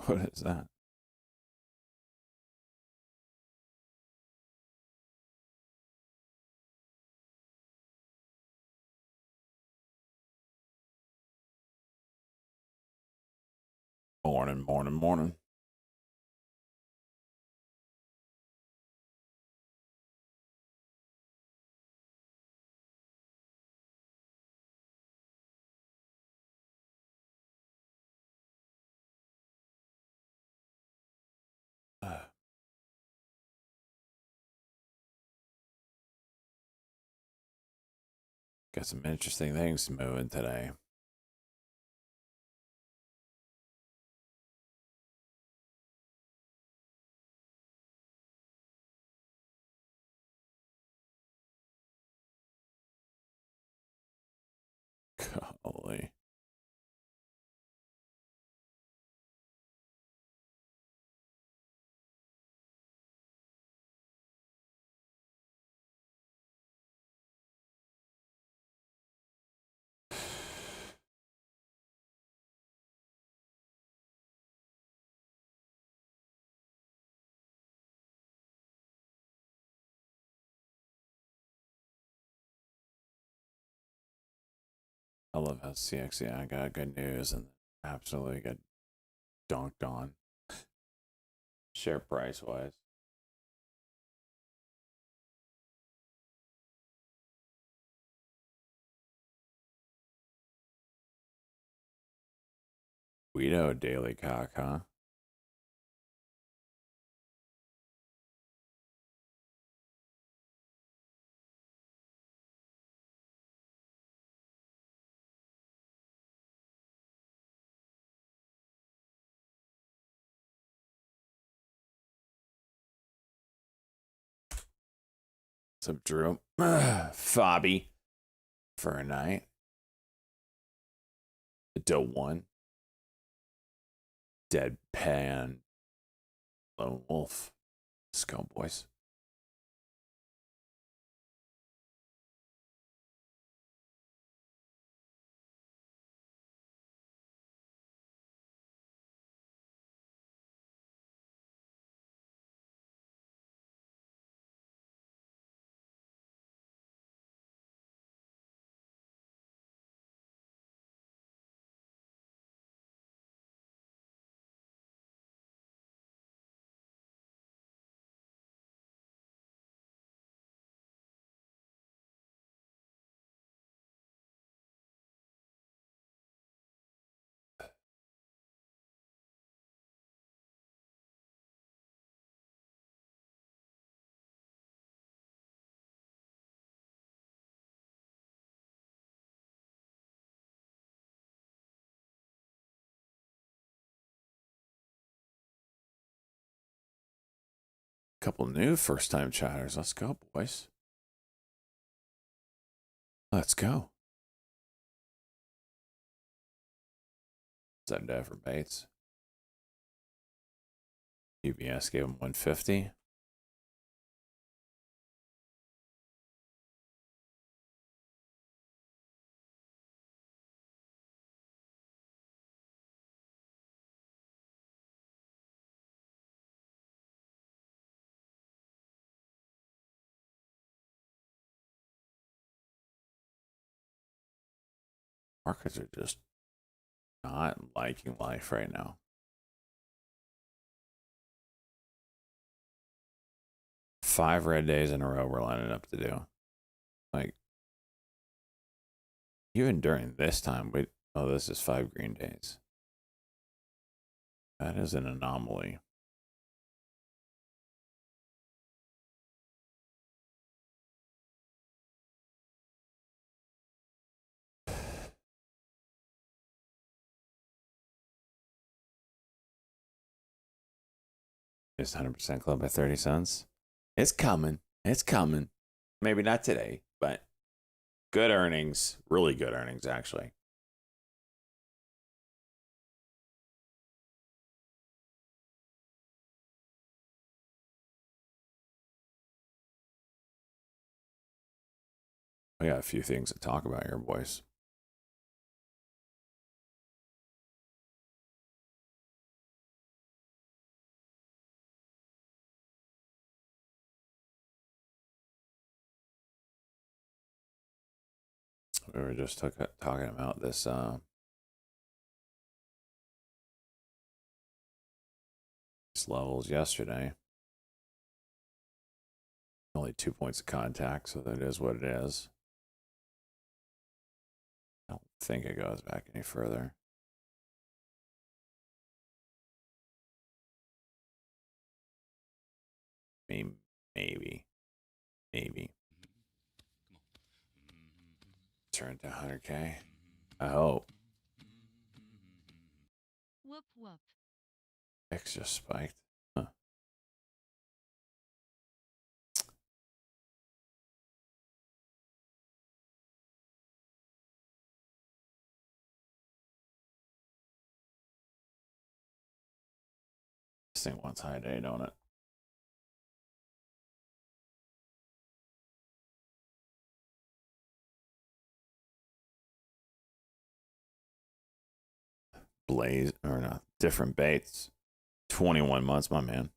What is that? Morning, morning, morning. Got some interesting things moving today. Golly. I love how CXCI got good news and absolutely got dunked on. Share price wise. Guido Daily Cock, huh? What's up, Drew? Fabi for a night. Doe one. Deadpan. Lone Wolf. Let's go, boys. Couple new first time chatters. Let's go, boys. Let's go. What's that for Bates? UBS gave him 150. Markets are just not liking life right now. 5 red days in a row we're lining up to do. Like, even during this time, this is 5 green days. That is an anomaly. It's 100% club at 30 cents. It's coming. It's coming. Maybe not today, but good earnings. Really good earnings, actually. We got a few things to talk about here, boys. We were just talking about this these levels yesterday. Only 2 points of contact, so that is what it is. I don't think it goes back any further. Maybe. Turn to 100K. I hope. Whoop whoop. X just spiked. Huh. This thing wants high day, don't it? Blaze or not? Different baits. 21 months, my man.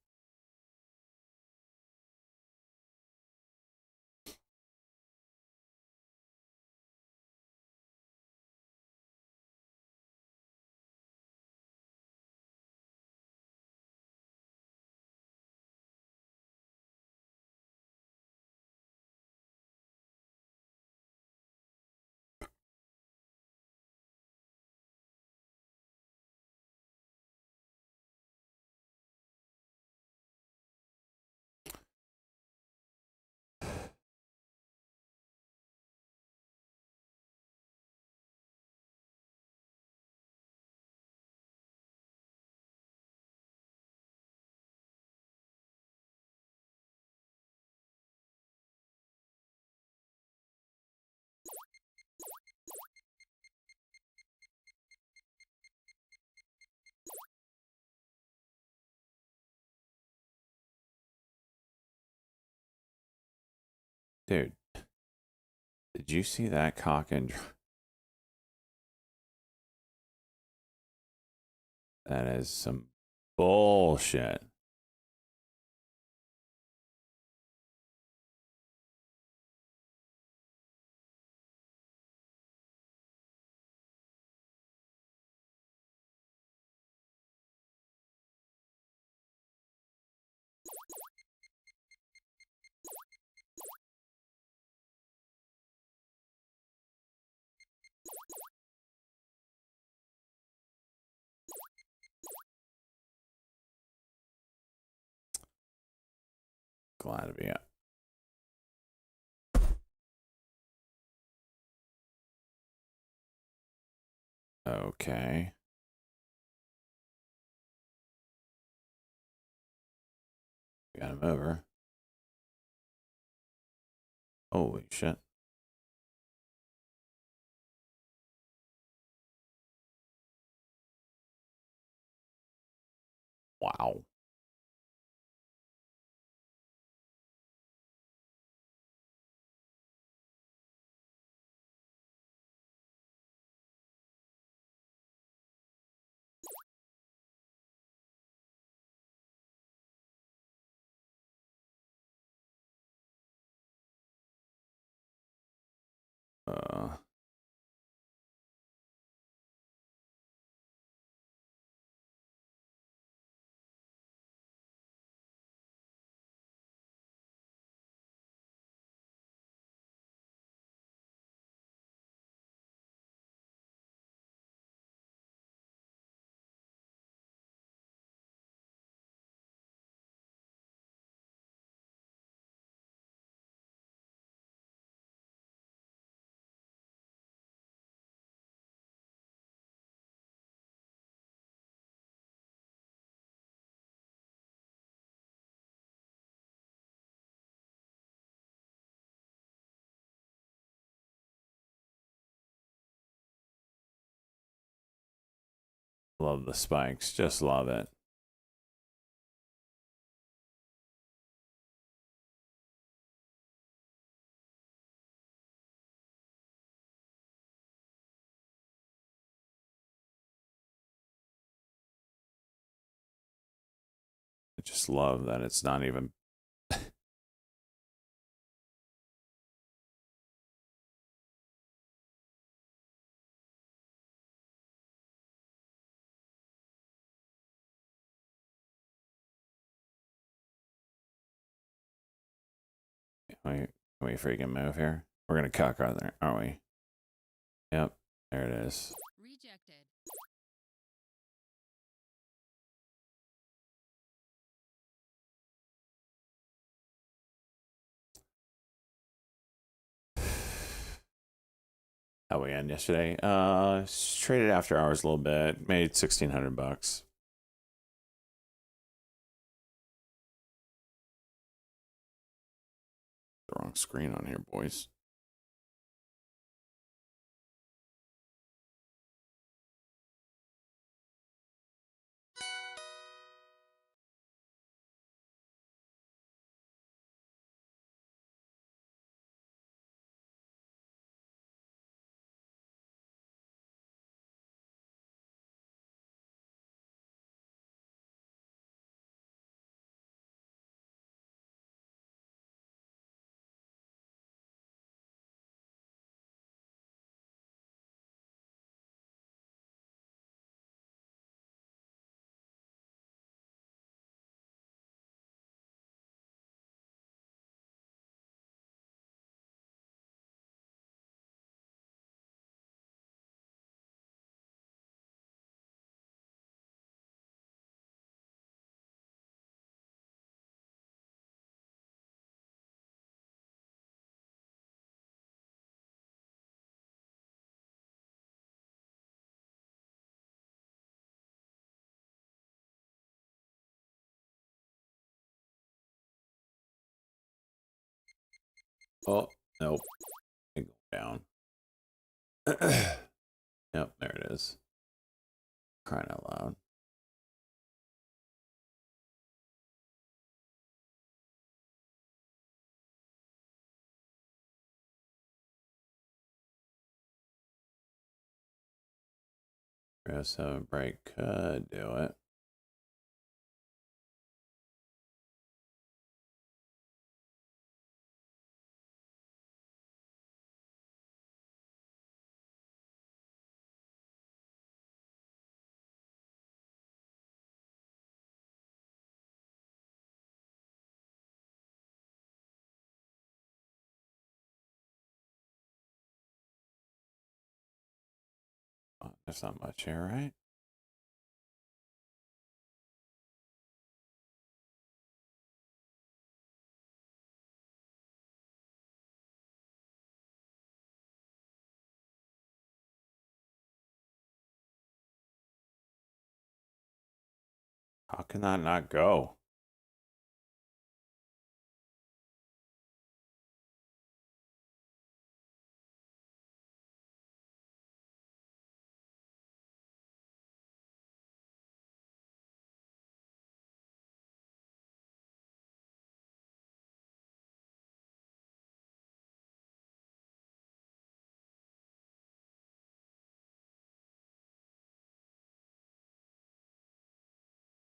Dude, did you see that cock and that is some bullshit. Glad to be up. Okay. Got him over. Holy shit. Wow. Uh, love the spikes. Just love it. I just love that it's not even Can we freaking move here? We're gonna cuck, aren't we? Yep, there it is. Rejected. How we end yesterday? Traded after hours a little bit. Made $1,600. The wrong screen on here, boys. Oh, nope. It go down. Yep, there it is. Crying out loud. Press a break could do it. Oh, there's not much here, right? How can that not go?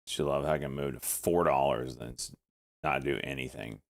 She love how I can move to $4 and not do anything.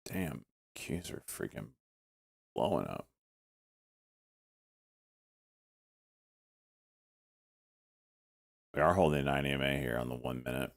Damn, cues are freaking blowing up. We are holding 9 EMA here on the 1 minute.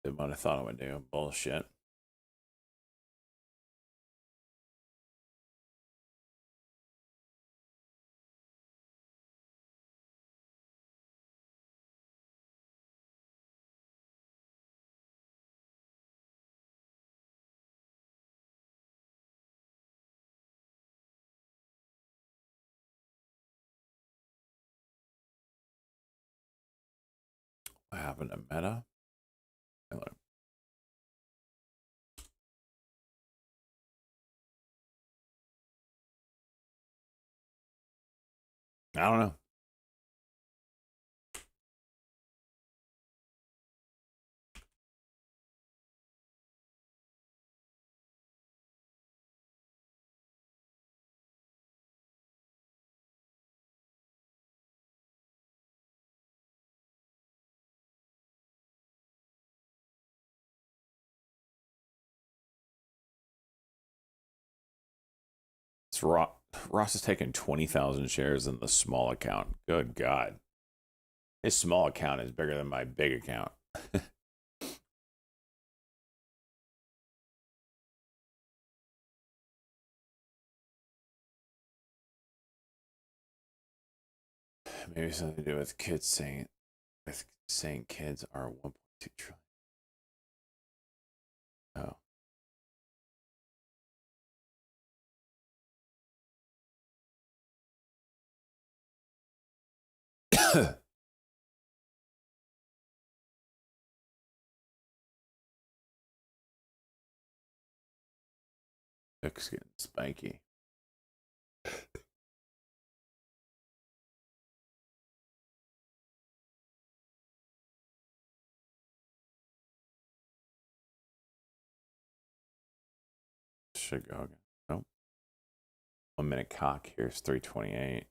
Did what I thought it would do. Bullshit. What happened to Meta? Hello. I don't know. It's Ross has taken 20,000 shares in the small account. Good God. His small account is bigger than my big account. Maybe something to do with saying kids are 1.2 trillion. Oh. It's getting spiky. Should go again. Nope. 1 minute cock. Here's 328.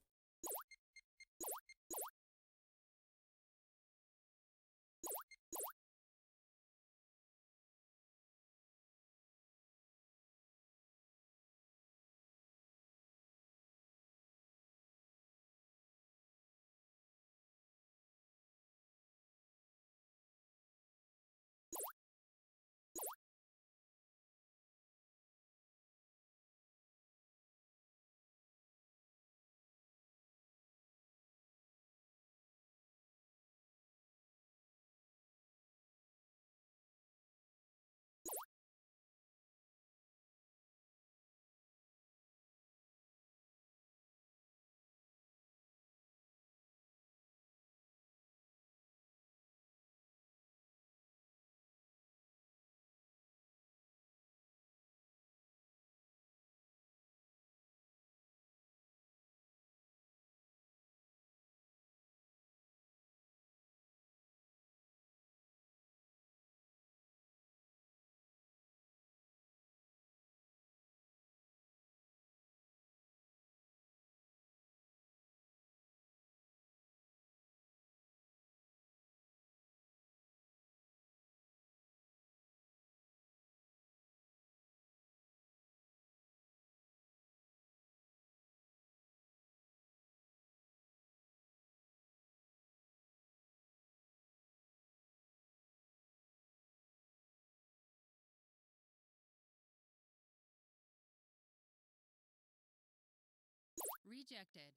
Rejected.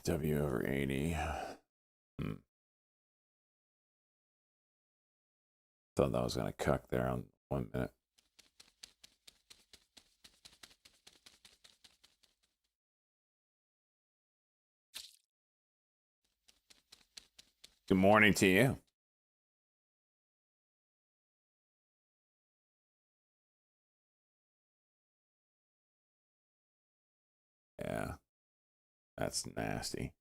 W over 80. Thought that was going to cuck there on 1 minute. Good morning to you. Yeah. That's nasty.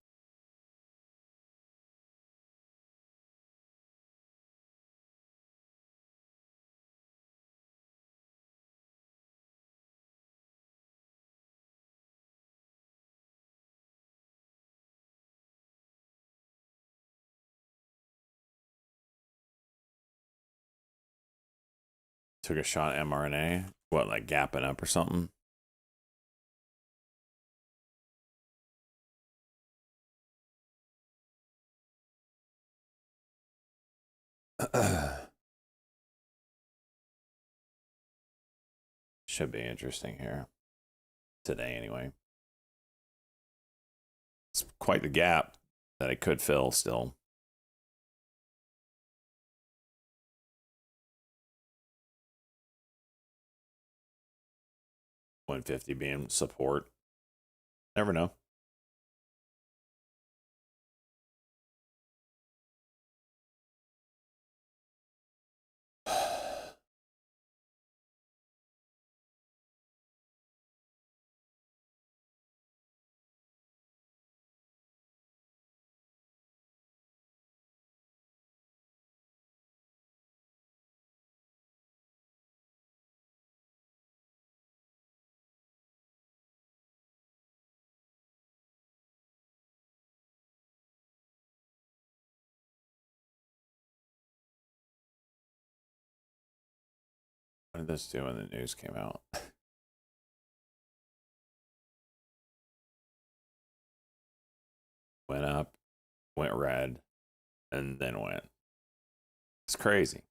Took a shot at mRNA. What, like gapping up or something? Should be interesting here today, anyway. It's quite the gap that it could fill still. $150 being support. Never know. What did this do when the news came out? Went up, went red, and then went. It's crazy.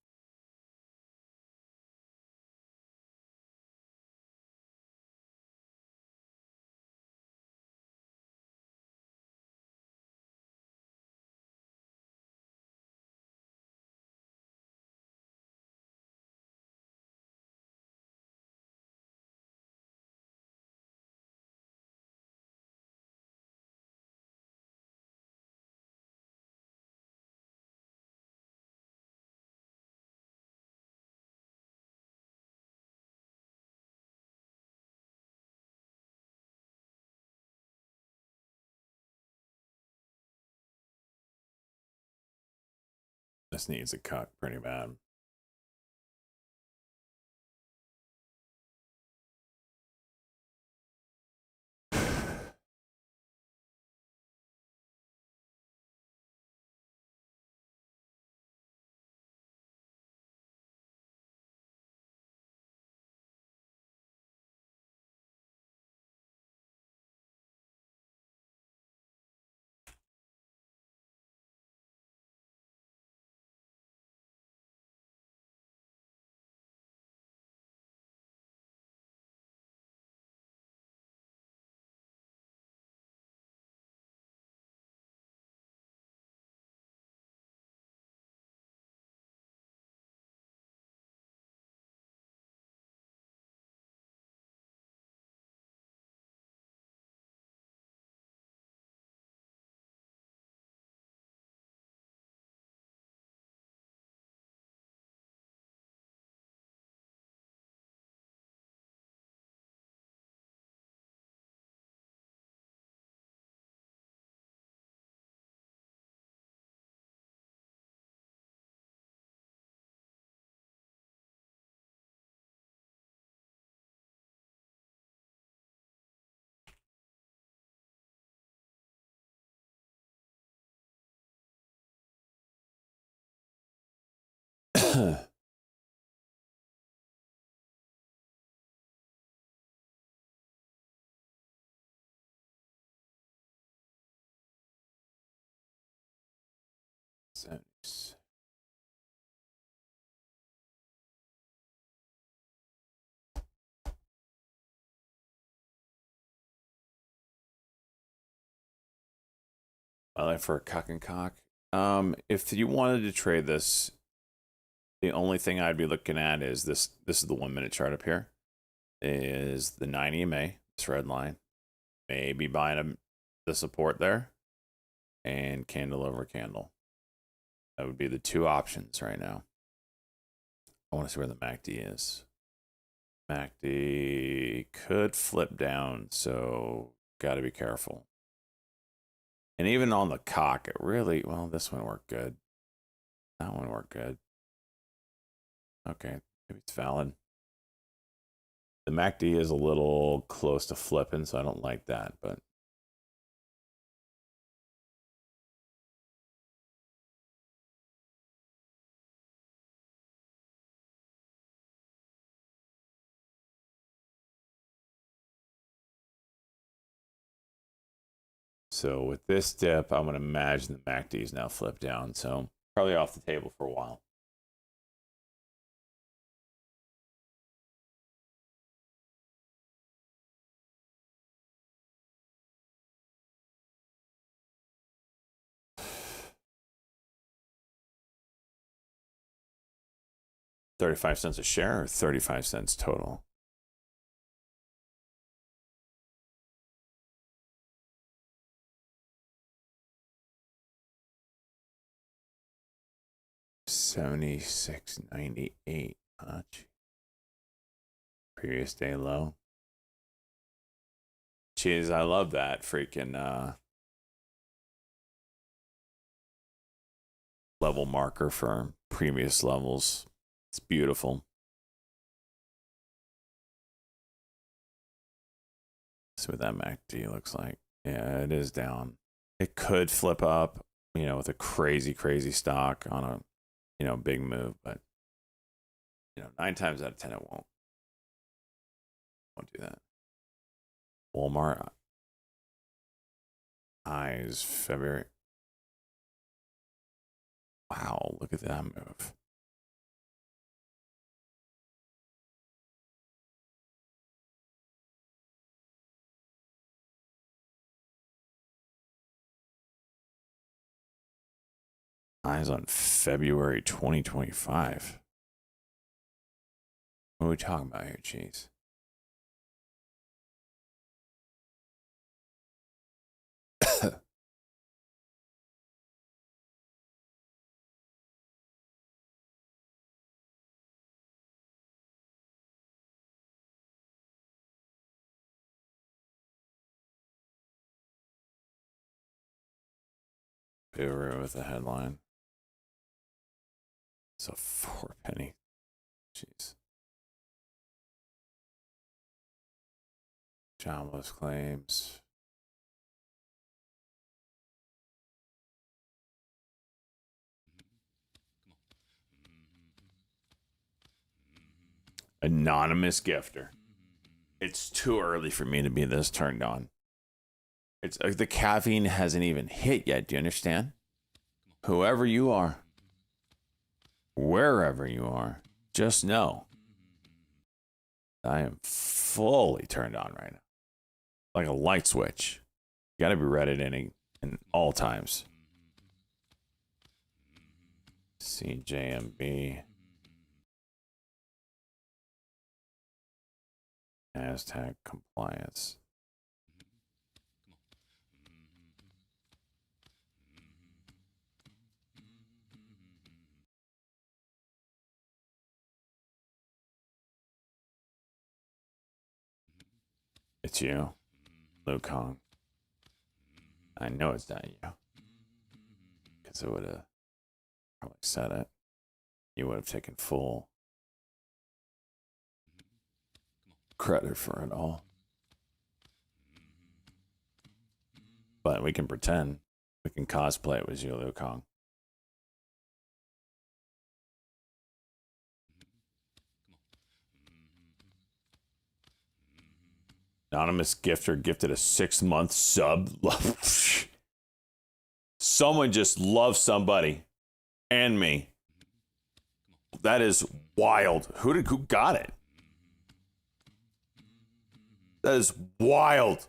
This needs a cut pretty bad. I like for a cock and cock. If you wanted to trade this, the only thing I'd be looking at is this. This is the 1 minute chart up here. Is the 9 EMA, this red line. Maybe buying the support there, and candle over candle. That would be the two options right now. I want to see where the MACD is. MACD could flip down, so got to be careful. And even on the cock, it really, well, this one worked good. That one worked good. Okay, maybe it's valid. The MACD is a little close to flipping, so I don't like that, but So with this dip, I'm going to imagine the MACD is now flipped down. So probably off the table for a while. $0.35 a share or 35 cents total? $76.98. Previous day low. Jeez, I love that freaking level marker for previous levels. It's beautiful. See what that MACD looks like. Yeah, it is down. It could flip up, with a crazy, crazy stock on a, big move, but 9 times out of 10 it won't. Won't do that. Walmart highs February. Wow, look at that move. Highs on February 2025. What are we talking about here, cheese? February with a headline. It's a 4 penny. Jeez. Jobless claims. Anonymous gifter. It's too early for me to be this turned on. It's the caffeine hasn't even hit yet. Do you understand? Whoever you are, wherever you are, just know I am fully turned on right now. Like a light switch. You got to be read at in all times. CJMB. Nasdaq compliance. It's you, Liu Kong. I know it's not you. Because it would have probably said it. You would have taken full credit for it all. But we can pretend. We can cosplay it was you, Liu Kong. Anonymous gifter gifted a 6-month sub. Someone just loves somebody and me. That is wild. Who got it? That is wild.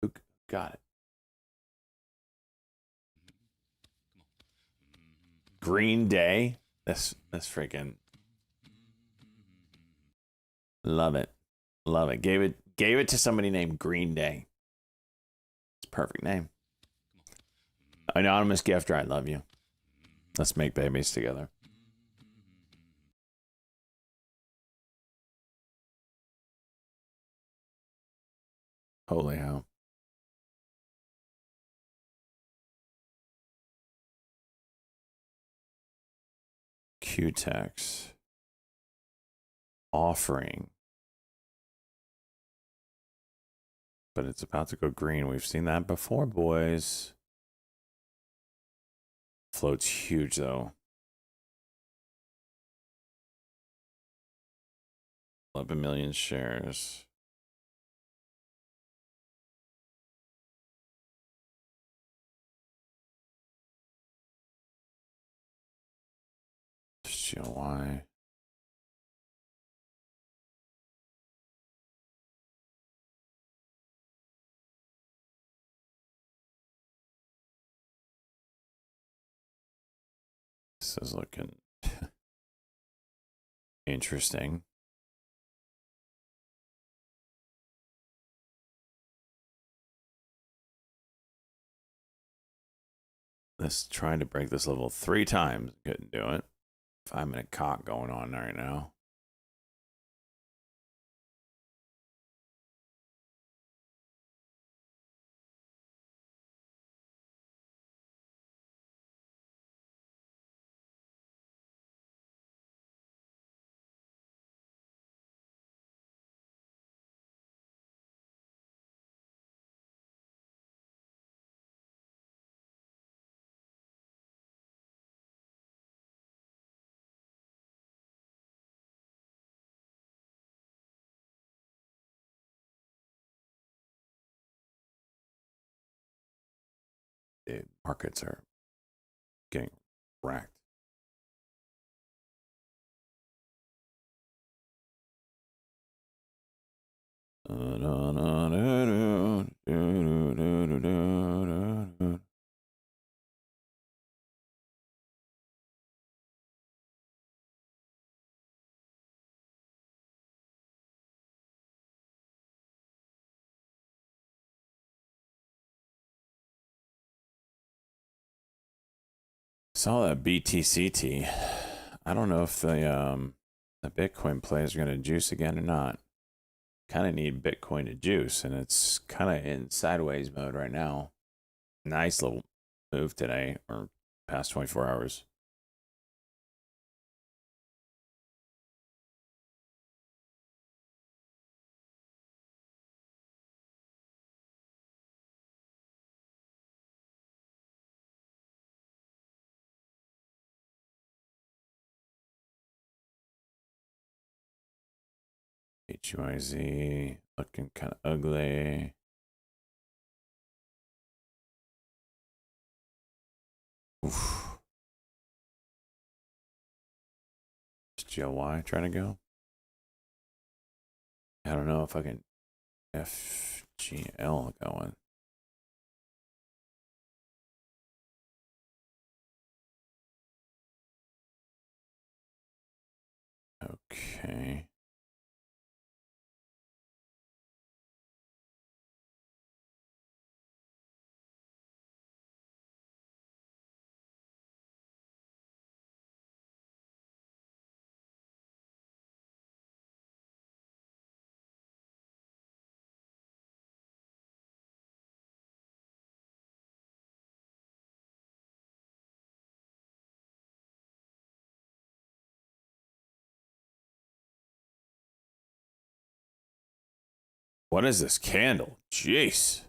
Who got it? Green Day. That's freaking love it. Love it. Gave it to somebody named Green Day. It's a perfect name. Anonymous gifter, I love you. Let's make babies together. Holy hell. QTEX offering. But it's about to go green. We've seen that before, boys. float's huge though. 11 million shares. GLY. This is looking interesting. This trying to break this level 3 times. Couldn't do it. 5-minute cock going on right now. The markets are getting wrecked. Saw that BTCT. I don't know if the Bitcoin play is going to juice again or not. Kind of need Bitcoin to juice, and it's kind of in sideways mode right now. Nice little move today, or past 24 hours. HUIZ looking kind of ugly. Oof. Is GLY trying to go? I don't know if I can FGL going. Okay. What is this candle? Jeez.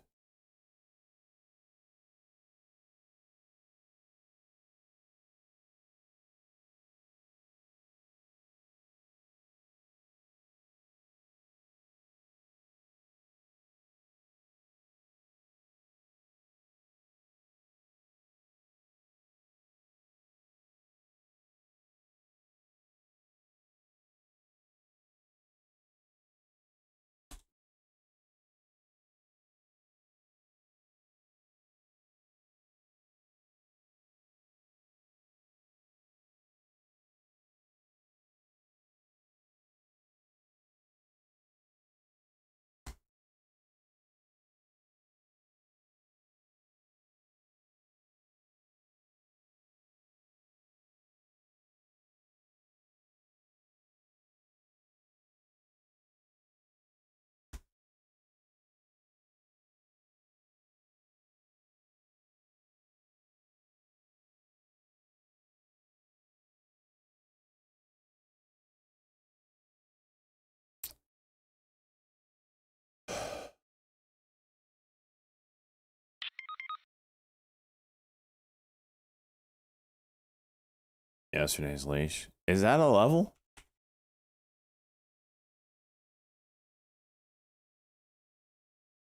Yesterday's leash. Is that a level?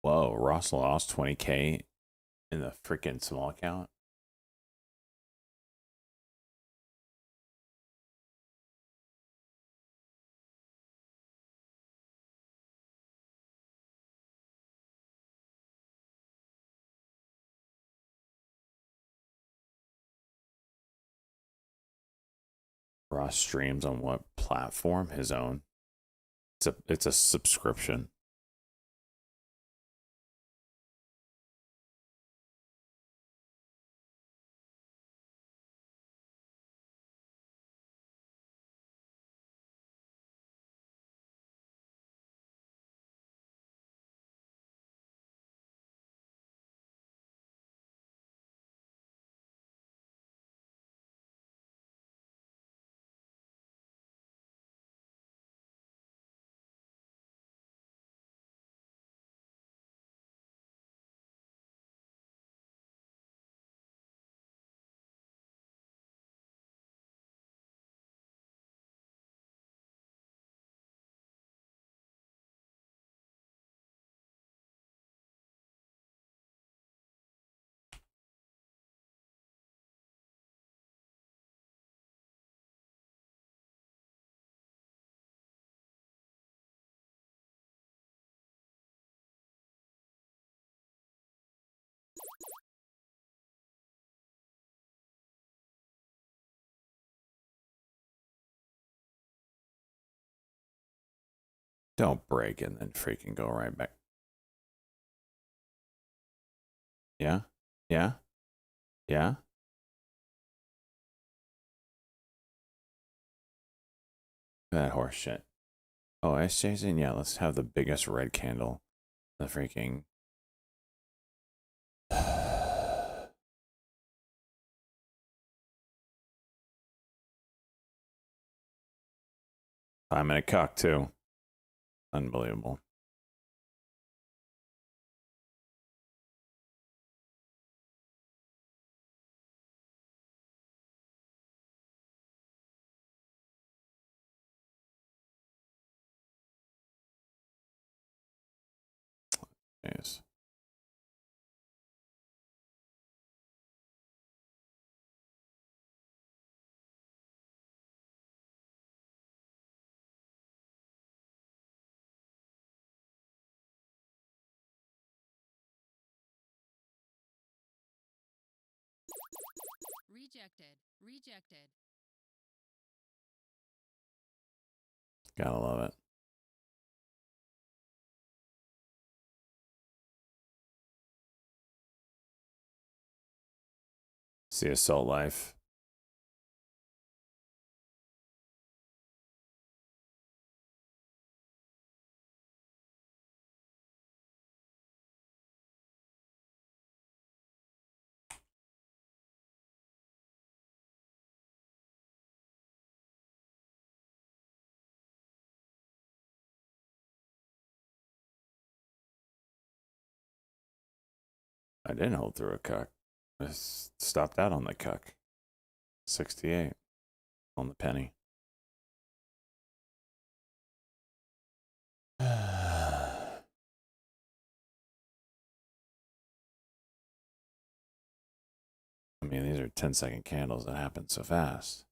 Whoa, Ross lost 20K in the freaking small account. Ross streams on what platform? His own. It's a subscription. Don't break and then freaking go right back. Yeah? Yeah? Yeah? That horse shit. Oh, SJ's in? Yeah, let's have the biggest red candle. The freaking. 5-minute cuck, too. Unbelievable. Yes. Rejected. Rejected. Gotta love it. See Assault Life. I didn't hold through a cuck. I stopped out on the cuck. 68 on the penny. I mean, these are 10-second candles that happen so fast.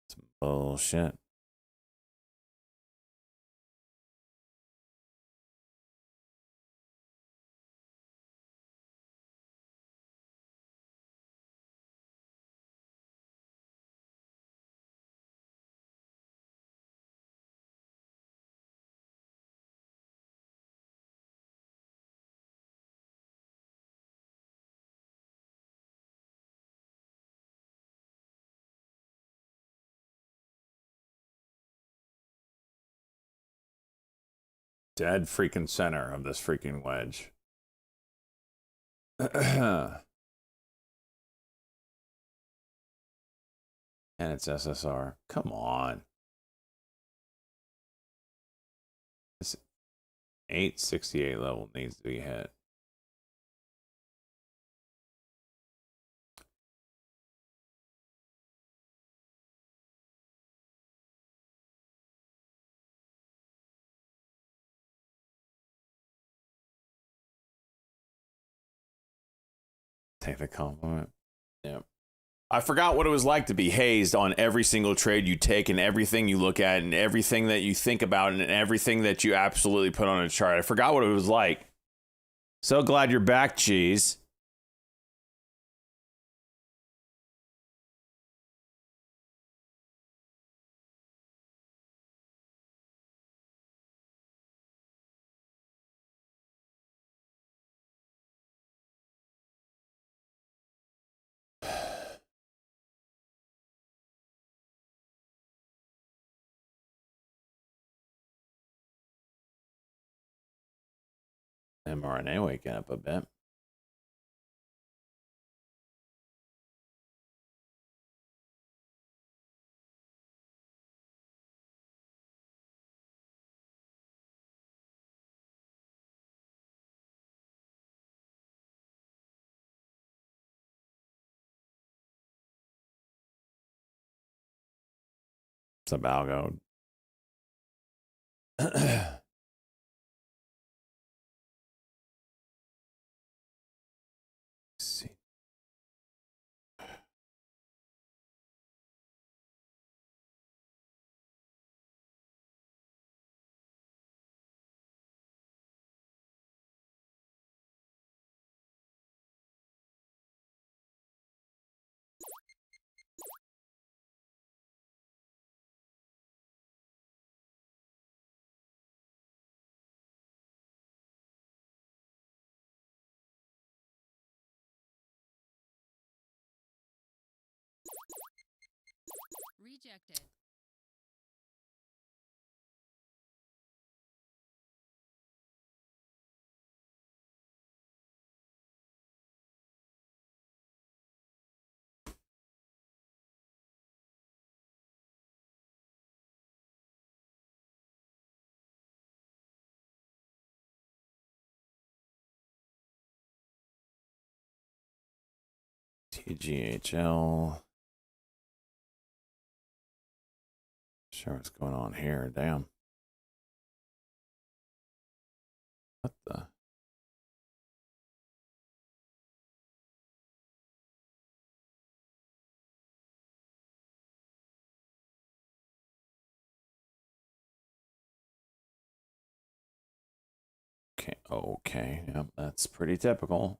It's bullshit. Dead freaking center of this freaking wedge. And it's SSR. Come on. This 868 level needs to be hit. Take the compliment. Yeah. I forgot what it was like to be hazed on every single trade you take and everything you look at and everything that you think about and everything that you absolutely put on a chart. I forgot what it was like. So glad you're back, cheese. mRNA waking up a bit. It's a Balgo. See. Rejected. TGHL. Sure what's going on here. Damn. What the? Okay. Okay. Yep. That's pretty typical.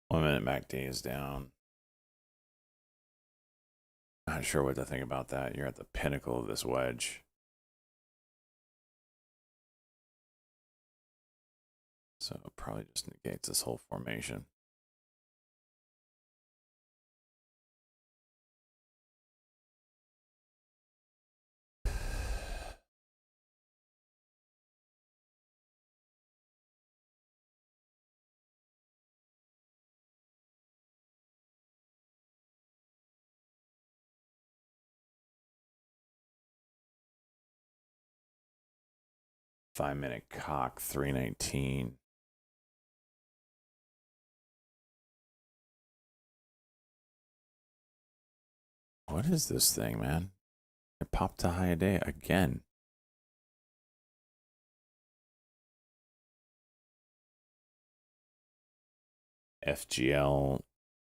1 minute MACD is down. Not sure what to think about that. You're at the pinnacle of this wedge. So it probably just negates this whole formation. Five-minute cock, 319. What is this thing, man? It popped to high a day again. FGL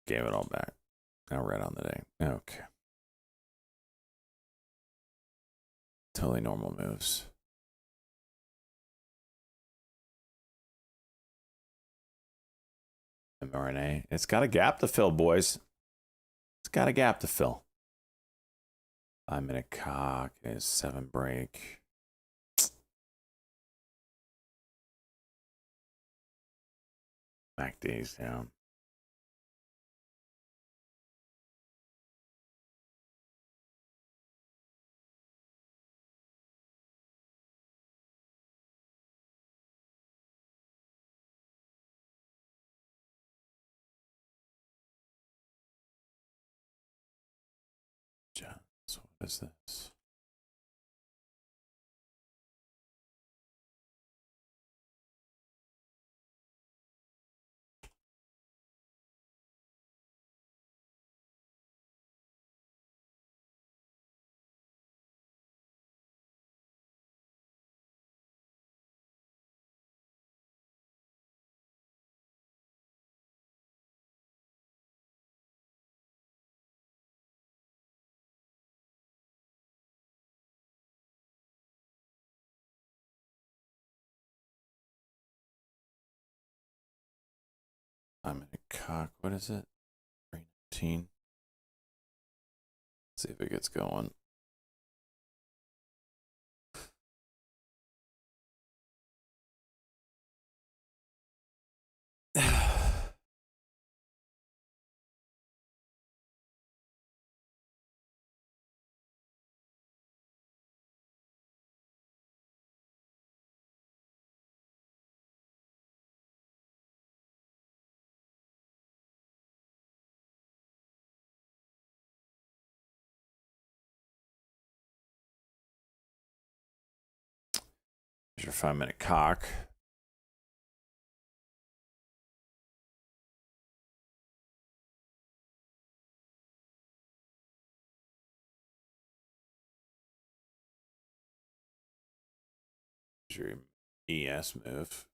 gave it all back. Now red on the day. Okay. Totally normal moves. mRNA. It's got a gap to fill, boys. It's got a gap to fill. 5-minute cock is 7 break. MACD's down. So what is this? I'm in a cock. What is it? 319. See if it gets going. Here's your 5-minute cock. Here's your ES move.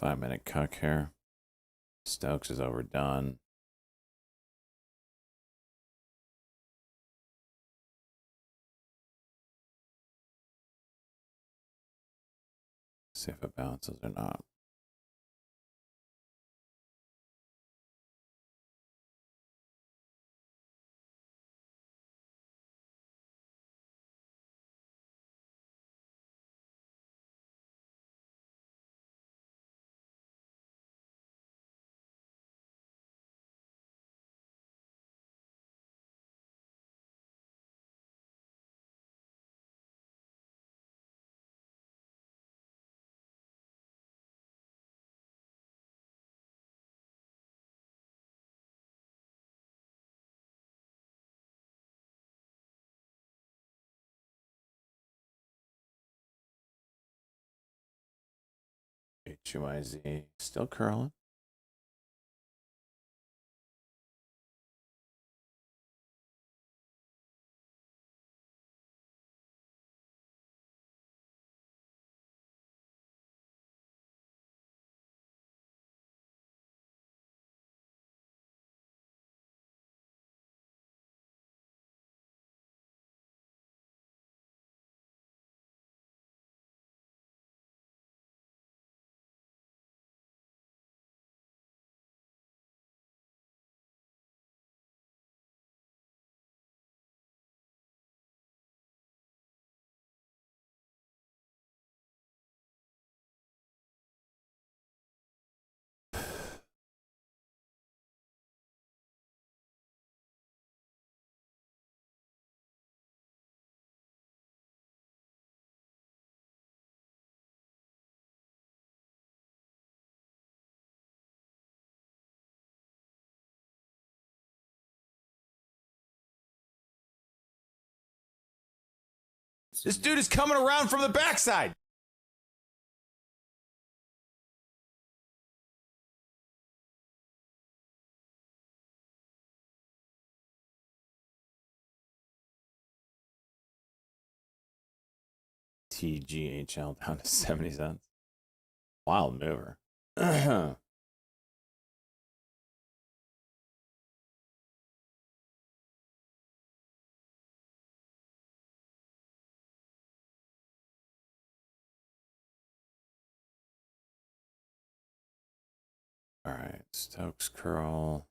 Five-minute cuck here. Stokes is overdone. See if it bounces or not. HUIZ still curling. This dude is coming around from the backside. TGHL down to 70 cents. Wild mover. All right, Stokes curl.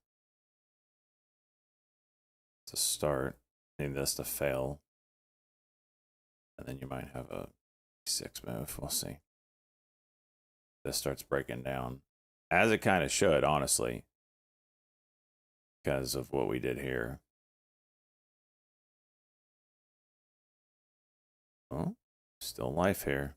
To start. Need this to fail. And then you might have a 6 move. We'll see. This starts breaking down. As it kind of should, honestly. Because of what we did here. Oh, still life here.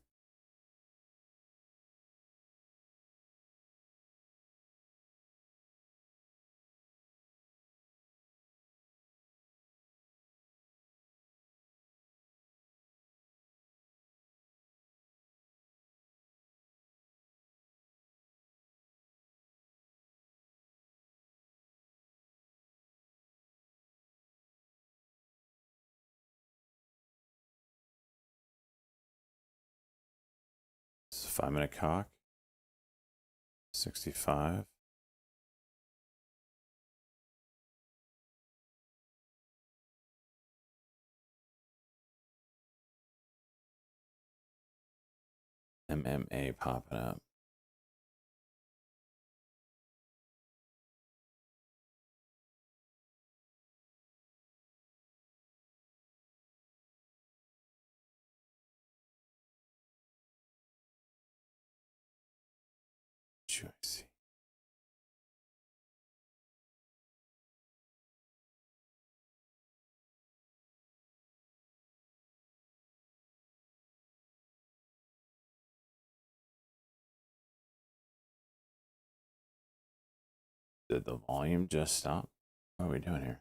It's a 5-minute cock. 65. MMA popping up. Juicy. Did the volume just stop? What are we doing here?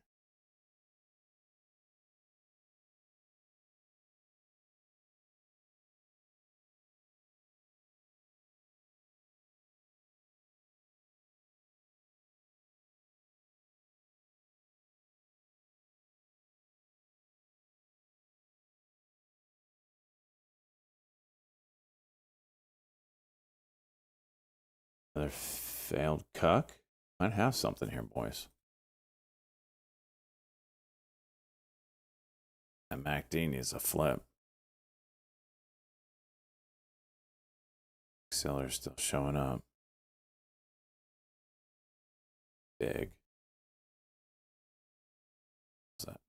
Another failed cuck? Might have something here, boys. And MacD needs a flip. Seller's still showing up. Big. What's that?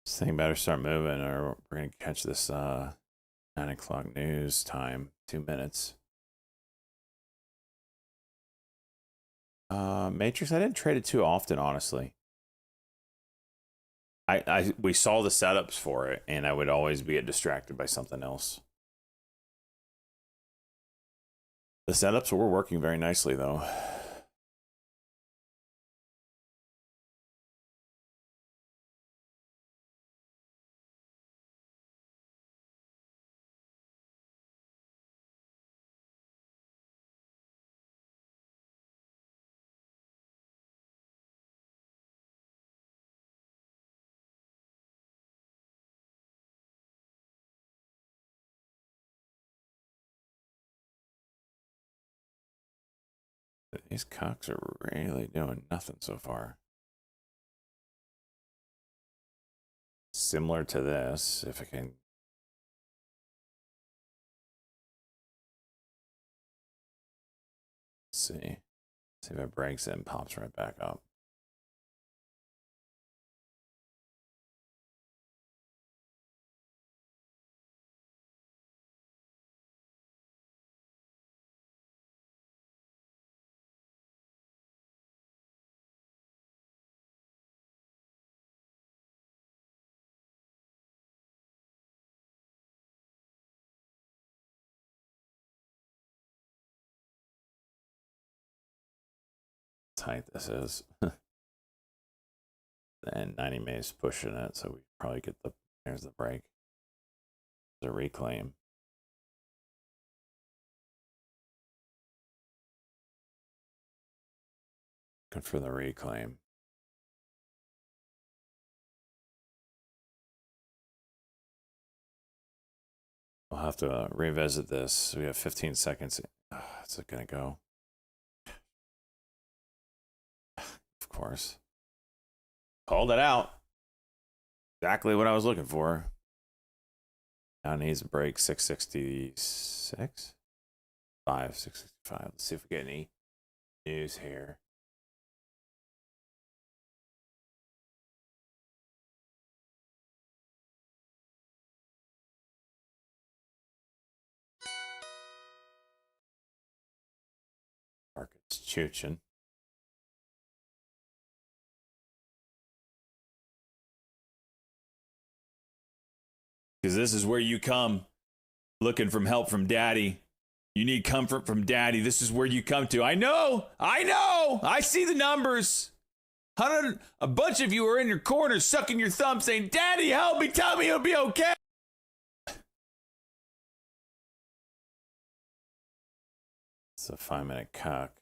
This thing better start moving or we're going to catch this 9 o'clock news time. 2 minutes. Matrix, I didn't trade it too often, honestly. We saw the setups for it, and I would always get distracted by something else. The setups were working very nicely, though. These cocks are really doing nothing so far. Similar to this, if I can. Let's see. See if it breaks it and pops right back up. tight this is. And 90 May's pushing it, so we probably get the. There's the break. The reclaim. Good for the reclaim. We'll have to revisit this. We have 15 seconds. Is it gonna go? Of course. Called it out. Exactly what I was looking for. Now needs a break. 666? 665. Let's see if we get any news here. Market's chooching. Because this is where you come looking for help from daddy. You need comfort from daddy. This is where you come to. I know. I see the numbers. A bunch of you are in your corners sucking your thumb saying, Daddy, help me. Tell me it'll be okay. It's a 5-minute cock.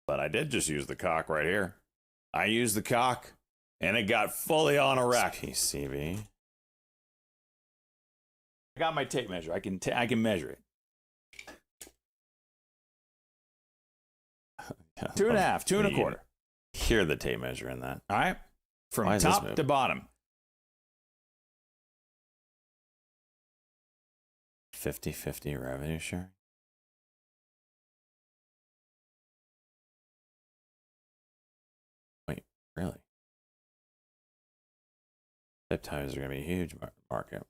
But I did just use the cock right here. I used the cock, and it got fully on a rack. PCB. I got my tape measure. I can measure it. 2.5, 2.25. Hear the tape measure in that. All right, from top to bottom. 50-50 revenue sharing. Wait, really? Peptides are going to be a huge market.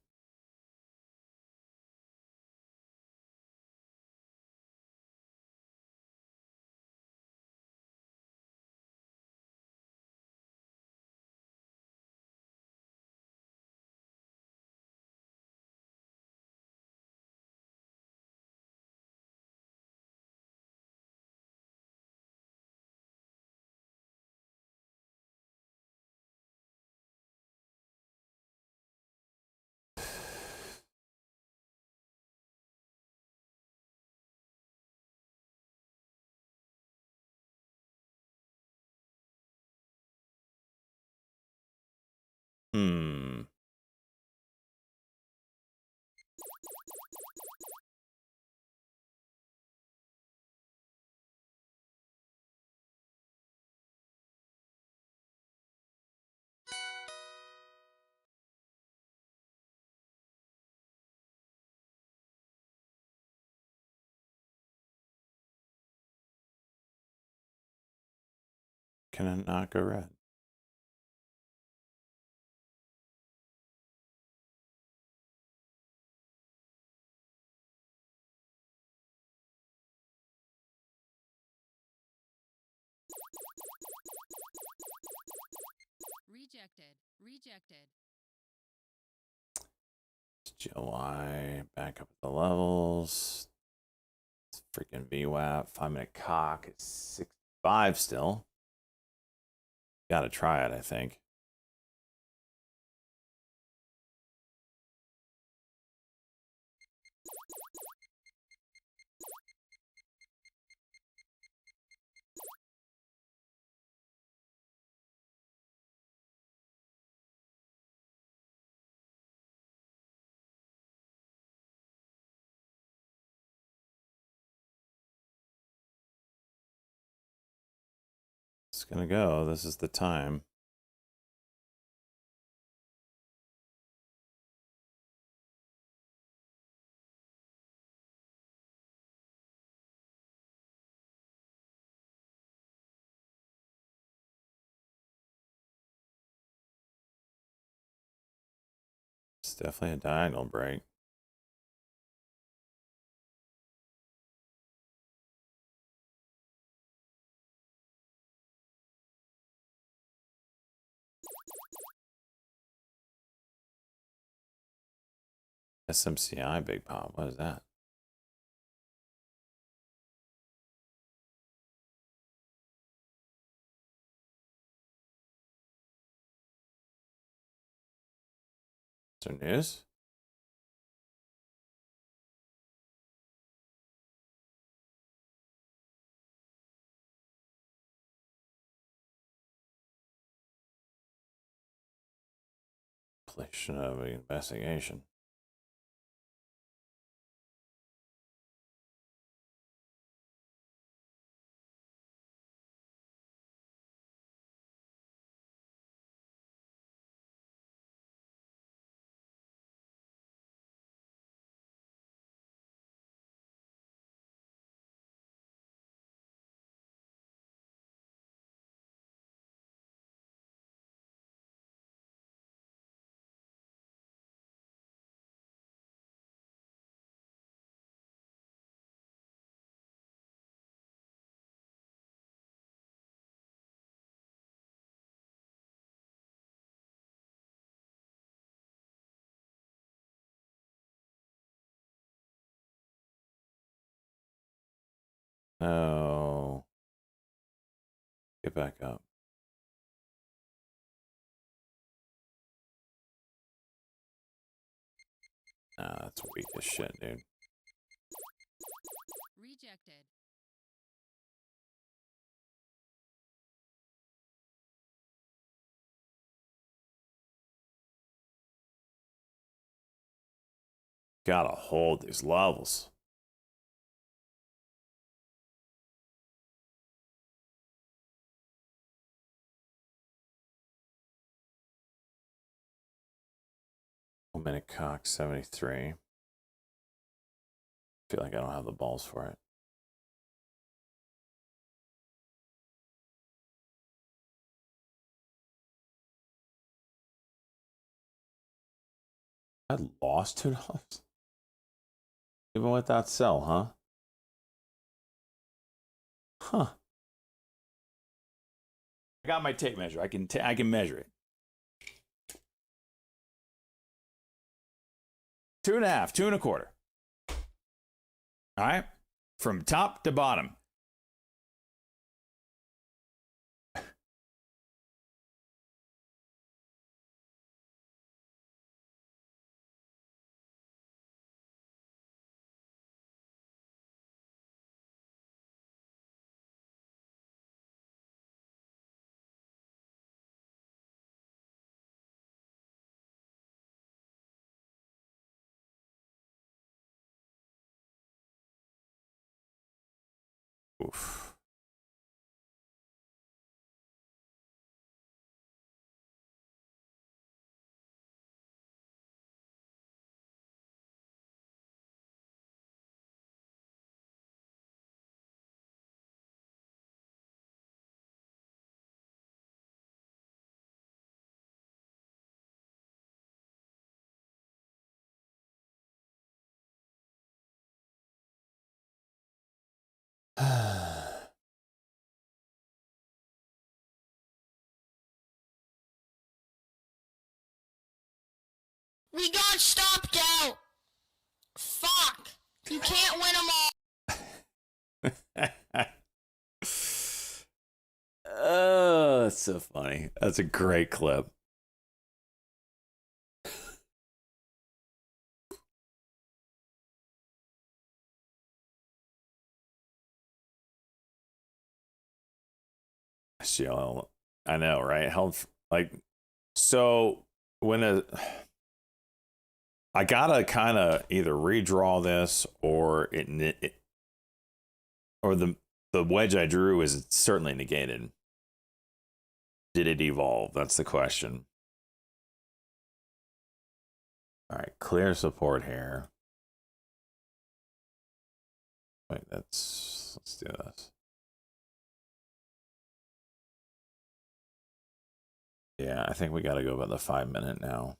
Can it not go red? Rejected. It's July. Back up at the levels. It's freaking VWAP. 5-minute cock. It's 65 still. Gotta try it, I think. gonna go. This is the time. It's definitely a diagonal break. SMCI big pop. What is that? Is there news? Completion of an investigation. Oh. Get back up. Nah, that's weak as shit, dude. Rejected. Gotta hold these levels. Minute cock 73. Feel like I don't have the balls for it. I lost $2. Even with that sell, huh? Huh. I got my tape measure. I can measure it. 2.5, 2.25. All right, from top to bottom. Oof. We got stopped out. Fuck. You can't win them all. Oh, that's so funny. That's a great clip. I know, right? Held like so when I gotta kind of either redraw this or or the wedge I drew is certainly negated. did it evolve? That's the question. All right, clear support here. Wait, let's do this. Yeah, I think we got to go by the 5 minute now.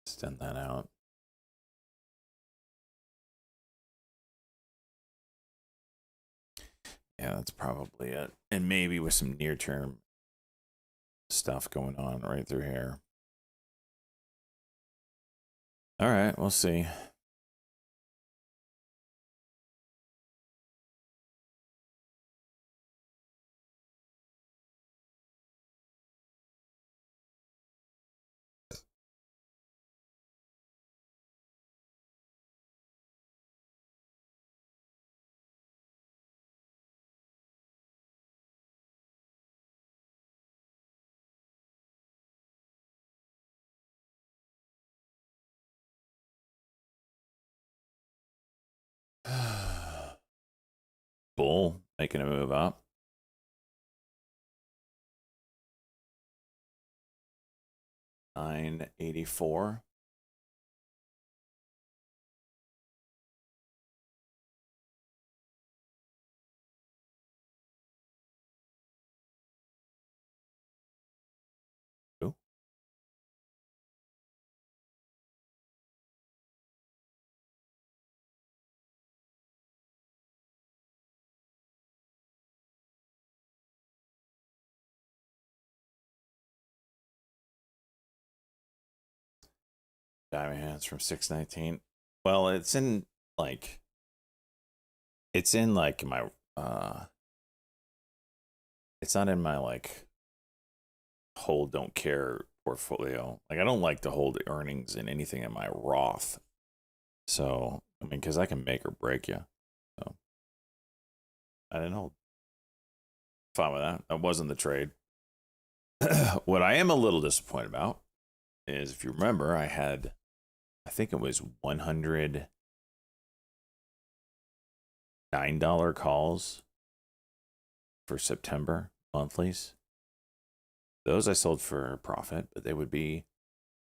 Extend that out. Yeah, that's probably it. And maybe with some near term stuff going on right through here. All right, we'll see. Bull making a move up. $9.84. Ooh. Diamond hands from 619. Well, it's in like my it's not in my like hold don't care portfolio. Like I don't like to hold the earnings in anything in my Roth. So I mean, because I can make or break you. So I didn't hold. Fine with that. That wasn't the trade. What I am a little disappointed about is, if you remember, I think it was $109 calls for September monthlies. Those I sold for profit, but they would be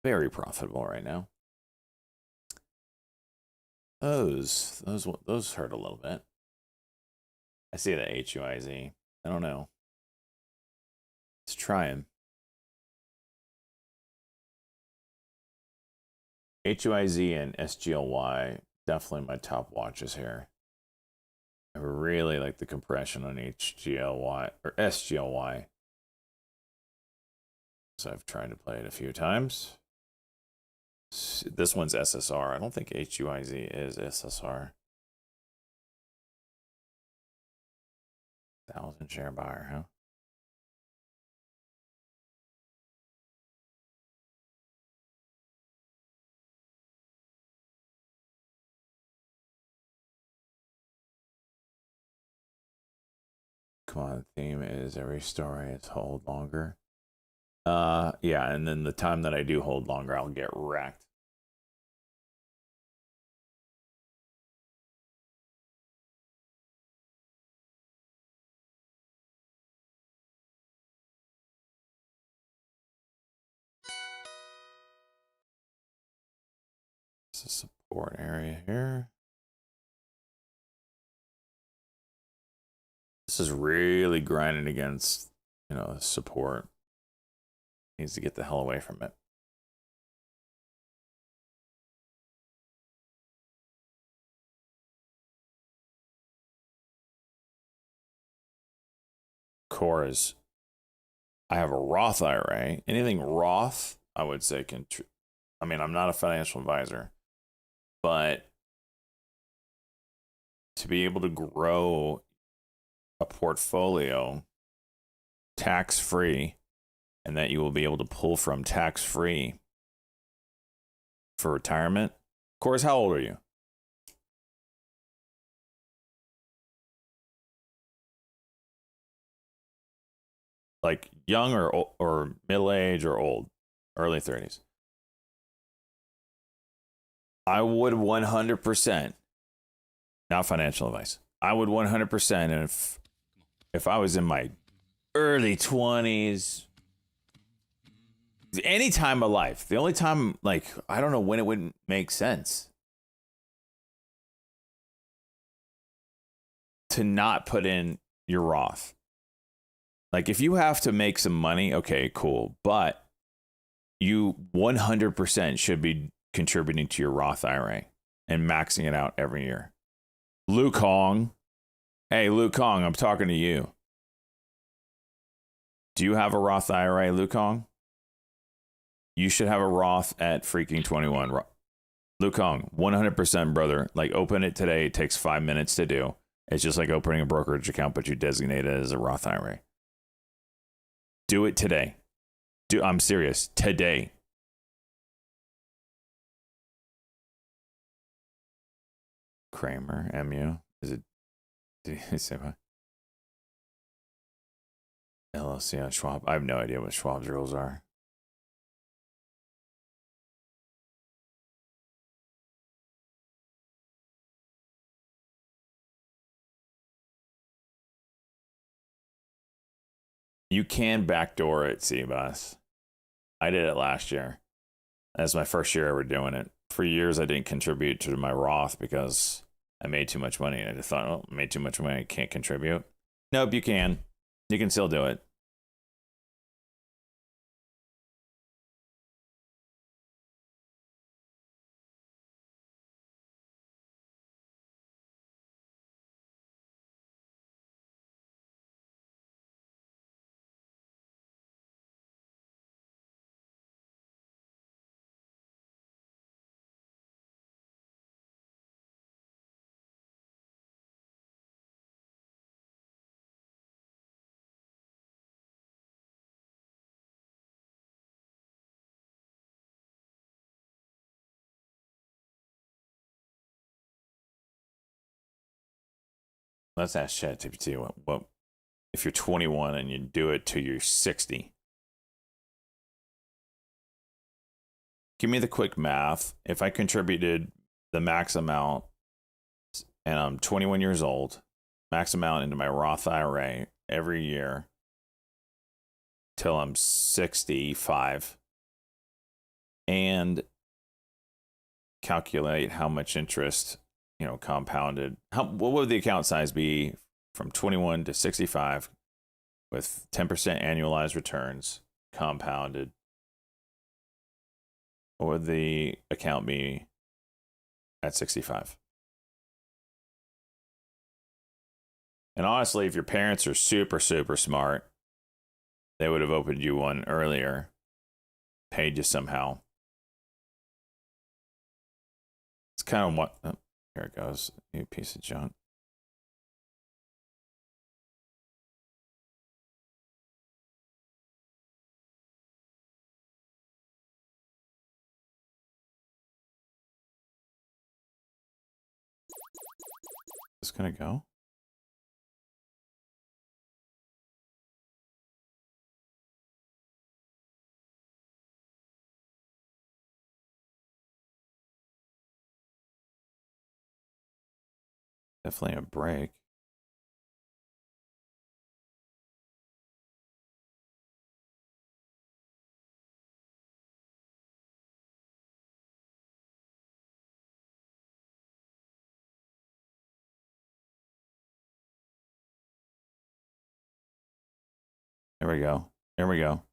very profitable right now. Those hurt a little bit. I see the HUIZ. I don't know. Let's try him. HUIZ and SGLY, definitely my top watches here. I really like the compression on HGLY or SGLY. So I've tried to play it a few times. This one's SSR. I don't think HUIZ is SSR. 1,000 share buyer, huh? Come on, the theme is every story is hold longer. Yeah, and then the time that I do hold longer, I'll get wrecked. It's a support area here. This is really grinding against, support. Needs to get the hell away from it. Core is, I have a Roth IRA. Anything Roth, I would say I mean, I'm not a financial advisor, but to be able to grow a portfolio tax-free, and that you will be able to pull from tax-free for retirement. Of course, how old are you? Like young or middle age or old? Early 30s. I would 100%, not financial advice. I would 100%, and if I was in my early 20s, any time of life. The only time, like, I don't know when it would make sense to not put in your Roth. Like, if you have to make some money, okay, cool. But you 100% should be contributing to your Roth IRA and maxing it out every year. Luke Hong. Hey, Luke Hong, I'm talking to you. Do you have a Roth IRA, Luke Hong? You should have a Roth at freaking 21. Luke Hong, 100%, brother. Like, open it today. It takes 5 minutes to do. It's just like opening a brokerage account, but you designate it as a Roth IRA. Do it today. I'm serious. Today. Kramer, MU. Is it? Did he say what? LLC on Schwab. I have no idea what Schwab's rules are. You can backdoor it, CBUS. I did it last year. That's my first year ever doing it. For years, I didn't contribute to my Roth because I made too much money. And I just thought, oh, I made too much money. I can't contribute. Nope, you can. You can still do it. Let's ask ChatGPT what if you're 21 and you do it till you're 60. Give me the quick math. If I contributed the max amount and I'm 21 years old, max amount into my Roth IRA every year till I'm 65, and calculate how much interest, compounded. What would the account size be from 21 to 65 with 10% annualized returns compounded? What would the account be at 65? And honestly, if your parents are super, super smart, they would have opened you one earlier, paid you somehow. It's kind of what... Oh, here it goes. You piece of junk. Is this gonna go? Definitely a break. There we go. There we go.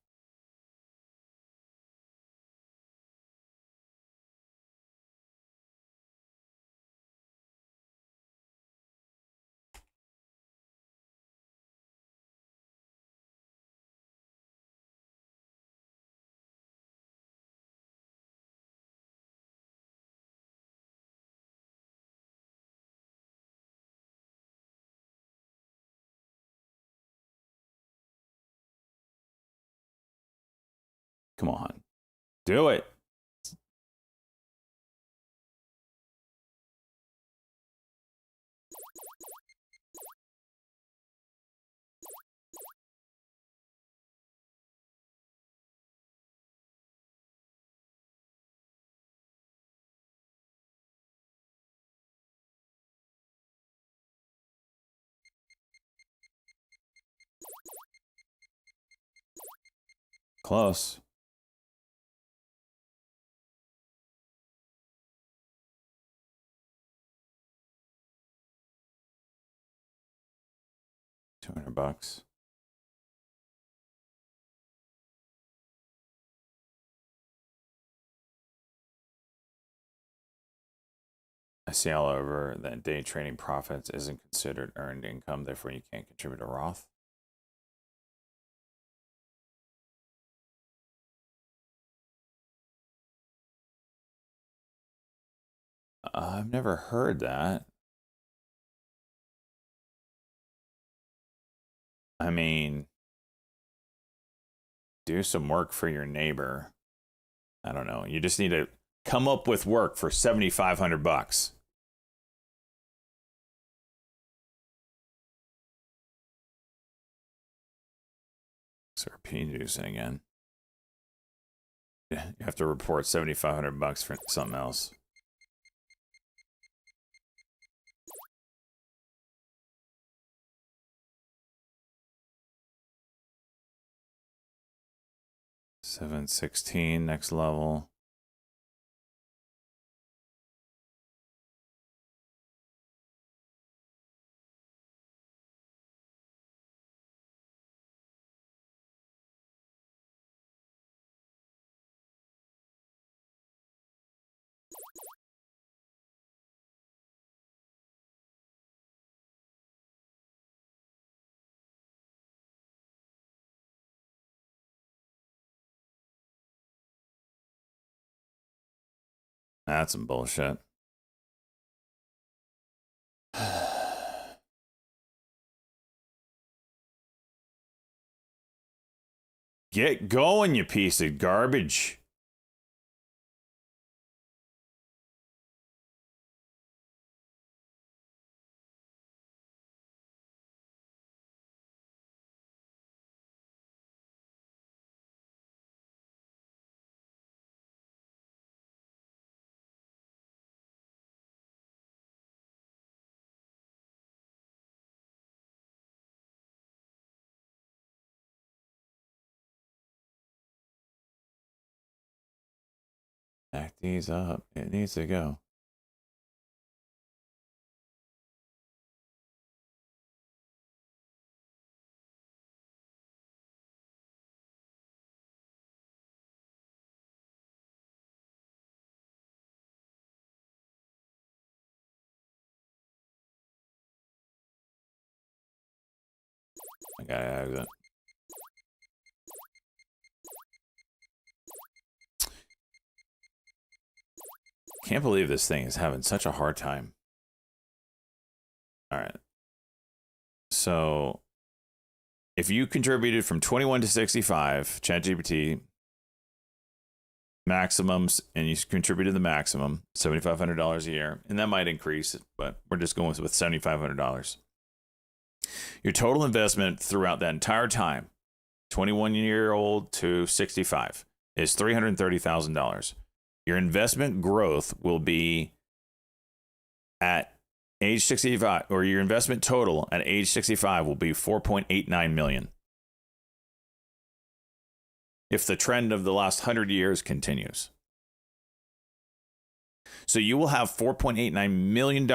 Come on. Do it. Close. $200. I see all over that day trading profits isn't considered earned income, therefore you can't contribute to Roth. I've never heard that. I mean, do some work for your neighbor. I don't know. You just need to come up with work for $7,500. Start juicing again. Yeah, you have to report $7,500 for something else. $716 next level. That's some bullshit. Get going, you piece of garbage. Back these up. It needs to go. I gotta exit. Can't believe this thing is having such a hard time. All right. So if you contributed from 21 to 65, ChatGPT maximums, and you contributed the maximum, $7,500 a year, and that might increase, but we're just going with $7,500. Your total investment throughout that entire time, 21-year-old to 65, is $330,000. Your investment growth will be at age 65, or your investment total at age 65 will be $4.89 million. If the trend of the last 100 years continues. So you will have $4.89 million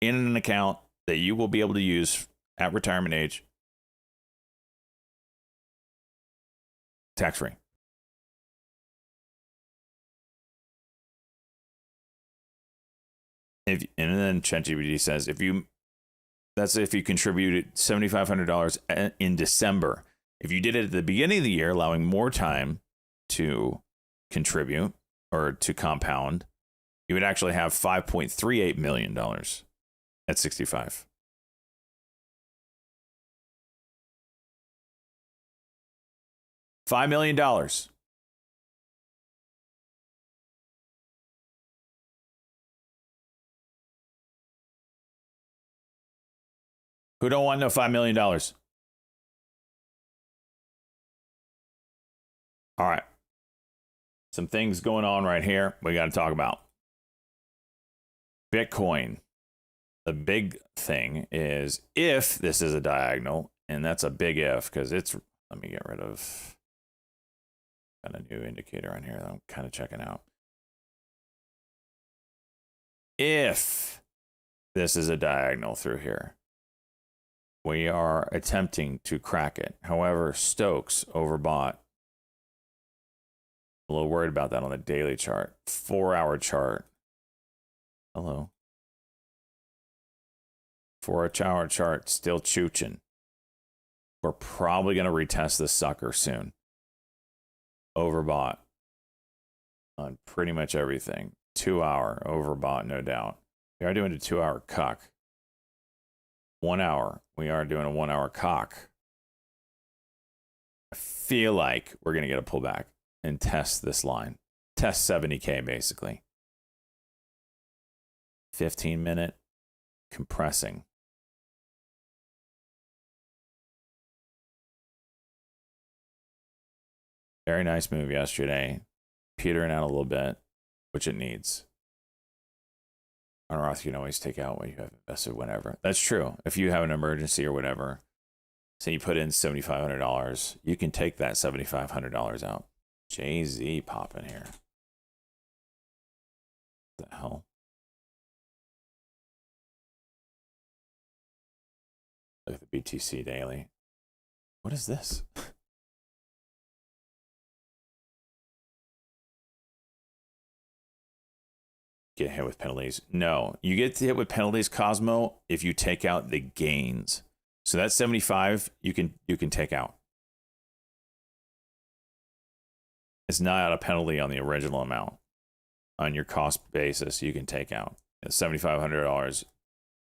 in an account that you will be able to use at retirement age, tax-free. And then ChatGPT says that's if you contributed $7,500 in December. If you did it at the beginning of the year, allowing more time to contribute or to compound, you would actually have $5.38 million at 65. $5 million. Who don't want no $5 million? All right. Some things going on right here we got to talk about. Bitcoin. The big thing is if this is a diagonal, and that's a big if, because it's, let me get rid of Got a new indicator on here that I'm kind of checking out. If this is a diagonal through here, we are attempting to crack it. However, Stokes overbought. A little worried about that on the daily chart. 4-hour chart. Hello. 4-hour chart still chooching. We're probably going to retest this sucker soon. Overbought on pretty much everything. 2-hour overbought, no doubt. We are doing a 2-hour cuck. 1 hour, we are doing a 1-hour cock. I feel like we're going to get a pullback and test this line. Test 70K basically. 15-minute compressing. Very nice move yesterday. Petering out a little bit, which it needs. On Roth, you can always take out what you have invested whenever. That's true. If you have an emergency or whatever, say you put in $7,500, you can take that $7,500 out. Jay-Z popping here. What the hell? Look at the BTC daily. What is this? Get hit with penalties. No, you get hit with penalties, Cosmo, if you take out the gains. So that 75 you can take out. It's not a penalty on the original amount. On your cost basis, you can take out $7,500.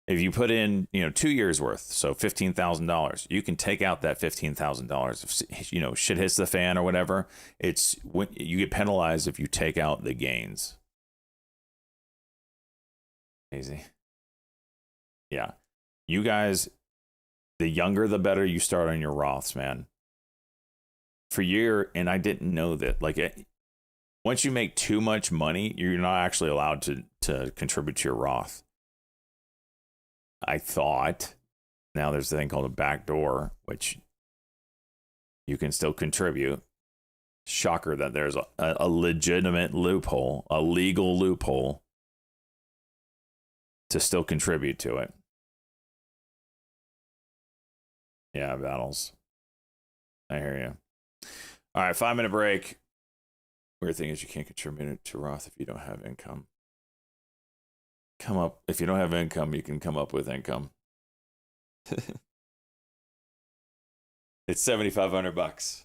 If you put in, 2 years worth, so $15,000, you can take out that $15,000. If shit hits the fan or whatever, it's when you get penalized if you take out the gains. Easy. Yeah. You guys, the younger the better you start on your Roths, man. And I didn't know that. Once you make too much money, you're not actually allowed to contribute to your Roth. I thought. Now there's a thing called a backdoor, which you can still contribute. Shocker that there's a legitimate loophole, a legal loophole to still contribute to it. Yeah, battles. I hear you. All right, 5-minute break. Weird thing is you can't contribute to Roth if you don't have income. If you don't have income, you can come up with income. It's $7,500.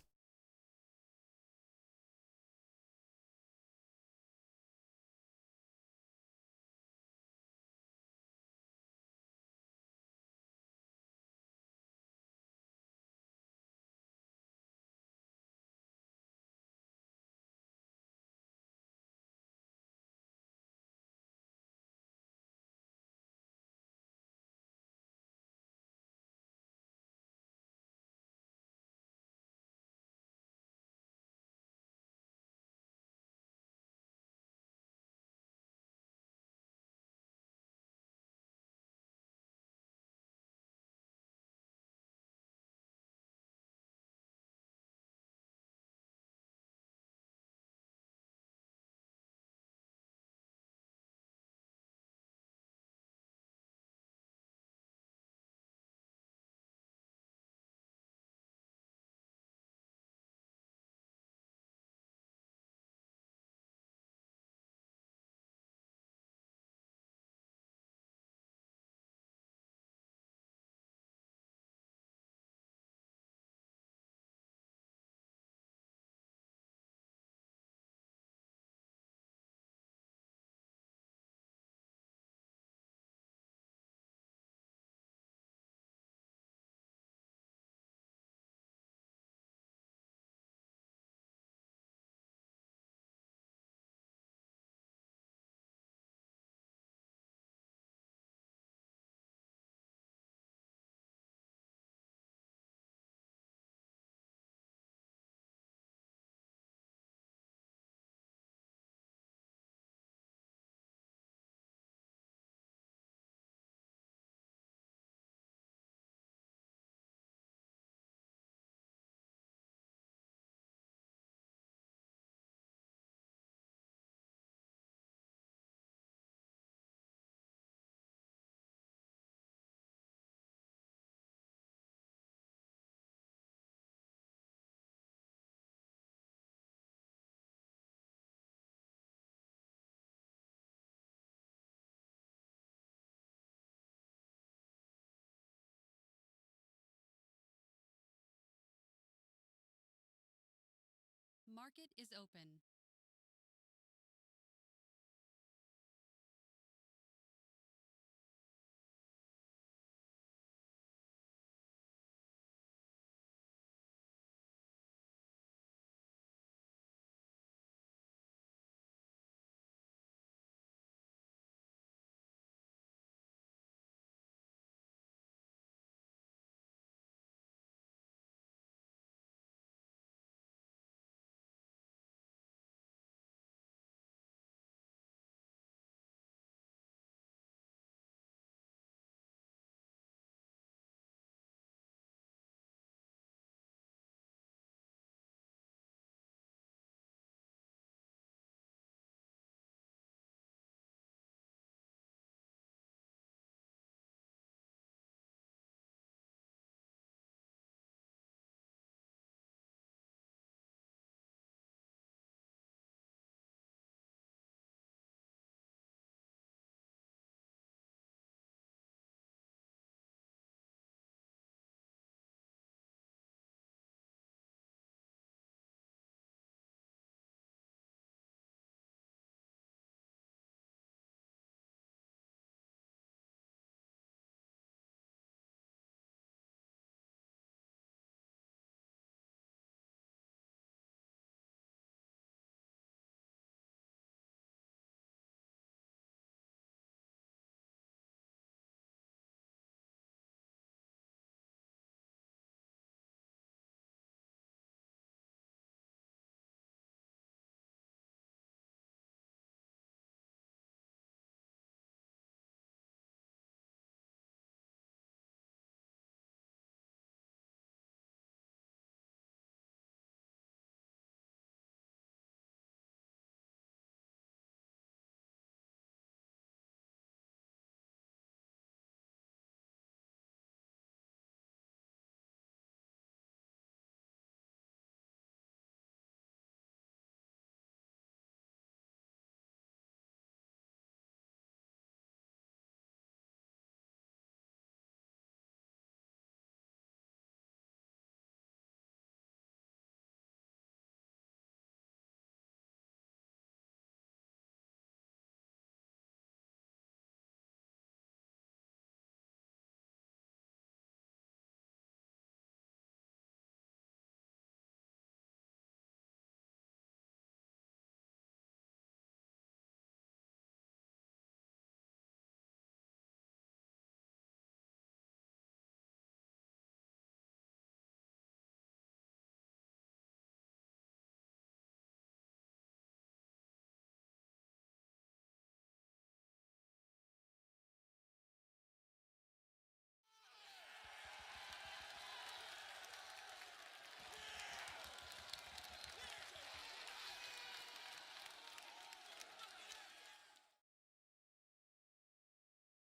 market is open.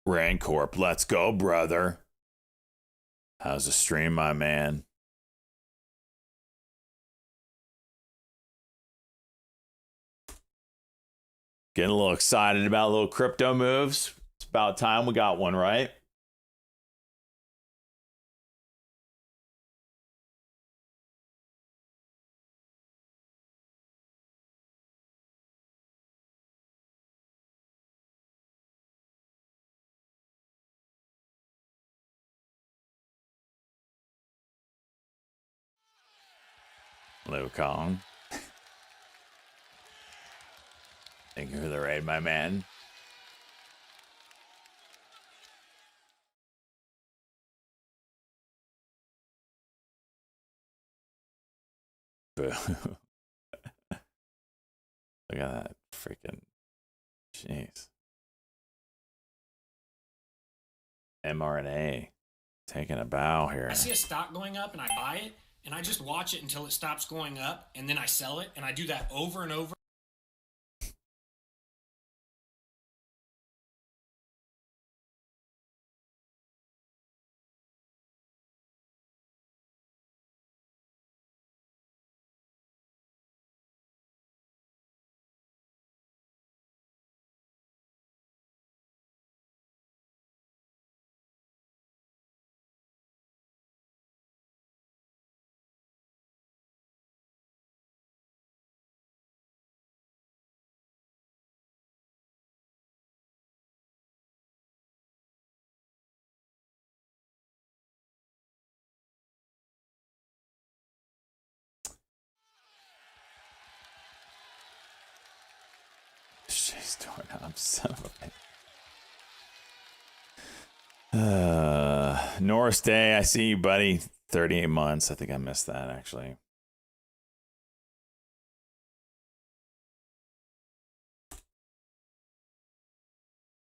Rancorp, let's go, brother. How's the stream, my man? Getting a little excited about little crypto moves. It's about time we got one, right? Liu Kong. Thank you for the raid, my man. Boo. Look at that freaking. Jeez. mRNA taking a bow here. I see a stock going up and I buy it and I just watch it until it stops going up and then I sell it and I do that over and over. Chase doorknob, son of a Norris Day, I see you, buddy. 38 months. I think I missed that, actually.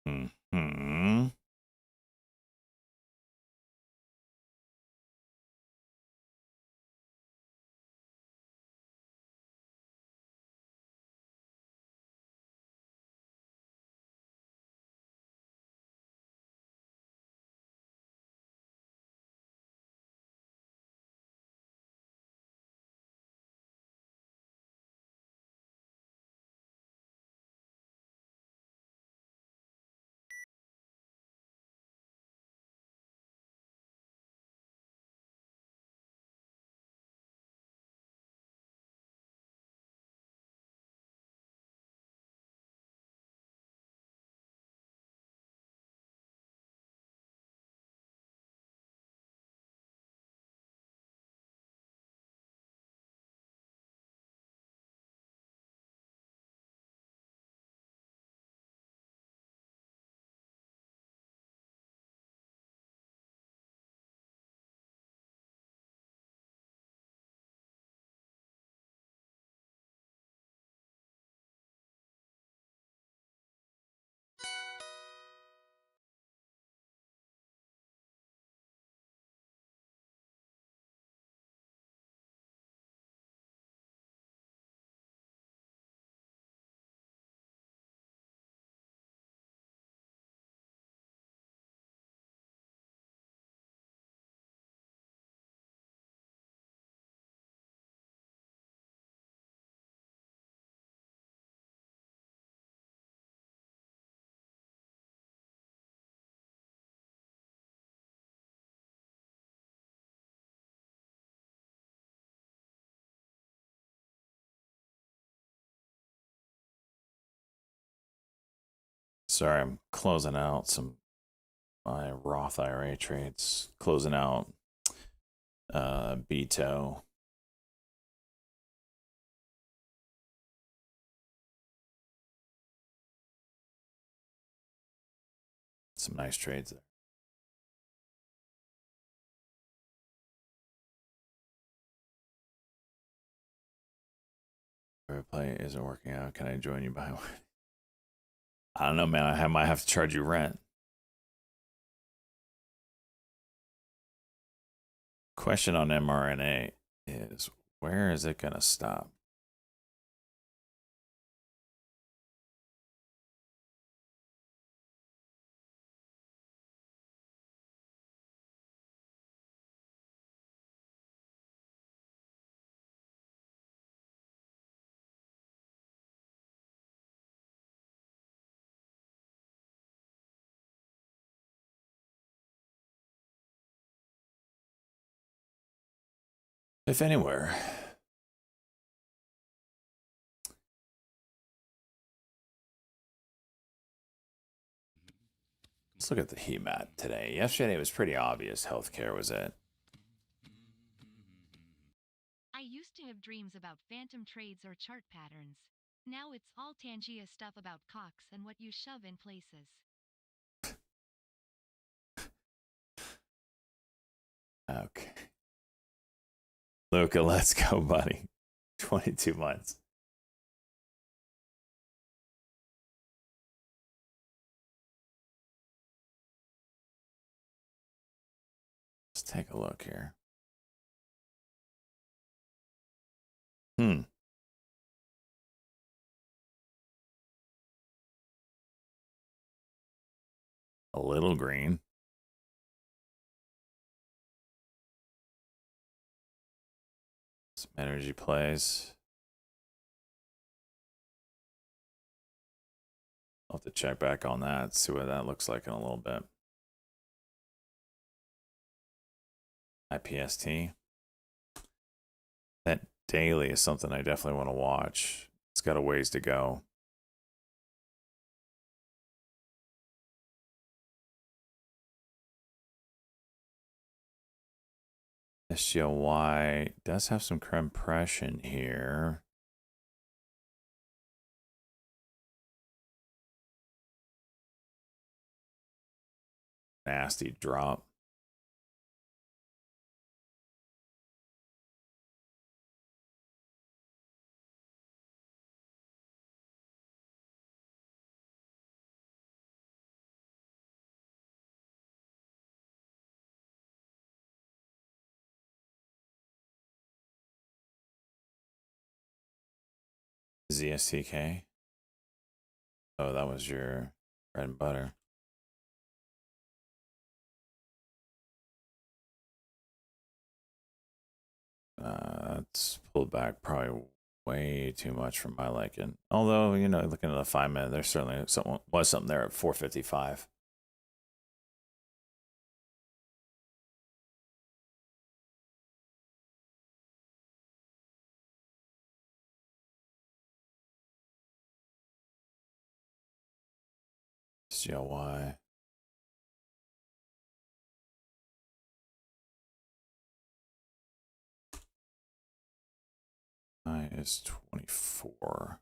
Hmm. Sorry, I'm closing out my Roth IRA trades. Closing out Beto. Some nice trades there. Play isn't working out. Can I join you by one? I don't know, man. I might have to charge you rent. Question on mRNA is, where is it going to stop? If anywhere. Let's look at the heat map today. Yesterday it was pretty obvious healthcare was it. I used to have dreams about phantom trades or chart patterns. Now it's all Tangia stuff about cocks and what you shove in places. Okay. Luca, let's go, buddy. 22 months. Let's take a look here. A little green. Some energy plays. I'll have to check back on that, see what that looks like in a little bit. IPST. That daily is something I definitely want to watch. It's got a ways to go. SGLY does have some compression here. nasty drop. ZSTK. Oh, that was your bread and butter. It's pulled back probably way too much for my liking. Although, you know, looking at the 5 minute, there's certainly something there at 455. CLY. I is 24.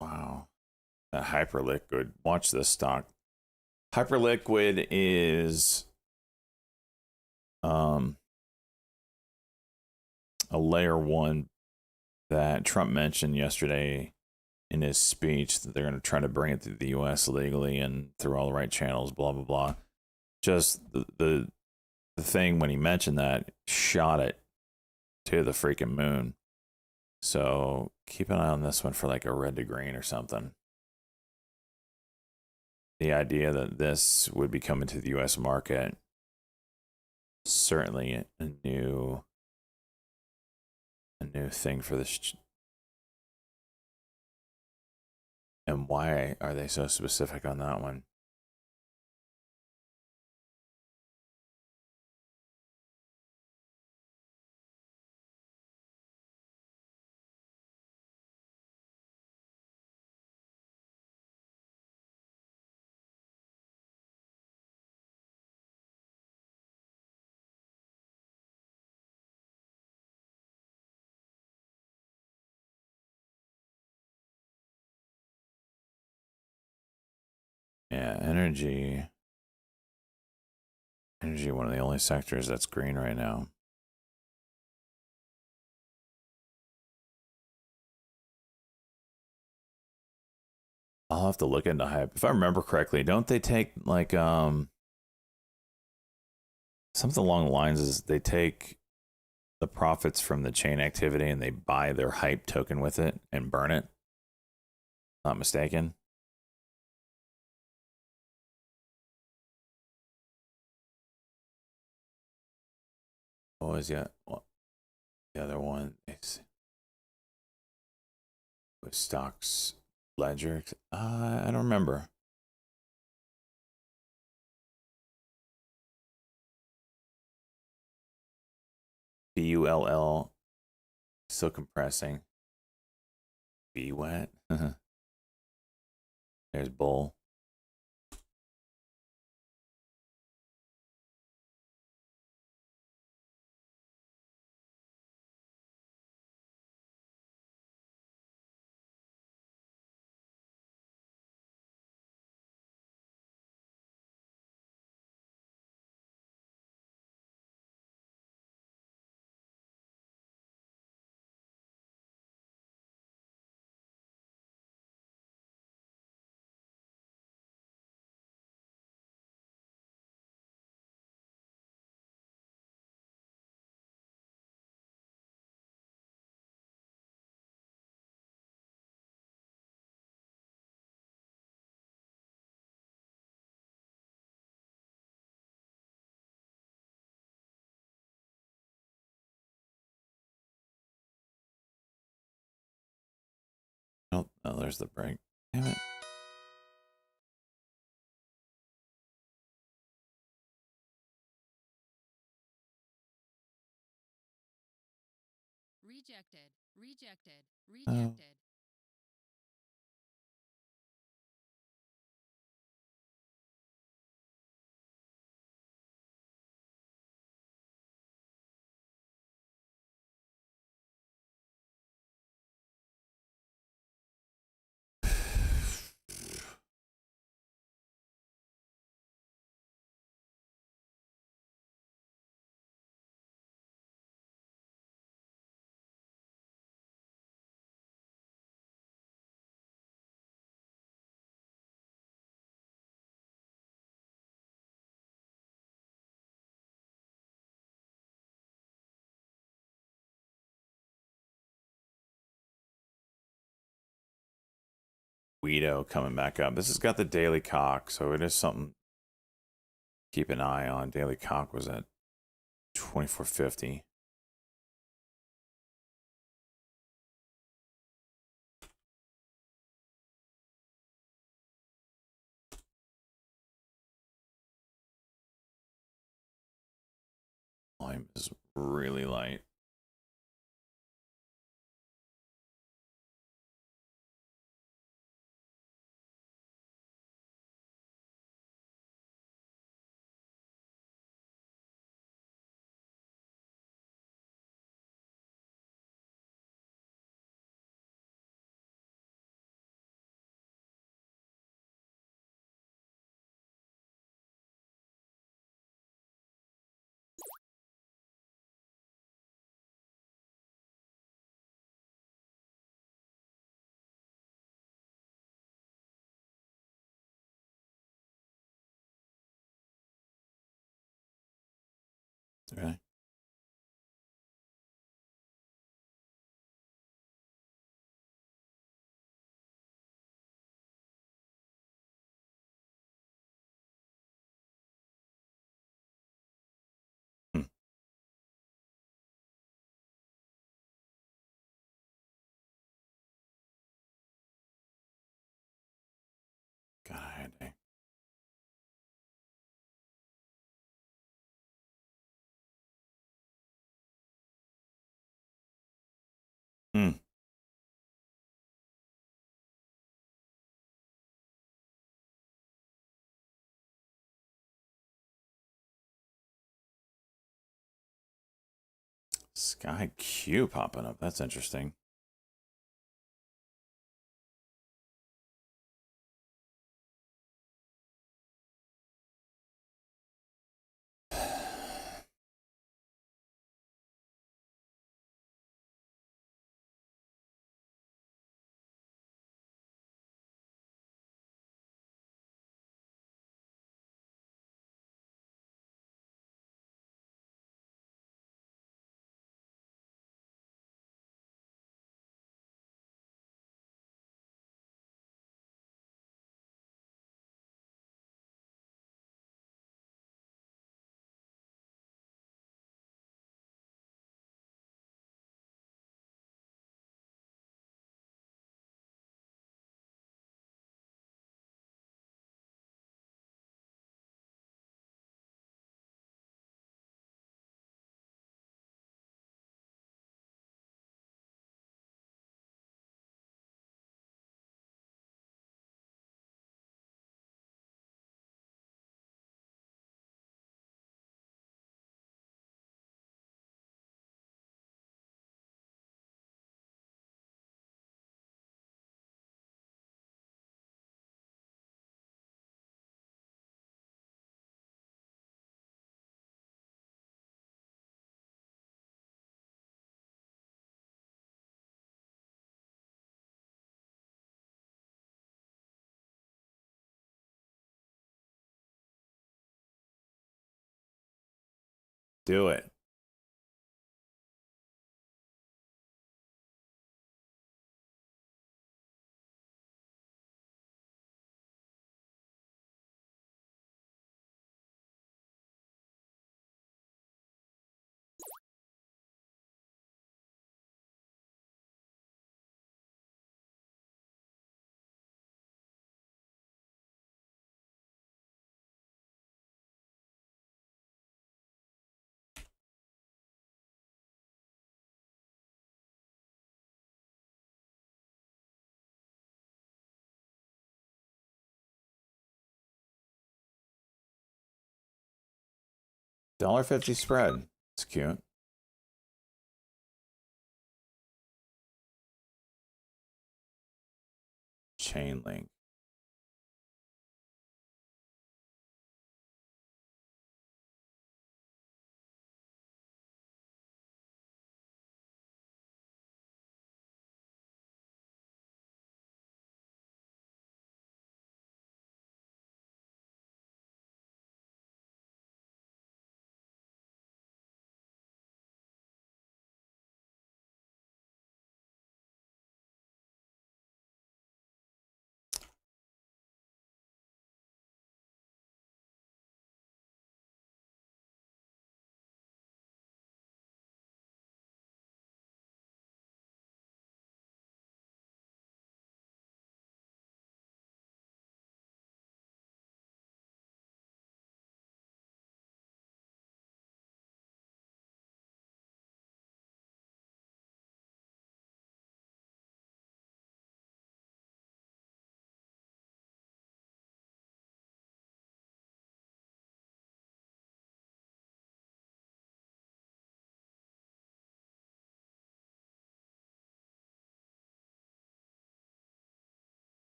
Wow. That Hyperliquid. Watch this stock. Hyperliquid is a layer one that Trump mentioned yesterday in his speech, that they're going to try to bring it to the US legally and through all the right channels, blah blah blah. Just the thing when he mentioned that shot it to the freaking moon. So keep an eye on this one for like a red to green or something. The idea that this would be coming to the US market, certainly a new thing for this. And why are they so specific on that one? Yeah, energy, one of the only sectors that's green right now. I'll have to look into Hype. If I remember correctly, don't they take like something along the lines is they take the profits from the chain activity and they buy their Hype token with it and burn it? Not mistaken. What was the other one? It's with stocks ledger. I don't remember. BULL, still compressing. B wet. There's bull. Oh, there's the break. Damn it. Rejected. Rejected. Oh. Rejected. Guido coming back up. This has got the Daily Cock, so it is something to keep an eye on. Daily Cock was at 2450. Volume is really light. Okay. Hmm. God, I had a- Hmm. Sky Q popping up. That's interesting. Do it. $1.50 spread. It's cute. Chain link.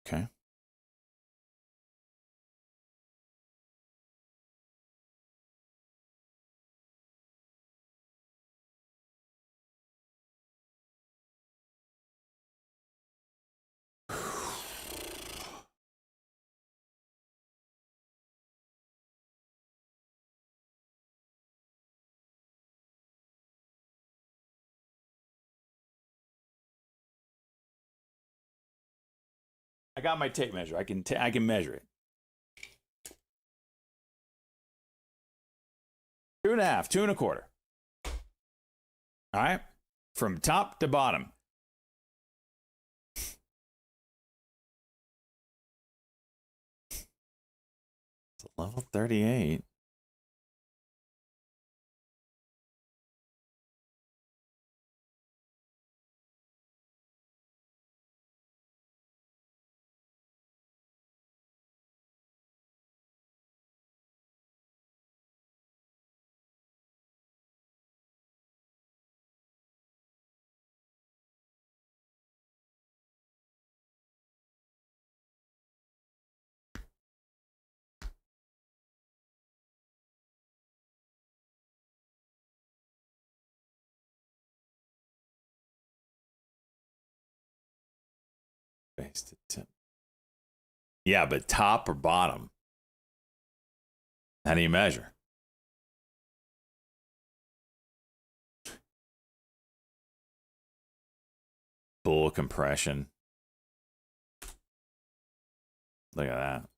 Okay. I got my tape measure. I can measure it. 2.5, 2.25. All right, from top to bottom. It's a level 38. Base to tip. Yeah, but top or bottom? How do you measure? Full compression. Look at that.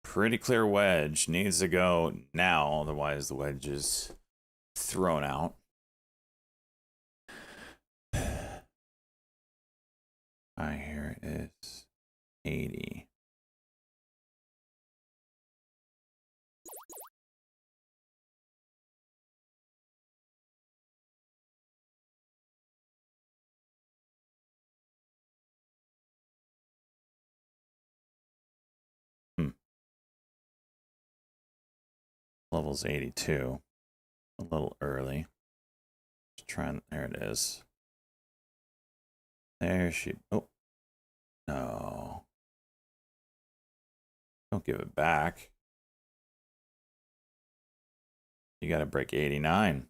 Pretty clear wedge. Needs to go now, otherwise the wedge is thrown out. Here it is 80. Level's 82. A little early. Just trying. There it is. There she. Oh. No. Don't give it back. You got to break 89.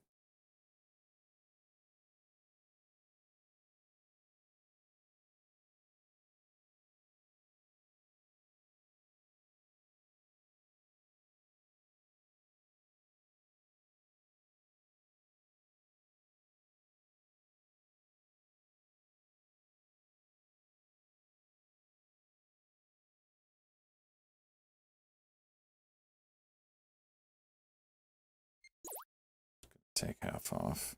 Take half off.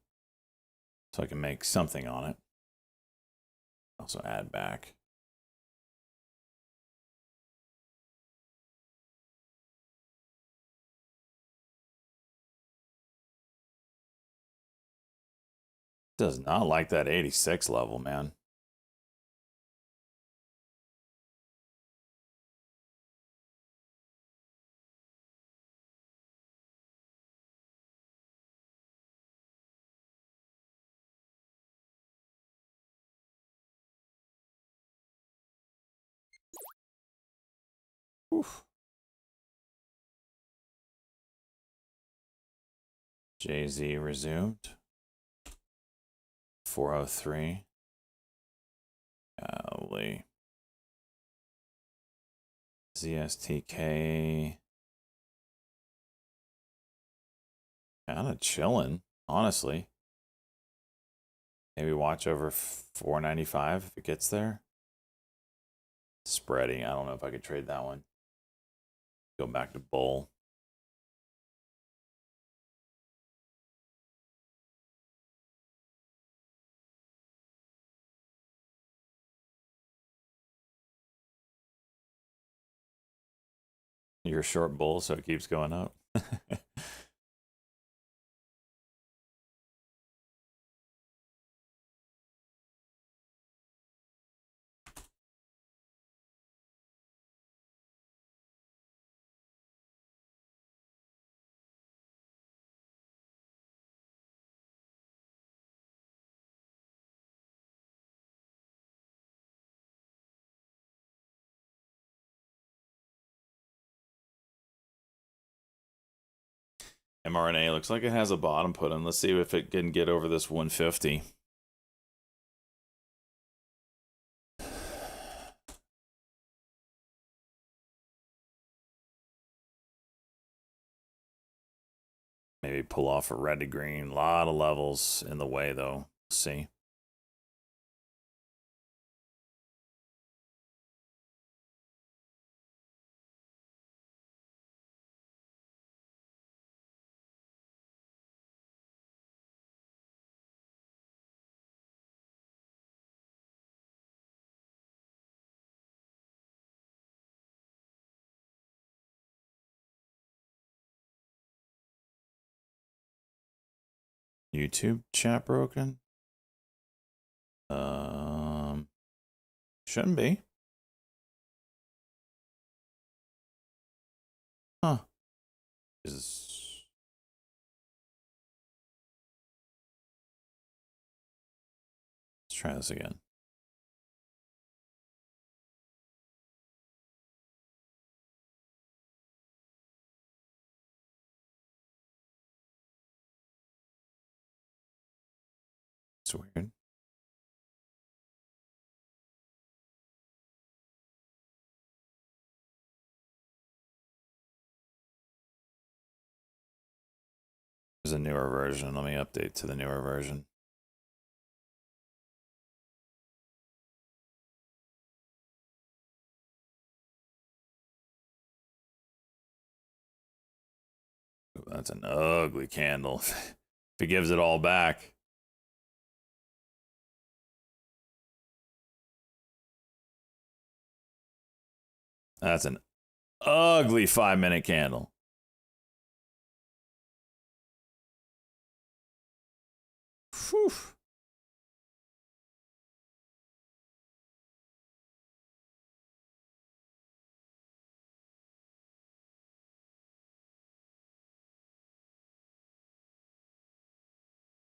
So I can make something on it. Also add back. Does not like that 86 level, man. Oof. JZ resumed. 403. Golly. ZSTK. Kind of chilling, honestly. Maybe watch over 495 if it gets there. Spreading. I don't know if I could trade that one. Go back to bull. You're short bull, so it keeps going up. mRNA looks like it has a bottom put in. Let's see if it can get over this 150. Maybe pull off a red to green. A lot of levels in the way, though. Let's see. YouTube chat broken? Shouldn't be. Huh. Let's try this again. It's weird. There's a newer version. Let me update to the newer version. Ooh, that's an ugly candle. If it gives it all back. That's an ugly 5-minute candle. Whew.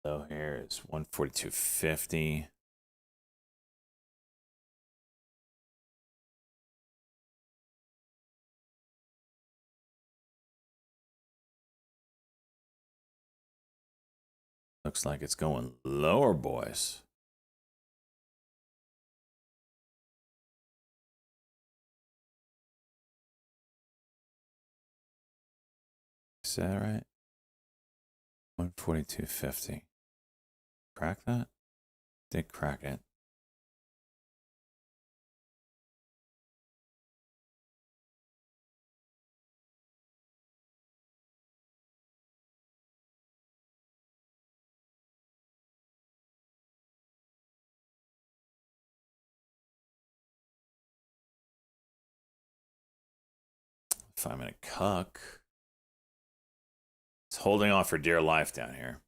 So here is 142.50. Looks like it's going lower, boys. Is that right? 142.50. Crack that? Did crack it. 5-minute cuck. It's holding on for dear life down here.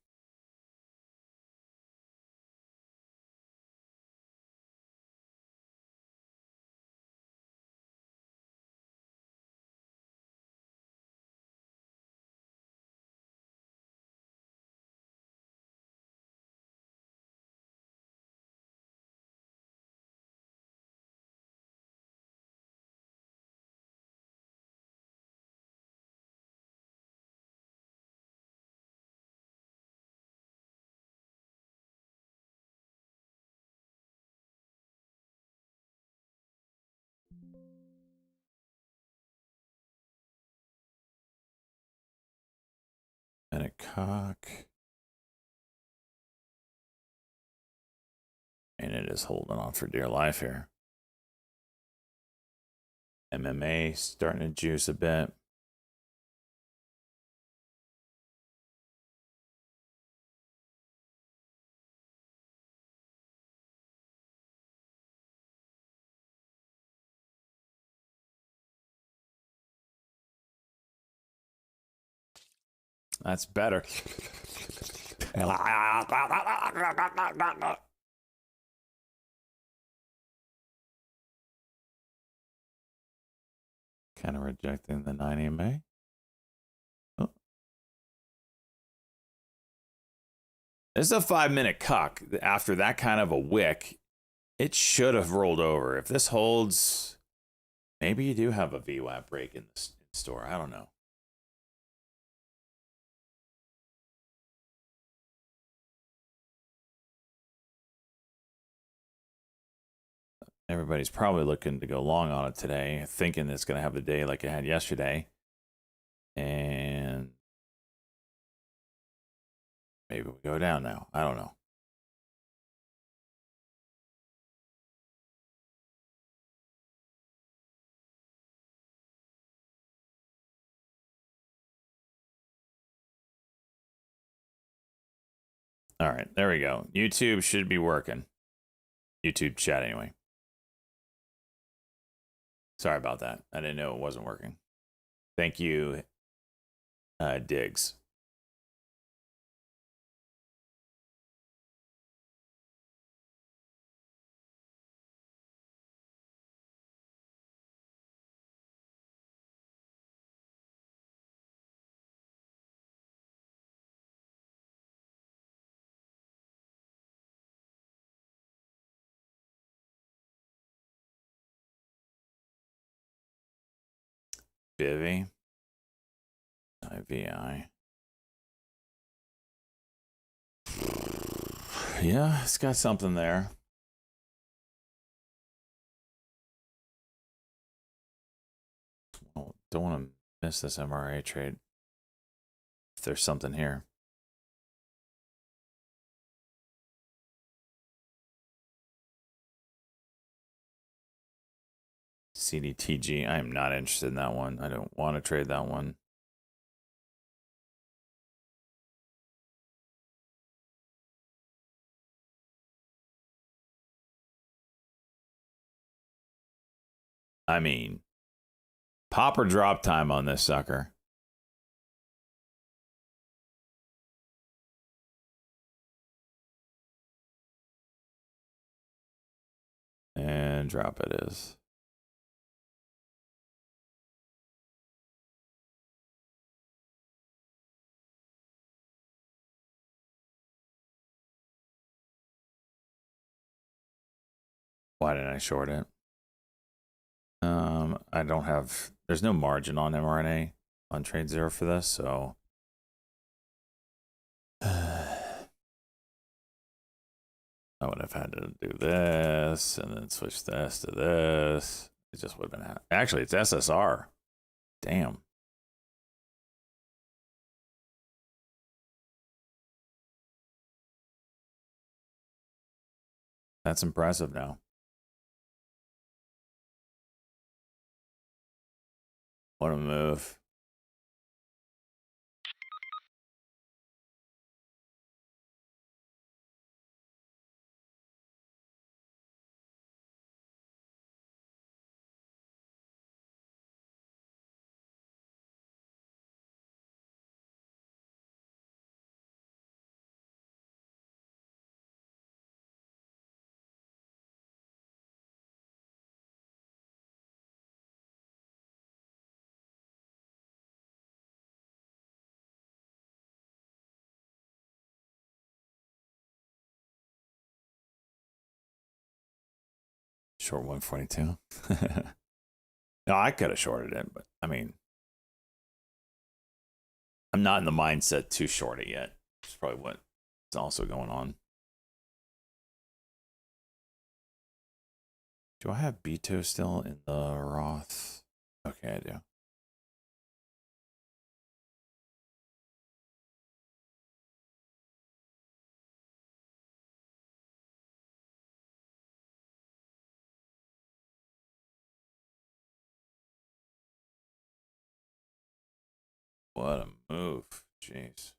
And a cock. And it is holding on for dear life here. MMA starting to juice a bit. That's better. Kind of rejecting the 9 EMA. Oh. This is a 5-minute cock. After that kind of a wick, it should have rolled over. If this holds, maybe you do have a VWAP break in the store. I don't know. Everybody's probably looking to go long on it today, thinking it's going to have the day like it had yesterday. And maybe we go down now. I don't know. All right, there we go. YouTube should be working. YouTube chat anyway. Sorry about that. I didn't know it wasn't working. Thank you, Diggs. Bivy. IVI. Yeah, it's got something there. Oh, don't want to miss this MRA trade. If there's something here. CDTG. I am not interested in that one. I don't want to trade that one. I mean, pop or drop time on this sucker. And drop it is. Why didn't I short it? I don't have, there's no margin on mRNA on trade zero for this, so I would have had to do this and then switch this to this. It just would have been, actually it's SSR. Damn. That's impressive now. What a move. Short 142. No, I could have shorted it, but I mean, I'm not in the mindset to short it yet. It's probably what's also going on. Do I have Beto still in the Roth? Okay, I do. What a move. Jeez.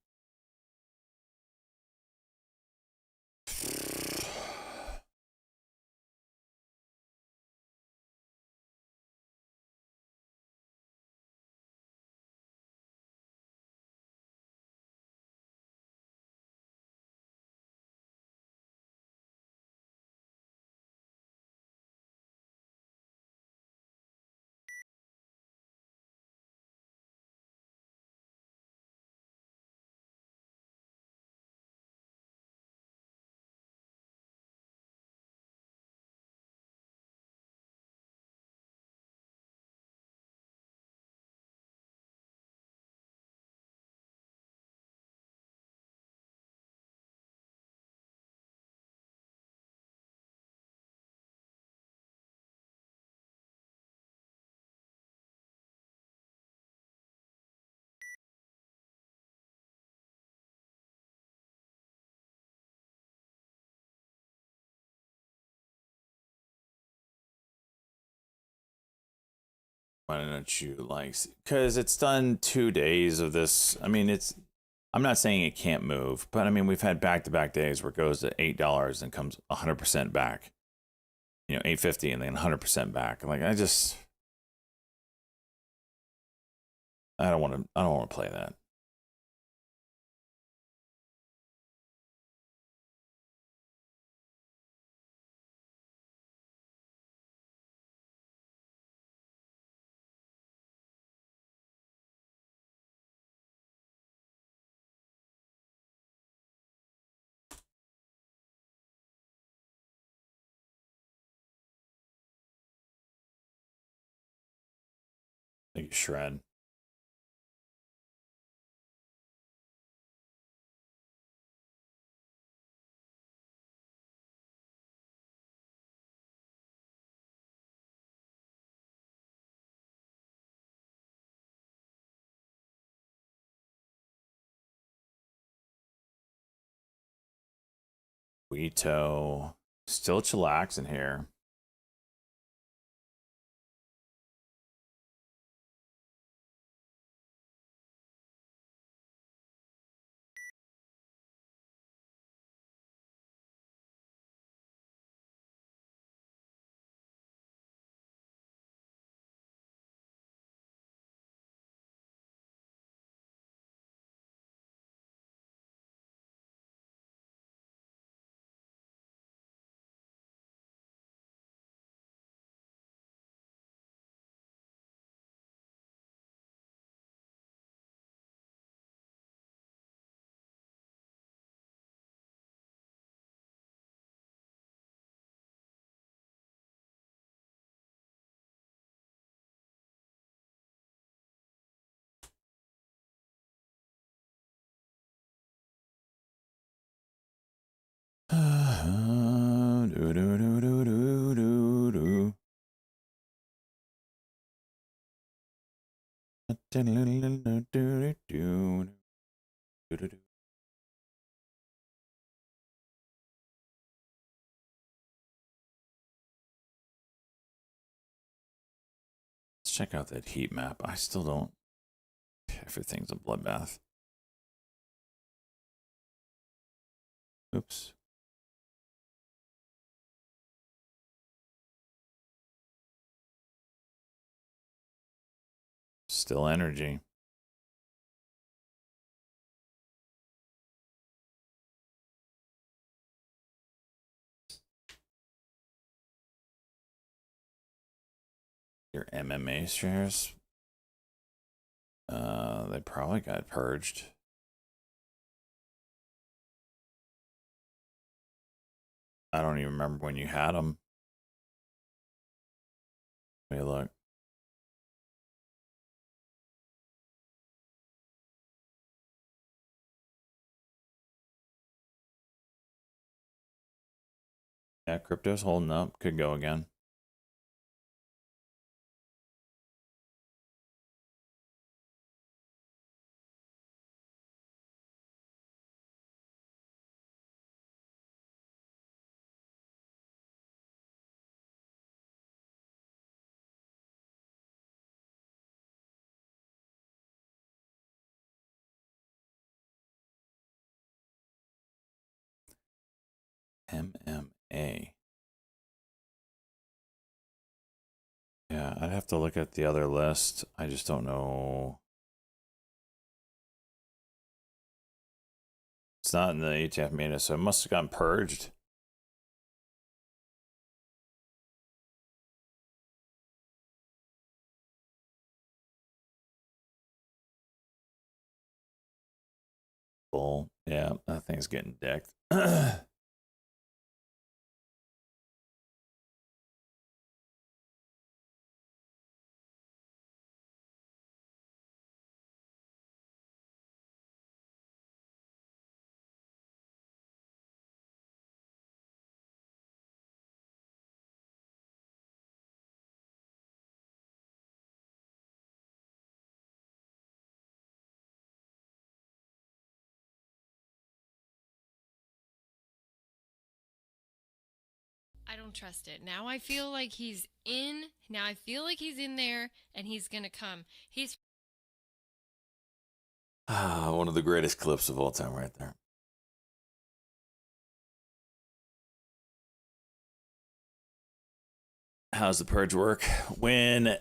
Why don't you like? Because it's done 2 days of this. I mean, it's. I'm not saying it can't move, but I mean, we've had back-to-back days where it goes to $8 and comes 100% back. You know, 850 and then 100% back. Like I don't want to. I don't want to play that. Like shred. Weeto. Still chillaxing here. Do, do, do, do, do, do, do. Let's check out that heat map. I still don't. Everything's a bloodbath. Oops. Still energy. Your MMA shares. They probably got purged. I don't even remember when you had them. Let me look. Yeah, crypto's holding up. Could go again. MMA. Yeah, I'd have to look at the other list. I just don't know. It's not in the ETF meta, so it must have gotten purged. Bull. Yeah, that thing's getting decked. I don't trust it. Now I feel like he's in. Now I feel like he's in there and he's going to come. He's One of the greatest clips of all time right there. How's the purge work? When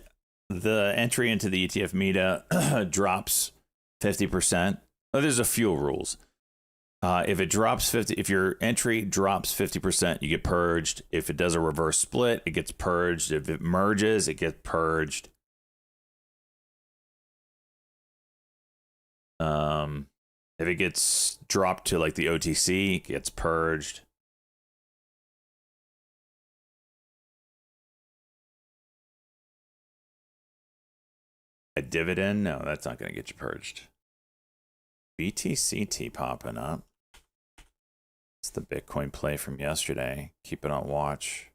the entry into the ETF meta drops 50%, there's a few rules. If it drops 50, if your entry drops 50%, you get purged. If it does a reverse split, it gets purged. If it merges, it gets purged. If it gets dropped to like the OTC, it gets purged. A dividend? No, that's not going to get you purged. BTCT popping up. It's the Bitcoin play from yesterday. Keep it on watch.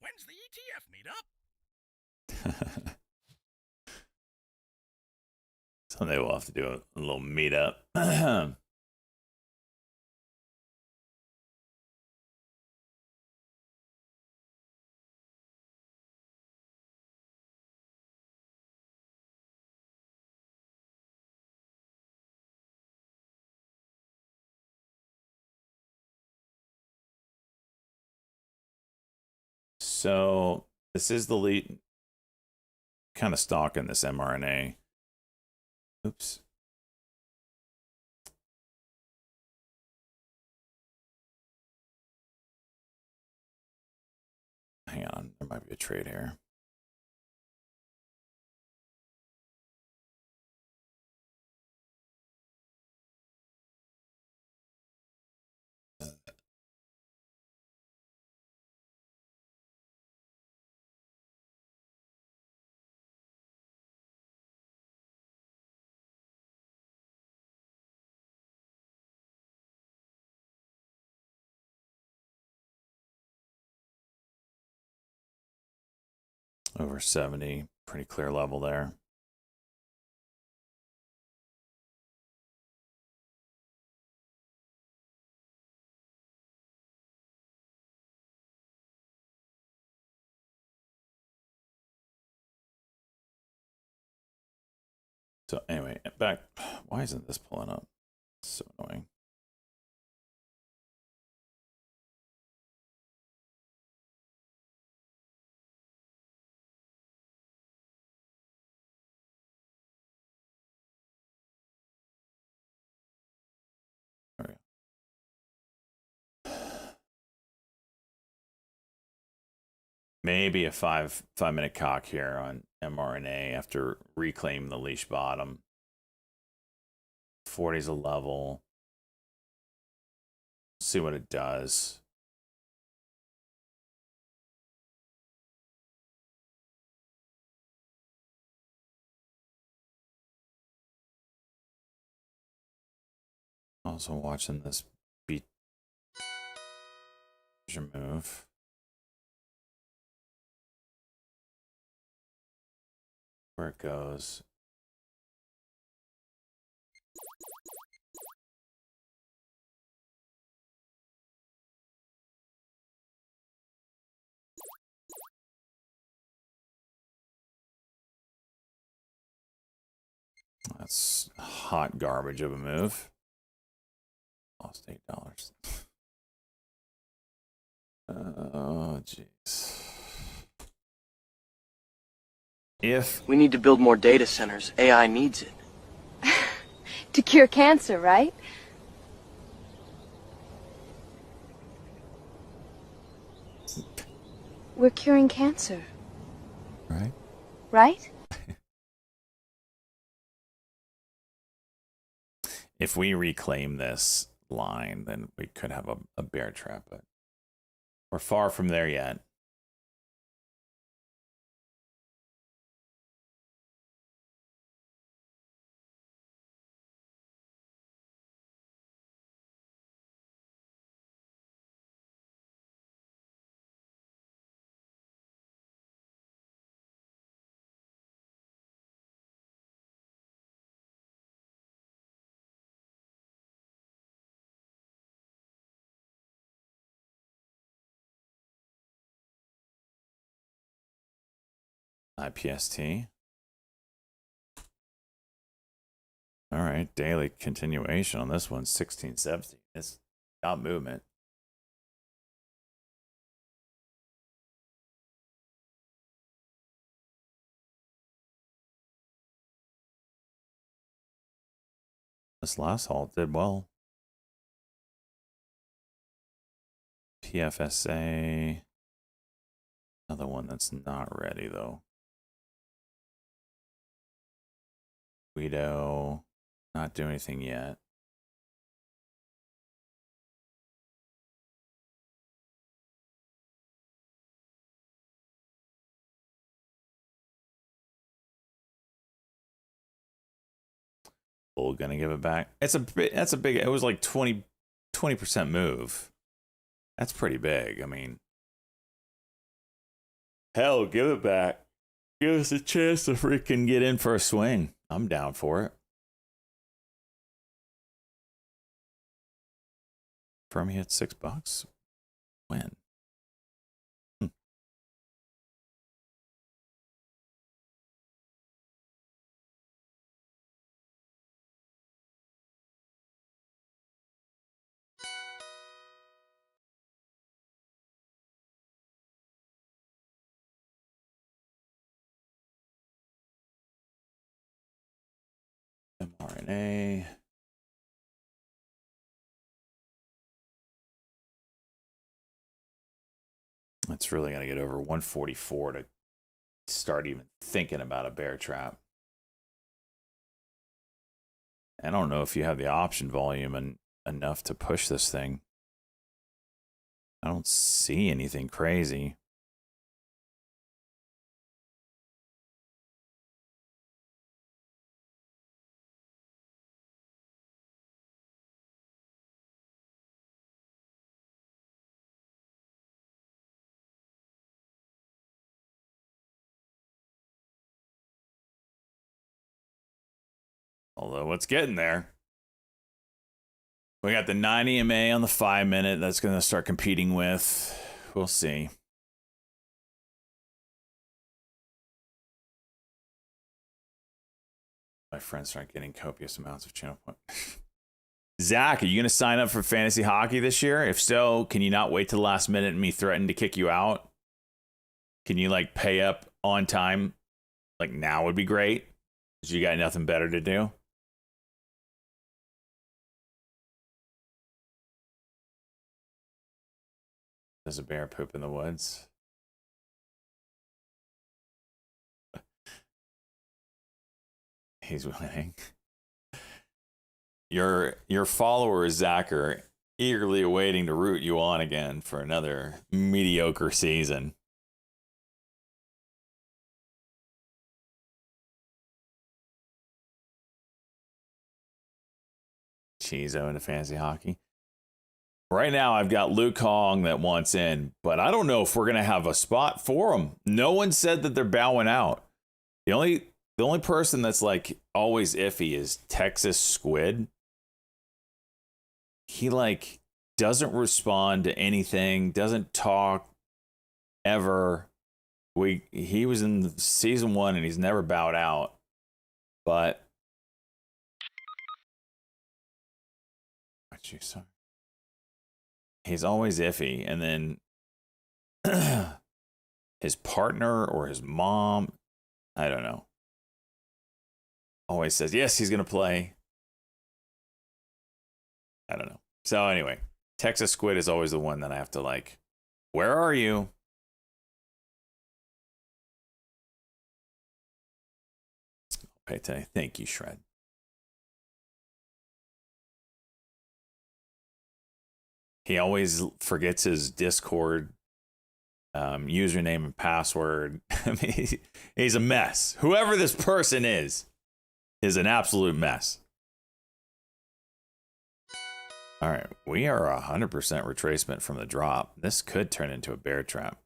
When's the ETF meetup? Someday we'll have to do a little meetup. So this is the lead, kind of stalking this mRNA. Oops. Hang on, there might be a trade here. Over 70, pretty clear level there. So anyway, back. Why isn't this pulling up? It's so annoying. Maybe a five-minute cock here on mRNA after reclaim the leash bottom. 40's a level. See what it does. Also watching this beat move. Where it goes. That's hot garbage of a move. Lost $8. Oh, jeez. If We need to build more data centers. AI needs it. To cure cancer, right? We're curing cancer, right? right? If we reclaim this line, then we could have a bear trap, but we're far from there yet. IPST. All right, daily continuation on this one, 1670. It's got movement. This last halt did well. PFSA. Another one that's not ready though. Guido. Not doing anything yet. Bull gonna give it back. That's a big. It was like 20% move. That's pretty big. I mean, hell, give it back. Give us a chance to freaking get in for a swing. I'm down for it. Fermi hit $6. When? mRNA. It's really going to get over 144 to start even thinking about a bear trap. I don't know if you have the option volume and enough to push this thing. I don't see anything crazy. Although it's getting there. We got the 9 EMA on the 5-minute that's going to start competing with. We'll see. My friends start getting copious amounts of channel points. Zach, are you going to sign up for fantasy hockey this year? If so, can you not wait till the last minute and me threaten to kick you out? Can you like pay up on time? Like now would be great. Because you got nothing better to do. There's a bear poop in the woods. he's winning. Your followers, Zach, are eagerly awaiting to root you on again for another mediocre season. Chizo into fantasy hockey. Right now, I've got Luke Hong that wants in, but I don't know if we're gonna have a spot for him. No one said that they're bowing out. The only person that's like always iffy is Texas Squid. He like doesn't respond to anything, doesn't talk ever. He was in season 1 and he's never bowed out, but what you sorry. He's always iffy, and then his partner or his mom, I don't know, always says yes, he's gonna play. I don't know. So anyway, Texas Squid is always the one that I have to like, where are you? Okay, thank you, Shred. He always forgets his Discord username and password. I mean, he's a mess. Whoever this person is an absolute mess. All right, we are 100% retracement from the drop. This could turn into a bear trap.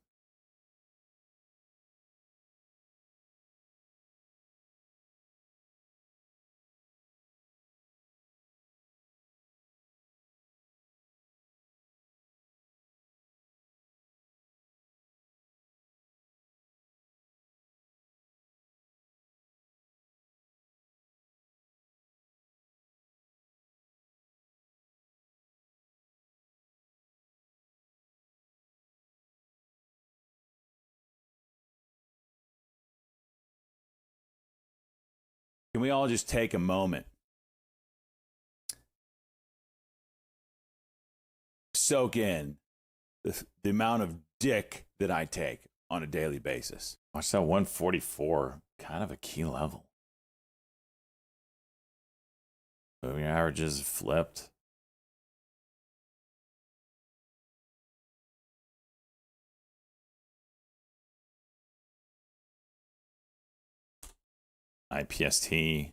Can we all just take a moment? Soak in the amount of dick that I take on a daily basis. Watch that 144, kind of a key level. Moving averages flipped. IPST.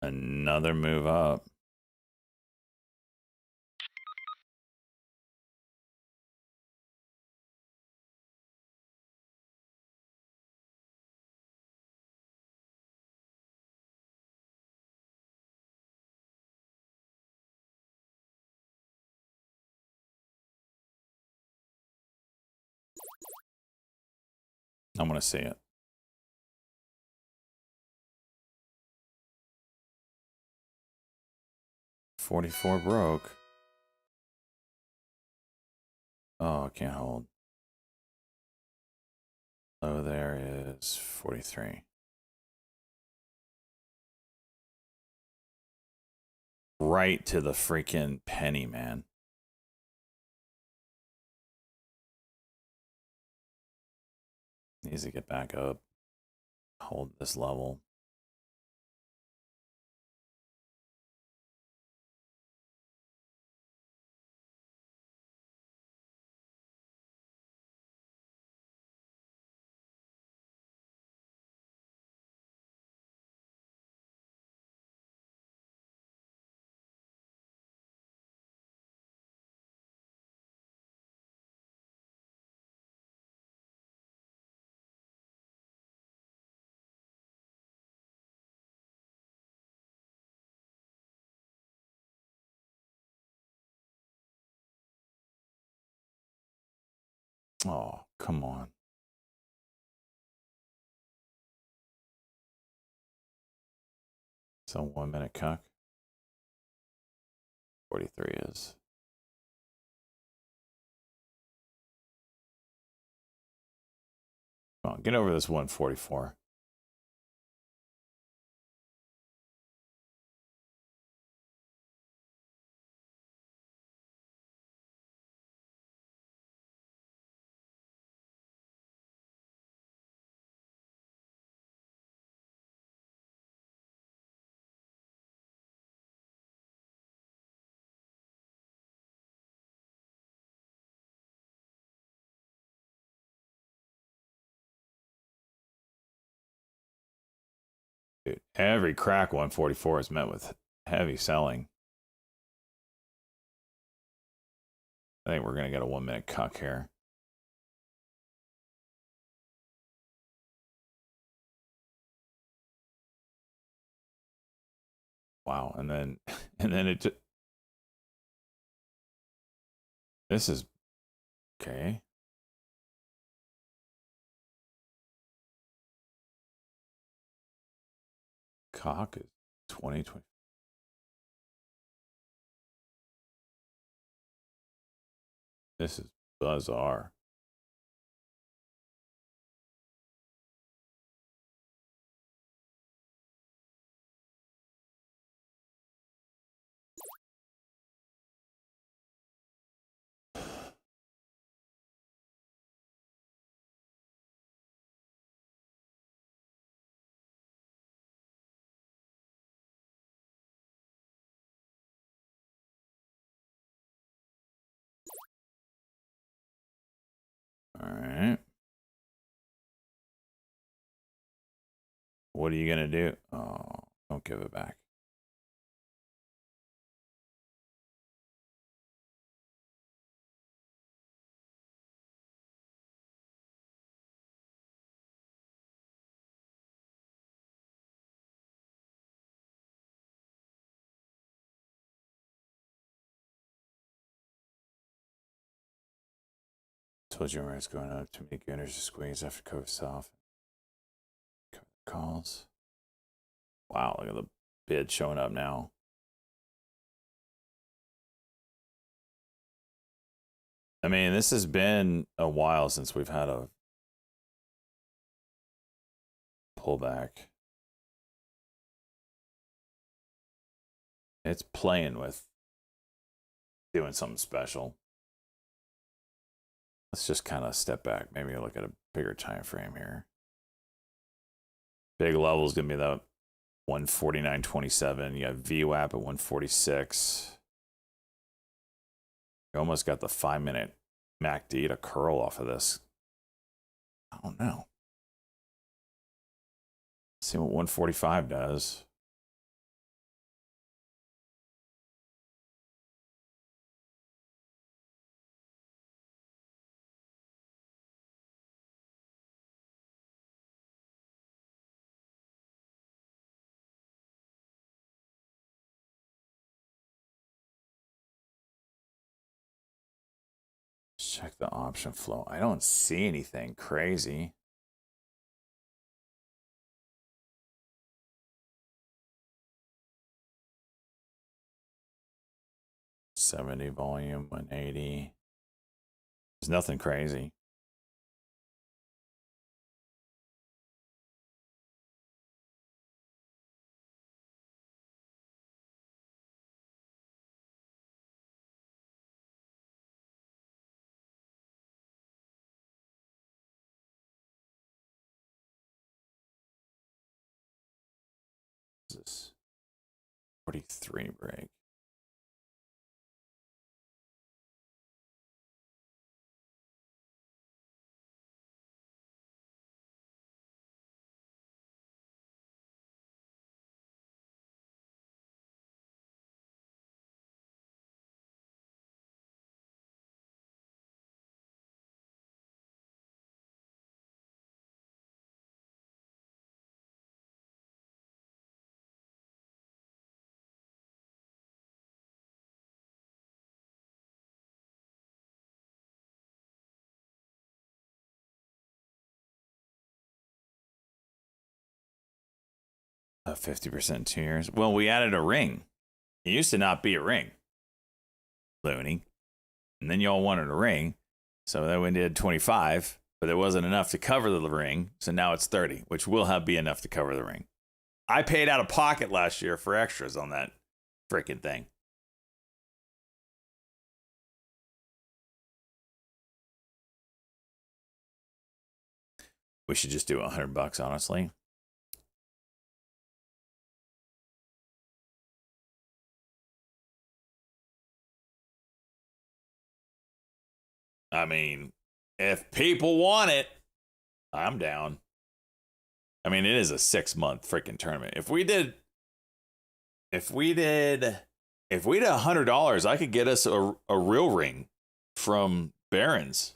Another move up. I'm going to see it. $44 broke. Oh, I can't hold. Low there is 43. Right to the freaking penny, man. Needs to get back up. Hold this level. Oh, come on. So 1 minute cuck. 43 is. Come on, get over this 144. Dude, every crack 144 is met with heavy selling. I think we're going to get a 1 minute cuck here. Wow. And then this is okay. Cock is 2020. This is bizarre. All right. What are you going to do? Oh, don't give it back. Told you where it's going up. Too many gooners to squeeze after cover south. Calls. Wow, look at the bid showing up now. I mean, this has been a while since we've had a pullback. It's playing with doing something special. Let's just kind of step back. Maybe look at a bigger time frame here. Big level is going to be the 149.27. You got VWAP at 146. You almost got the 5 minute MACD to curl off of this. I don't know. Let's see what 145 does. Check the option flow. I don't see anything crazy. $70 volume, 180. There's nothing crazy. This 43 break. A 50% 2 years. Well, we added a ring. It used to not be a ring. Looney. And then y'all wanted a ring. So then we did 25, but there wasn't enough to cover the ring. So now it's 30, which will be enough to cover the ring. I paid out of pocket last year for extras on that freaking thing. We should just do $100, honestly. I mean, if people want it, I'm down. I mean, it is a 6-month freaking tournament. If we did $100, I could get us a real ring from Barron's.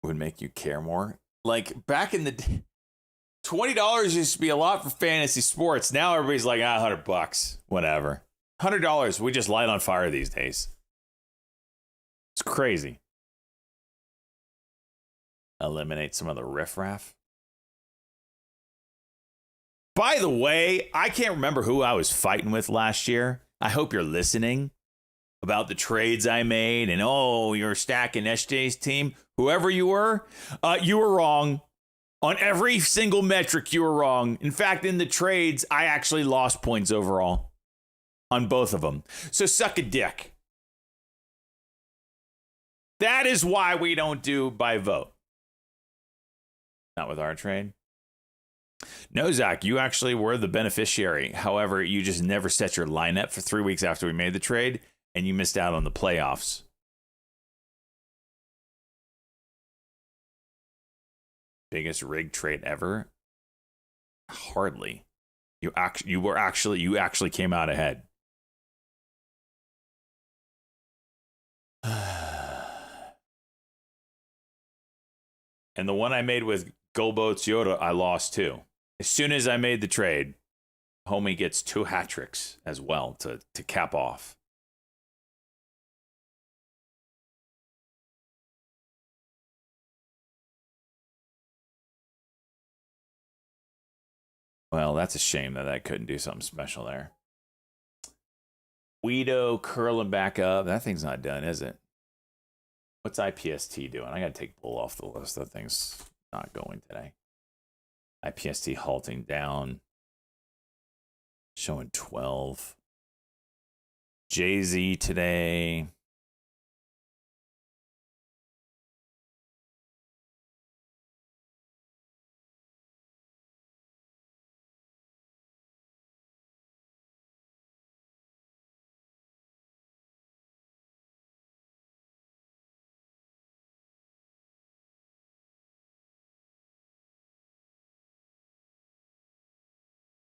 Would make you care more. Like back in the day, $20 used to be a lot for fantasy sports. Now everybody's like, $100, whatever. $100, we just light on fire these days. It's crazy. Eliminate some of the riffraff. By the way, I can't remember who I was fighting with last year. I hope you're listening about the trades I made and, you're stacking SJ's team. Whoever you were wrong. On every single metric, you were wrong. In fact, in the trades, I actually lost points overall on both of them. So suck a dick. That is why we don't do by vote. Not with our trade. No, Zach, you actually were the beneficiary. However, you just never set your lineup for 3 weeks after we made the trade, and you missed out on the playoffs. Biggest rig trade ever? Hardly. You actually came out ahead. And the one I made with Golbo Toyota, I lost too. As soon as I made the trade, homie gets 2 hat tricks as well to cap off. Well, that's a shame that couldn't do something special there. Guido curling back up. That thing's not done, is it? What's IPST doing? I got to take Bull off the list. That thing's not going today. IPST halting down. Showing 12. Jay-Z today.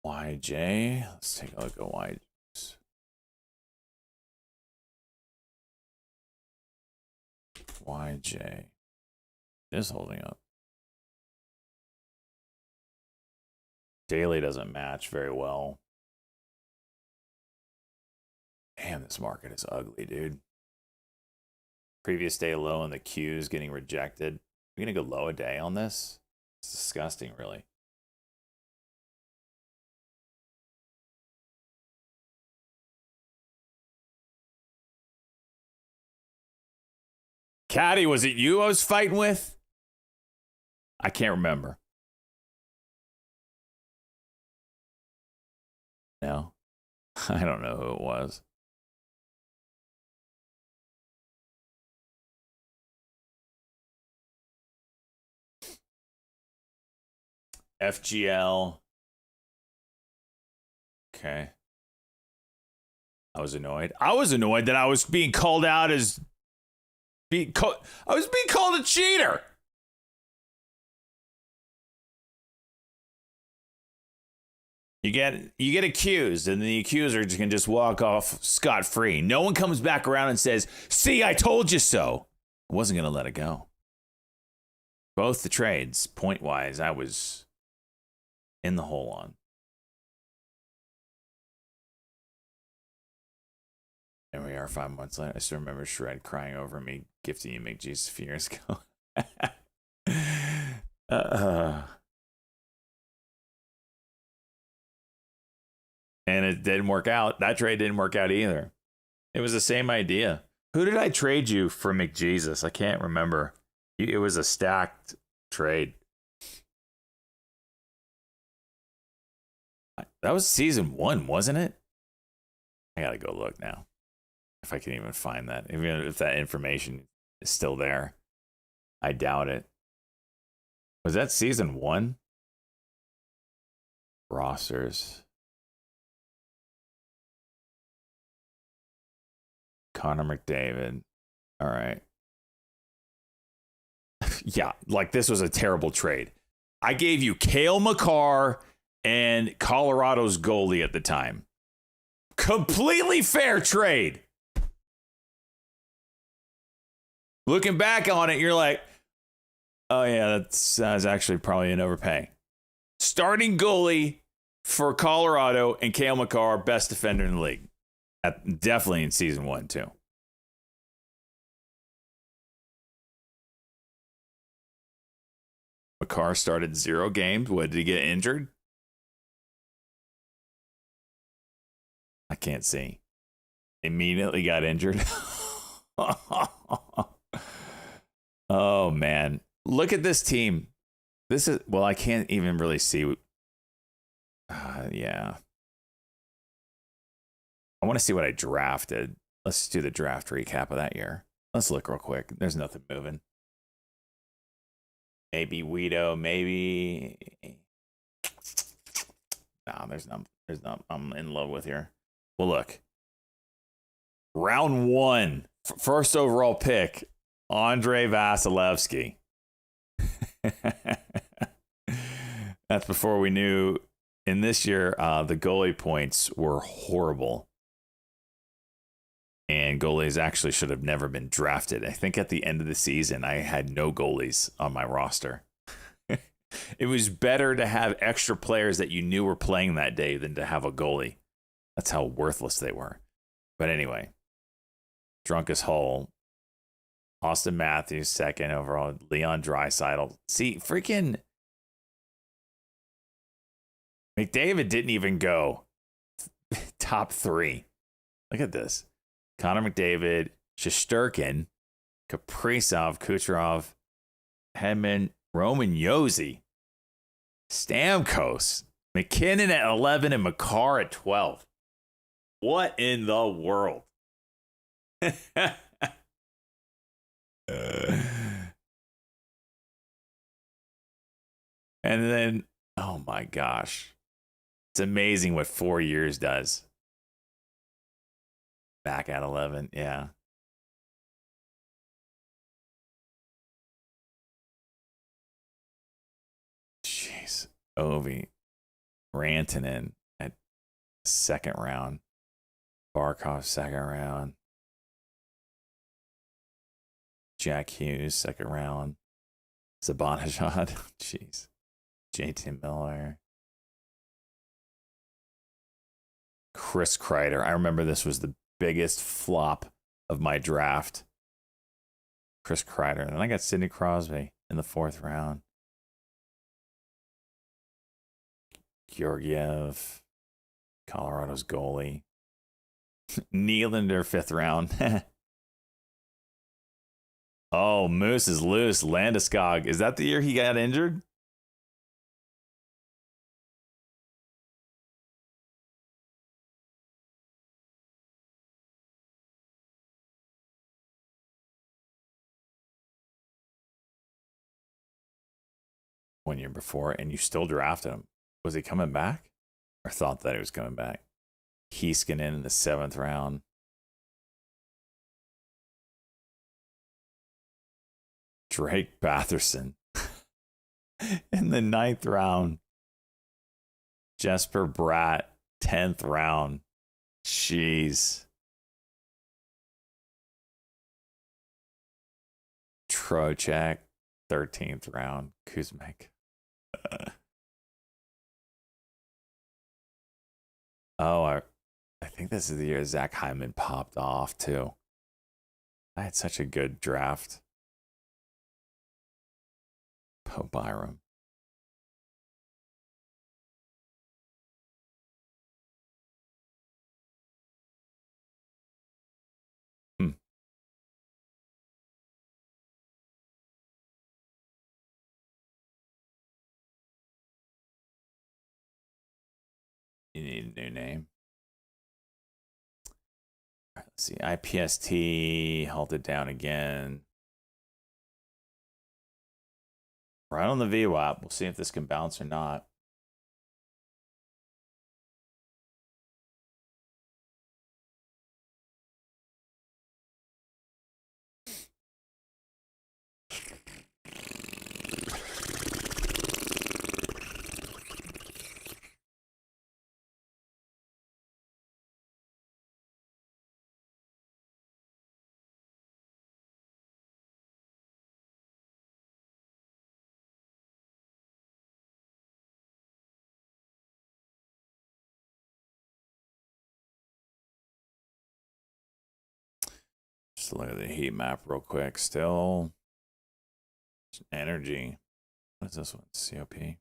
YJ. Let's take a look at YJ. YJ is holding up. Daily doesn't match very well. Damn, this market is ugly, dude. Previous day low and the Q's getting rejected. We're gonna go low a day on this? It's disgusting, really. Caddy, was it you I was fighting with? I can't remember. No, I don't know who it was. FGL. Okay. I was annoyed. I was annoyed that I was being called out as I was being called a cheater. You get accused, and the accuser can just walk off scot-free. No one comes back around and says, "See, I told you so." I wasn't going to let it go. Both the trades, point-wise, I was in the hole on. There we are 5 months later. I still remember Shred crying over me, gifting you McJesus a few years ago. And it didn't work out. That trade didn't work out either. It was the same idea. Who did I trade you for McJesus? I can't remember. It was a stacked trade. That was season 1, wasn't it? I gotta go look now. If I can even find that. Even if that information is still there. I doubt it. Was that season 1? Rosters. Connor McDavid. All right. Yeah, like this was a terrible trade. I gave you Cale Makar and Colorado's goalie at the time. Completely fair trade. Looking back on it, you're like, oh yeah, that's actually probably an overpay. Starting goalie for Colorado and Cale Makar, best defender in the league. Definitely in season 1, too. Makar started 0 games. What, did he get injured? I can't see. Immediately got injured. Oh, man. Look at this team. This is, well, I can't even really see. Yeah. I want to see what I drafted. Let's do the draft recap of that year. Let's look real quick. There's nothing moving. Maybe Weedo, maybe. Nah, there's not. I'm in love with here. Well, look. Round 1, first overall pick, Andrei Vasilevsky. That's before we knew. In this year, the goalie points were horrible. And goalies actually should have never been drafted. I think at the end of the season, I had no goalies on my roster. It was better to have extra players that you knew were playing that day than to have a goalie. That's how worthless they were. But anyway, drunk as Hull. Austin Matthews, 2nd overall. Leon Draisaitl. See, freaking McDavid didn't even go top 3. Look at this. Connor McDavid, Shesterkin, Kaprizov, Kucherov, Hedman, Roman Josi, Stamkos, McKinnon at 11, and Makar at 12. What in the world? And then, oh my gosh. It's amazing what 4 years does. Back at 11, yeah. Jeez. Ovi. Rantanen at 2nd round. Barkov, 2nd round. Jack Hughes, 2nd round. Zibanejad. Jeez. JT Miller. Chris Kreider. I remember this was the biggest flop of my draft. Chris Kreider. And then I got Sidney Crosby in the 4th round. Georgiev, Colorado's goalie. Nylander, 5th round. Oh, Moose is loose. Landeskog. Is that the year he got injured? One year before, and you still drafted him. Was he coming back? Or thought that he was coming back? Heiskanen in the 7th round. Drake Batherson in the 9th round. Jesper Bratt, 10th round. Jeez. Trocheck, 13th round. Kuzmek. Oh, I think this is the year Zach Hyman popped off, too. I had such a good draft. Poe Byram. You need a new name. All right, let's see. IPST halted down again. Right on the VWAP. We'll see if this can bounce or not. Let's look at the heat map real quick. Still energy. What is this one? COP.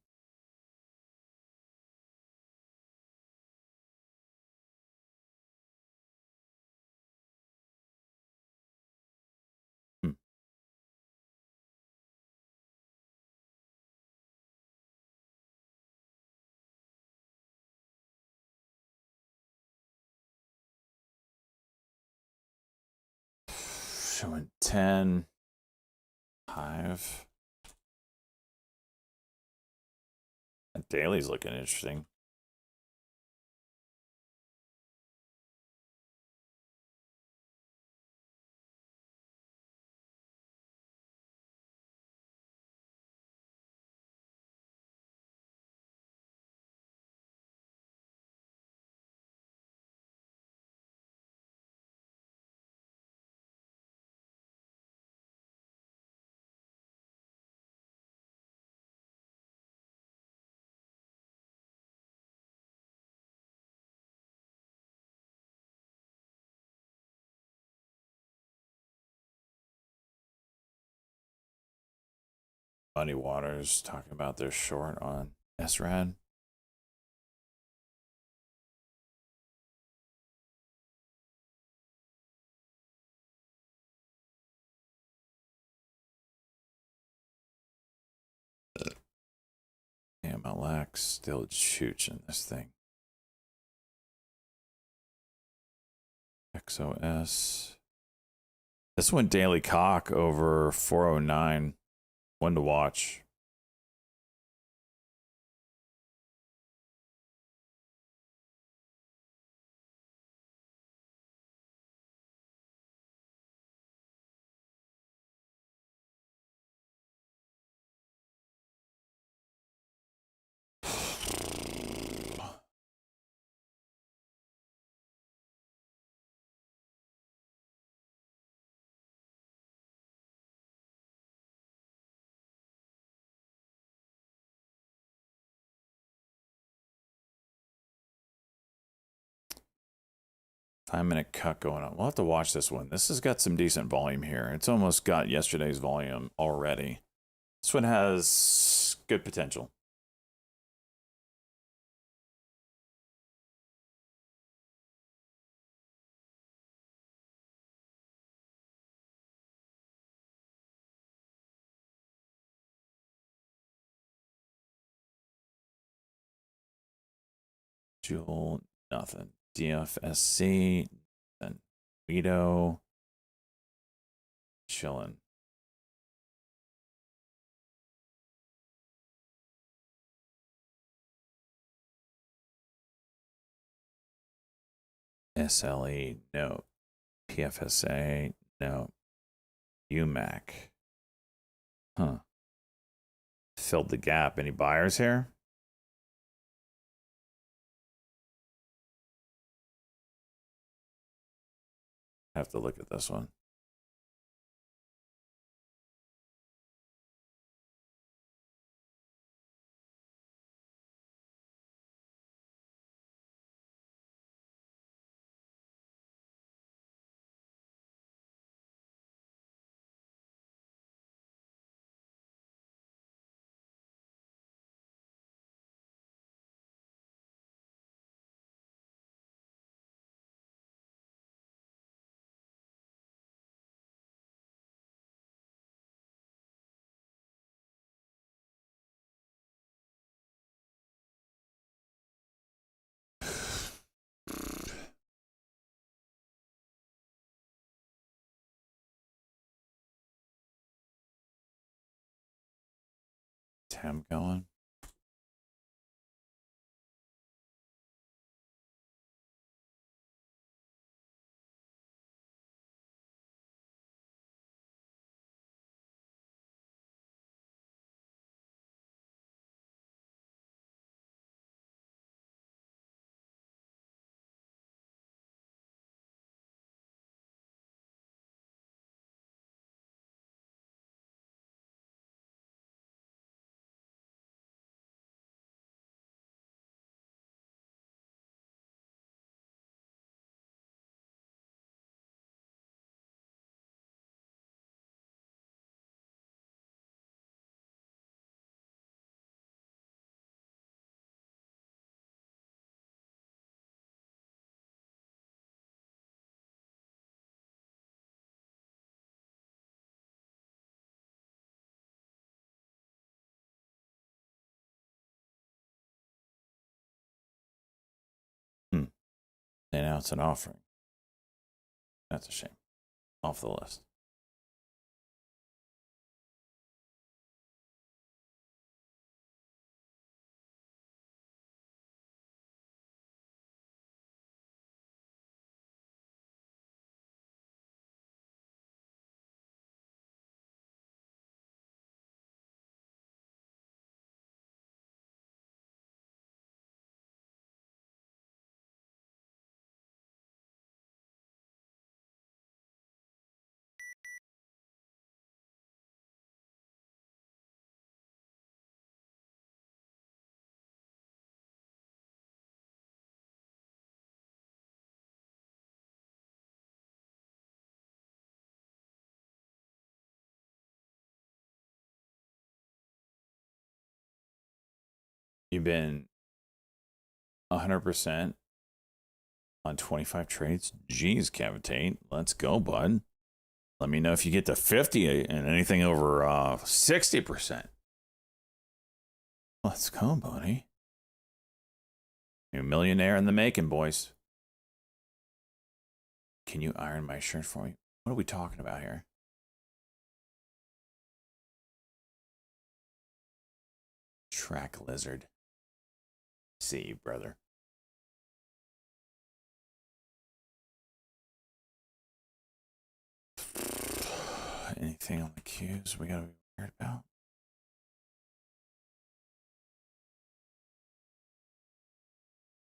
Showing 10. Hive. That daily's looking interesting. Muddy Waters talking about their short on SRAD. MLX still shooting this thing. XOS. This one daily cock over 409. One to watch. Five-minute cut going on. We'll have to watch this one. This has got some decent volume here. It's almost got yesterday's volume already. This one has good potential. Jewel, nothing. DFSC, then Guido, chilling. SLE, no. PFSA, no. UMAC. Huh. Filled the gap. Any buyers here? Have to look at this one. Tam going. Announce an offering. That's a shame. Off the list. You've been 100% on 25 trades. Jeez, Cavitate. Let's go, bud. Let me know if you get to 50 and anything over 60%. Let's go, buddy. You're a millionaire in the making, boys. Can you iron my shirt for me? What are we talking about here? Track lizard. See you, brother. Anything on the queues we gotta be worried about?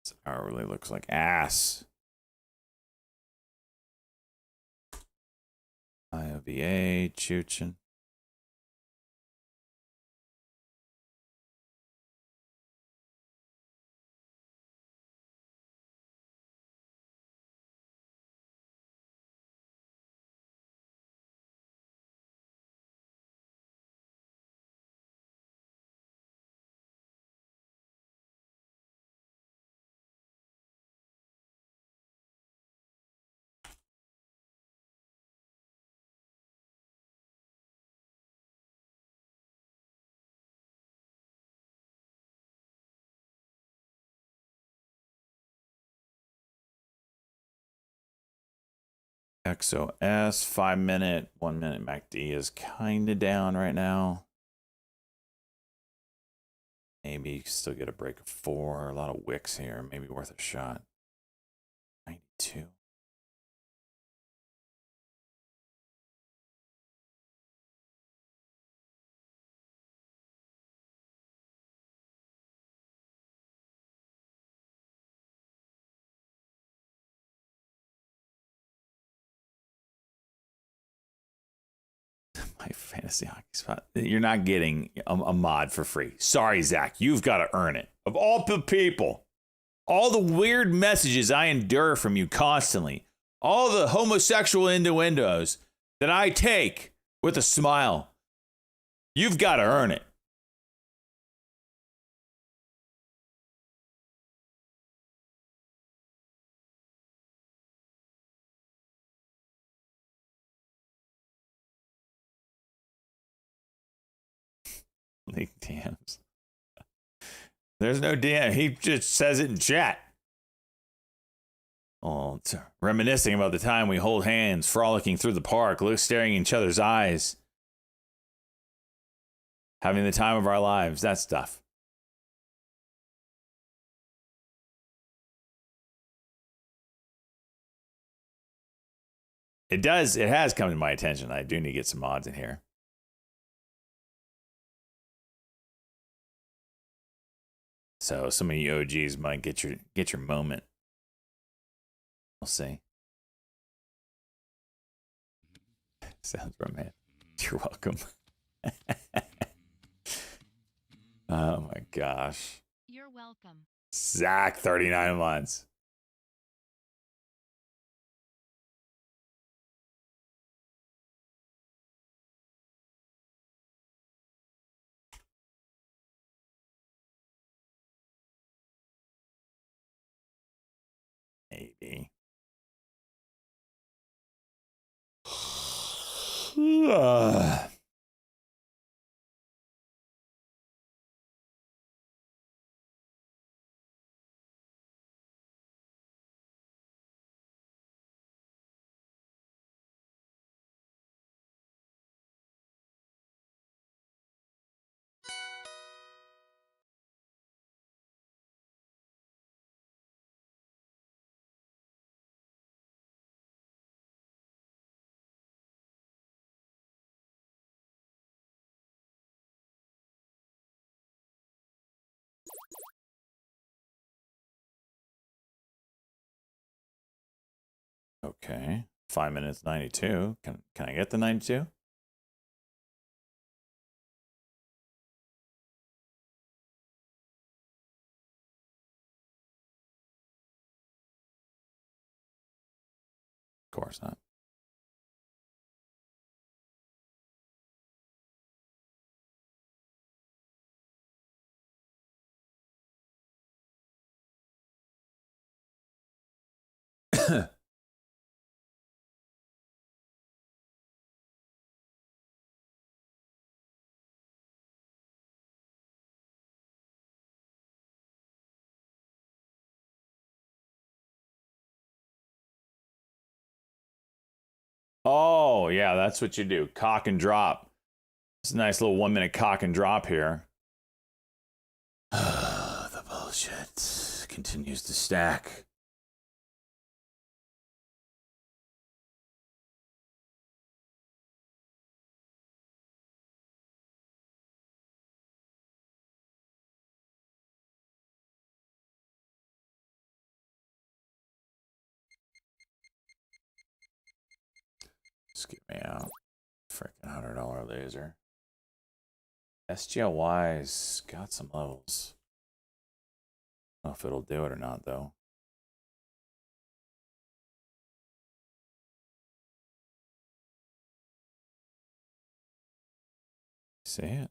This hourly looks like ass. IOVA, Chuchin. XOS, 5 minute, 1 minute MACD is kind of down right now. Maybe you can still get a break of 4. A lot of wicks here. Maybe worth a shot. 92. My fantasy hockey spot. You're not getting a mod for free. Sorry, Zach. You've got to earn it. Of all the people, all the weird messages I endure from you constantly, all the homosexual innuendos that I take with a smile, you've got to earn it. League DMs. There's no DM. He just says it in chat. Oh, it's reminiscing about the time we hold hands, frolicking through the park, staring in each other's eyes, having the time of our lives. That stuff. It does. It has come to my attention. I do need to get some mods in here. So some of you OGs might get your moment. We'll see. Sounds romantic. You're welcome. Oh my gosh. You're welcome. Zach, 39 months. Maybe. Okay. 5 minutes 92. Can I get the 92? Of course not. Oh, yeah, that's what you do. Cock and drop. It's a nice little 1 minute cock and drop here. The bullshit continues to stack. Skip me out. Freaking $100 laser. SGLY's got some levels. I don't know if it'll do it or not, though. See it?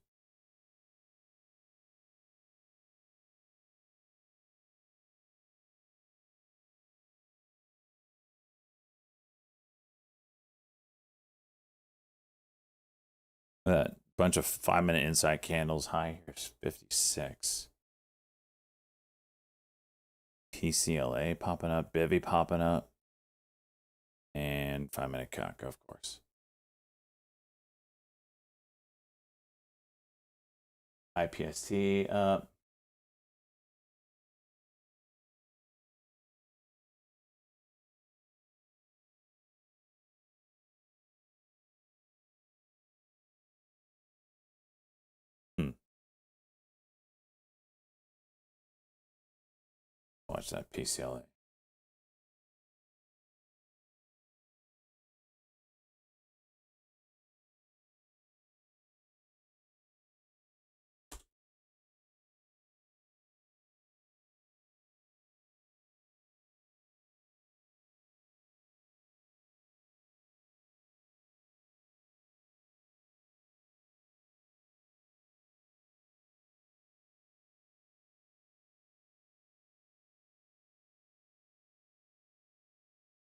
That bunch of 5 minute inside candles. High here's 56. PCLA popping up, Bivy popping up, and 5 minute cock, of course. IPST up. Watch that PCLA.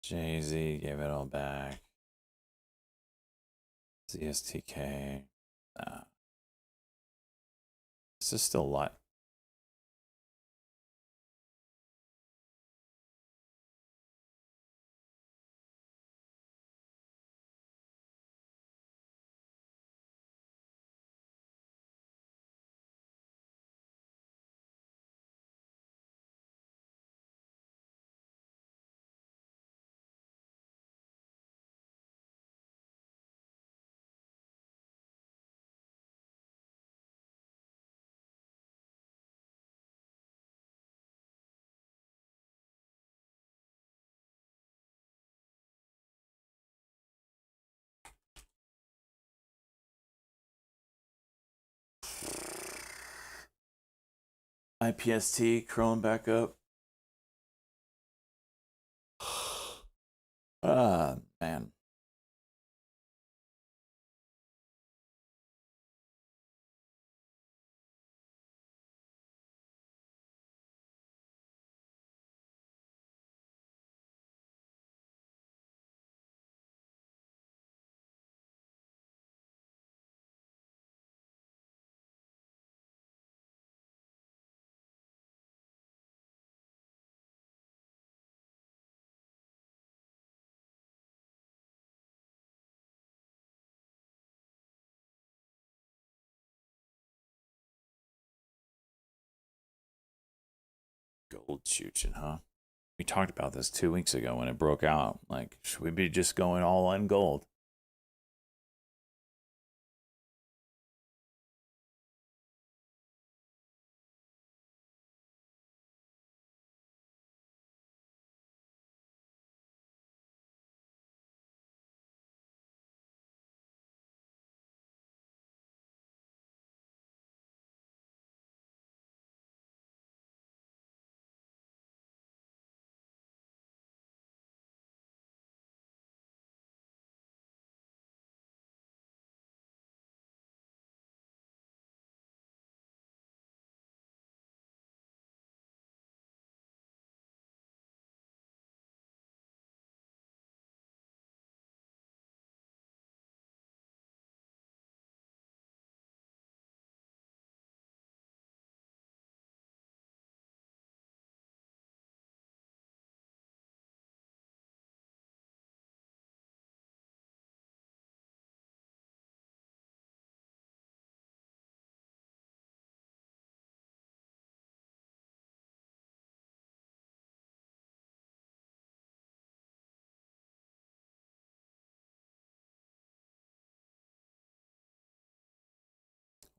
Jay-Z gave it all back. ZSTK. Nah. This is still a lot. IPST crawling back up. Man. Gold shooting, huh? We talked about this 2 weeks ago when it broke out. Like, should we be just going all on gold?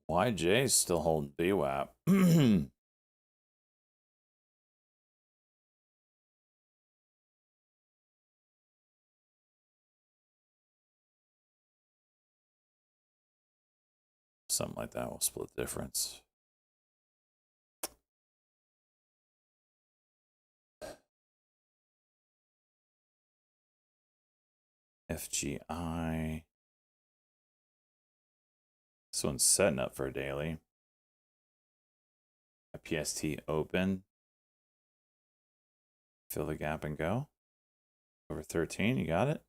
YJ's still holding VWAP. Something like that will split the difference. FGI. This one's setting up for a daily. PST open. Fill the gap and go. Over 13, you got it?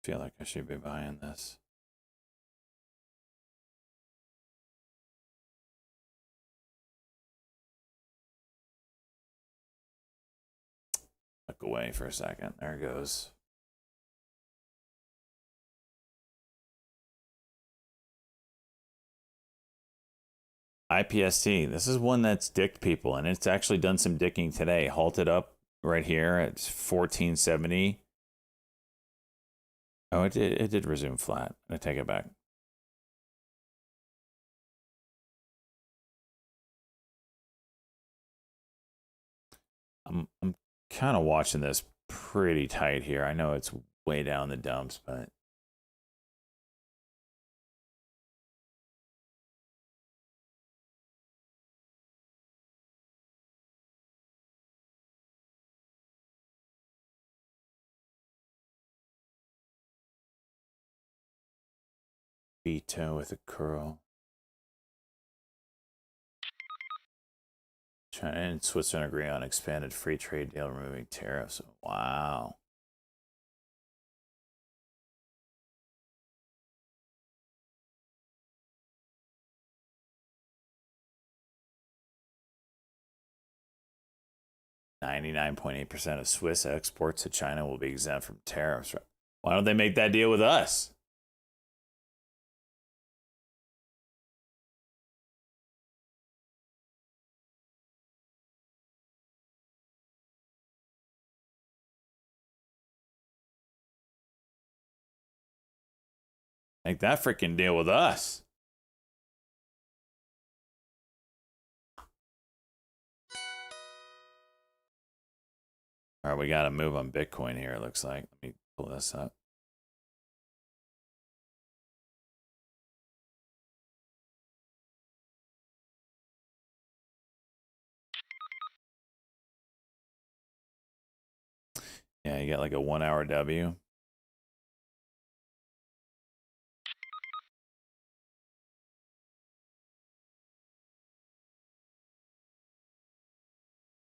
Feel like I should be buying this. Look away for a second. There it goes. IPST. This is one that's dicked people, and it's actually done some dicking today. Halted up right here at 1470. Oh, it did resume flat. I take it back. I'm kind of watching this pretty tight here. I know it's way down the dumps, but Vito with a curl. China and Switzerland agree on expanded free trade deal removing tariffs. Wow. %99.8% of Swiss exports to China will be exempt from tariffs. Why don't they make that deal with us? Make that freaking deal with us. All right, we got to move on Bitcoin here, it looks like. Let me pull this up. Yeah, you got like a 1 hour W.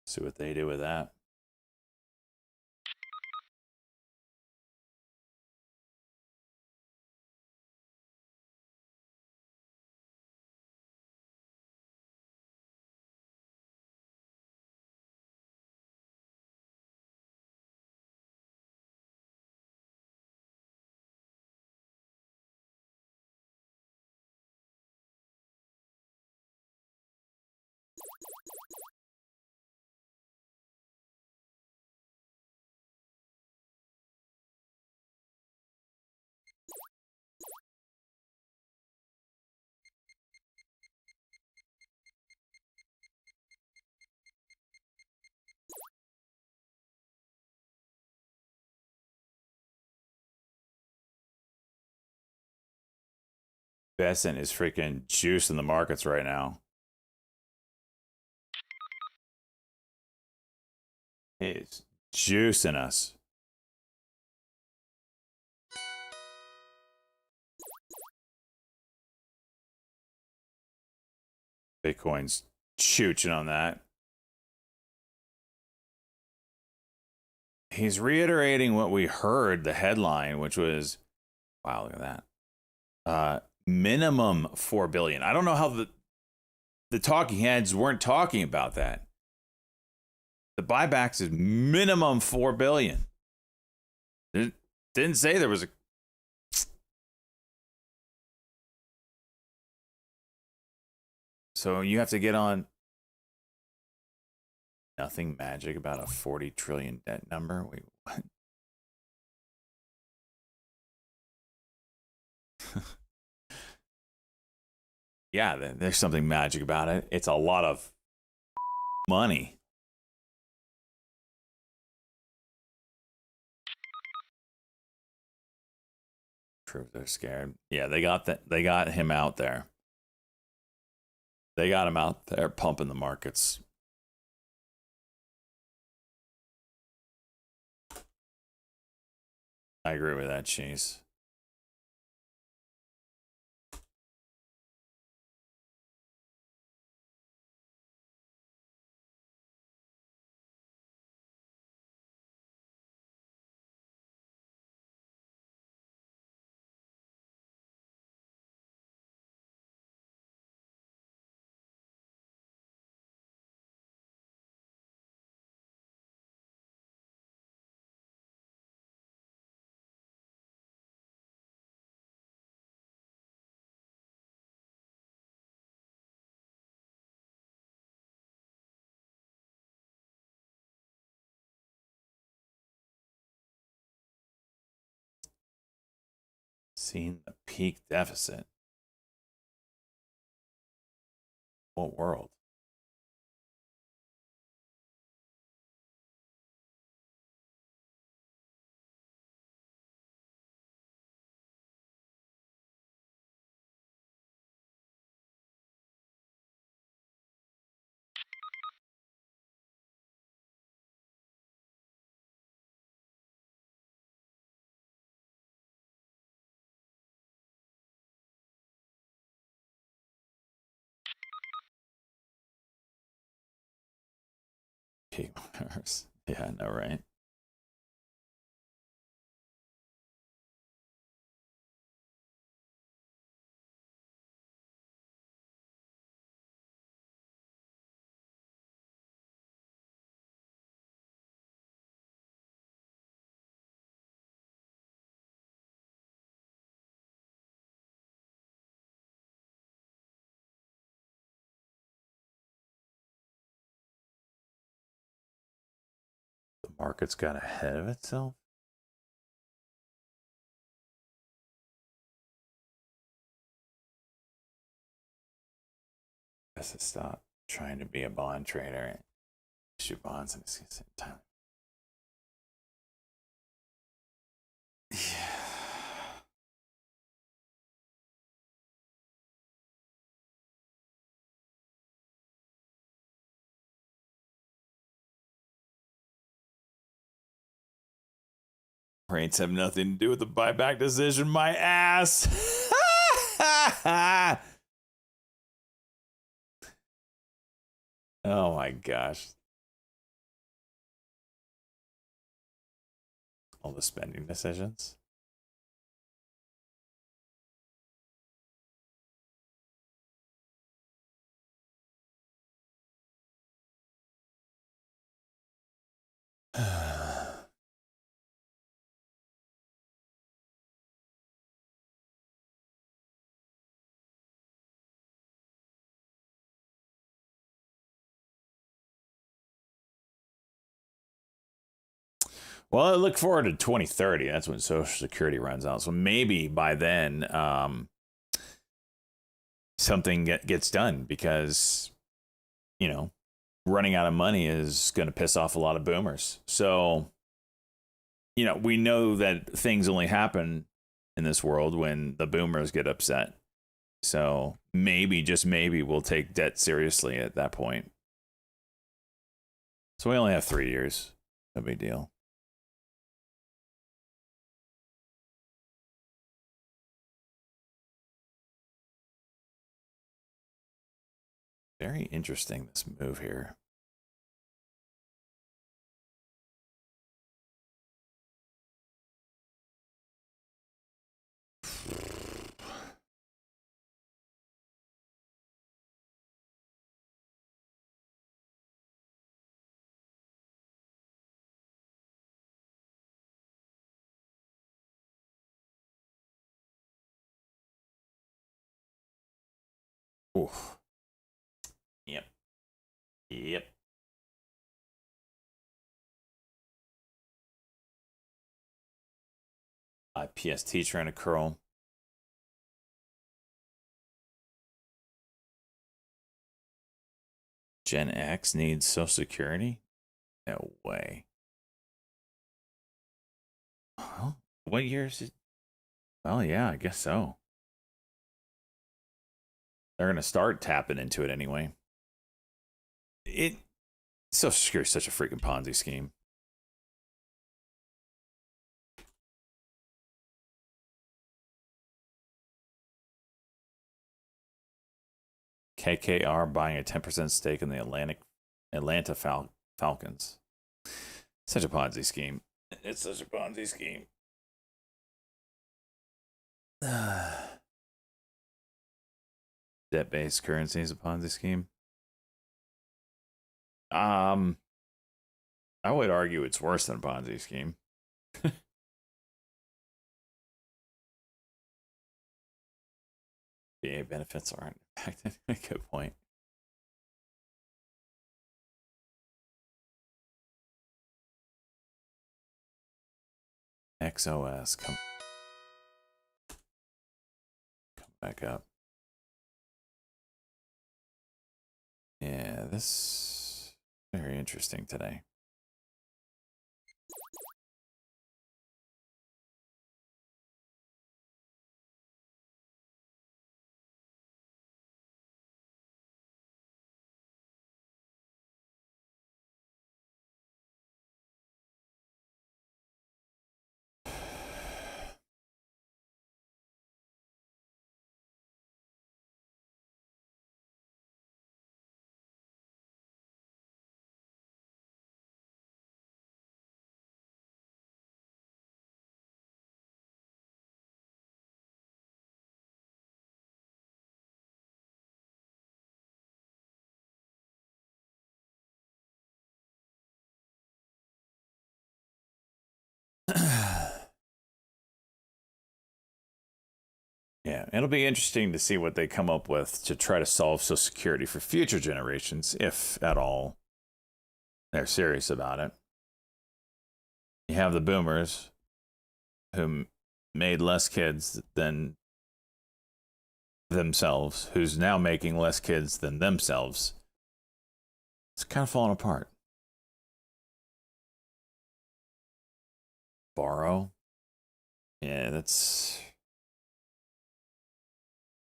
See what they do with that. Besant is freaking juicing the markets right now. He's juicing us. Bitcoin's chooching on that. He's reiterating what we heard, the headline, which was, wow, look at that. Minimum 4 billion. I don't know how the talking heads weren't talking about that. The buybacks is minimum 4 billion. It didn't say there was a So you have to get on. Nothing magic about a 40 trillion debt number. Wait, what? Yeah, there's something magic about it. It's a lot of money. Prove they're scared. Yeah, they got that. They got him out there. They got him out there pumping the markets. I agree with that, Cheese. Seen the peak deficit. What world? Peak Mars. Yeah, I know, right? The market's got ahead of itself. I guess I stop trying to be a bond trader and issue bonds at the same time. Yeah. Rates have nothing to do with the buyback decision. My ass. Oh my gosh. All the spending decisions. Well, I look forward to 2030. That's when Social Security runs out. So maybe by then, something gets done because, you know, running out of money is going to piss off a lot of boomers. So, you know, we know that things only happen in this world when the boomers get upset. So maybe, just maybe, we'll take debt seriously at that point. So we only have 3 years. No big deal. Very interesting, this move here. Oof. Yep. IPST trying to curl. Gen X needs Social Security? No way. Huh? What year is it? Well, yeah, I guess so. They're going to start tapping into it anyway. Social Security is such a freaking Ponzi scheme. KKR buying a 10% stake in the Atlanta Falcons. Such a Ponzi scheme. It's such a Ponzi scheme. Debt-based currency is a Ponzi scheme. I would argue it's worse than a Ponzi scheme. VA benefits aren't impacted. Good point. XOS, come back up. Yeah, this very interesting today. Yeah, it'll be interesting to see what they come up with to try to solve Social Security for future generations, if at all they're serious about it. You have the boomers who made less kids than themselves, who's now making less kids than themselves. It's kind of falling apart. Borrow. Yeah, that's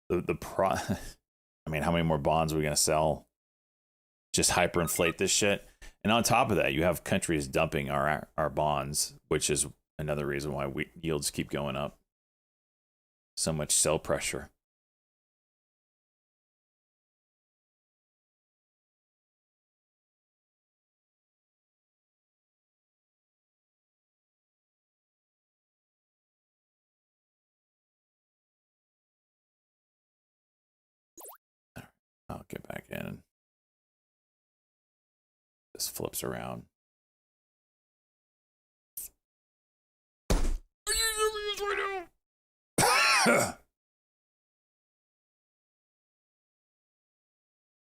I mean, how many more bonds are we going to sell? Just hyperinflate this shit. And on top of that, you have countries dumping our bonds, which is another reason why yields keep going up. So much sell pressure. I'll get back in. This flips around.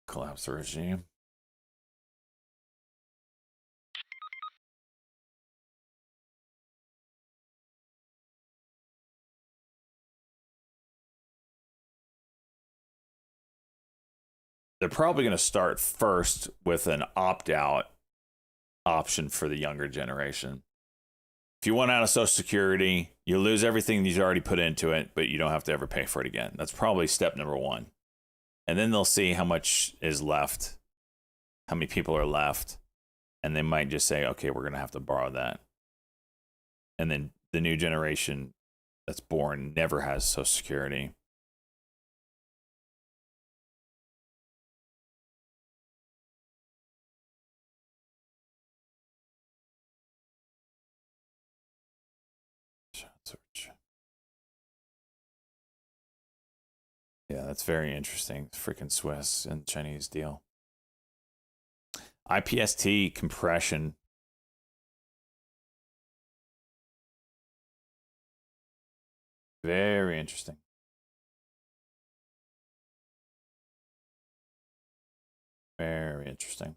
Collapse the regime. They're probably going to start first with an opt-out option for the younger generation. If you want out of Social Security, you lose everything you've already put into it, but you don't have to ever pay for it again. That's probably step number one. And then they'll see how much is left, how many people are left, and they might just say, okay, we're going to have to borrow that. And then the new generation that's born never has Social Security. Search. Yeah, that's very interesting. Freaking Swiss and Chinese deal. IPST compression. Very interesting. Very interesting.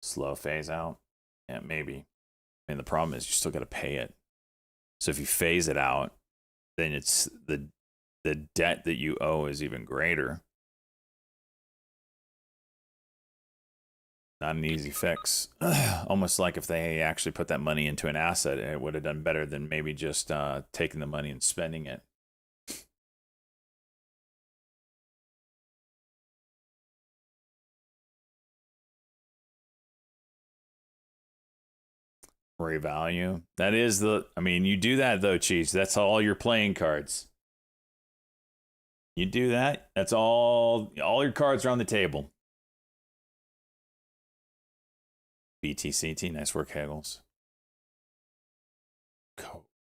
Slow phase out. Yeah, maybe. I mean, the problem is you still got to pay it. So if you phase it out, then it's the debt that you owe is even greater. Not an easy fix. Almost like if they actually put that money into an asset, it would have done better than maybe just taking the money and spending it. Revalue. That is the, I mean, you do that though, Cheese. That's all your playing cards. You do that, that's all your cards are on the table. BTCT, nice work, Hagels.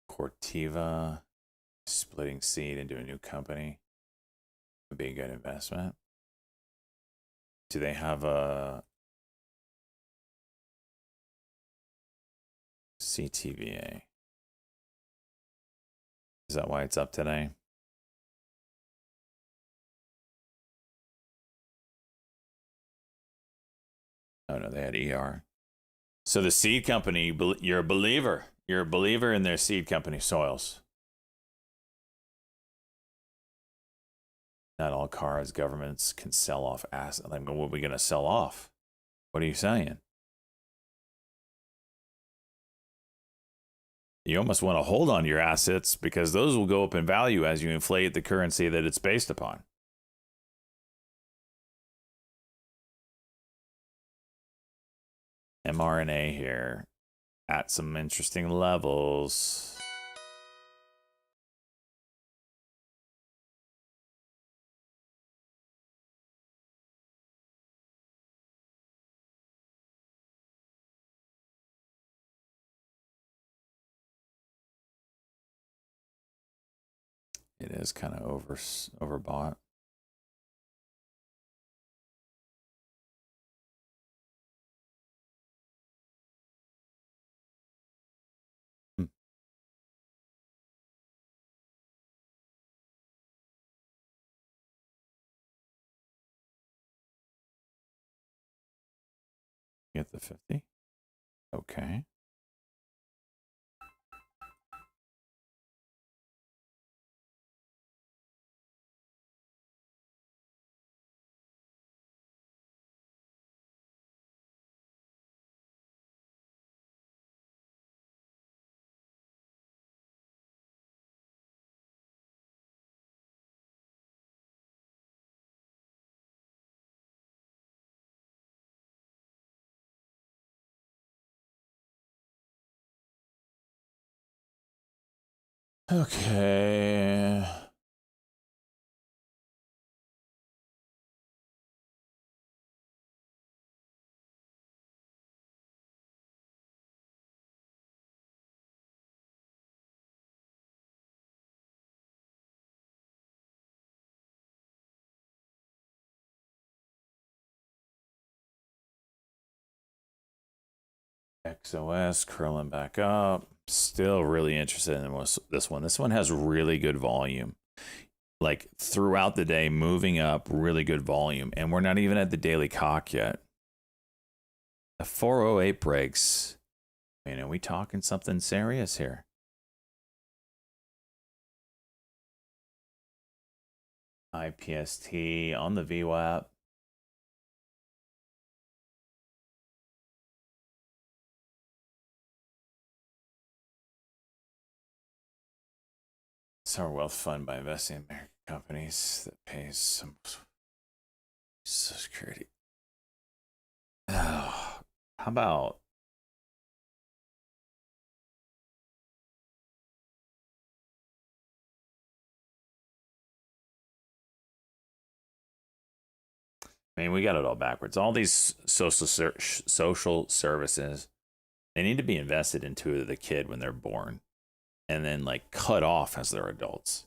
Cortiva, splitting seed into a new company would be a good investment. Do they have a CTVA? Is that why it's up today? Oh no, they had ER. So the seed company, you're a believer. You're a believer in their seed company, Soils. Not all cars, governments can sell off assets. Like, what are we going to sell off? What are you saying? You almost want to hold on to your assets because those will go up in value as you inflate the currency that it's based upon. mRNA here at some interesting levels. It is kind of overbought. Get the 50. Okay. Okay. XOS curling back up. Still really interested in this one. This one has really good volume. Like throughout the day, moving up, really good volume. And we're not even at the daily cock yet. The 408 breaks. I mean, are we talking something serious here? IPST on the VWAP. Sovereign wealth fund by investing in American companies that pays some Social Security. Oh, how about I mean, we got it all backwards. All these social services, they need to be invested into the kid when they're born and then like cut off as they're adults.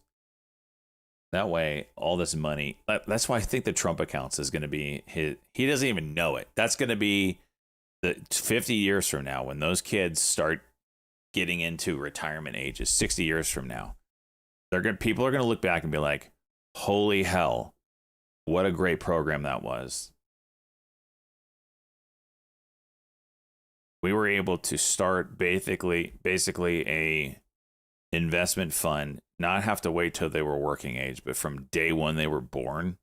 That way, all this money, that's why I think the Trump accounts is going to be his, he doesn't even know it. That's going to be the 50 years from now when those kids start getting into retirement ages, 60 years from now. People are gonna look back and be like, holy hell, what a great program that was. We were able to start basically a investment fund, not have to wait till they were working age, but from day one they were born.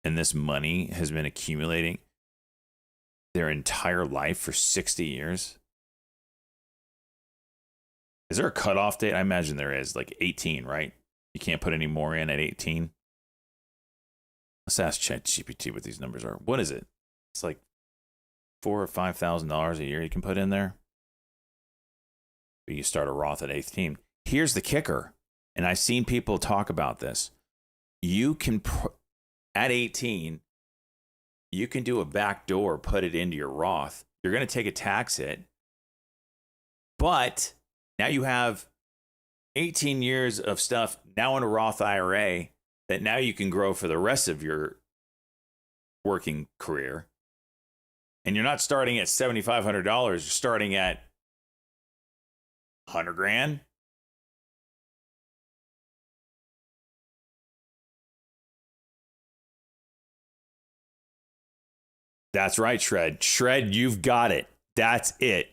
And this money has been accumulating their entire life for 60 years. Is there a cutoff date? I imagine there is, like 18, right? You can't put any more in at 18. Let's ask ChatGPT what these numbers are. What is it? It's like $4,000 or $5,000 a year you can put in there. But you start a Roth at 18. Here's the kicker, and I've seen people talk about this. You can, at 18, you can do a back door, put it into your Roth. You're going to take a tax hit, but now you have 18 years of stuff now in a Roth IRA that now you can grow for the rest of your working career. And you're not starting at $7,500. You're starting at 100 grand. That's right, Shred. Shred, you've got it. That's it.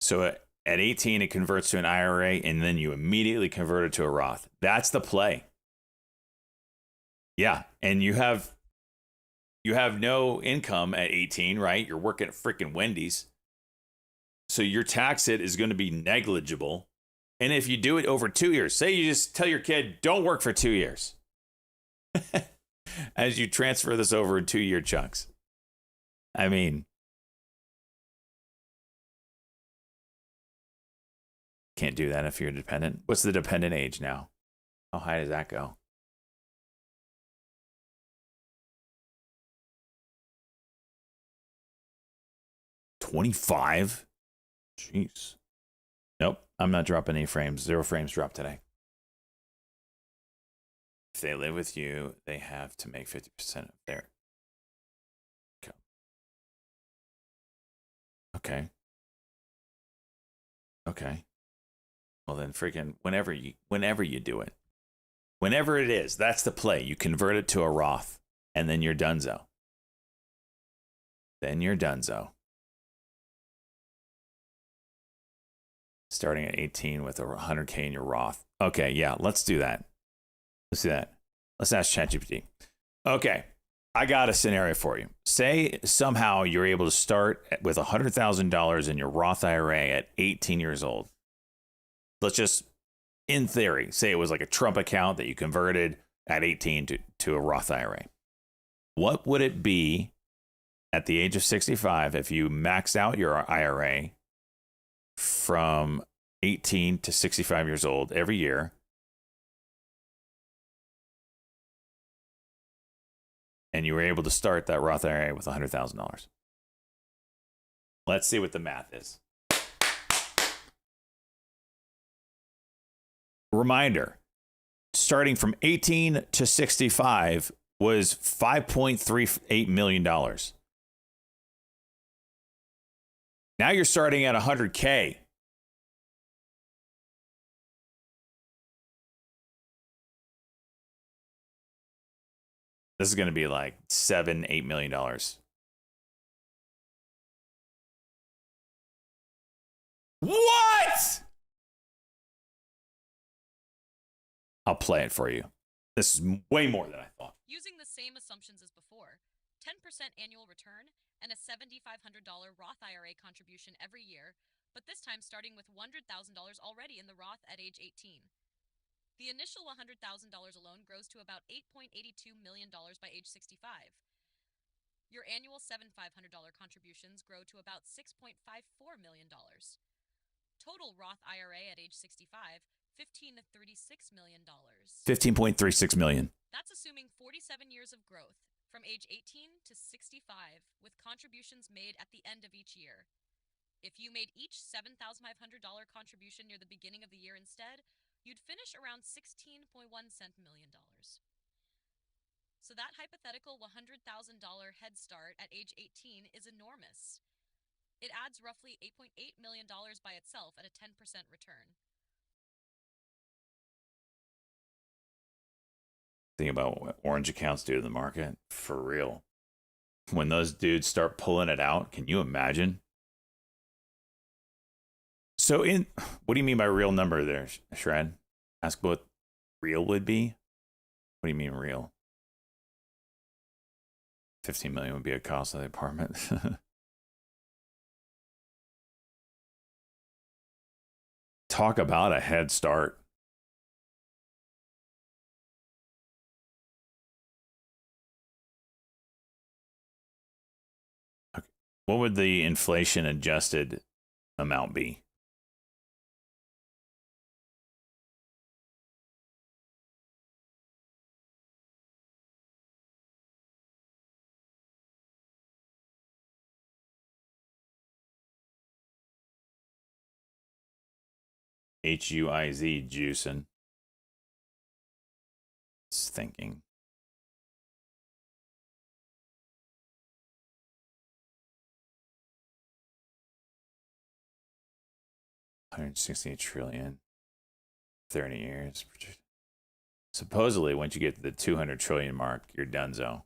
So at 18, it converts to an IRA, and then you immediately convert it to a Roth. That's the play. Yeah, and you have no income at 18, right? You're working at freaking Wendy's. So your tax hit is going to be negligible. And if you do it over 2 years, say you just tell your kid, don't work for 2 years. As you transfer this over in 2-year chunks. I mean, can't do that if you're dependent. What's the dependent age now? How high does that go? $25? Jeez. Nope, I'm not dropping any frames. 0 frames dropped today. If they live with you, they have to make 50% of their income. Okay. Well then freaking whenever you do it. Whenever it is, that's the play. You convert it to a Roth, and then you're donezo. Starting at 18 with a 100K in your Roth. Okay, yeah, let's do that. Let's ask ChatGPT. Okay, I got a scenario for you. Say somehow you're able to start with $100,000 in your Roth IRA at 18 years old. Let's just, in theory, say it was like a Trump account that you converted at 18 to a Roth IRA. What would it be at the age of 65 if you maxed out your IRA from 18 to 65 years old every year? And you were able to start that Roth IRA with $100,000. Let's see what the math is. Reminder, starting from 18 to 65 was $5.38 million. Now you're starting at 100K. This is going to be like $7-8 million. What? I'll play it for you. This is way more than I thought. Using the same assumptions as before, 10% annual return and a $7,500 Roth IRA contribution every year, but this time starting with $100,000 already in the Roth at age 18. The initial $100,000 alone grows to about $8.82 million by age 65. Your annual $7,500 contributions grow to about $6.54 million. Total Roth IRA at age 65, $15 to $36 million. $15.36 million. That's assuming 47 years of growth, from age 18 to 65, with contributions made at the end of each year. If you made each $7,500 contribution near the beginning of the year instead, you'd finish around $16.1 million. So that hypothetical $100,000 head start at age 18 is enormous. It adds roughly $8.8 million by itself at a 10% return. Think about what orange accounts do to the market. For real. When those dudes start pulling it out, can you imagine? So what do you mean by real number there, Shred? Ask what real would be? What do you mean real? 15 million would be a cost of the apartment. Talk about a head start. Okay. What would the inflation adjusted amount be? HUIZ juicing. It's thinking. $168 trillion. 30 years. Supposedly, once you get to the 200 trillion mark, you're donezo.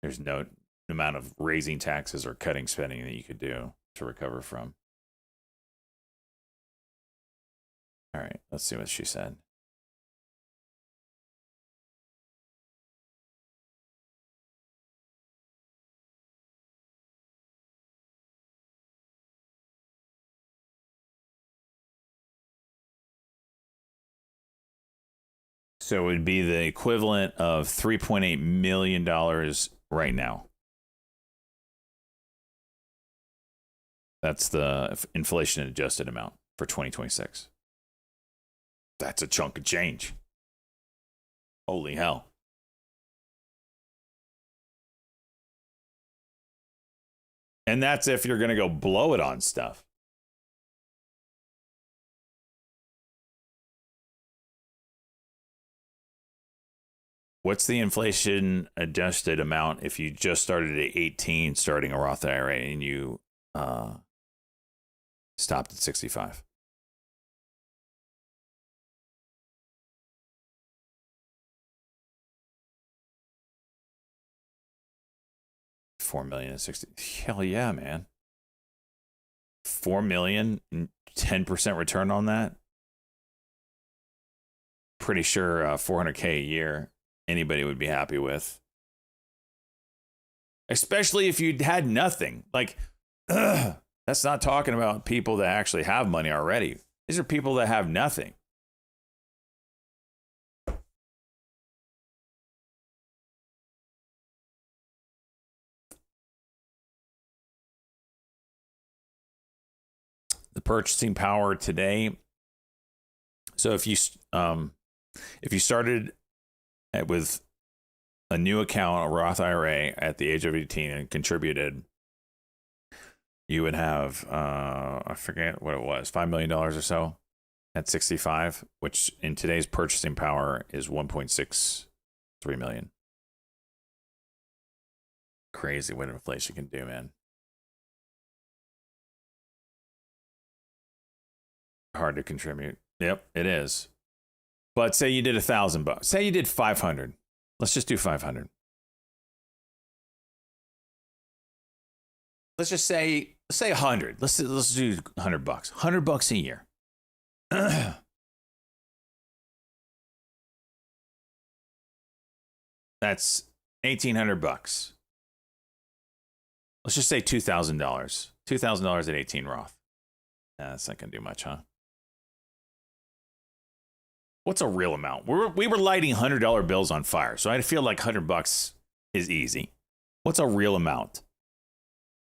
There's no amount of raising taxes or cutting spending that you could do to recover from. All right, let's see what she said. So it would be the equivalent of $3.8 million right now. That's the inflation adjusted amount for 2026. That's a chunk of change. Holy hell. And that's if you're going to go blow it on stuff. What's the inflation adjusted amount if you just started at 18 starting a Roth IRA and you stopped at 65? $4 million and 60. Hell yeah, man. $4 million, 10% return on that. Pretty sure $400K a year, anybody would be happy with. Especially if you had nothing. Like, that's not talking about people that actually have money already. These are people that have nothing. The purchasing power today. So if you started with a new account, a Roth IRA at the age of 18 and contributed, you would have I forget what it was, $5 million or so at 65, which in today's purchasing power is 1.63 million. Crazy what inflation can do, man. Hard to contribute. Yep, it is. But say you did $1,000. Say you did 500. Let's just do 500. Let's just say 100. Let's do $100. $100 a year. That's $1,800. Let's just say $2,000. $2,000 at 18 Roth. That's not gonna do much, huh? What's a real amount? We were lighting $100 bills on fire, so I feel like $100 is easy. What's a real amount?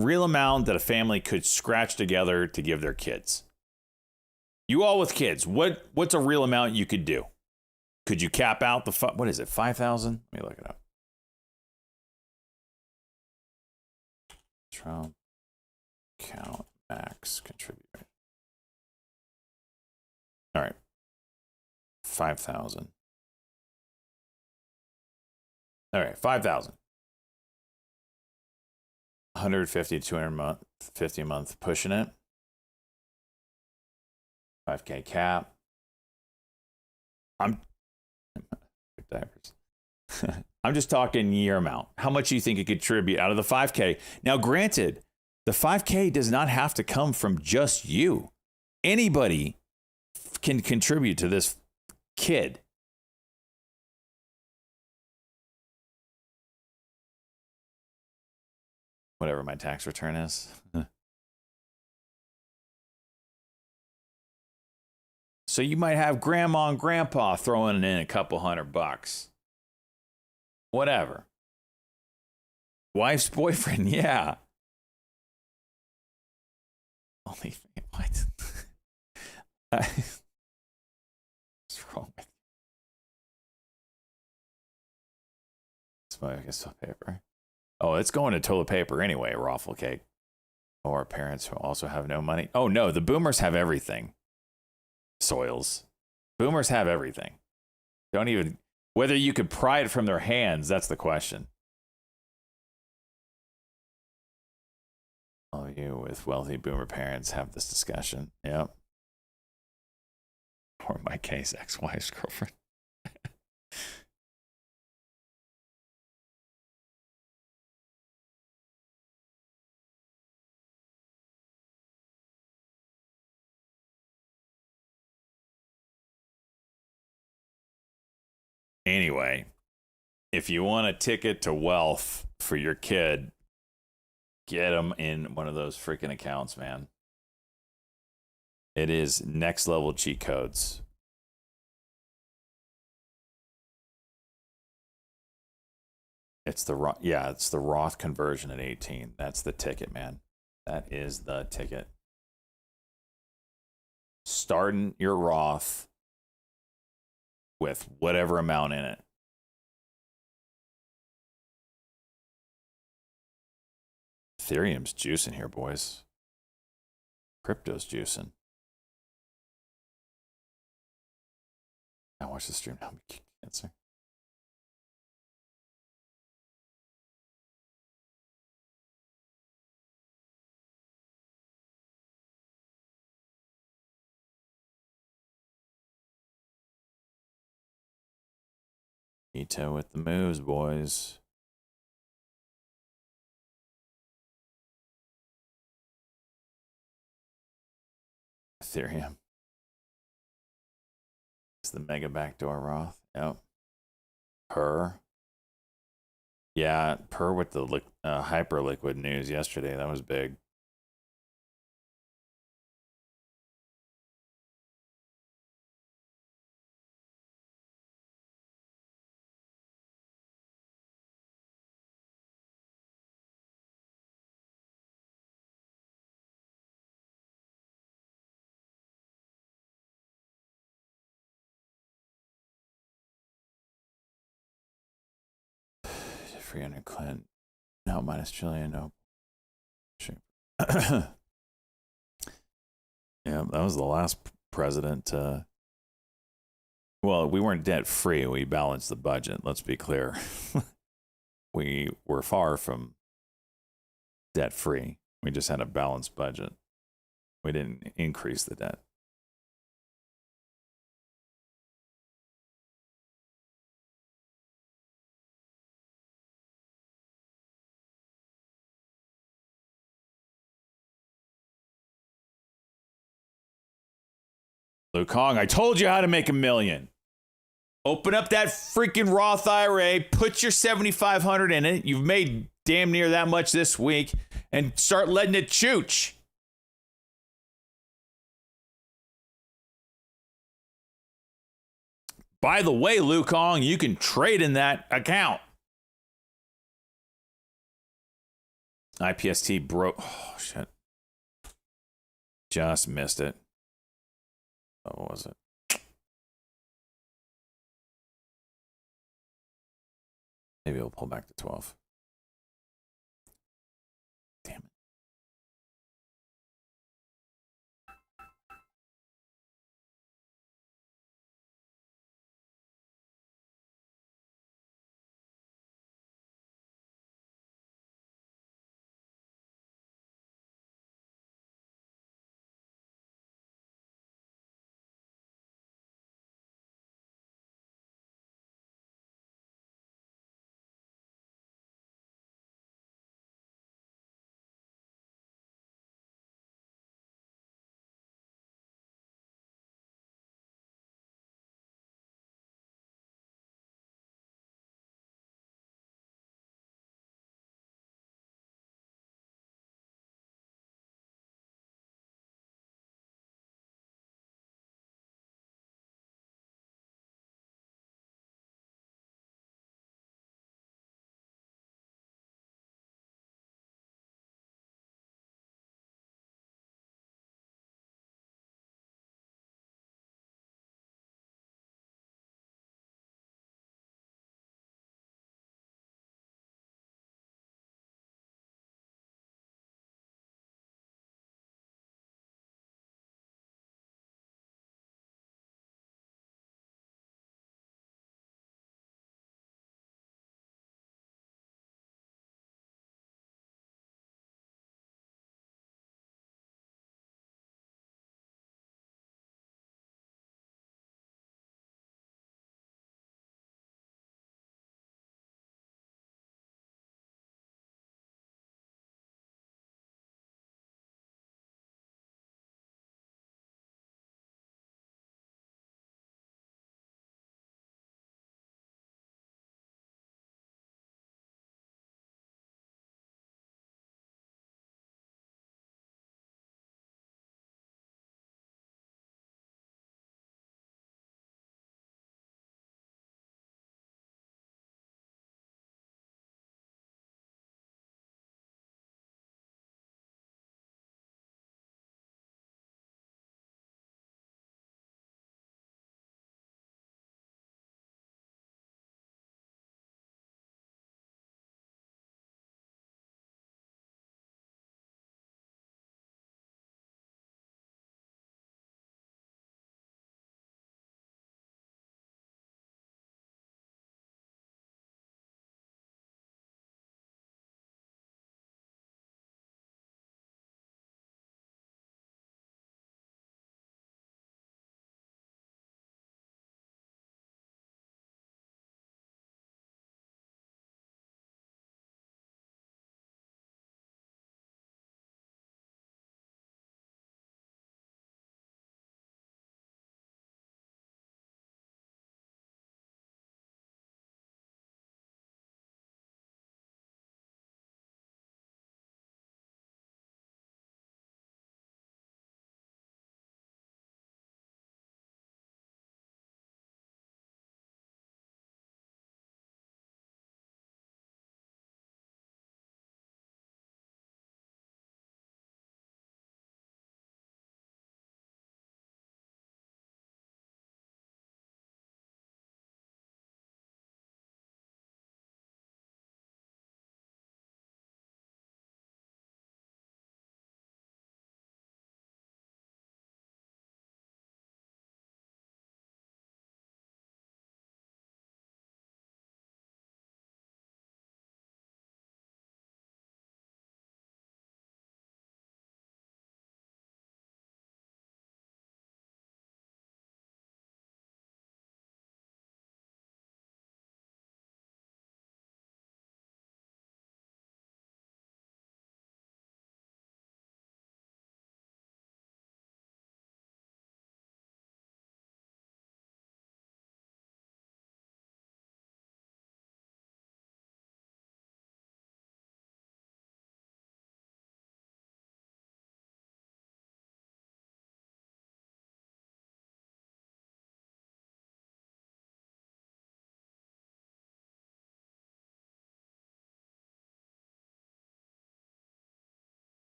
Real amount that a family could scratch together to give their kids. You all with kids, what's a real amount you could do? Could you cap out the what is it? 5,000? Let me look it up. Trump count max contribute. All right. 5,000. All right, 5,000. 150 to 250 a month, pushing it. 5K cap. I'm diapers. I'm just talking year amount. How much you think you could contribute out of the 5K? Now, granted, the 5K does not have to come from just you. Anybody can contribute to this kid. Whatever my tax return is. So you might have grandma and grandpa throwing in a couple $100. Whatever. Wife's boyfriend, yeah. Only what? What's wrong with you? Smoke is toilet paper. Oh, it's going to toilet paper anyway, raffle cake. Or parents who also have no money. Oh no, the boomers have everything. Soils. Boomers have everything. Don't even, whether you could pry it from their hands, that's the question. All of you with wealthy boomer parents have this discussion. Yep. Or in my case, ex-wife's girlfriend. Anyway, if you want a ticket to wealth for your kid, get them in one of those freaking accounts, man. It is next level cheat codes. It's the Roth conversion at 18. That's the ticket, man. That is the ticket. Starting your Roth with whatever amount in it. Ethereum's juicing here, boys. Crypto's juicing. Now watch the stream now. Cancer. Ito with the moves, boys. Ethereum. It's the mega backdoor Roth. Yep. Per. Yeah, Per with the Hyperliquid news yesterday. That was big. Free under Clinton. No, minus Chilean. No. Yeah, that was the last president. Well, we weren't debt free. We balanced the budget. Let's be clear. We were far from debt free. We just had a balanced budget. We didn't increase the debt. Luke Hong, I told you how to make $1 million. Open up that freaking Roth IRA, put your $7,500 in it. You've made damn near that much this week, and start letting it chooch. By the way, Luke Hong, you can trade in that account. IPST broke. Oh, shit. Just missed it. What was it? Maybe we'll pull back to 12. Damn it.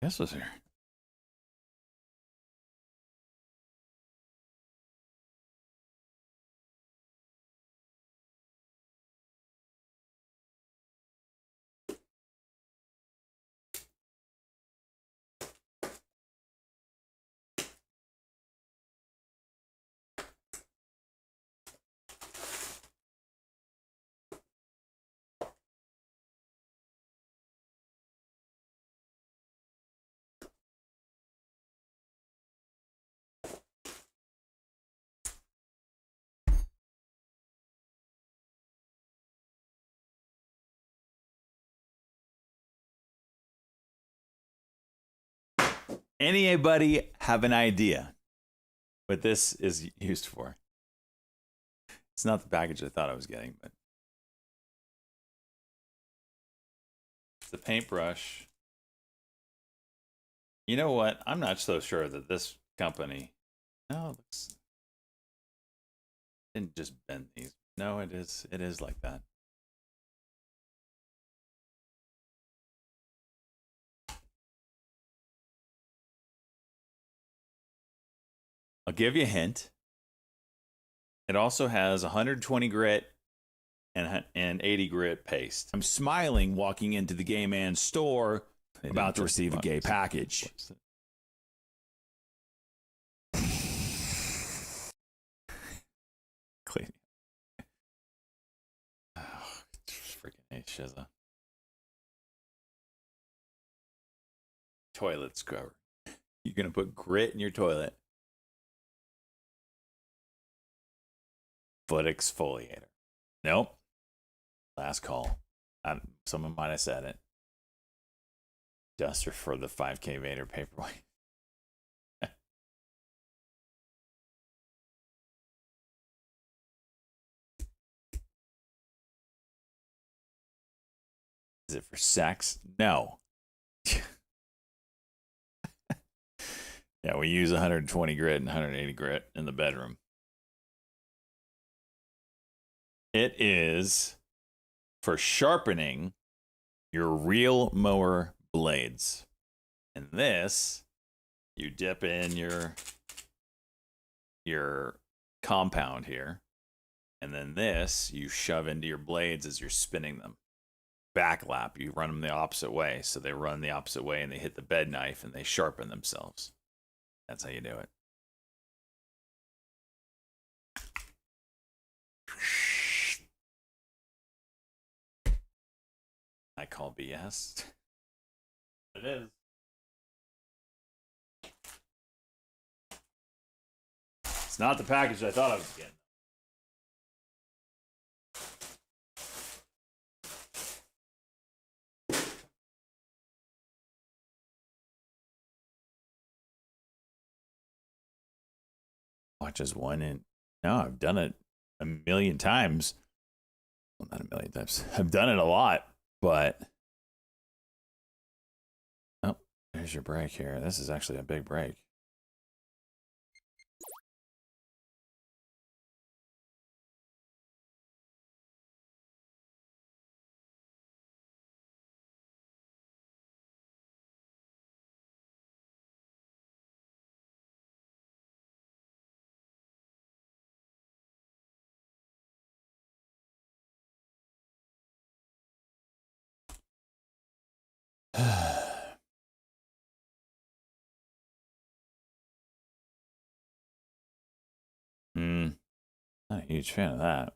This was here. Anybody have an idea what this is used for? It's not the package I thought I was getting, but it's a paintbrush. You know what? I'm not so sure that this company. No, it looks. Didn't just bend these. No, it is. It is like that. I'll give you a hint. It also has 120 grit and 80 grit paste. I'm smiling walking into the gay man's store about to receive a gay package. Clean. Oh, freaking A shizza. Toilet scrubber. You're going to put grit in your toilet. Foot exfoliator. Nope. Last call. Someone might have said it. Duster for the 5K Vader paperweight. Is it for sex? No. Yeah, we use 120 grit and 180 grit in the bedroom. It is for sharpening your reel mower blades. And this, you dip in your compound here. And then this, you shove into your blades as you're spinning them. Backlap, you run them the opposite way. So they run the opposite way and they hit the bed knife and they sharpen themselves. That's how you do it. I call BS. It is. It's not the package I thought I was getting. Watch as one in. No, I've done it a million times. Well, not a million times. I've done it a lot, but. Oh, there's your break here. This is actually a big break. Not a huge fan of that.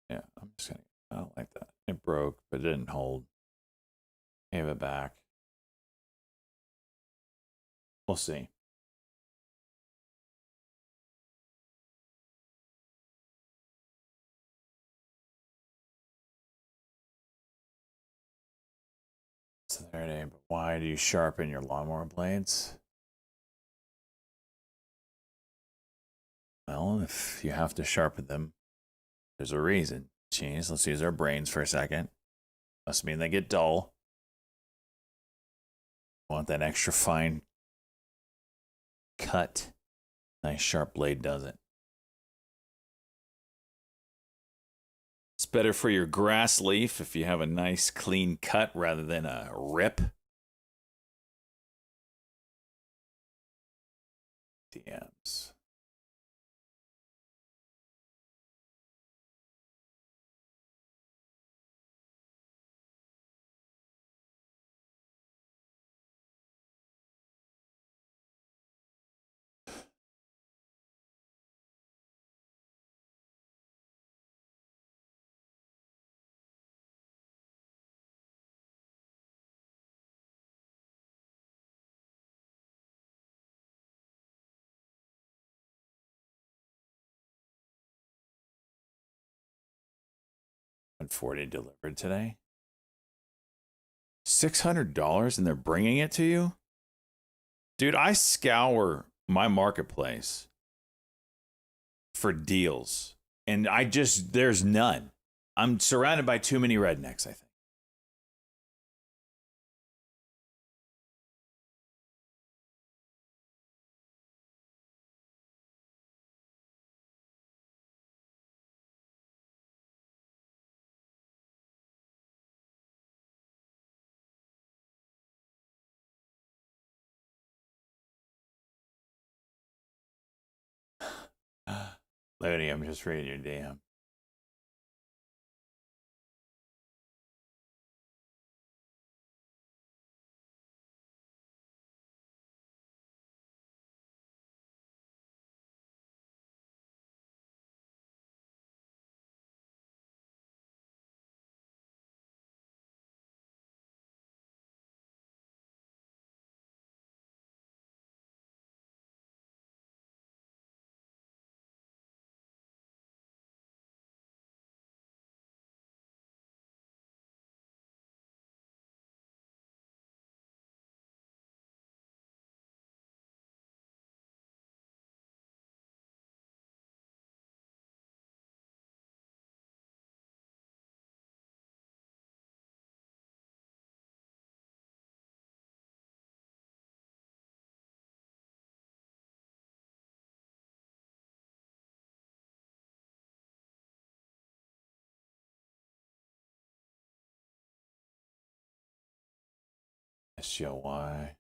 Yeah, I'm just gonna. I don't like that. It broke, but it didn't hold. Gave it back. We'll see. So Saturday, but why do you sharpen your lawnmower blades? Well, if you have to sharpen them, there's a reason. Jeez, let's use our brains for a second. Must mean they get dull. Want that extra fine cut. Nice sharp blade does it. It's better for your grass leaf if you have a nice clean cut rather than a rip. DMs. $140 delivered today. $600 and they're bringing it to you? Dude, I scour my marketplace for deals and there's none. I'm surrounded by too many rednecks, I think. Lady, I'm just reading your DM. SGLY.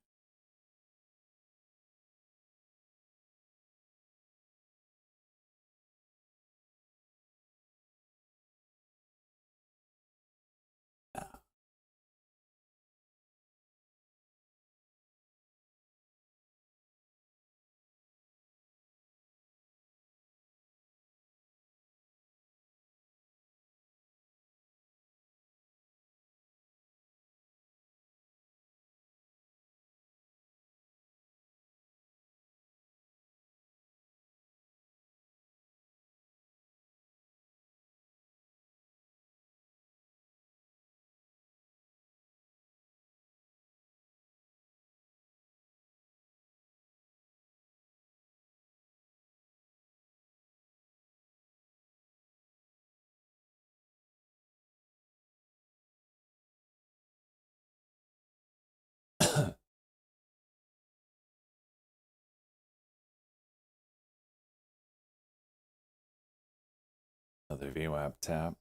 Another VWAP tap.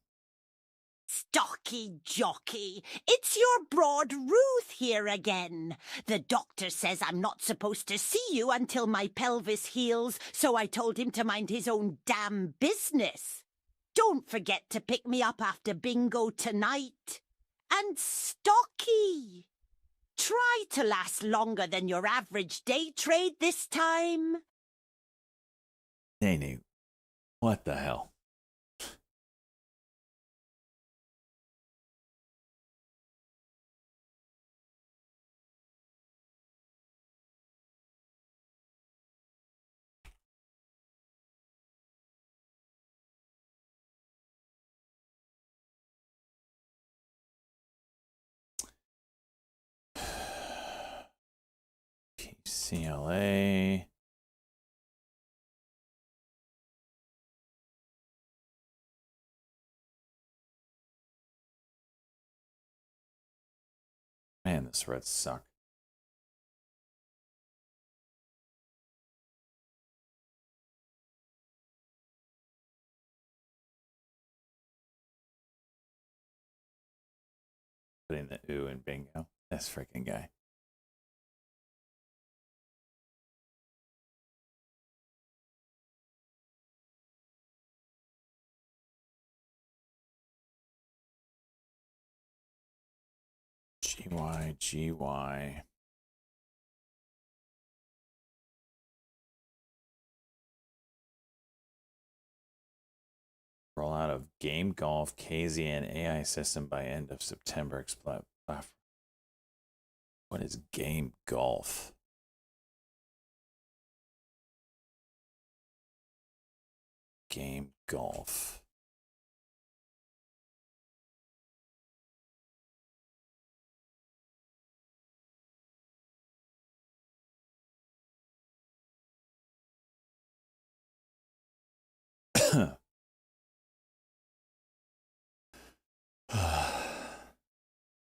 Stocky jockey, it's your broad Ruth here again. The doctor says I'm not supposed to see you until my pelvis heals, so I told him to mind his own damn business. Don't forget to pick me up after bingo tonight. And Stocky, try to last longer than your average day trade this time. Nene, what the hell? CLA. Man, the threads suck. Putting the ooh in bingo. This freaking guy. GY. Rollout of Game Golf KZN AI system by end of September. What is Game Golf? Game Golf.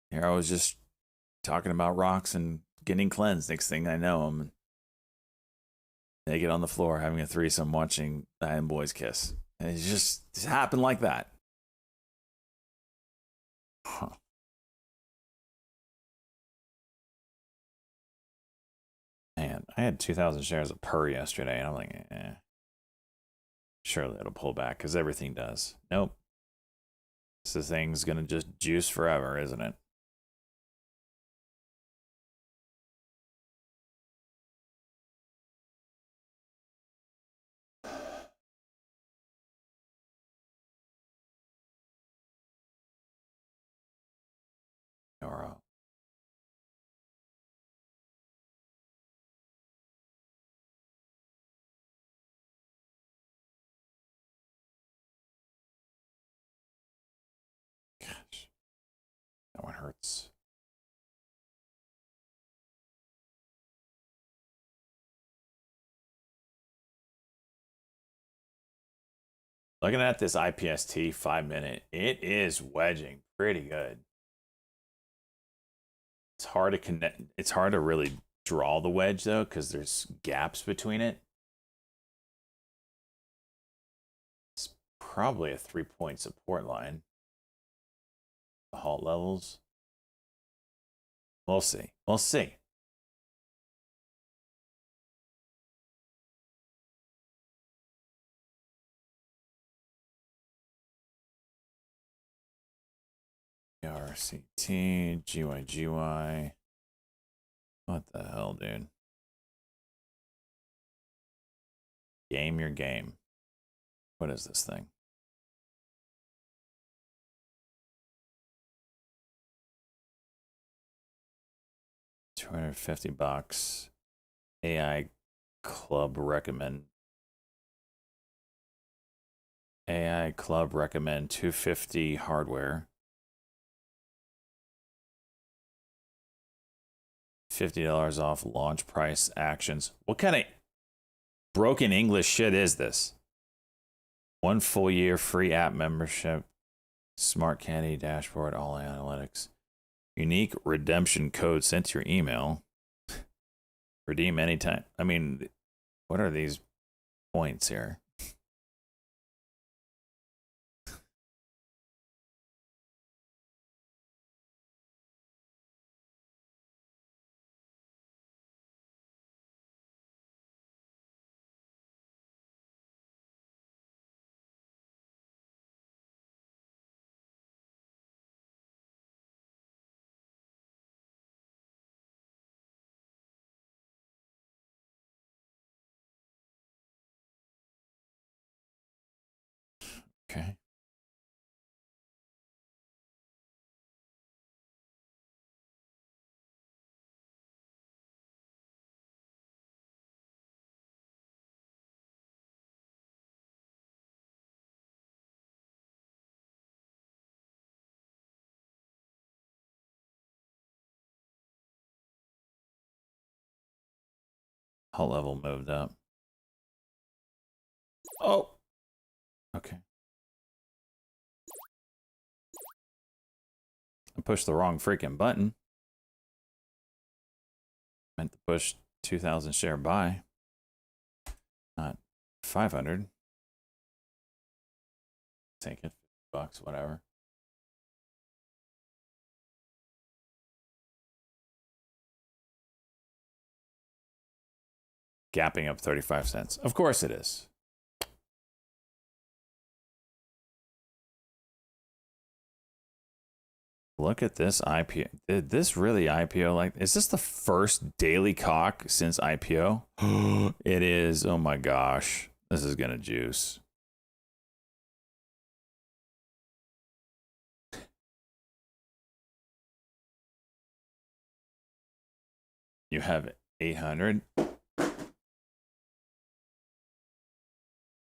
Here I was just talking about rocks and getting cleansed. Next thing I know, I'm naked on the floor having a threesome watching the Island Boys kiss. And it just happened like that. Huh. Man, I had 2,000 shares of Purr yesterday, and I'm like, surely it'll pull back, because everything does. Nope. This thing's going to just juice forever, isn't it? Or, gosh, that one hurts. Looking at this IPST 5-minute, it is wedging pretty good. It's hard to connect. It's hard to really draw the wedge though, because there's gaps between it. It's probably a 3-point support line. The halt levels. We'll see. We'll see. RCT, GYGY. What the hell, dude? Game your game. What is this thing? $250. AI Club recommend. AI Club recommend 250 hardware. $50 off launch price actions. What kind of broken English shit is this? 1 full year free app membership. Smart Candy dashboard, all analytics. Unique redemption code sent to your email. Redeem anytime. I mean, what are these points here? Okay. Hull level moved up. Oh. Okay. I pushed the wrong freaking button. Meant to push 2,000 share buy. Not 500. Take it. $50, whatever. Gapping up 35 cents. Of course it is. Look at this IPO. Did this really IPO like? Is this the first daily cock since IPO? It is. Oh my gosh. This is gonna juice. You have 800.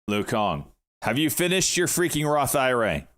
Liu Kong, have you finished your freaking Roth IRA?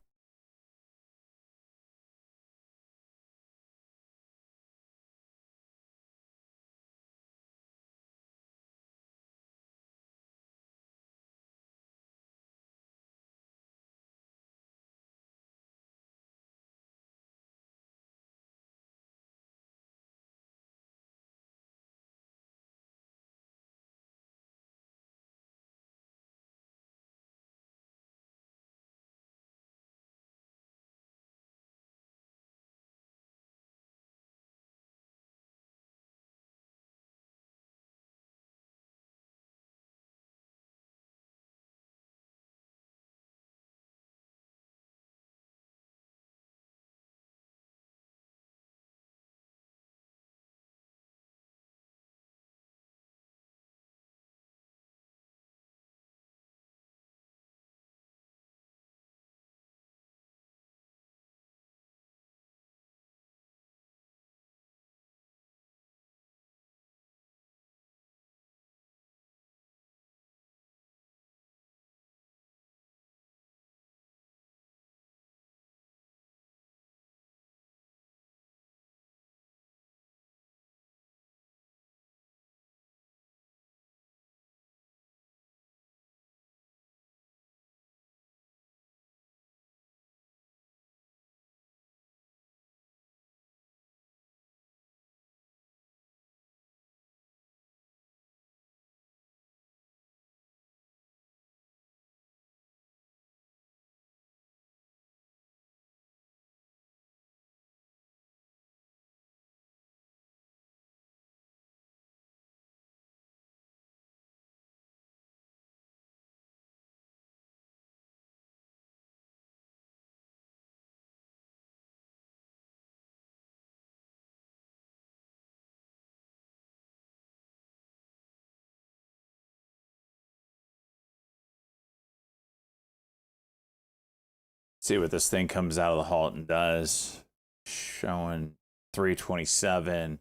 See what this thing comes out of the halt and does. Showing 327.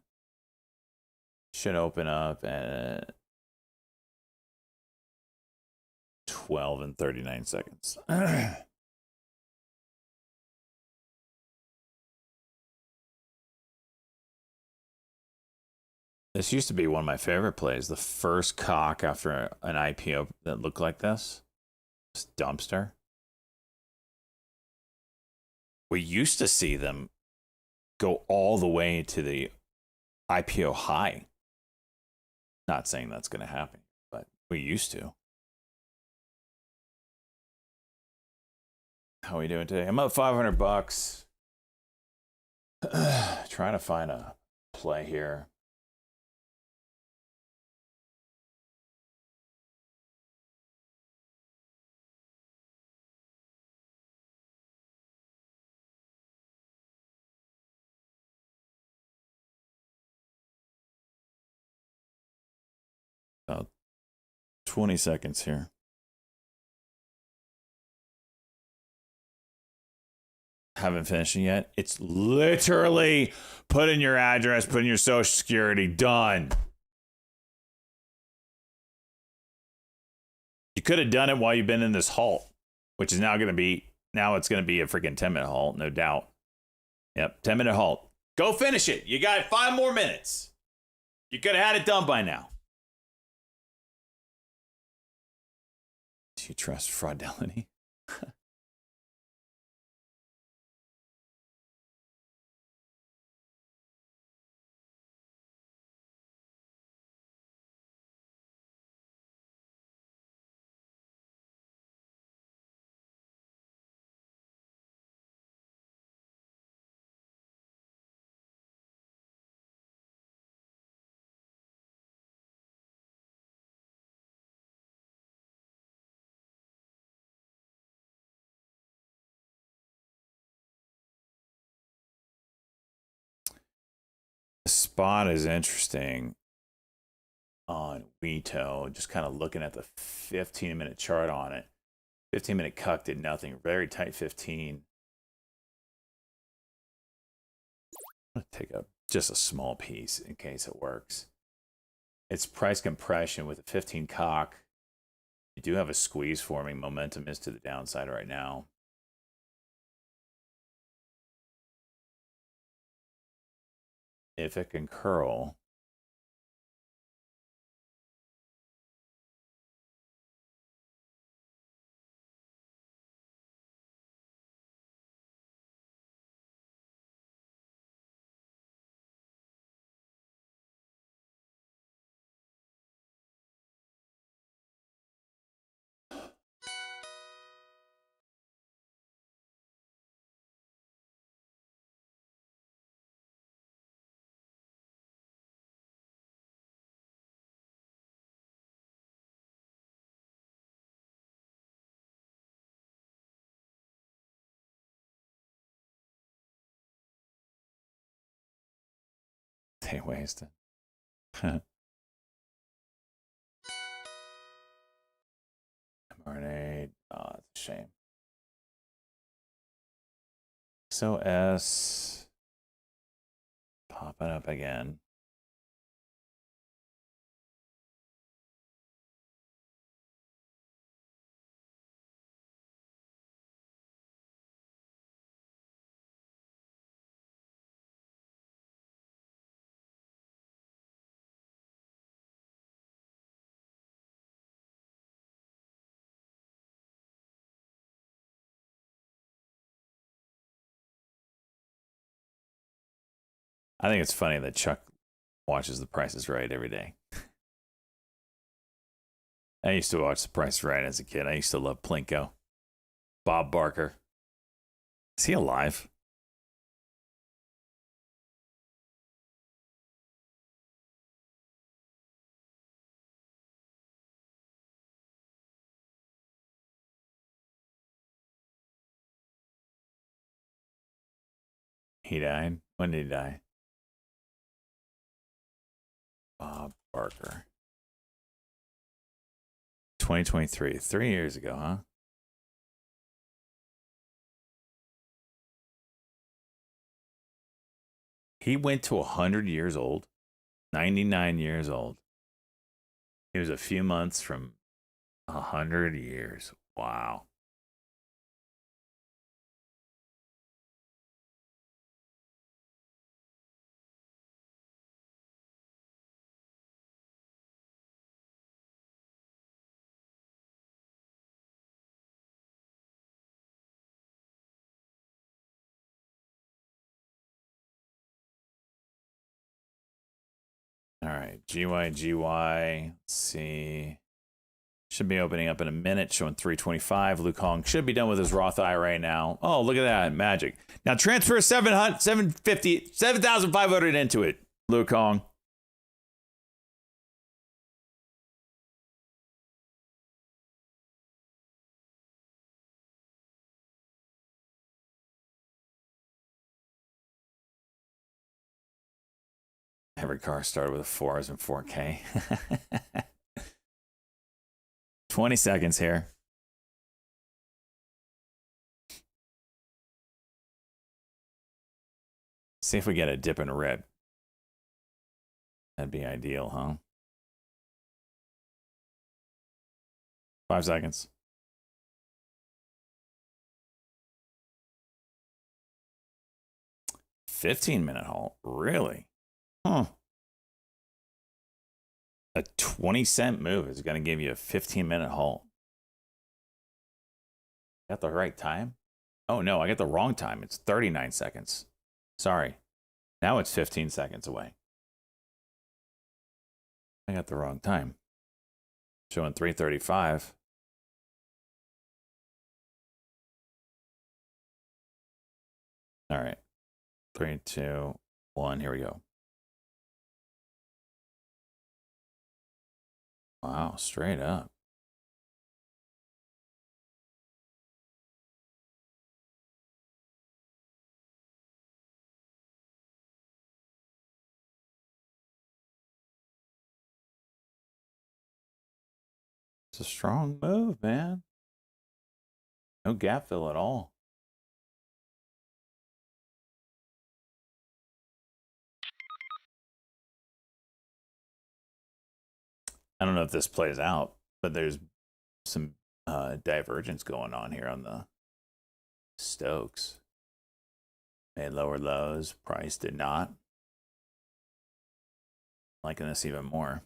Should open up at 12 and 39 seconds. This used to be one of my favorite plays. The first cock after an IPO that looked like this. This dumpster. We used to see them go all the way to the IPO high. Not saying that's going to happen, but we used to. How are we doing today? I'm up $500. Trying to find a play here. About 20 seconds here. Haven't finished it yet. It's literally put in your address, put in your social security, done. You could have done it while you've been in this halt, which is now going to be, now it's going to be a freaking 10-minute halt, no doubt. Yep, 10-minute halt. Go finish it. You got 5 more minutes. You could have had it done by now. you trust Fraudelity? The spot is interesting on Weto, just kind of looking at the 15-minute chart on it. 15-minute cuck did nothing. Very tight 15. I'm going to take just a small piece in case it works. It's price compression with a 15 cock. You do have a squeeze forming. Momentum is to the downside right now. If it can curl, they wasted. mRNA, oh, it's a shame. So S popping up again. I think it's funny that Chuck watches The Price is Right every day. I used to watch The Price is Right as a kid. I used to love Plinko. Bob Barker. Is he alive? He died? When did he die? Bob Barker. 2023. 3 years ago, huh? He went to 100 years old. 99 years old. He was a few months from 100 years. Wow. All right, GYGY. Let's see. Should be opening up in a minute, showing 325. Luke Hong should be done with his Roth IRA now. Oh, look at that. Magic. Now transfer 7,500 into it, Luke Hong. Every car started with a 4s and 4K. 20 seconds here. See if we get a dip and a rip. That'd be ideal, huh? 5 seconds. 15-minute halt. Really? Huh. A 20-cent move is going to give you a 15-minute halt. Got the right time? Oh no, I got the wrong time. It's 39 seconds. Sorry. Now it's 15 seconds away. I got the wrong time. Showing 3:35. All right. 3, 2, 1. Here we go. Wow, straight up. It's a strong move, man. No gap fill at all. I don't know if this plays out, but there's some divergence going on here on the Stokes. Made lower lows, price did not. Liking this even more.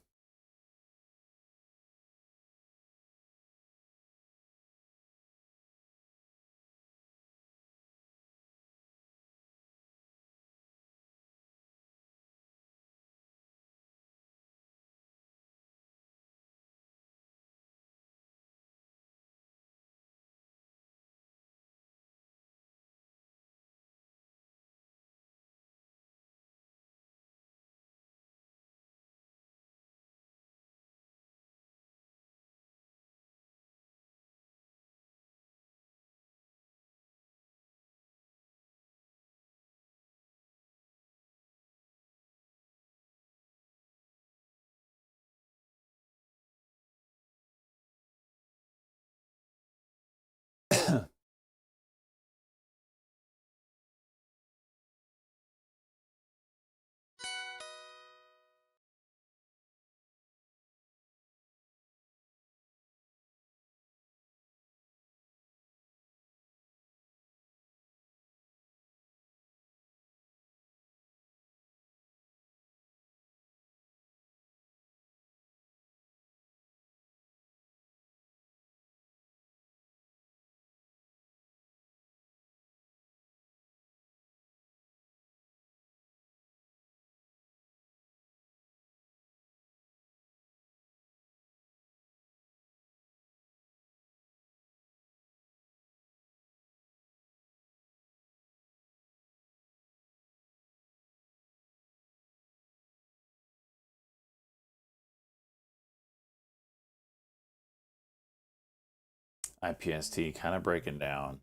IPST kind of breaking down.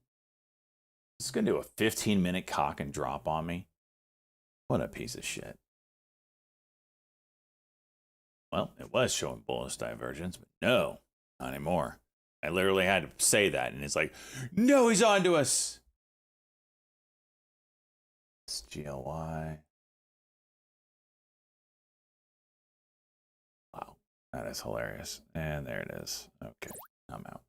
This is going to do a 15-minute cock and drop on me. What a piece of shit. Well, it was showing bullish divergence, but no, not anymore. I literally had to say that, and it's like, no, he's on to us. It's GLY. Wow, that is hilarious. And there it is. Okay, I'm out.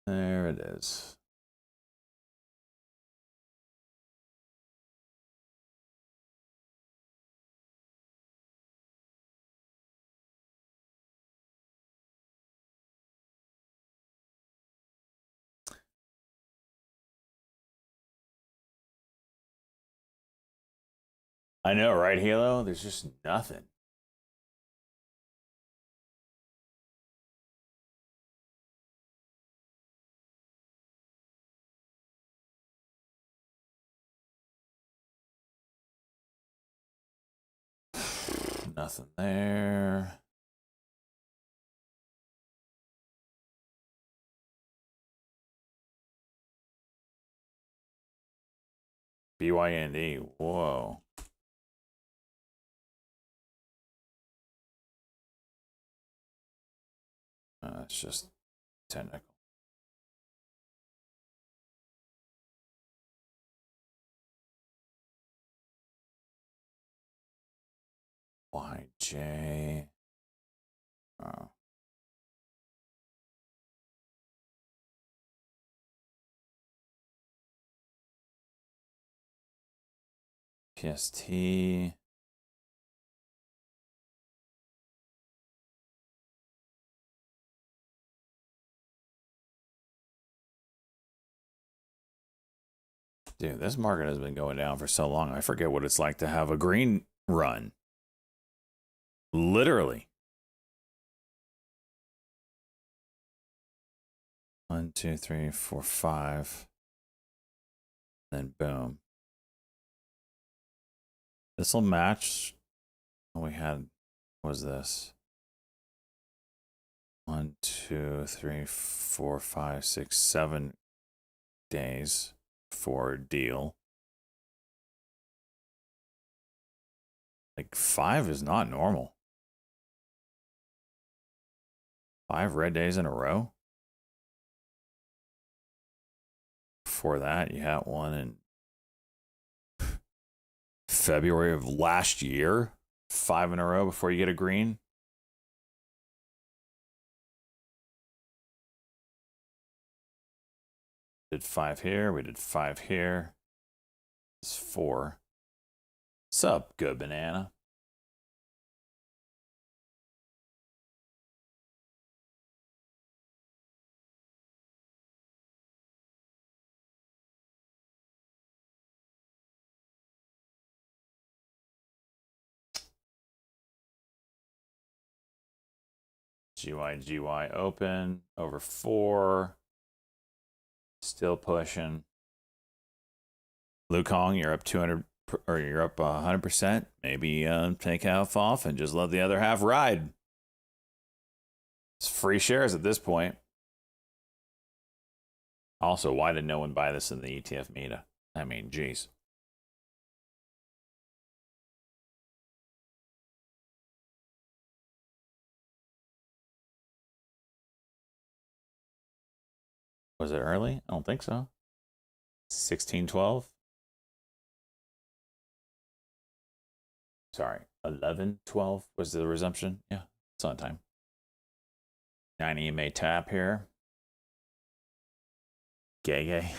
There it is. I know, right, Halo? There's just nothing. Nothing there. BYND. Whoa. It's just technical. YJ. Oh. PST. Dude, this market has been going down for so long. I forget what it's like to have a green run. Literally. 1, 2, 3, 4, 5. Then boom. This will match what we had. What was this? 1, 2, 3, 4, 5, 6, 7 days for deal. Like 5 is not normal. 5 red days in a row. Before that, you had one in February of last year. 5 in a row before you get a green. Did 5 here. We did 5 here. It's 4. What's up, good banana? GY open over 4. Still pushing. Lukong, you're up 200, or you're up 100%. Maybe take half off and just let the other half ride. It's free shares at this point. Also, why did no one buy this in the ETF Meta? I mean, geez. Was it early? I don't think so. 16:12. Sorry, 11:12 was the resumption. Yeah, it's on time. 9 EMA tap here. Gay.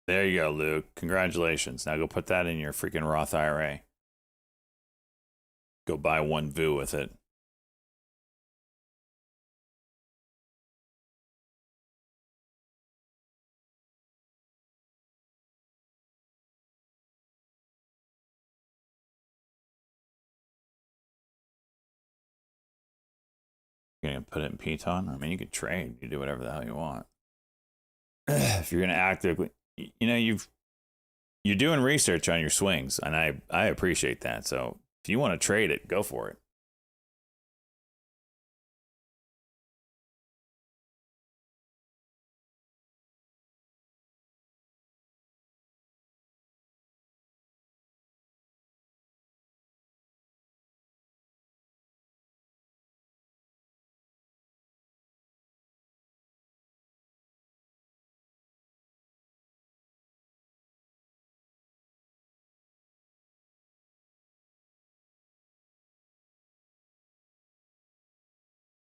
There you go, Luke. Congratulations. Now go put that in your freaking Roth IRA. Go buy one VU with it. You're gonna put it in Piton? I mean, you could trade. You do whatever the hell you want. If you're gonna actively, you know, you're doing research on your swings, and I appreciate that. So if you want to trade it, go for it.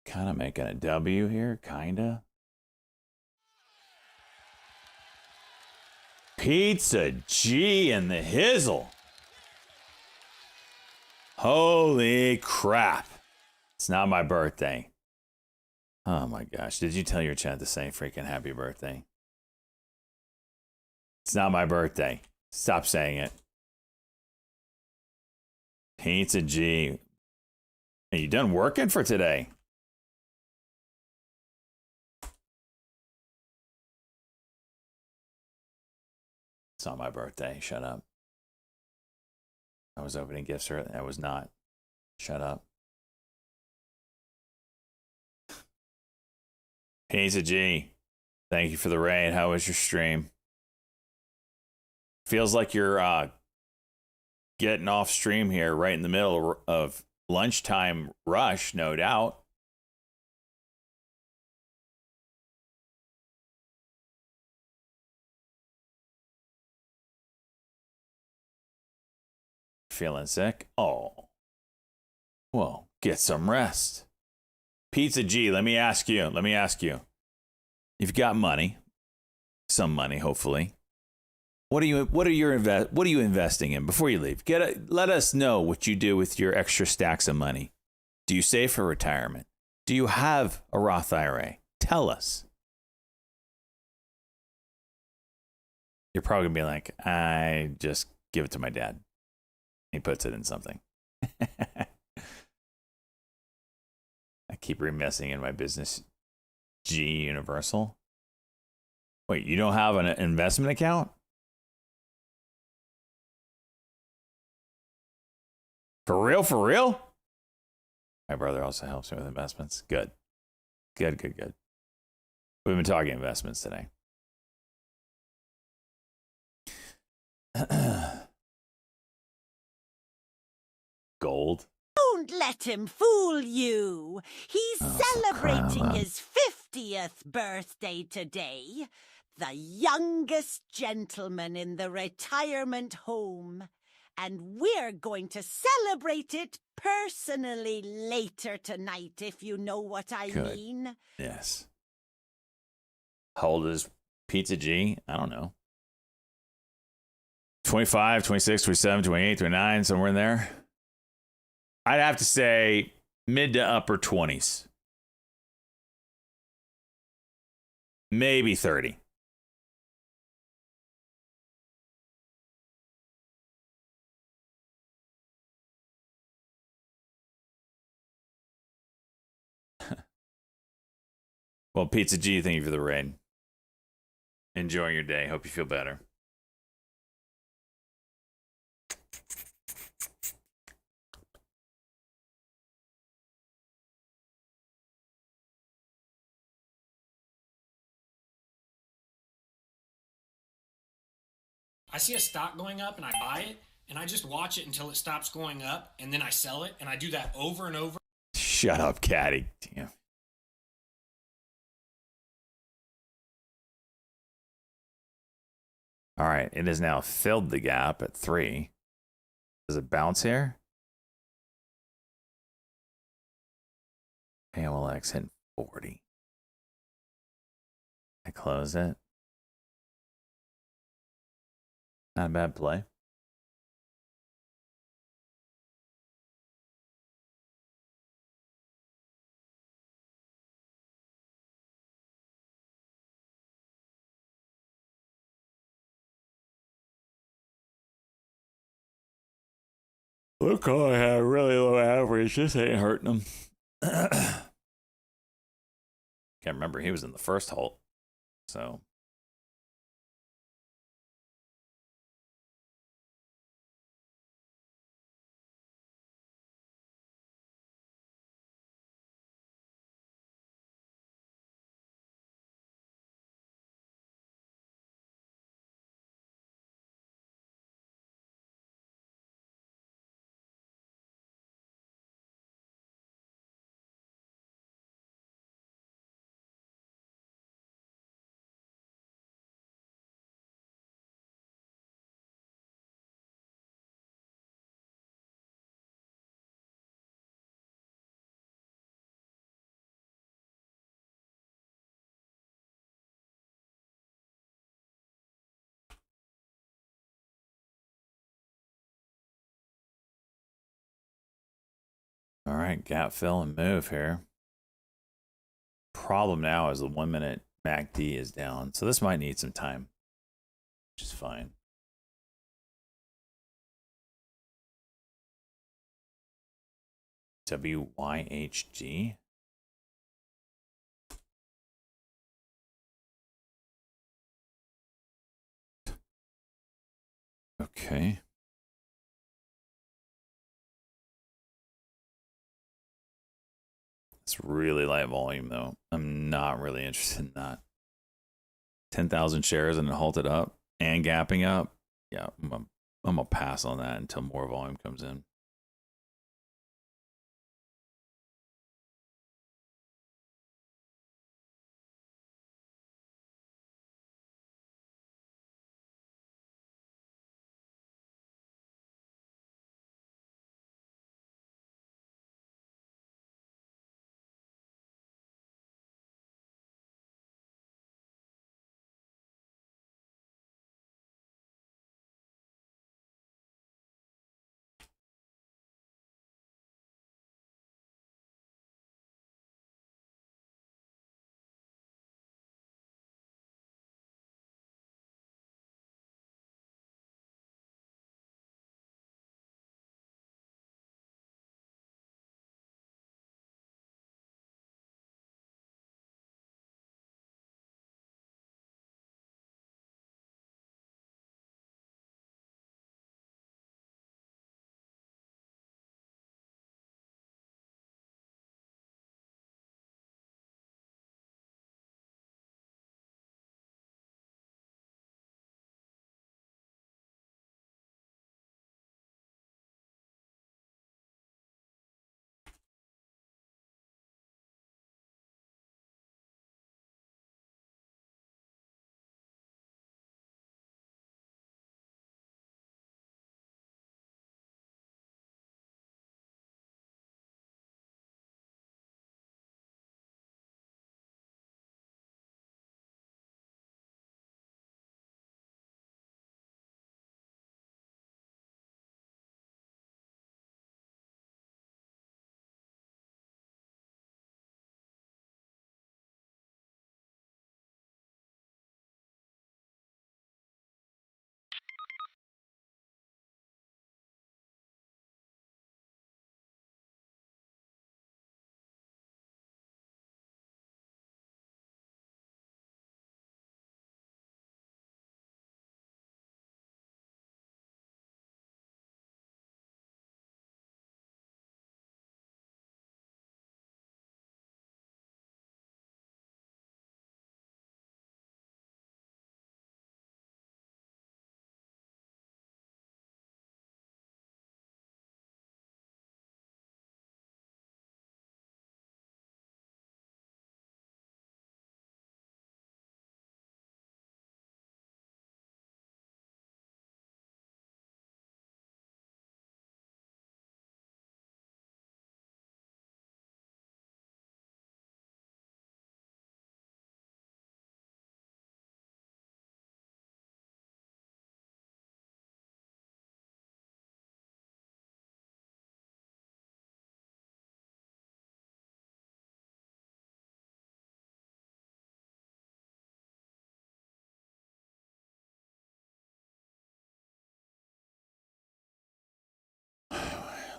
Kind of making a W here, kinda. Pizza G and the Hizzle. Holy crap. It's not my birthday. Oh my gosh. Did you tell your chat to say freaking happy birthday? It's not my birthday. Stop saying it. Pizza G. Are you done working for today? It's not my birthday. Shut up. I was opening gifts earlier. I was not. Shut up. Pizza G. Thank you for the raid. How was your stream? Feels like you're getting off stream here right in the middle of lunchtime rush, no doubt. Feeling sick? Oh. Well, get some rest. Pizza G, let me ask you. You've got money. Some money, hopefully. What are you investing in before you leave? Let us know what you do with your extra stacks of money. Do you save for retirement? Do you have a Roth IRA? Tell us. You're probably gonna be like, I just give it to my dad. He puts it in something. I keep remessing in my business G Universal. Wait, you don't have an investment account? For real? My brother also helps me with investments. Good. We've been talking investments today. Gold. Don't let him fool you. He's celebrating his 50th birthday today. The youngest gentleman in the retirement home. And we're going to celebrate it personally later tonight, if you know what I mean. Yes. How old is Pizza G? I don't know. 25, 26, 27, 28, 29, somewhere in there. I'd have to say mid to upper 20s. Maybe 30. Well, Pizza G, thank you for the raid. Enjoying your day. Hope you feel better. I see a stock going up and I buy it and I just watch it until it stops going up and then I sell it and I do that over and over. Shut up, Caddy. Damn. All right, it has now filled the gap at 3. Does it bounce here? AMLX hitting 40. I close it. Not a bad play. Look, I had a really low average. This ain't hurting him. Can't remember. He was in the first halt. So. All right, gap fill and move here. Problem now is the 1 minute MACD is down, so this might need some time, which is fine. WYHG. Okay. It's really light volume though. I'm not really interested in that. 10,000 shares and it halted up and gapping up. Yeah, I'm gonna pass on that until more volume comes in.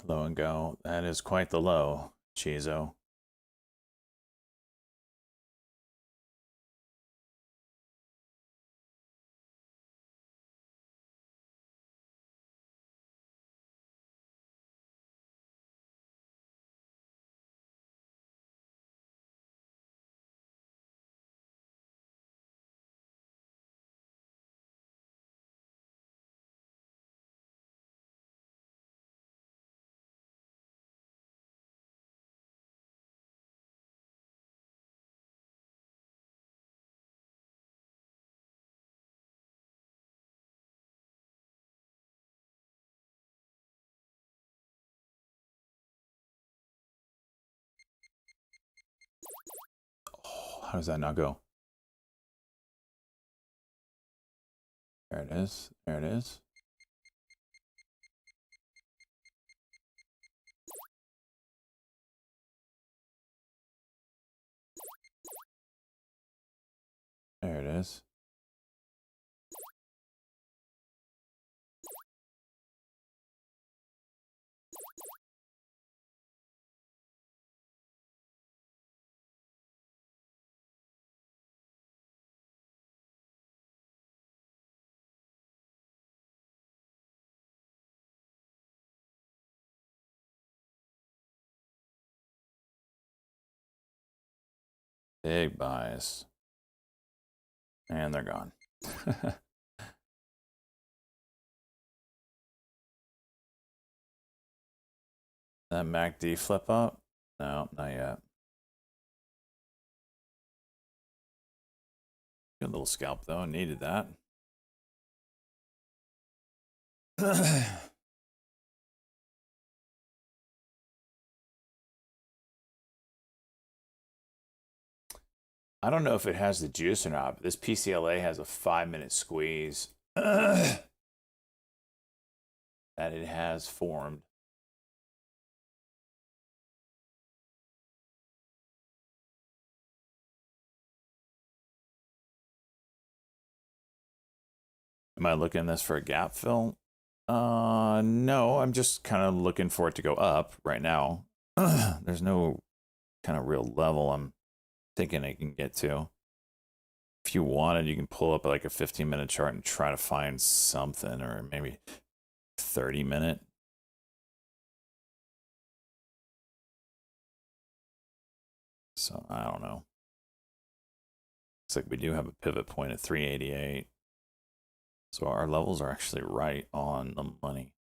Low and go. That is quite the low, Chizo. Oh, how does that not go? There it is. There it is. is. Big buys. And they're gone. That MACD flip up? No, not yet. Good little scalp though, needed that. I don't know if it has the juice or not, but this PCLA has a 5-minute squeeze that it has formed. Am I looking at this for a gap fill? No, I'm just kind of looking for it to go up right now. There's no kind of real level I'm thinking I can get to. If you wanted, you can pull up like a 15-minute chart and try to find something, or maybe 30-minute. So I don't know. Looks like we do have a pivot point at 388. So our levels are actually right on the money.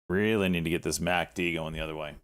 Really need to get this MACD going the other way.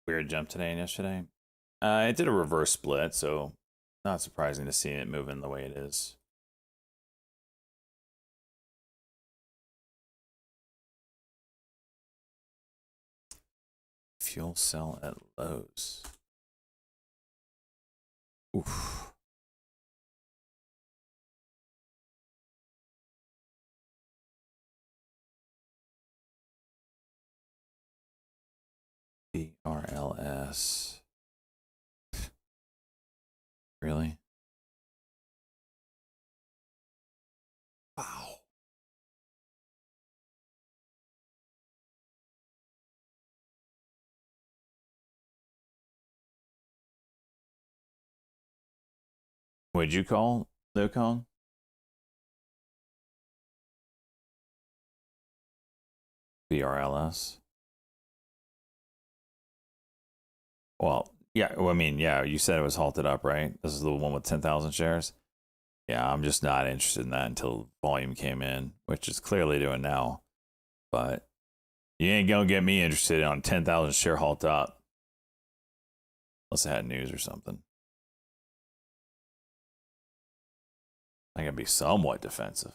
Weird jump today and yesterday. It did a reverse split, so not surprising to see it moving the way it is. Fuel cell at lows. Oof. BRLS. Really? Wow. What'd you call Lucon? BRLS. Well, yeah. Well, I mean, yeah. You said it was halted up, right? This is the one with 10,000 shares. Yeah, I'm just not interested in that until volume came in, which is clearly doing now. But you ain't gonna get me interested on 10,000 share halt up, unless it had news or something. I can be somewhat defensive.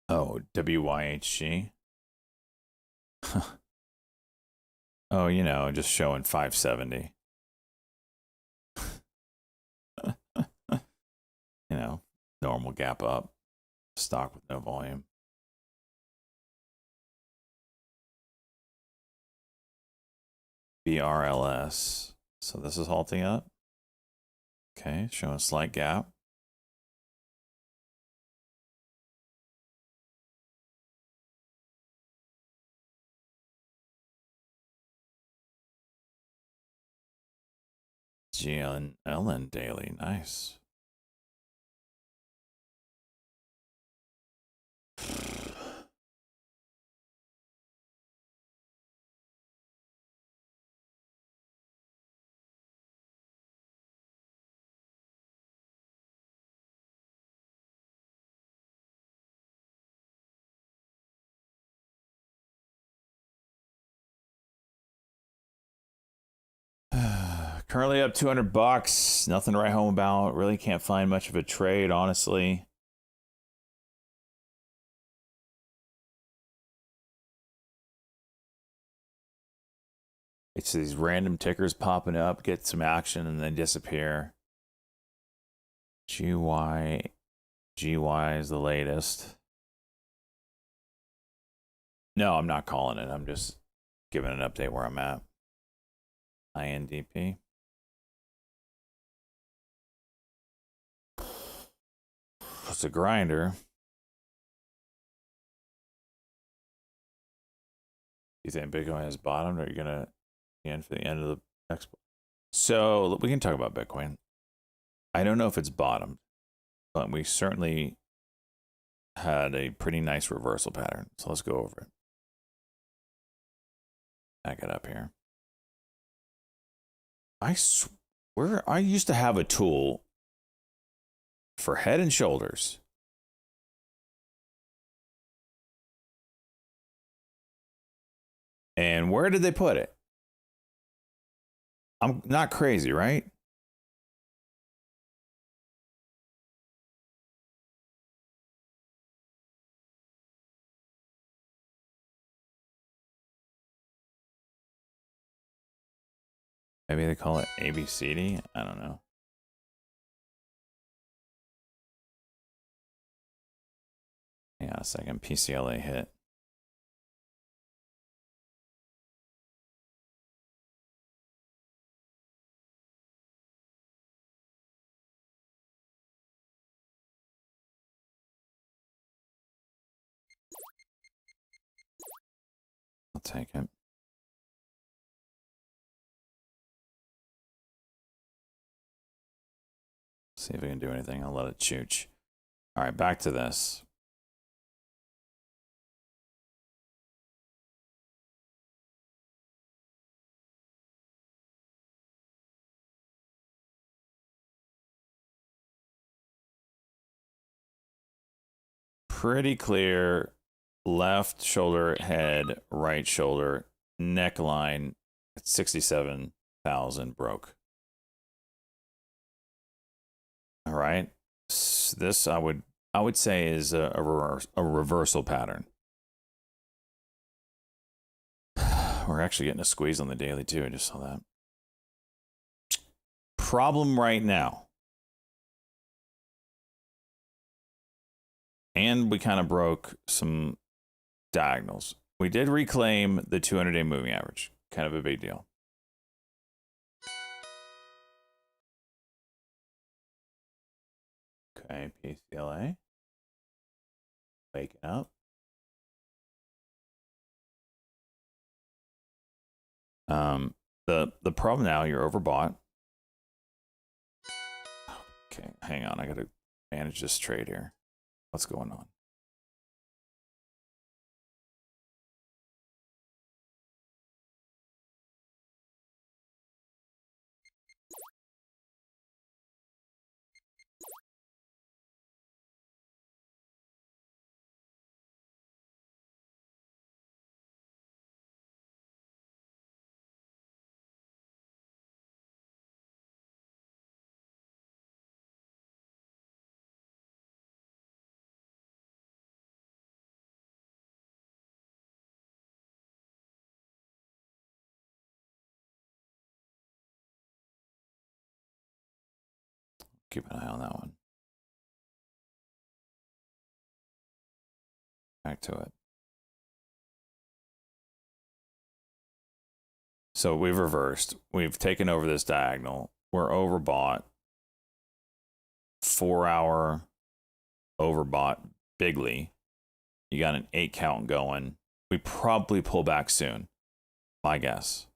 Oh, WYHG. Oh, you know, just showing 570. You know, normal gap up, stock with no volume. BRLS. So this is halting up. Okay, showing a slight gap. GLN daily, nice. Currently up $200. Nothing to write home about. Really can't find much of a trade, honestly. It's these random tickers popping up, get some action, and then disappear. GY is the latest. No, I'm not calling it. I'm just giving an update where I'm at. INDP. It's a grinder. You think Bitcoin has bottomed, or are you gonna end for the end of the next? So we can talk about Bitcoin. I don't know if it's bottomed, but we certainly had a pretty nice reversal pattern. So let's go over it. Back it up here. where I used to have a tool for Head and Shoulders. And where did they put it? I'm not crazy, right? Maybe they call it ABCD? I don't know. Hang on a second. PCLA hit. I'll take it. See if we can do anything. I'll let it chooch. All right, back to this. Pretty clear. Left shoulder, head, right shoulder, neckline at 67,000 broke. All right. This I would say is a reversal pattern. We're actually getting a squeeze on the daily too. I just saw that. Problem right now. And we kind of broke some diagonals. We did reclaim the 200-day moving average. Kind of a big deal. Okay, PCLA. Waking up. The problem now, you're overbought. Okay, hang on. I gotta manage this trade here. What's going on? Keep an eye on that one. Back to it. So we've reversed. We've taken over this diagonal. We're overbought. 4-hour overbought bigly. You got an 8 count going. We probably pull back soon. My guess.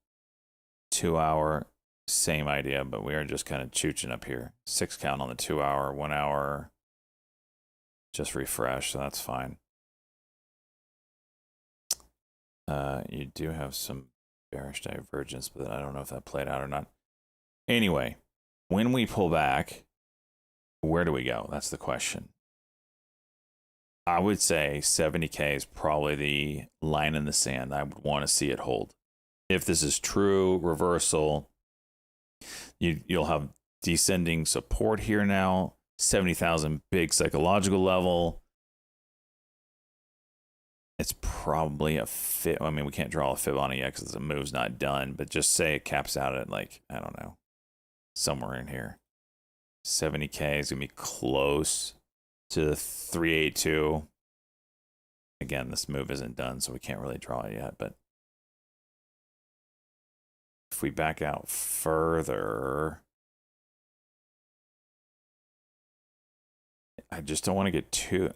2-hour. Same idea, but we are just kind of chooching up here. 6 count on the 2-hour, 1 hour. Just refresh, so that's fine. You do have some bearish divergence, but I don't know if that played out or not. Anyway, when we pull back, where do we go? That's the question. I would say 70K is probably the line in the sand. I would want to see it hold. If this is true, reversal, you'll have descending support here now. 70,000 big psychological level. It's probably a fib. I mean, we can't draw a fib on it yet because the move's not done, but just say it caps out at, like, I don't know, somewhere in here. 70K is going to be close to 382. Again, this move isn't done, so we can't really draw it yet, but if we back out further, I just don't want to get too...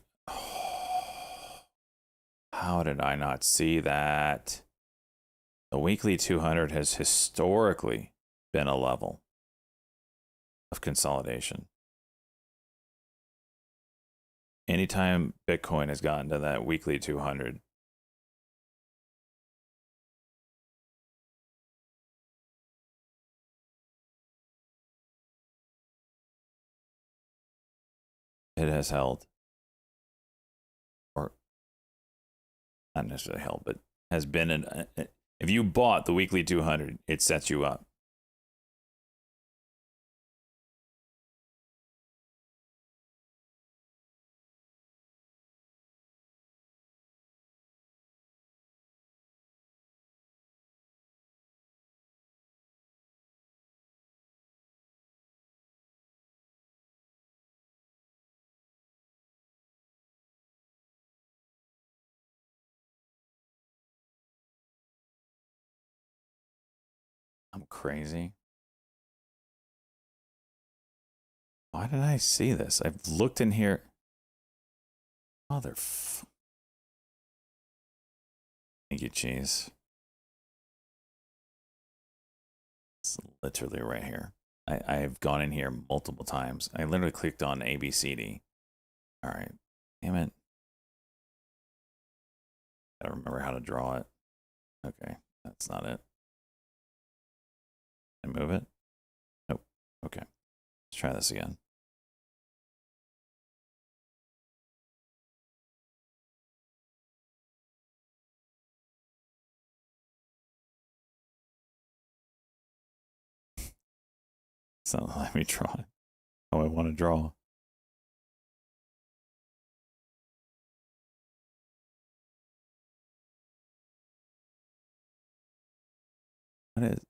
How did I not see that? The weekly 200 has historically been a level of consolidation. Anytime Bitcoin has gotten to that weekly 200, it has held, or not necessarily held, but has been an. If you bought the weekly 200, it sets you up. I'm crazy. Why did I see this? I've looked in here. Thank you, cheese. It's literally right here. I have gone in here multiple times. I literally clicked on ABCD. All right. Damn it. I don't remember how to draw it. Okay. That's not it. Can I move it? Nope. Okay. Let's try this again. It's not letting me draw it. Oh, I want to draw. What is?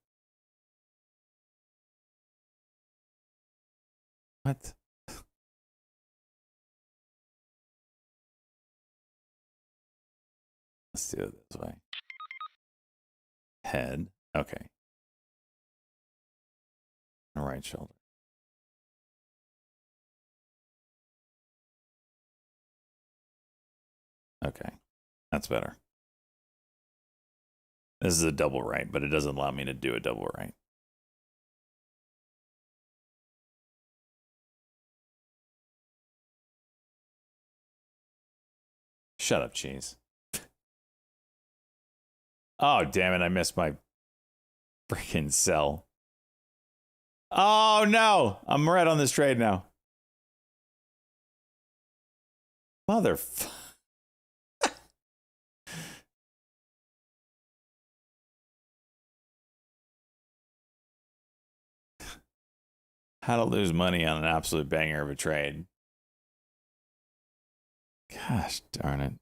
What? Let's do it this way. Head. Okay. Right shoulder. Okay. That's better. This is a double right, but it doesn't allow me to do a double right. Shut up, cheese. Oh, damn it. I missed my freaking cell. Oh, no. I'm red on this trade now. Motherfucker. How to lose money on an absolute banger of a trade. Gosh darn it.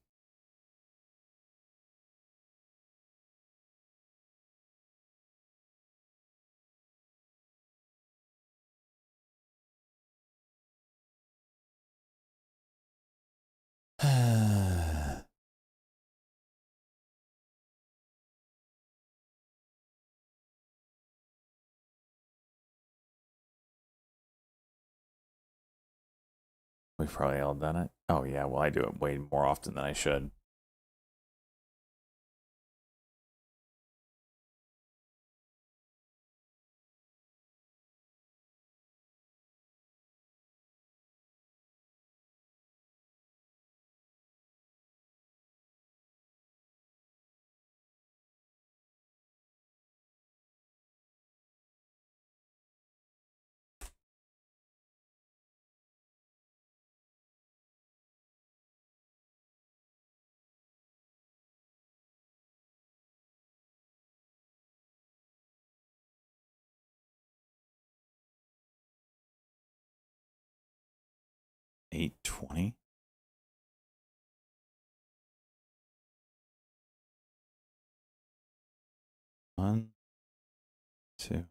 We've probably all done it. Oh, yeah. Well, I do it way more often than I should. $8.20. One, two.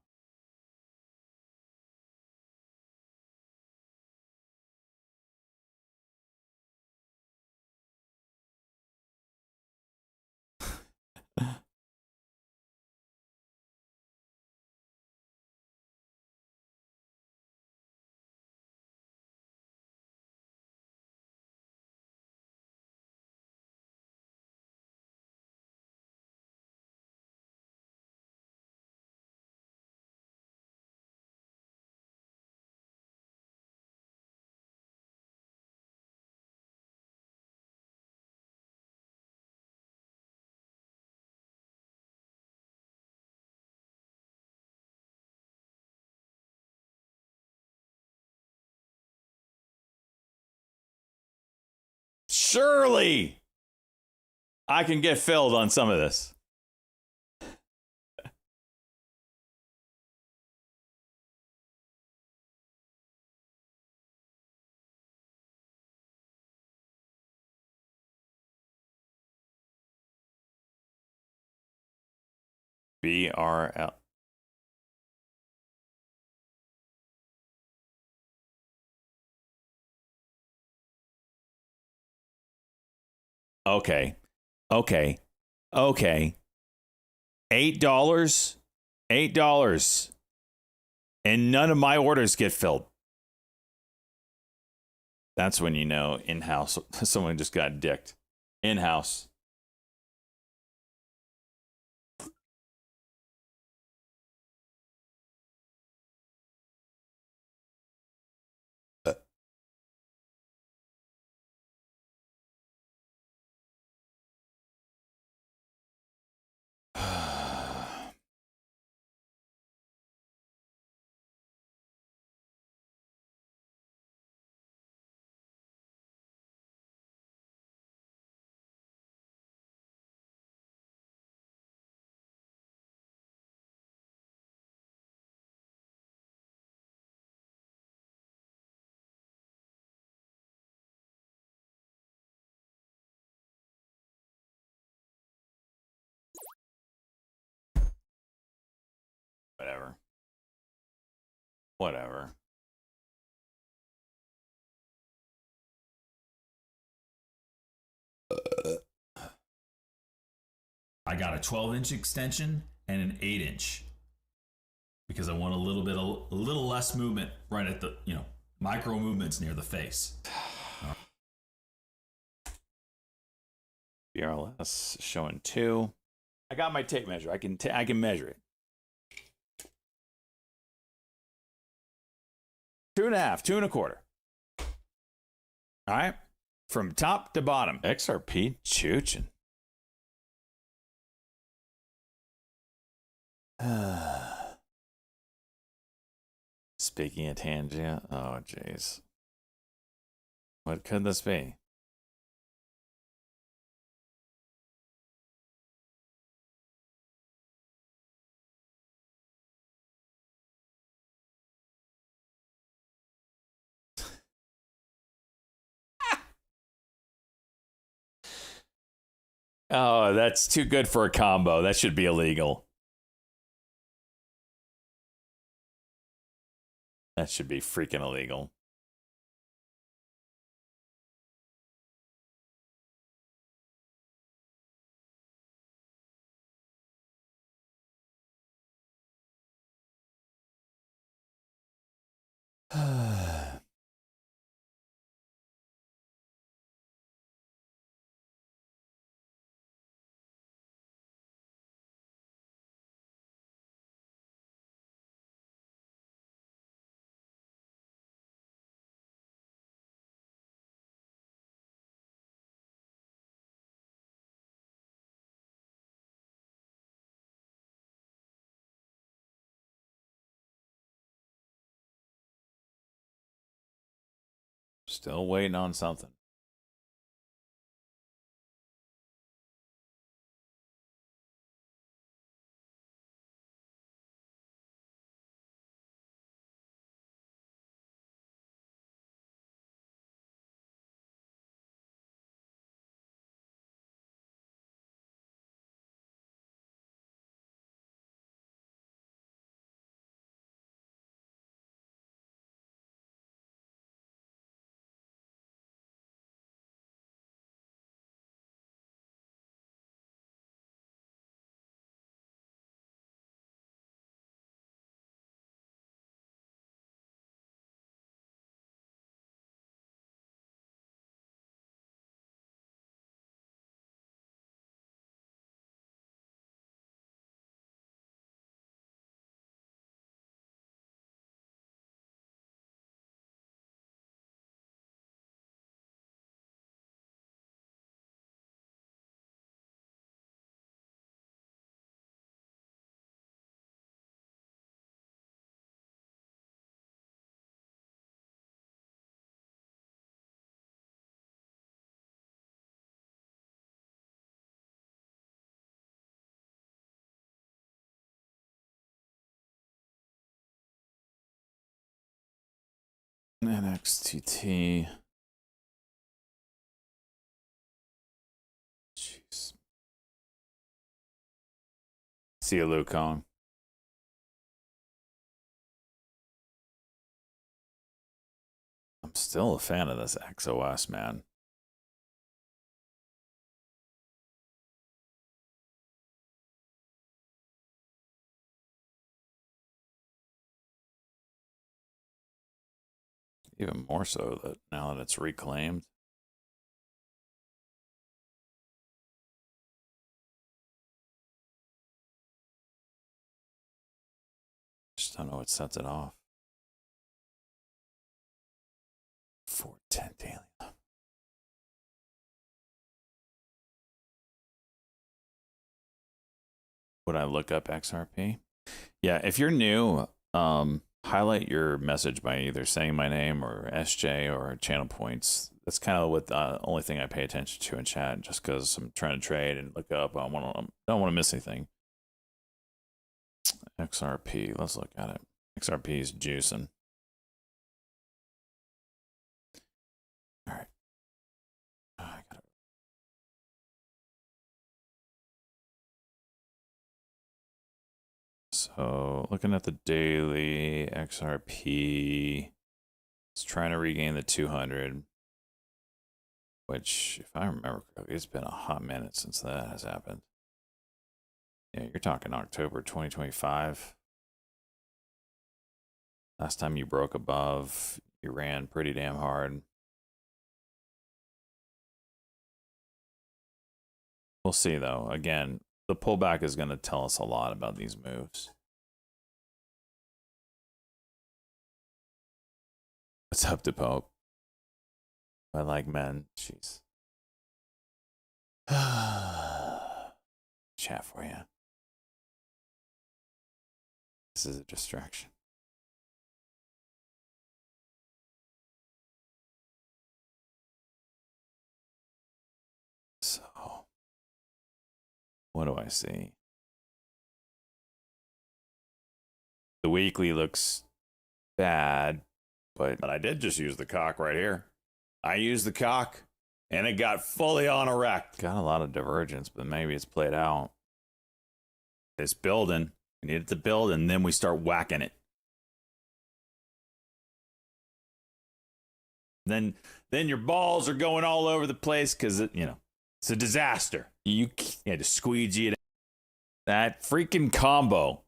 Surely I can get filled on some of this. BRL. Okay. $8. $8. And none of my orders get filled. That's when you know in-house someone just got dicked. In-house. Whatever. Whatever. I got a 12-inch extension and an 8-inch because I want a little less movement right at the, micro movements near the face. BRLS showing 2. I got my tape measure. I can measure it. 2.5, 2.25. All right, from top to bottom. XRP chooching. Speaking of Tangia, oh jeez, what could this be? Oh, that's too good for a combo. That should be illegal. That should be freaking illegal. Still waiting on something. NXTT. Jeez. See you, Liu Kong. I'm still a fan of this XOS, man. Even more so that now that it's reclaimed. Just don't know what sets it off. 410 daily. Would I look up XRP? Yeah, if you're new, highlight your message by either saying my name or SJ or channel points. That's kind of what the only thing I pay attention to in chat, just because I'm trying to trade and look up. I don't want to miss anything. XRP, let's look at it. XRP is juicing. All right. So looking at the daily, XRP is trying to regain the 200, which, if I remember correctly, it's been a hot minute since that has happened. Yeah, you're talking October 2025. Last time you broke above, you ran pretty damn hard. We'll see, though. Again, the pullback is going to tell us a lot about these moves. What's up, DePope? I like men. Jeez. Chat for you. This is a distraction. So, what do I see? The weekly looks bad, but I did just use the cock right here. I used the cock, and it got fully on erect. Got a lot of divergence, but maybe it's played out. It's building. We need it to build, and then we start whacking it. Then your balls are going all over the place because, it's a disaster. You had to squeegee it. That freaking combo.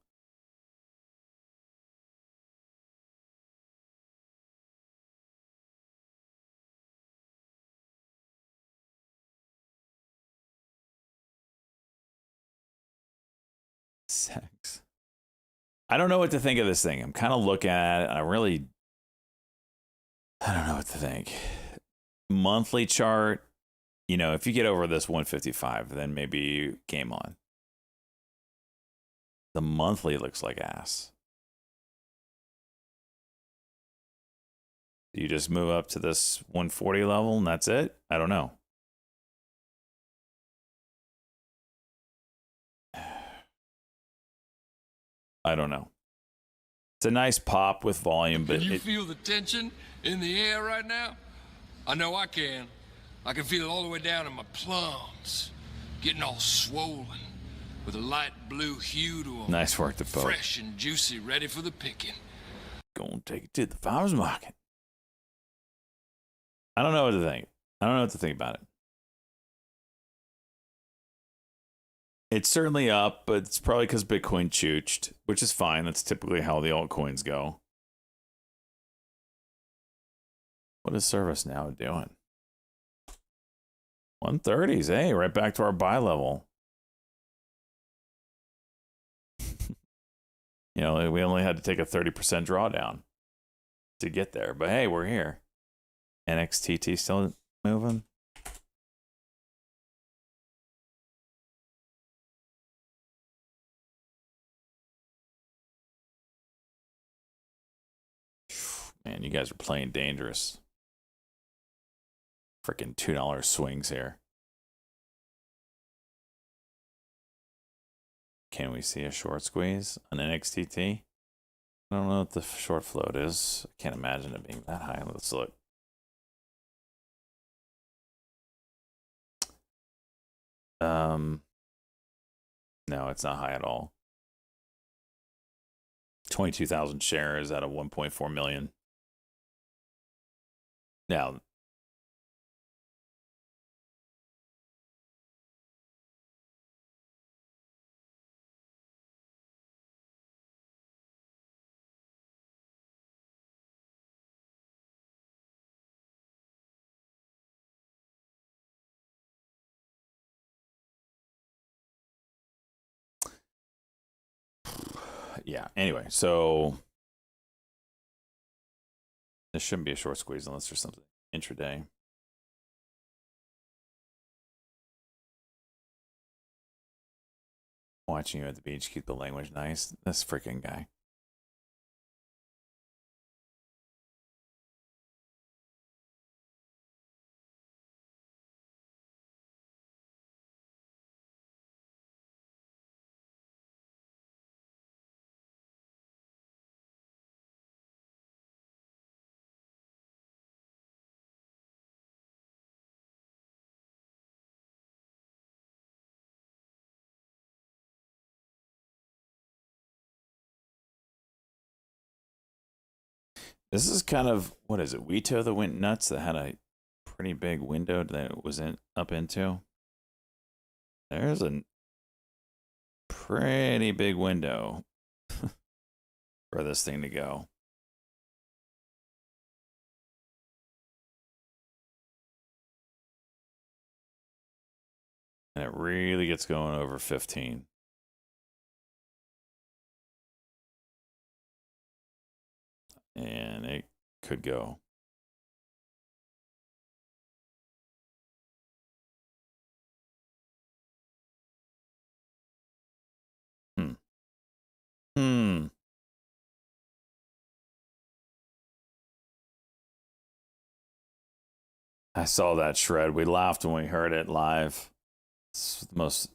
Sex. I don't know what to think of this thing. I'm kind of looking at it. I don't know what to think. Monthly chart, if you get over this 155, then maybe game on. The monthly looks like ass. You just move up to this 140 level and that's it? I don't know. I don't know. It's a nice pop with volume, but can you feel the tension in the air right now? I know I can. I can feel it all the way down in my plums, getting all swollen with a light blue hue to them. Nice work, the fresh and juicy, ready for the picking. Gonna take it to the farmer's market. I don't know what to think. I don't know what to think about it. It's certainly up, but it's probably because Bitcoin chooched, which is fine. That's typically how the altcoins go. What is Service Now doing? 130s, hey, right back to our buy level. We only had to take a 30% drawdown to get there, but hey, we're here. NXTT still moving. Man, you guys are playing dangerous. Freaking $2 swings here. Can we see a short squeeze on NXTT? I don't know what the short float is. I can't imagine it being that high. Let's look. No, it's not high at all. 22,000 shares out of 1.4 million. Now, yeah, anyway, so this shouldn't be a short squeeze unless there's something intraday. Watching you at the beach, keep the language nice. This freaking guy. This is kind of, what is it, Wito that went nuts that had a pretty big window that it was up into? There's a pretty big window for this thing to go. And it really gets going over 15. And it could go. I saw that shred. We laughed when we heard it live. It's the most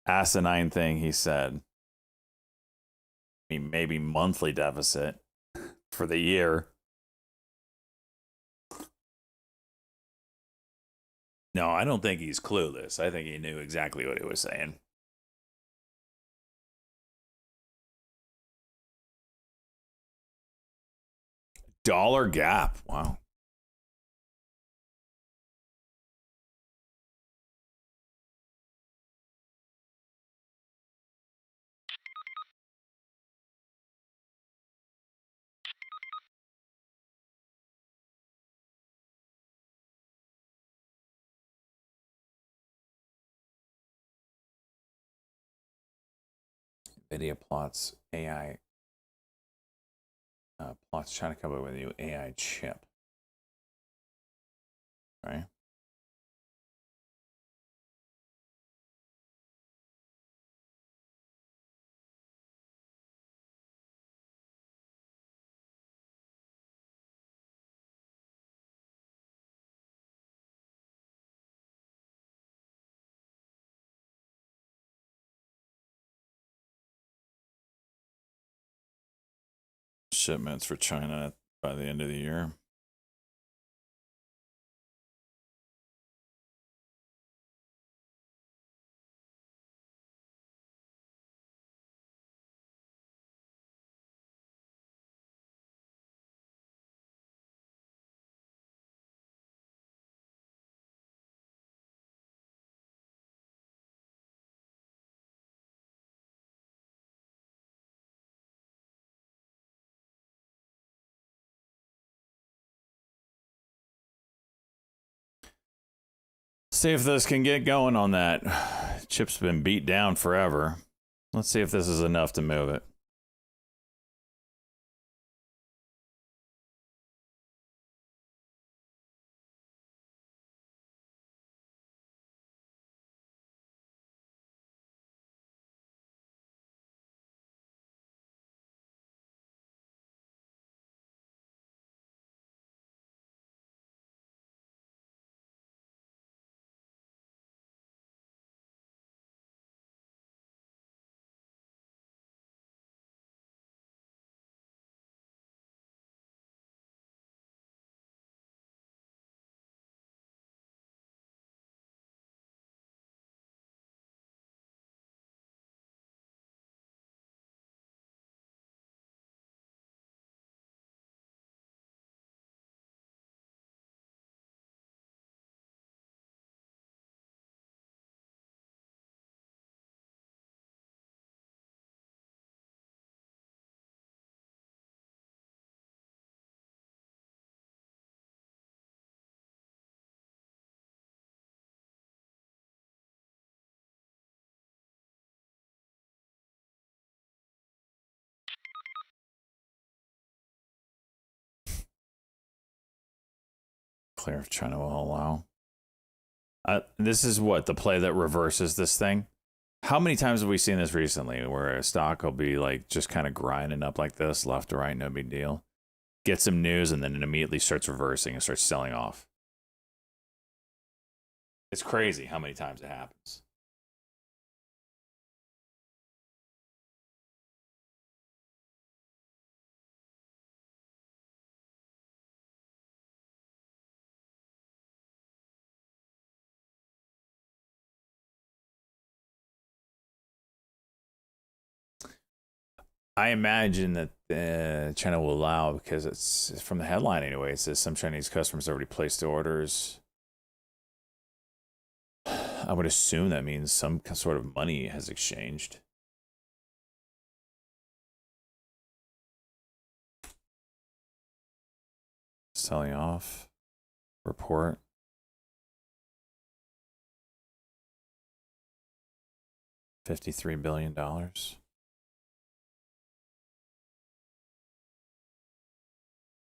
asinine thing he said. I mean, maybe monthly deficit for the year. No, I don't think he's clueless. I think he knew exactly what he was saying. Dollar gap. Wow. NVIDIA plots AI. Plots trying to come up with a new AI chip. Right? Shipments for China by the end of the year. See if this can get going on that. Chip's been beat down forever. Let's see if this is enough to move it. Unclear if China will allow. This is what, the play that reverses this thing? How many times have we seen this recently where a stock will be like just kind of grinding up like this, left to right, no big deal? Get some news and then it immediately starts reversing and starts selling off. It's crazy how many times it happens. I imagine that China will allow, because it's from the headline anyway. It says some Chinese customers already placed orders. I would assume that means some sort of money has exchanged. Selling off. Report. $53 billion.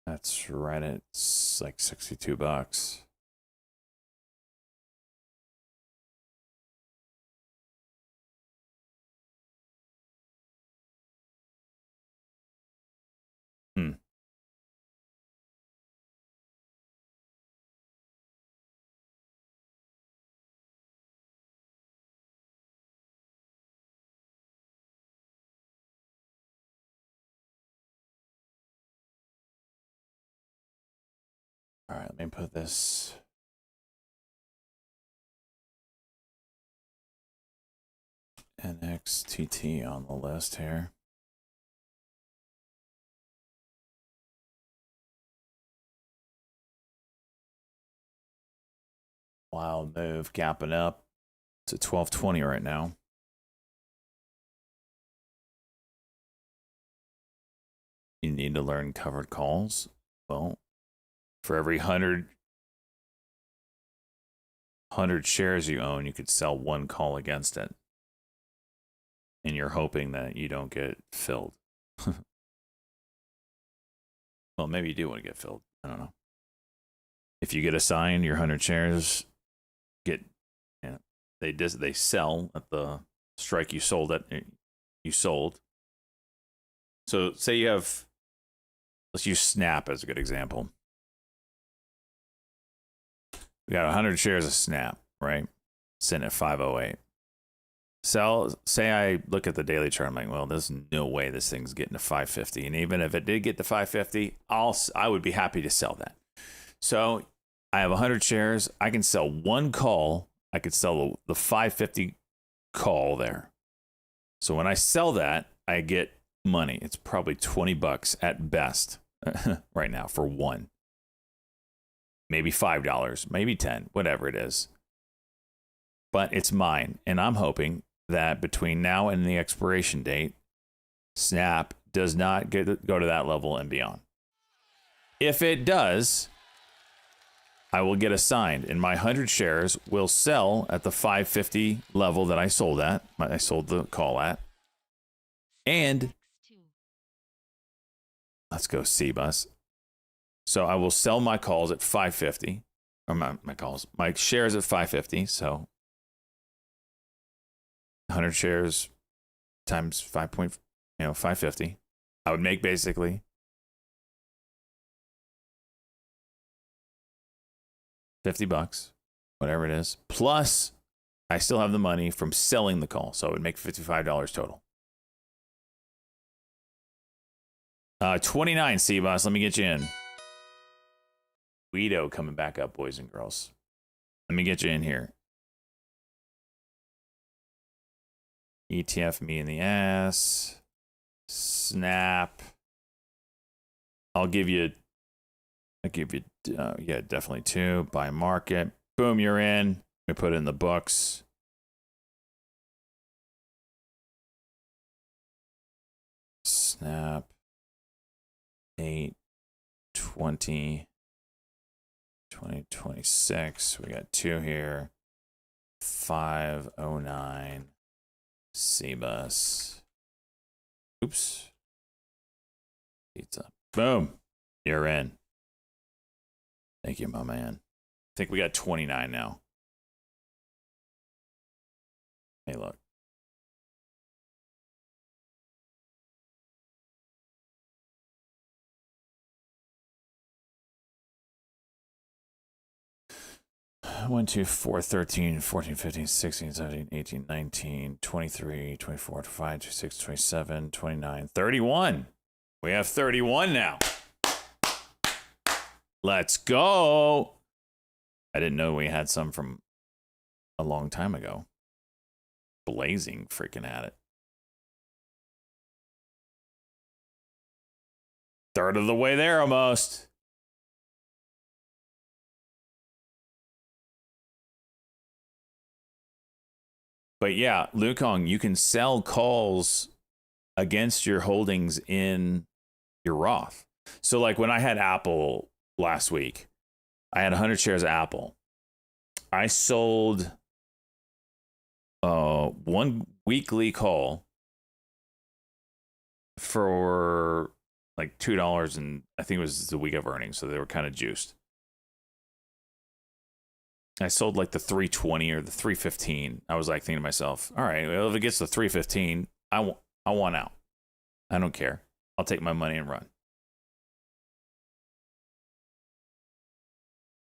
That's right at like $62. All right, let me put this. NXTT on the list here. Wild move, gapping up. It's at 1220 right now. You need to learn covered calls. Well, for every 100 shares you own, you could sell one call against it. And you're hoping that you don't get filled. Well, maybe you do want to get filled. I don't know. If you get assigned your 100 shares, they sell at the strike you sold at. You sold. So say you have, let's use Snap as a good example. We got 100 shares of Snap, right? Sitting at 508. Say I look at the daily chart, I'm like, well, there's no way this thing's getting to 550. And even if it did get to 550, I would be happy to sell that. So I have 100 shares. I can sell one call. I could sell the 550 call there. So when I sell that, I get money. It's probably $20 at best right now for one. Maybe $5, maybe $10, whatever it is. But it's mine. And I'm hoping that between now and the expiration date, Snap does not go to that level and beyond. If it does, I will get assigned, and my 100 shares will sell at the 550 level that I sold at. I sold the call at. And let's go CBUS. So I will sell my calls at 550, or my shares at 550. So 100 shares times 550. I would make basically $50, whatever it is. Plus, I still have the money from selling the call, so it would make $55 total. 29 CBOS. Let me get you in. Guido coming back up, boys and girls. Let me get you in here. ETF me in the ass. Snap. I'll give you, yeah, definitely 2. Buy market. Boom, you're in. We put it in the books. Snap. 8/20. 2026. We got 2 here. 509. CBUS. Oops. Pizza. Boom. You're in. Thank you, my man. think we got 29 now. Hey, look. One, 2, 4, 13, 14, 15, 16, 17, 18, 19, 23, 24, 25, 26, 27, 29, 31. We have 31 now. Let's go. I didn't know we had some from a long time ago. Blazing freaking at it. Third of the way there almost. But yeah, Lukong, you can sell calls against your holdings in your Roth. So like when I had Apple last week, I had 100 shares of Apple. I sold one weekly call for like $2, and I think it was the week of earnings, so they were kind of juiced. I sold like the 320 or the 315. I was like thinking to myself, all right, well, if it gets to 315, I want out. I don't care. I'll take my money and run.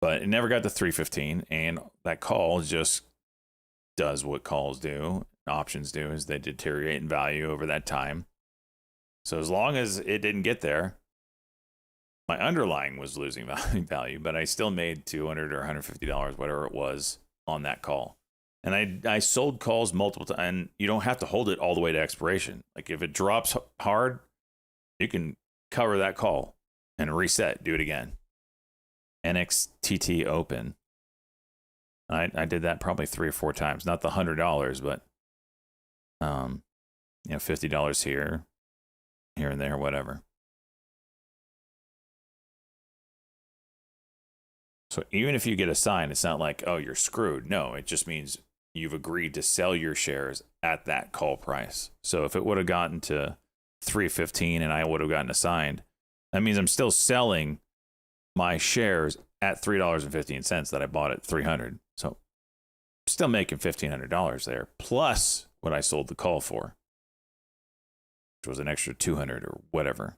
But it never got to 315, and that call just does what calls do, options do, is they deteriorate in value over that time. So as long as it didn't get there, my underlying was losing value, but I still made $200 or $150, whatever it was, on that call. And I sold calls multiple times, and you don't have to hold it all the way to expiration. Like if it drops hard, you can cover that call and reset, do it again. NXTT Open. I did that probably 3 or 4 times, not the $100, but $50 here and there, whatever. So even if you get assigned, it's not like, oh, you're screwed. No, it just means you've agreed to sell your shares at that call price. So if it would have gotten to 315 and I would have gotten assigned, that means I'm still selling my shares at $3.15 that I bought at 300. So I'm still making $1,500 there, plus what I sold the call for, which was an extra 200 or whatever.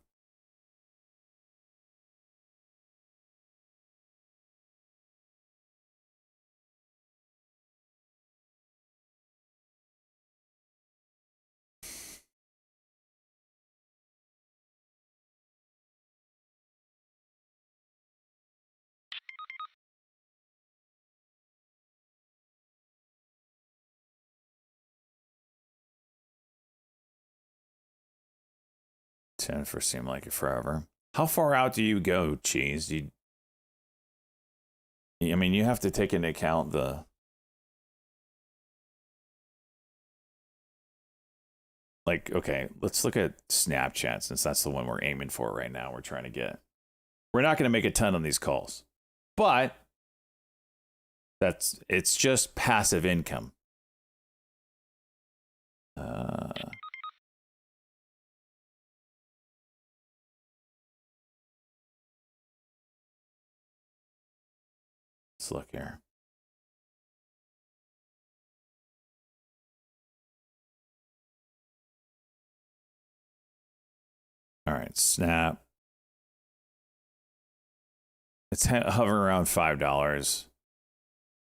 For seem like it forever. How far out do you go, Cheese? I mean, you have to take into account the okay, let's look at Snapchat, since that's the one we're aiming for right now. We're trying to get. We're not going to make a ton on these calls, but it's just passive income. Let's look here. All right, Snap. It's hovering around $5.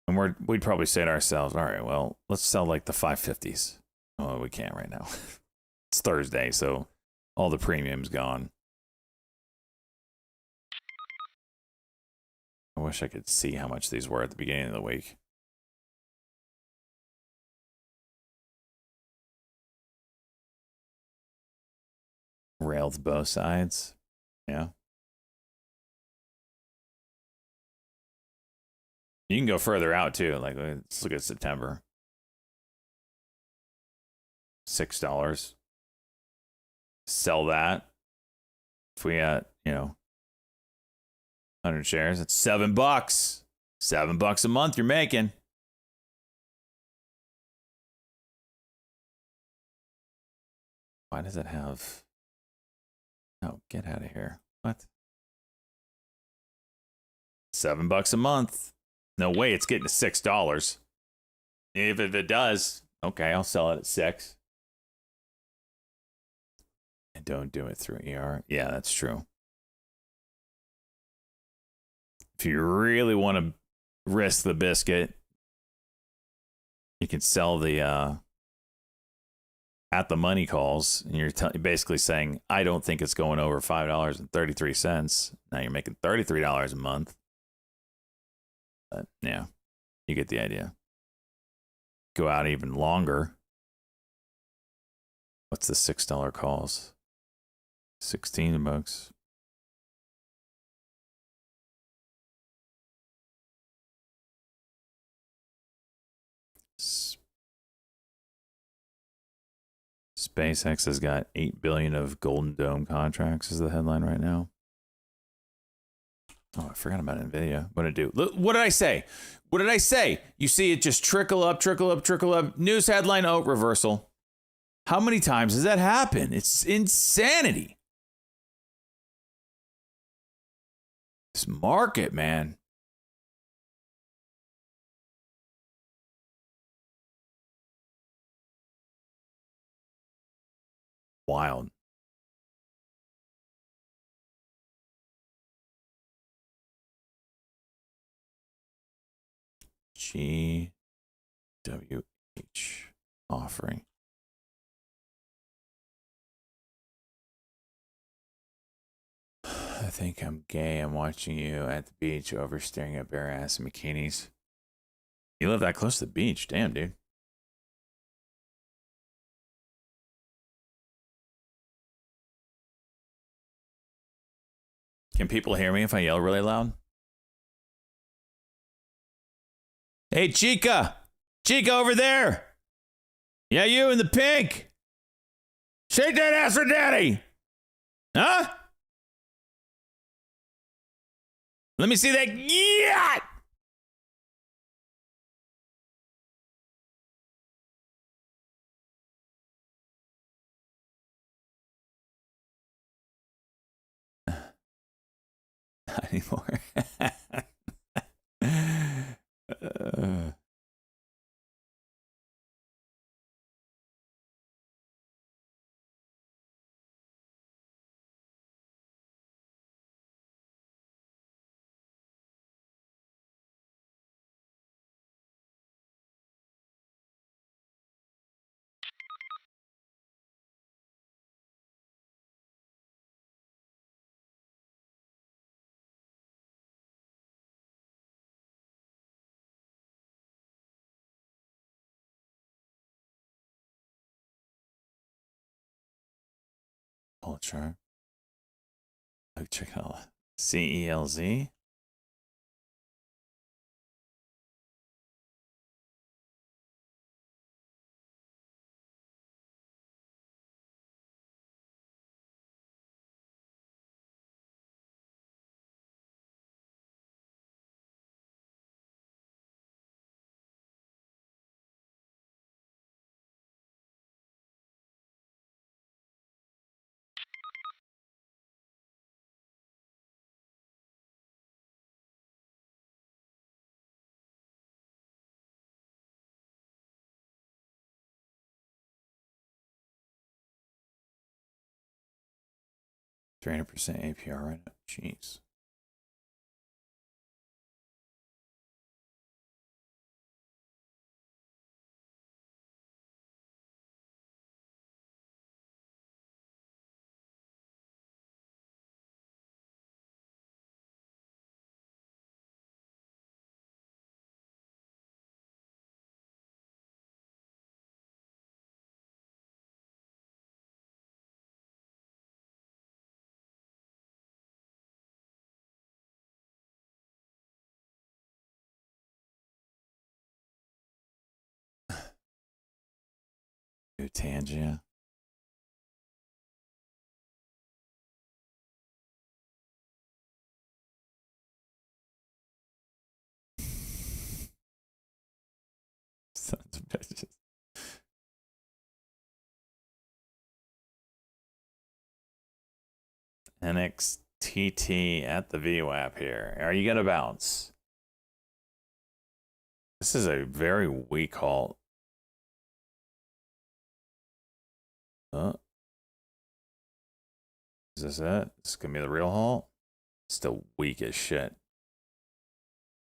And we'd probably say to ourselves, all right, well, let's sell like the 550s. Oh, we can't right now. It's Thursday, so all the premium's gone. I wish I could see how much these were at the beginning of the week. Railed both sides. Yeah. You can go further out too. Like, let's look at September. $6. Sell that. If we had, 100 shares, it's $7. $7 a month you're making. Why does it have? Oh, get out of here. What? $7 a month. No way it's getting to $6. If it does, okay, I'll sell it at $6. And don't do it through ER. Yeah, that's true. If you really want to risk the biscuit, you can sell the at the money calls, and you're basically saying, I don't think it's going over $5.33. Now you're making $33 a month. But yeah, you get the idea. Go out even longer. What's the $6 calls? 16 bucks. SpaceX has got 8 billion of Golden Dome contracts is the headline right now. Oh, I forgot about NVIDIA. What did it do? Look, what did I say? What did I say? You see it just trickle up, trickle up, trickle up. News headline, oh, reversal. How many times does that happen? It's insanity. This market, man. Wild. GWH offering. I think I'm gay. I'm watching you at the beach over staring at bare ass and bikinis. You live that close to the beach. Damn, dude. Can people hear me if I yell really loud? Hey, Chica! Chica over there! Yeah, you in the pink! Shake that ass for daddy! Huh? Let me see that. Yeah! Not anymore. 'Chart. Oh, check it out. CELZ. %300 APR right now. Jeez. Tangia. Sons of bitches. NXTT at the VWAP here. Are you going to bounce? This is a very weak halt. Is this it? This is gonna be the real halt? Still weak as shit.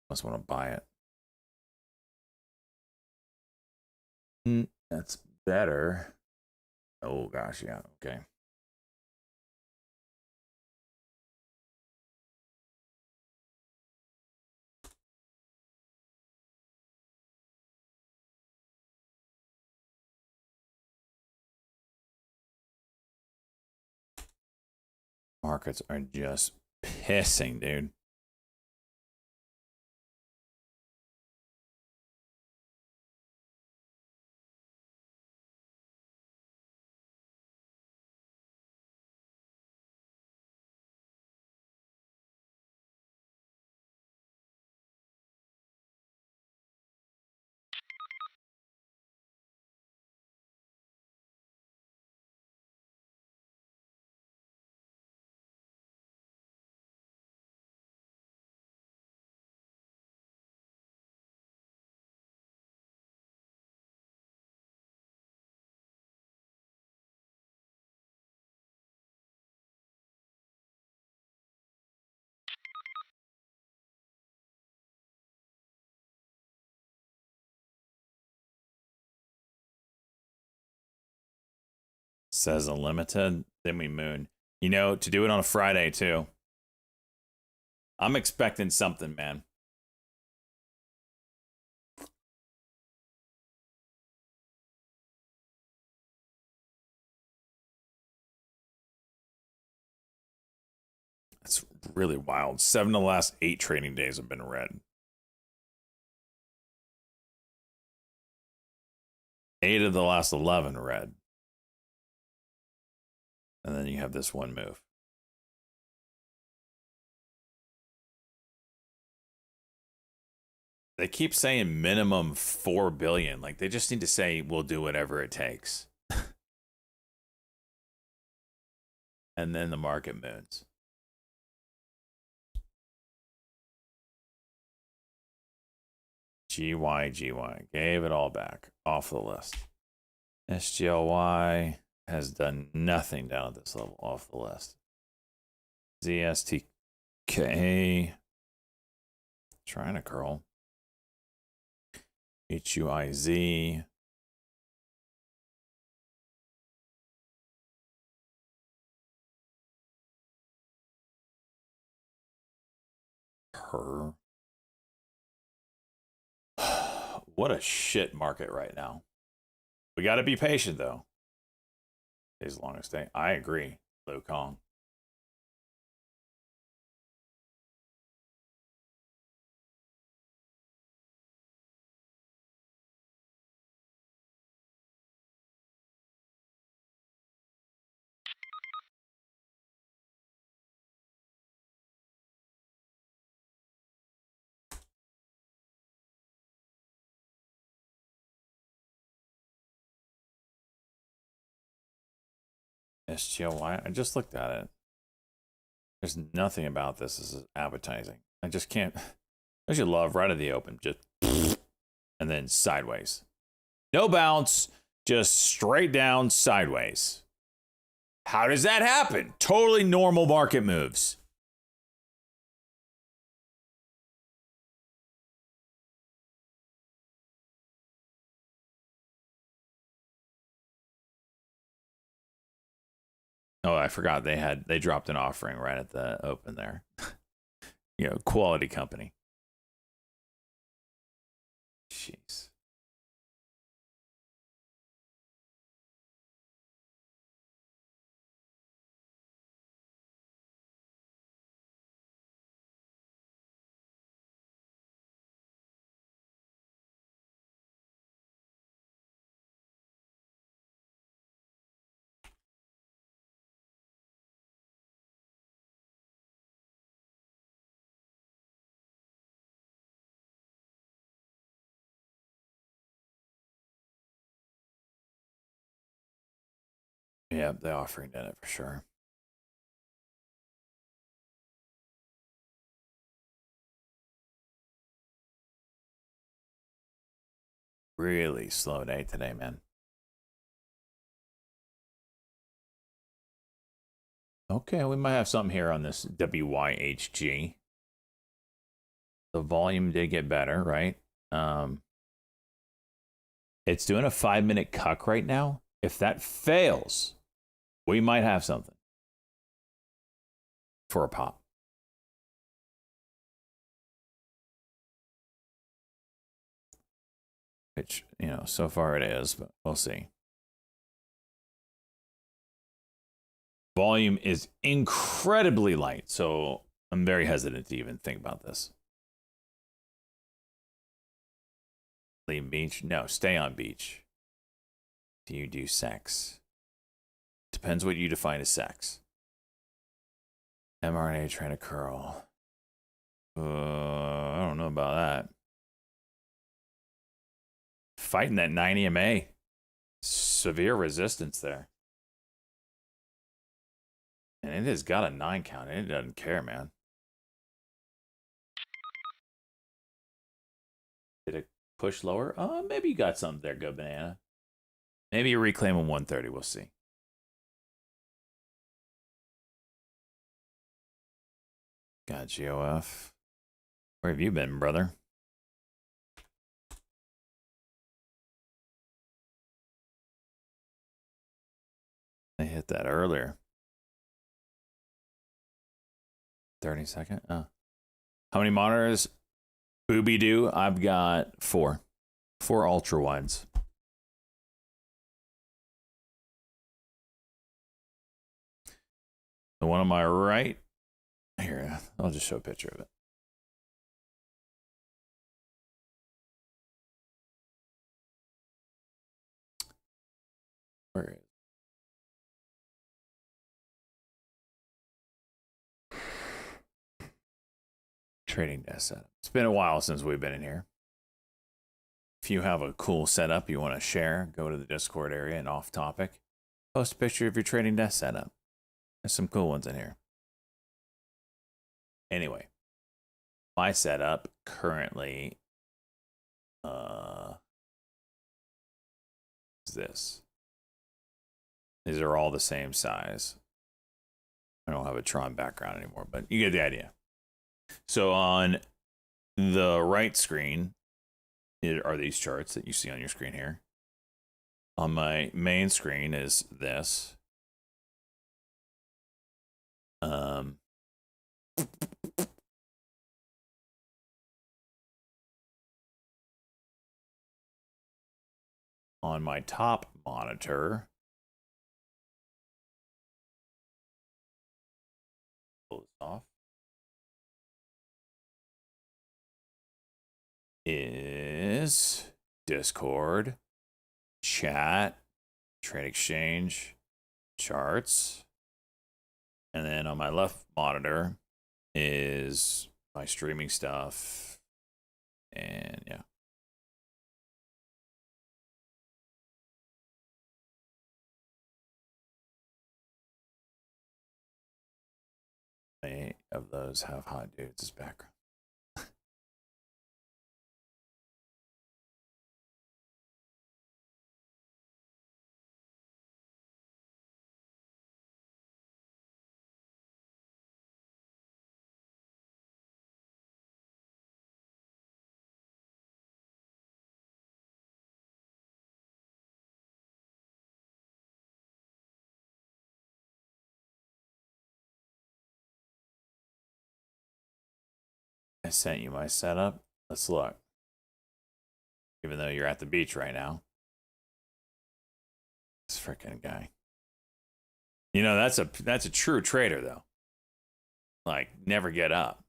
Must want to buy it. That's better. Oh gosh, yeah, okay. Markets are just pissing, dude. Says unlimited. Then we moon. You know, to do it on a Friday too. I'm expecting something, man. That's really wild. 7 of the last 8 trading days have been red. 8 of the last 11 red. And then you have this one move. They keep saying minimum 4 billion. Like they just need to say we'll do whatever it takes. And then the market moons. GY gave it all back off the list. SGLY has done nothing down at this level, off the list. ZSTK trying to curl. HUIZ. Her. What a shit market right now. We got to be patient though. Today's longest day. I agree, Liu Kong. SGLY, I just looked at it. There's nothing about this as appetizing. I just can't. I should love right at the open, just and then sideways. No bounce, just straight down sideways. How does that happen? Totally normal market moves. Oh, I forgot they dropped an offering right at the open there. You know, quality company. Jeez. Yeah, the offering did it for sure. Really slow day today, man. Okay, we might have something here on this WYHG. The volume did get better, right? It's doing a 5-minute cuck right now. If that fails, we might have something for a pop. Which, you know, so far it is, but we'll see. Volume is incredibly light, so I'm very hesitant to even think about this. Leave beach? No, stay on beach. Do you do sex? Depends what you define as sex. mRNA trying to curl. I don't know about that. Fighting that 9 EMA. Severe resistance there. And it has got a 9 count. It doesn't care, man. Did it push lower? Maybe you got something there, Good Banana. Maybe you reclaim a 130. We'll see. Got GOF. Where have you been, brother? I hit that earlier. 30-second. Oh. How many monitors? Booby doo. I've got 4. 4 ultra wides. The one on my right. Here, I'll just show a picture of it. Where is it? Trading desk setup. It's been a while since we've been in here. If you have a cool setup you want to share, go to the Discord area and off topic. Post a picture of your trading desk setup. There's some cool ones in here. Anyway, my setup currently is this. These are all the same size. I don't have a Tron background anymore, but you get the idea. So on the right screen are these charts that you see on your screen here. On my main screen is this. On my top monitor, pull this off, is Discord, chat, trade exchange, charts. And then on my left monitor is my streaming stuff. And yeah. Many of those have hot dudes as background. I sent you my setup. Let's look. Even though you're at the beach right now. This freaking guy. You know, that's a true trader though. Like, never get up.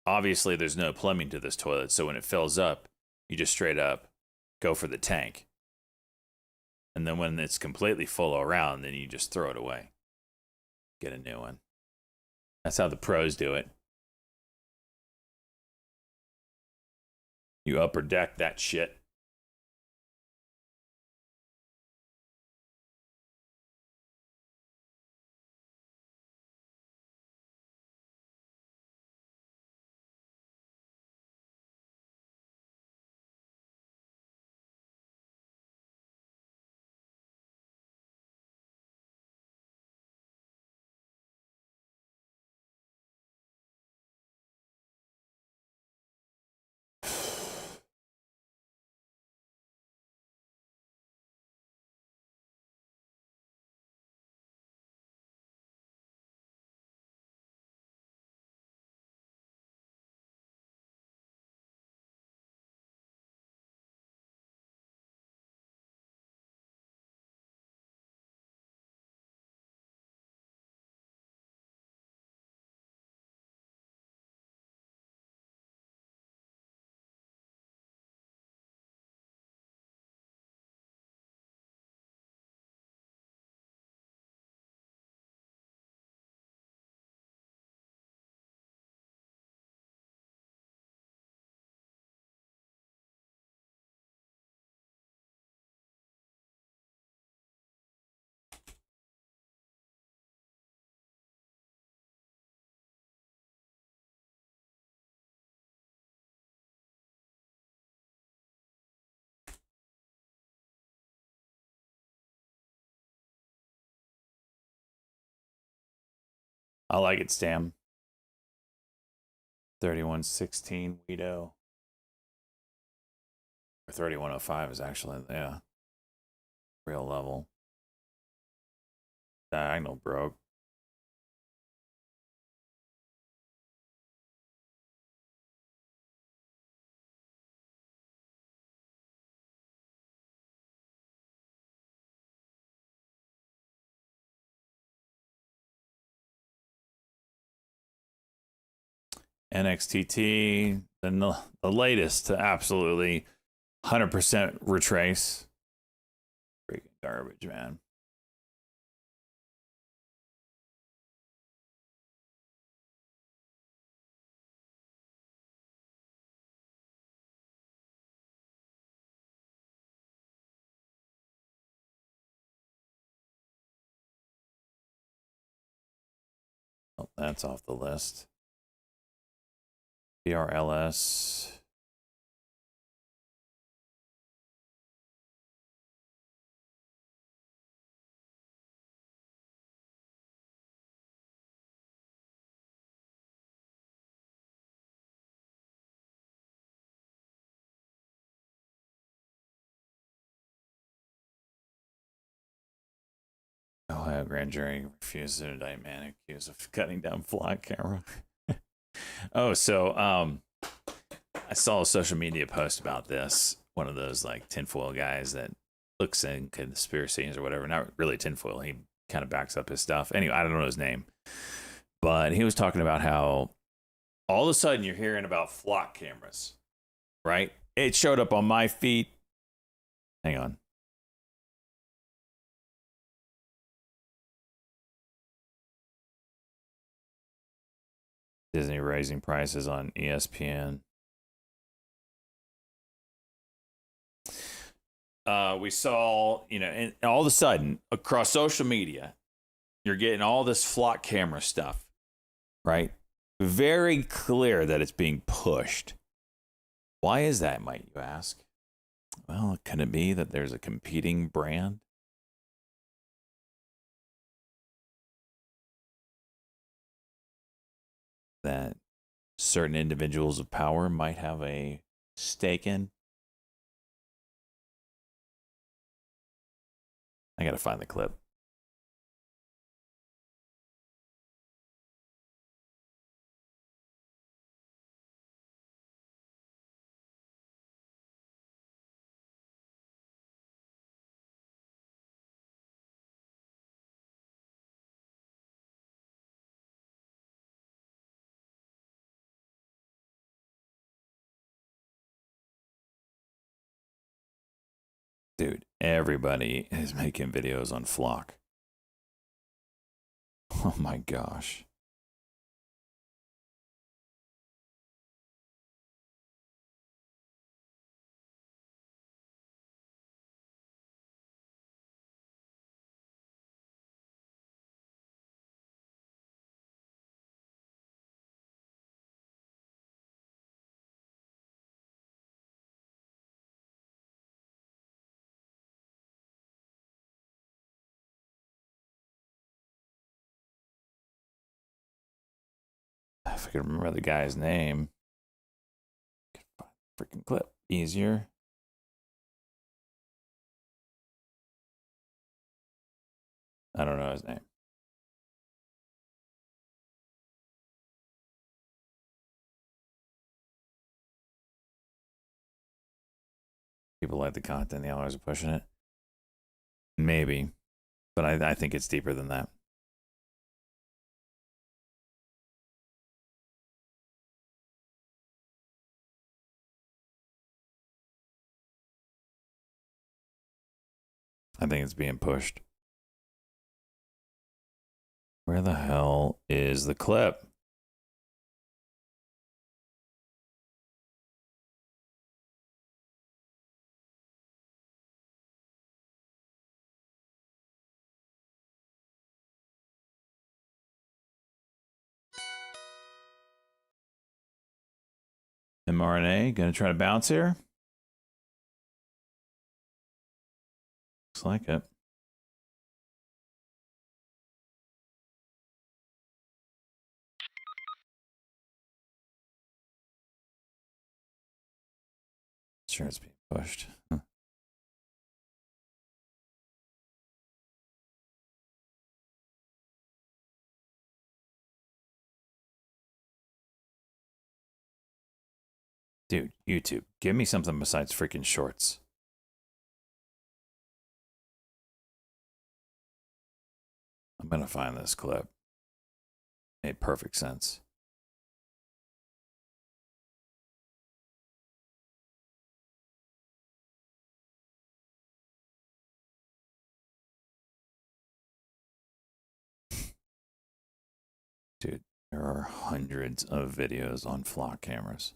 Obviously, there's no plumbing to this toilet, so when it fills up, you just straight up go for the tank. And then when it's completely full around, then you just throw it away. Get a new one. That's how the pros do it. You upper deck that shit. I like it, Stam. 3116 Weedo. Or 3105 is actually, yeah. Real level. Diagonal broke. NXTT, then the latest to absolutely 100% retrace. Freaking garbage, man. Oh, that's off the list. PRLS. Ohio grand jury refused to indict man accused of cutting down flock camera. Oh, so I saw a social media post about this. One of those like tinfoil guys that looks in conspiracies or whatever. Not really tinfoil. He kind of backs up his stuff. Anyway, I don't know his name, but he was talking about how all of a sudden you're hearing about flock cameras, right? It showed up on my feed. Hang on. Disney raising prices on ESPN. We saw, and all of a sudden across social media, you're getting all this flock camera stuff, right? Very clear that it's being pushed. Why is that, might you ask? Well, can it be that there's a competing brand? That certain individuals of power might have a stake in? I gotta find the clip. Dude, everybody is making videos on Flock. Oh my gosh. If I could remember the guy's name. Freaking clip. Easier. I don't know his name. People like the content, the others are pushing it. Maybe. But I think it's deeper than that. I think it's being pushed. Where the hell is the clip? mRNA, gonna try to bounce here? Looks like it. sure it's being pushed. Huh. Dude, YouTube, give me something besides freaking shorts. I'm gonna find this clip. Made perfect sense. Dude, there are hundreds of videos on flock cameras.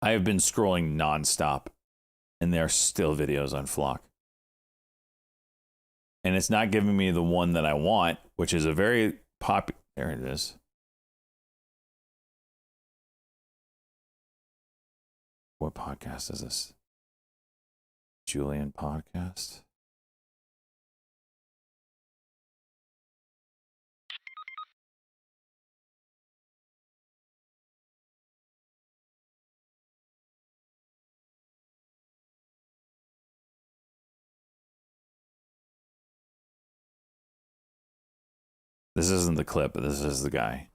I have been scrolling nonstop, and there are still videos on Flock. And it's not giving me the one that I want, which is a very popular... There it is. What podcast is this? Julian podcast? This isn't the clip, but this is the guy.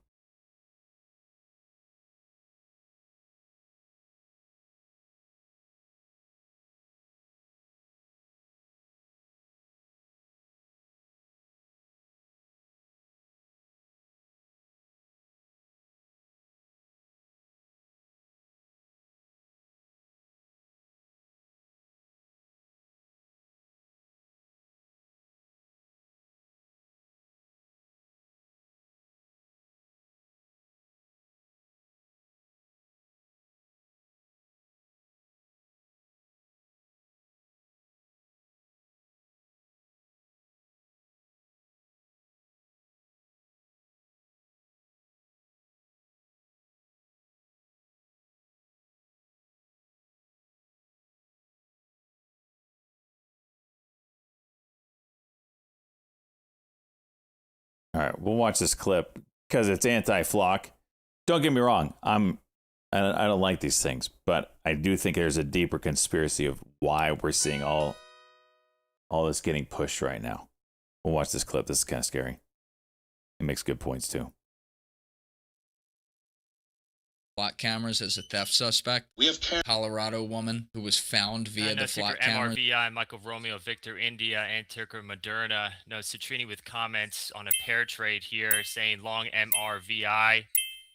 All right, we'll watch this clip because it's anti-Flock. Don't get me wrong, I don't like these things, but I do think there's a deeper conspiracy of why we're seeing all this getting pushed right now. We'll watch this clip. This is kind of scary. It makes good points too. Flock cameras as a theft suspect. We have Colorado woman who was found via the flock cameras. MRVI, Michael Romeo, Victor India, and Ticker Moderna. No, Citrini with comments on a pair trade here saying long MRVI,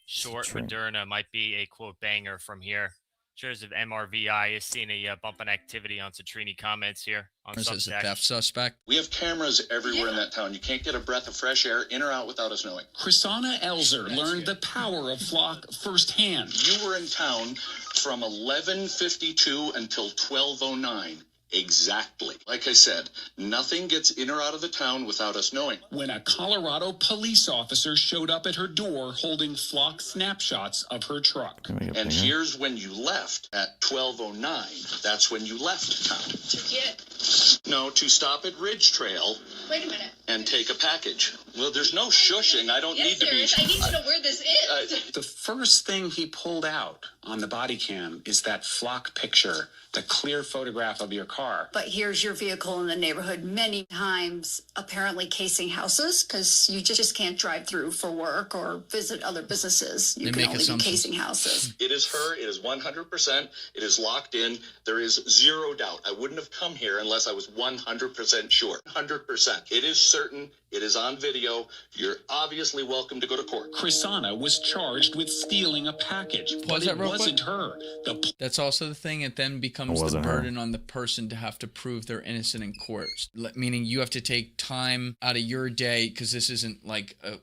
short Moderna might be a quote banger from here. Shares of MRVI is seeing a bump in activity on Citrini comments here on As a Substack. theft suspect. We have cameras everywhere in that town. You can't get a breath of fresh air in or out without us knowing. Chrisana Elzer learned the power of Flock firsthand. You were in town from 11:52 until 12:09. Exactly. Like I said, nothing gets in or out of the town without us knowing. When a Colorado police officer showed up at her door holding Flock snapshots of her truck. And here's when you left at 12:09. That's when you left town. To get... No, to stop at Ridge Trail. Wait a minute. And take a package. Well, there's no shushing. I don't need to be... I need to know where this is. The first thing he pulled out on the body cam is that Flock picture, the clear photograph of your car. But here's your vehicle in the neighborhood many times, apparently casing houses, because you just can't drive through for work or visit other businesses. You can only be casing houses. It is her. It is 100%. It is locked in. There is zero doubt. I wouldn't have come here unless I was 100% sure. 100%. It is certain. It is on video. You're obviously welcome to go to court. Chrisana was charged with stealing a package. Pause that real wasn't her. That's also the thing. It then becomes the burden on the person to have to prove they're innocent in court. Meaning you have to take time out of your day, because this isn't like a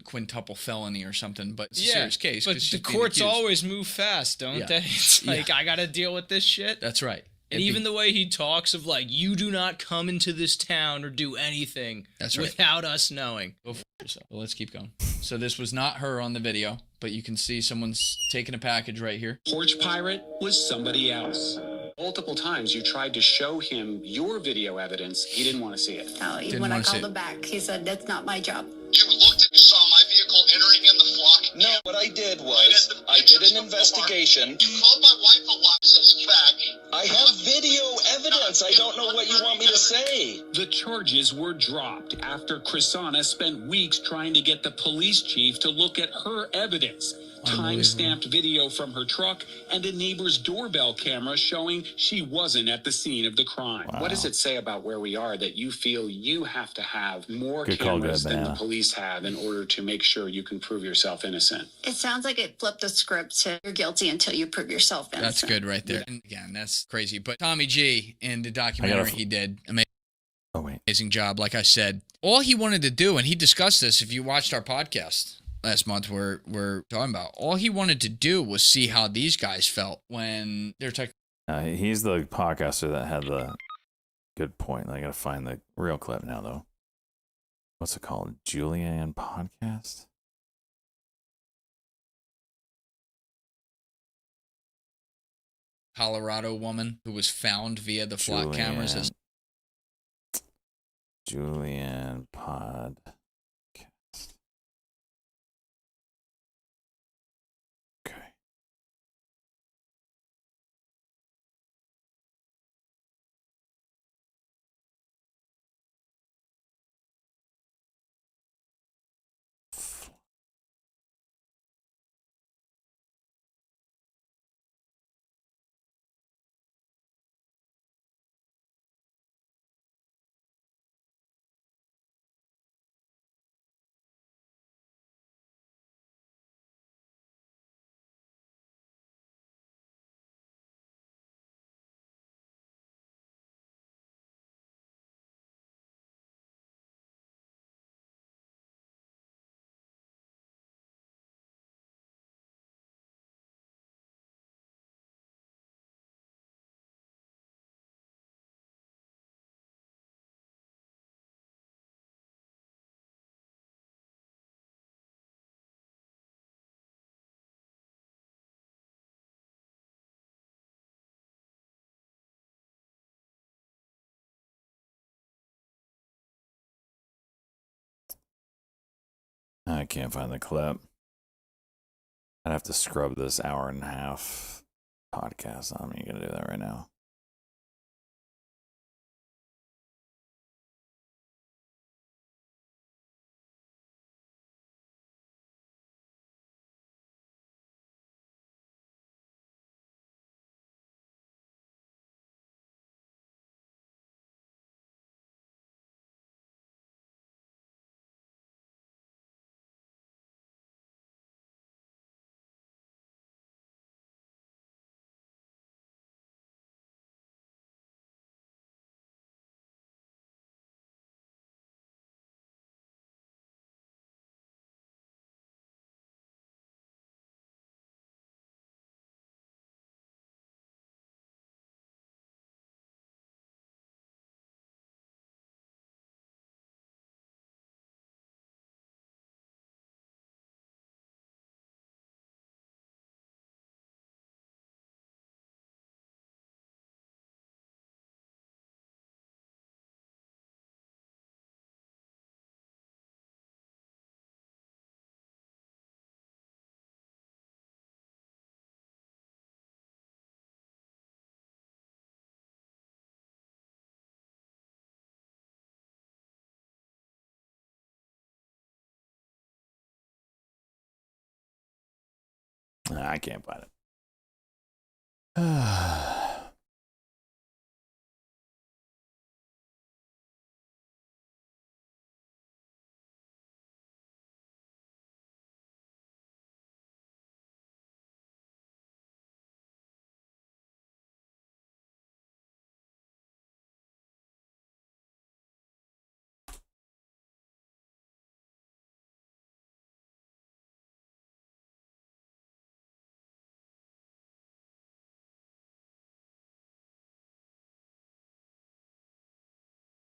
quintuple felony or something, but it's a serious case. But the courts always move fast, don't they? It's like, I got to deal with this shit. That's right. And even the way he talks of like, you do not come into this town or do anything without us knowing. Go for yourself. Well, let's keep going. So this was not her on the video, but you can see someone's taking a package right here. Porch pirate was somebody else. Multiple times you tried to show him your video evidence. He didn't want to see it. No, when I called him back, he said, that's not my job. You looked and saw my vehicle entering in the flock? No, what I did was, I did an investigation. You called my wife a license back. I have video evidence. I don't know what you want me to say. The charges were dropped after Chrisana spent weeks trying to get the police chief to look at her evidence. Time-stamped video from her truck and a neighbor's doorbell camera showing she wasn't at the scene of the crime. Wow. What does it say about where we are that you feel you have to have more cameras than the police have in order to make sure you can prove yourself innocent? It sounds like it flipped the script to you're guilty until you prove yourself innocent. That's good right there. And again, that's crazy. But Tommy G in the documentary he did, amazing job. Like I said, all he wanted to do, and he discussed this if you watched our podcast last month, we're talking about, all he wanted to do was see how these guys felt when they're he's the podcaster that had the good point. I gotta find the real clip now, though. What's it called? Julianne Podcast? Colorado woman who was found via the flock cameras. Julianne Podcast. I can't find the clip. I'd have to scrub this hour and a half podcast. I'm going to do that right now. I can't find it.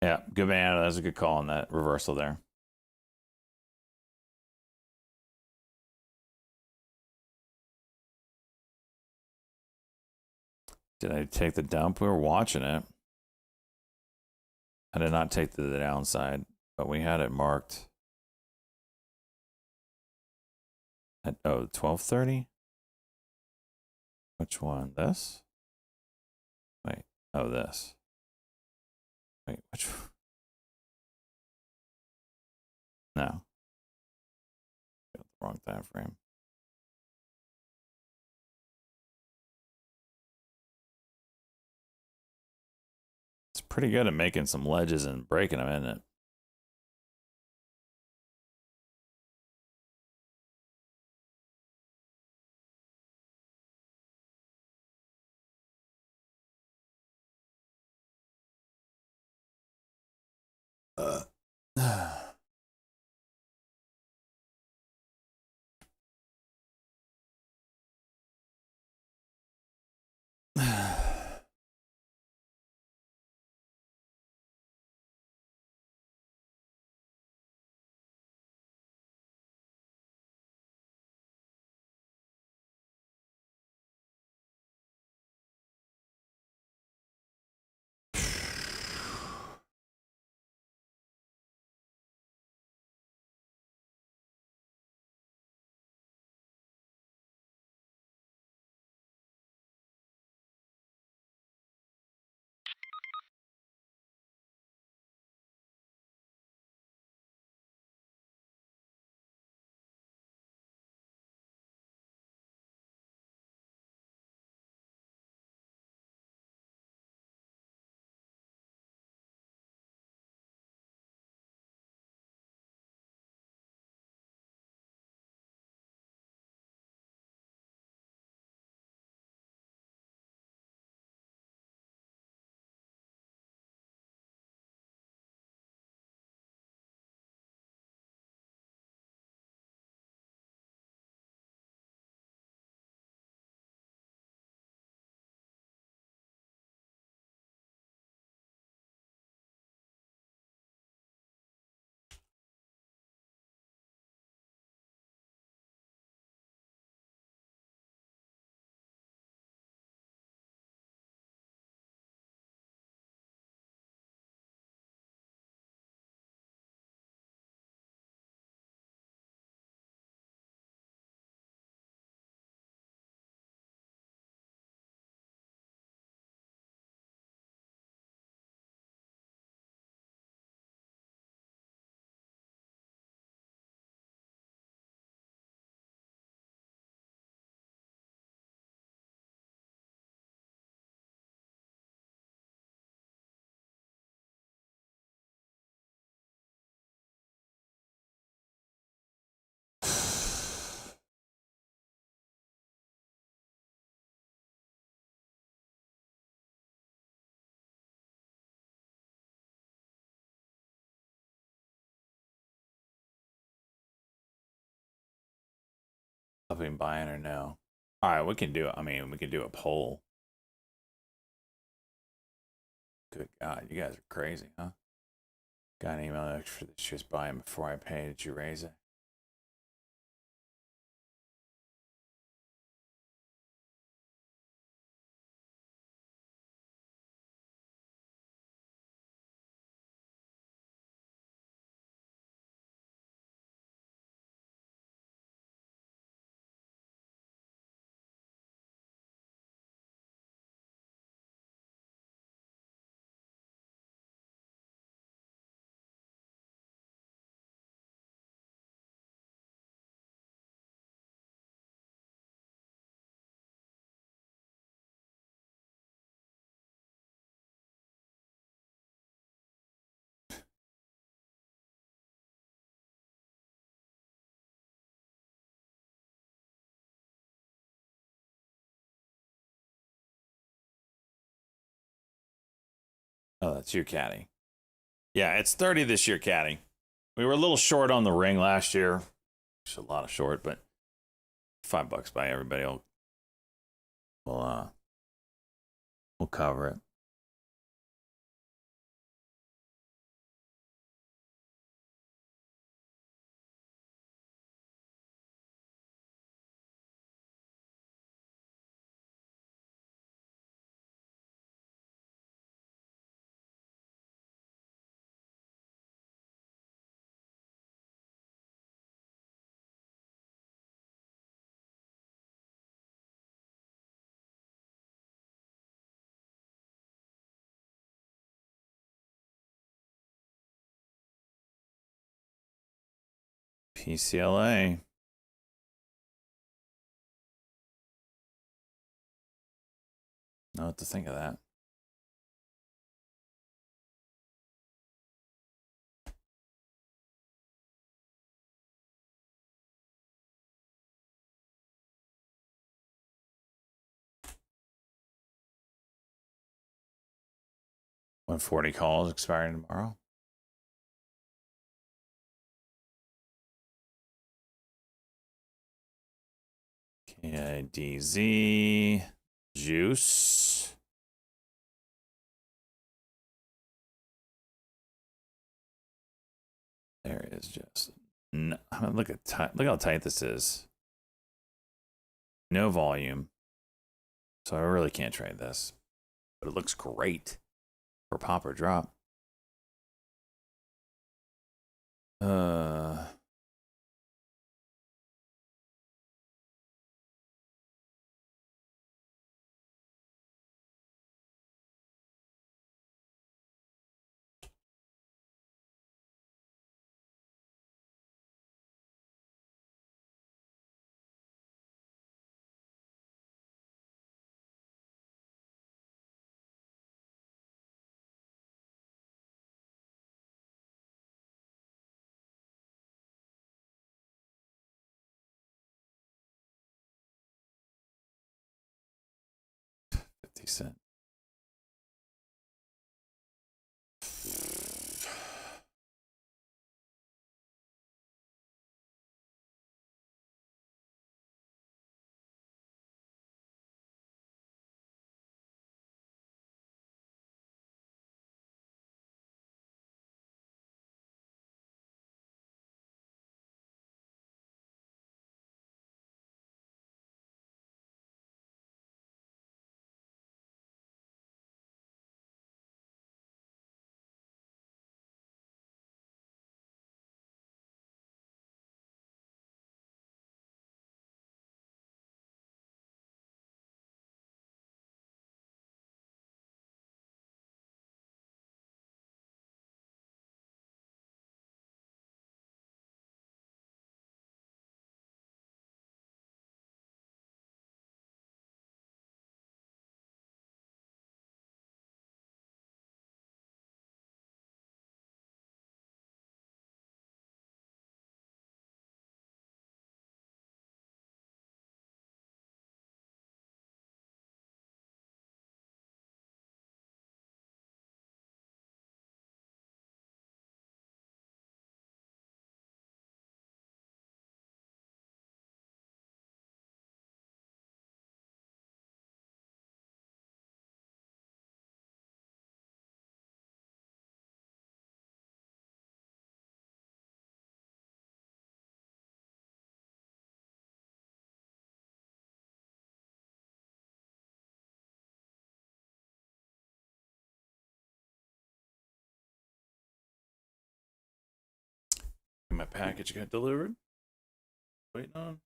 Yeah, good man. That's a good call on that reversal there. Did I take the dump? We were watching it. I did not take the downside, but we had it marked at 12:30. Which one? This? Wait. Oh, this. Wait, which one? No. Got the wrong time frame. It's pretty good at making some ledges and breaking them, isn't it? Upping buying or no? All right, we can do it. I mean, we can do a poll. Good God, you guys are crazy, huh? Got an email extra that she was buying before I paid. Did you raise it? Oh, that's your caddy. Yeah, it's 30 this year, caddy. We were a little short on the ring last year. It's a lot of short, but $5 by everybody we'll cover it. PCLA. Know what to think of that. $140 calls expiring tomorrow. KIDZ. Juice. There is just no, I mean, look how tight this is. No volume. So I really can't trade this. But it looks great for pop or drop. $0.50. My package got delivered. Waiting on.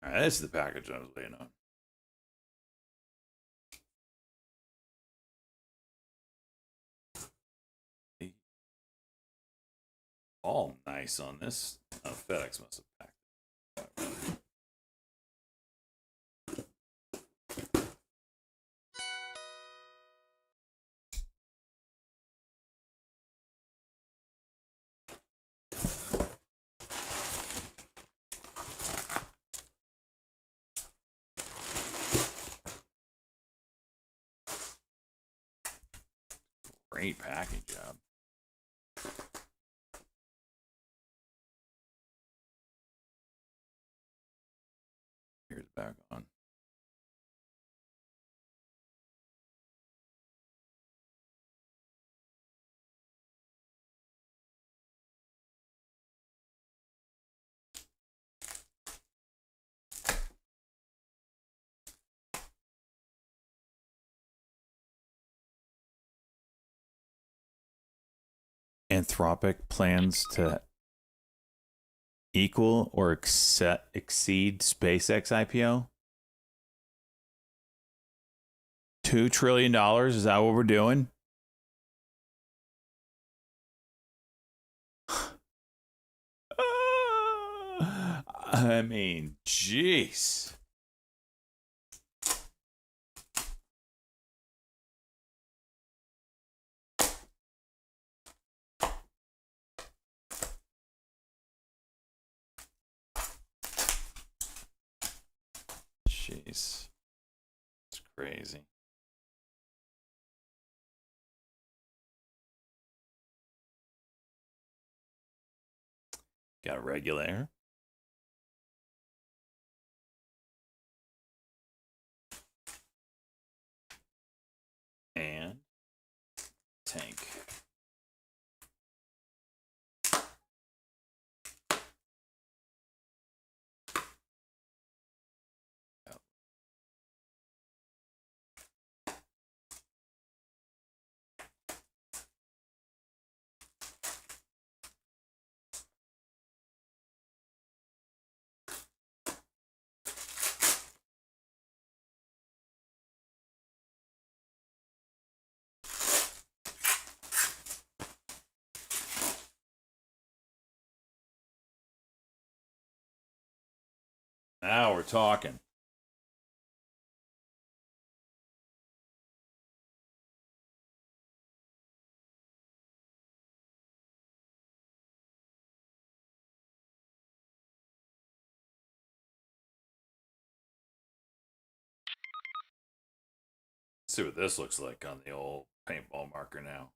All right, this is the package I was waiting on. All nice on this. Oh, FedEx must have packed it. Great packing job. Here's back on. Anthropic plans to equal or exceed SpaceX IPO? $2 trillion? Is that what we're doing? I mean, jeez. Jeez. It's crazy. Got a regulator. And tank. Now we're talking. Let's see what this looks like on the old paintball marker now.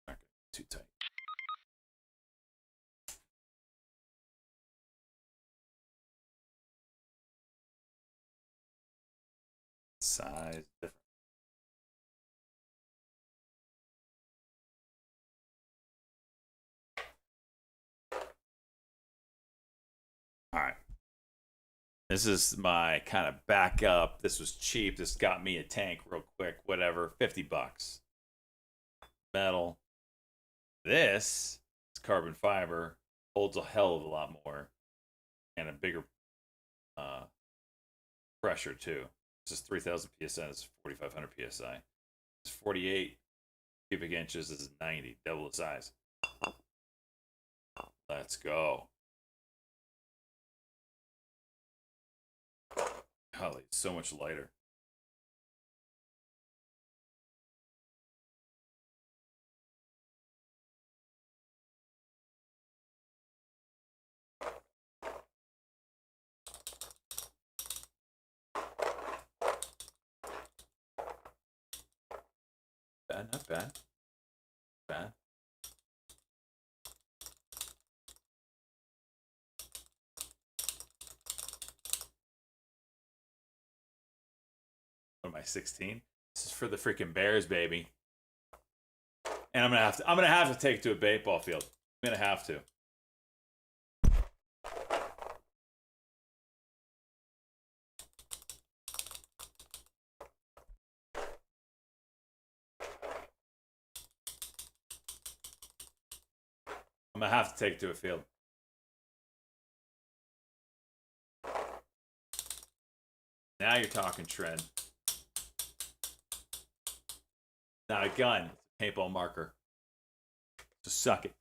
Okay, too tight. Size different. All right. This is my kind of backup. This was cheap. This got me a tank real quick. Whatever. $50. Metal. This is carbon fiber. Holds a hell of a lot more. And a bigger pressure too. This is 3,000 PSI. This is 4,500 PSI. It's 48 cubic inches. This is 90. Double the size. Let's go. Golly, it's so much lighter. Bad, not bad. Bad. What am I, 16? This is for the freaking Bears, baby. And I'm gonna have to take it to a baseball field. I'm gonna have to. I'm gonna have to take it to a field. Now you're talking trend. Not a gun, it's a paintball marker. So suck it.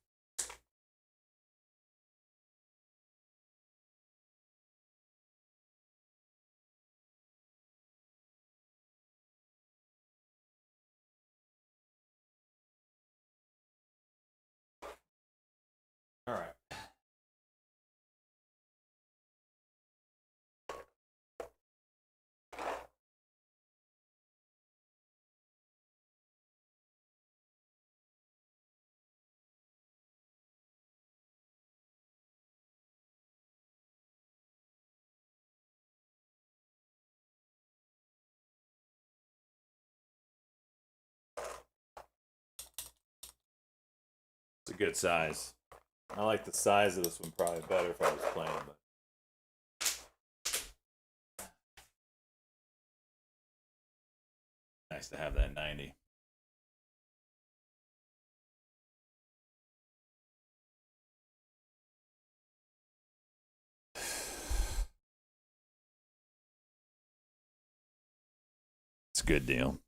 All right. It's a good size. I like the size of this one probably better if I was playing, but nice to have that 90. It's a good deal.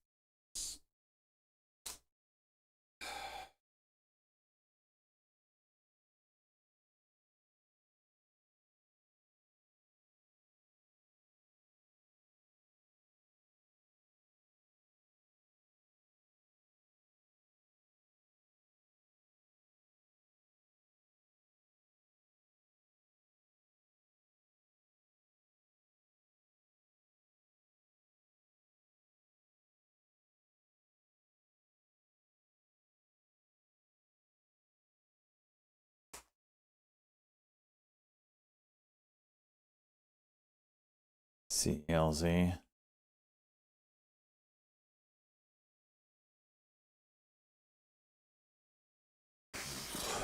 CLZ.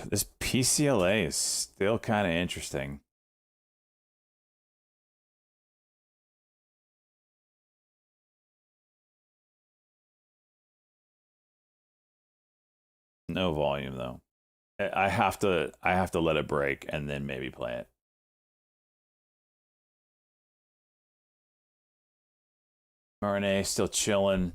This PCLA is still kind of interesting. No volume though. I have to let it break and then maybe play it. RNA still chilling.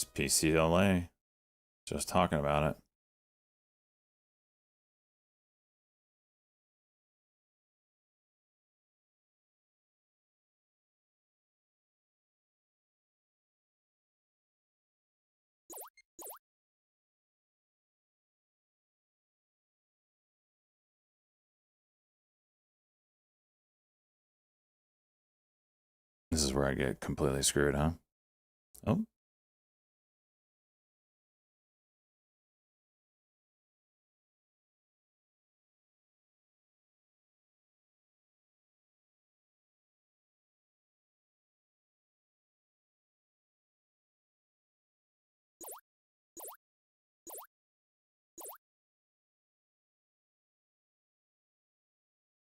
It's PCLA. Just talking about it. This is where I get completely screwed, huh? Oh.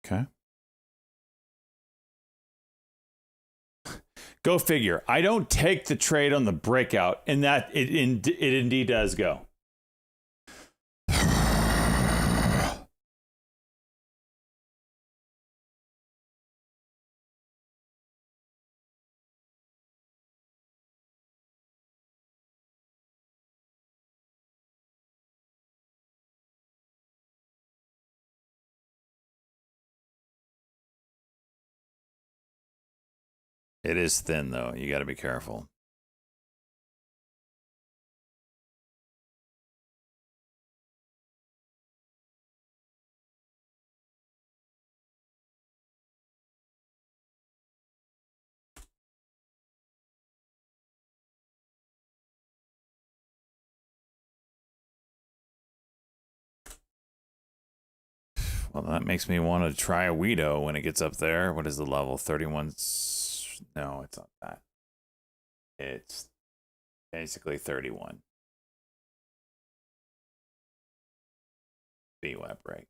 Okay. Go figure. I don't take the trade on the breakout, and that it indeed does go. It is thin, though. You got to be careful. Well, that makes me want to try a Weedo when it gets up there. What is the level? 31. No, it's not that. It's basically 31. VWAP break.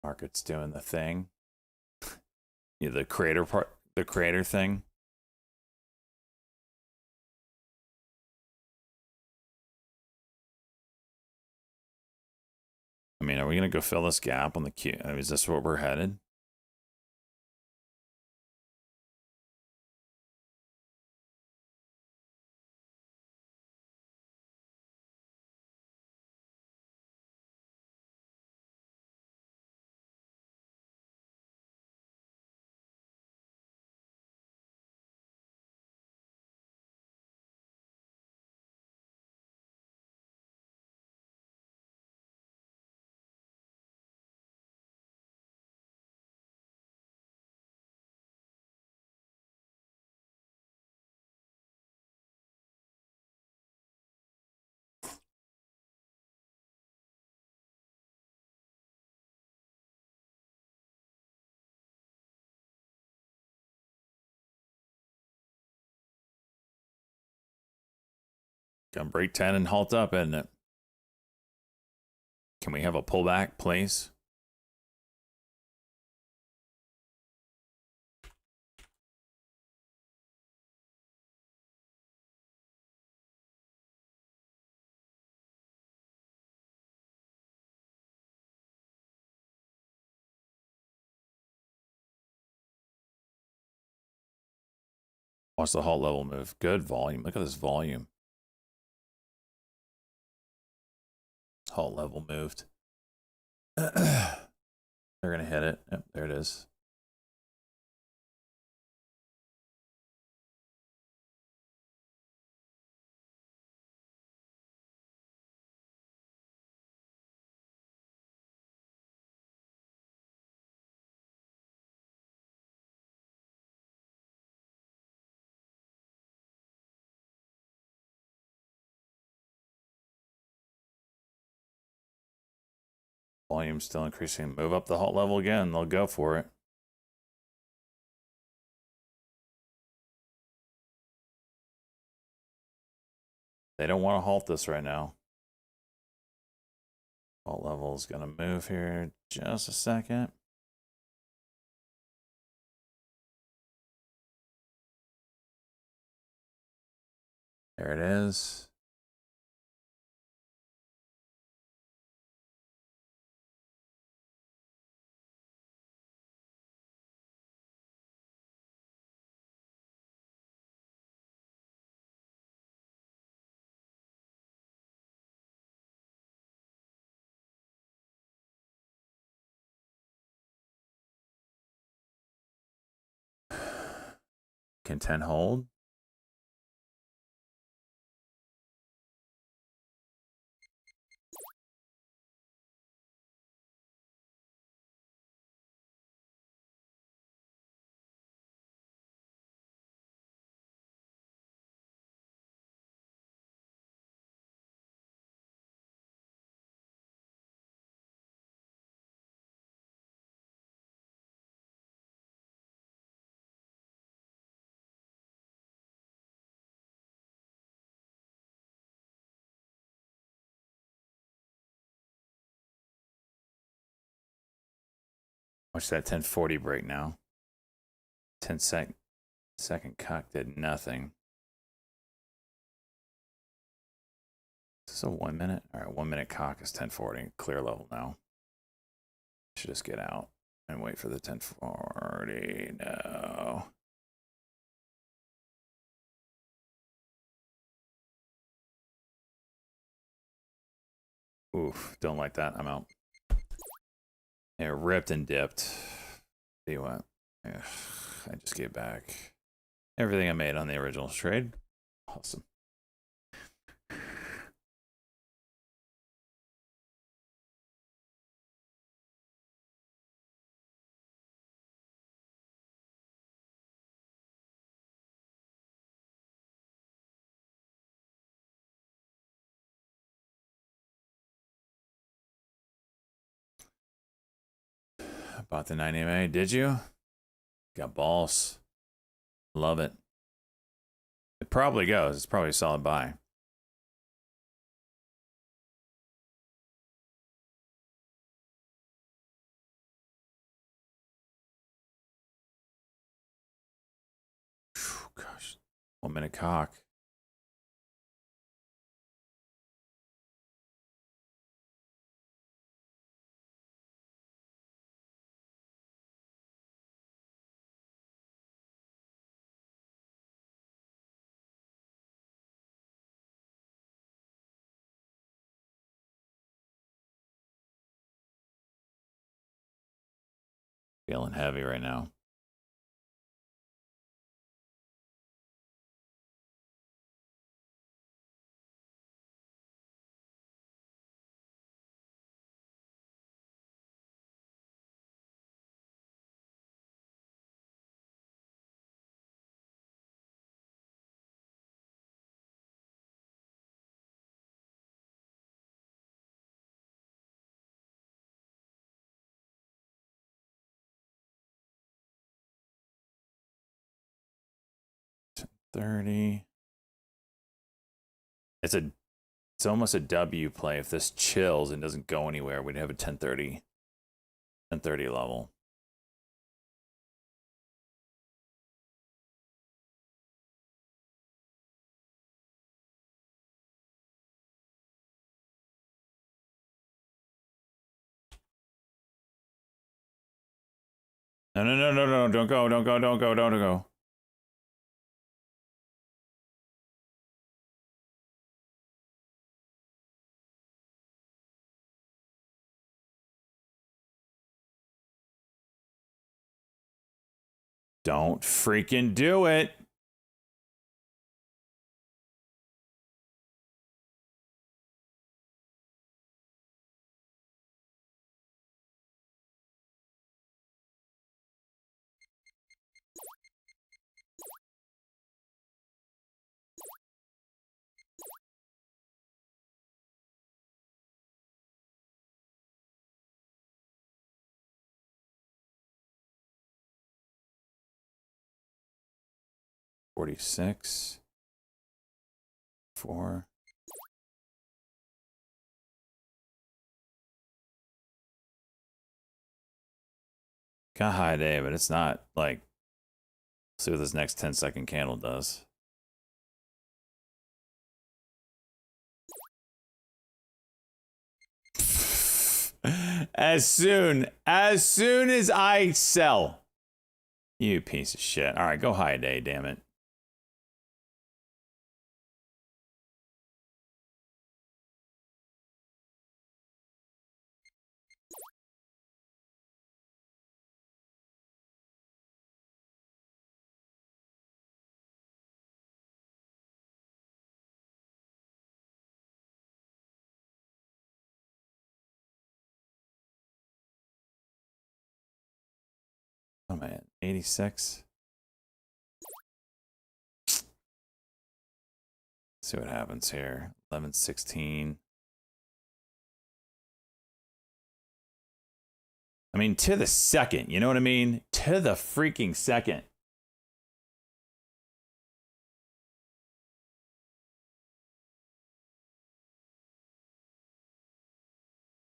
Market's doing the thing. Yeah, the creator part, the creator thing. I mean, are we gonna go fill this gap on the queue? I mean, is this where we're headed? Gonna break 10 and halt up, isn't it? Can we have a pullback, please? Watch the halt level move. Good volume. Look at this volume. Halt level moved. They're going to hit it. Yep, there it is. Volume still increasing. Move up the halt level again. They'll go for it. They don't want to halt this right now. Halt level is going to move here just a second. There it is. Can 10 hold? Watch that 1040 break now. 10 second cock did nothing. Is this a 1 minute? All right, 1 minute cock is 1040. Clear level now. Should just get out and wait for the 1040. No. Oof, don't like that. I'm out. Yeah, ripped and dipped. See what? Ugh, I just gave back everything I made on the original trade. Awesome. Bought the 9MA. Did you? Got balls. Love it. It probably goes. It's probably a solid buy. Whew, gosh. 1 minute cock. Feeling heavy right now. $30. It's almost a W play. If this chills and doesn't go anywhere, we'd have a 1030 level. No, don't go. Don't freaking do it. $46. 4. Got high day, but it's not like. See what this next 10-second candle does. As soon as I sell. You piece of shit. All right, go high day, damn it. Oh man, 86. See what happens here. 1116. I mean, to the second, you know what I mean? To the freaking second.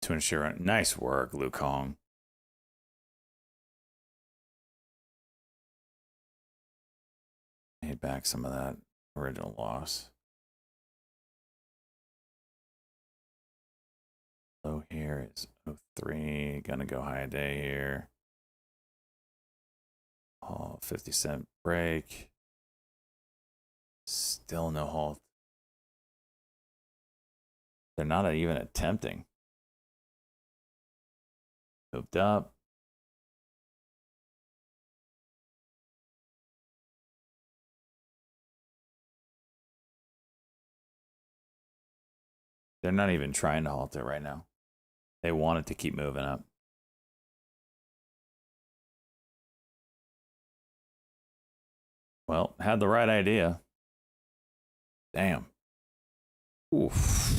To ensure, nice work, Liu Kong. Made back some of that original loss. Low here is 03. Gonna go high a day here. Oh, 50-cent break. Still no halt. They're not even attempting. Moved up. They're not even trying to halt it right now. They want it to keep moving up. Well, had the right idea. Damn. Oof.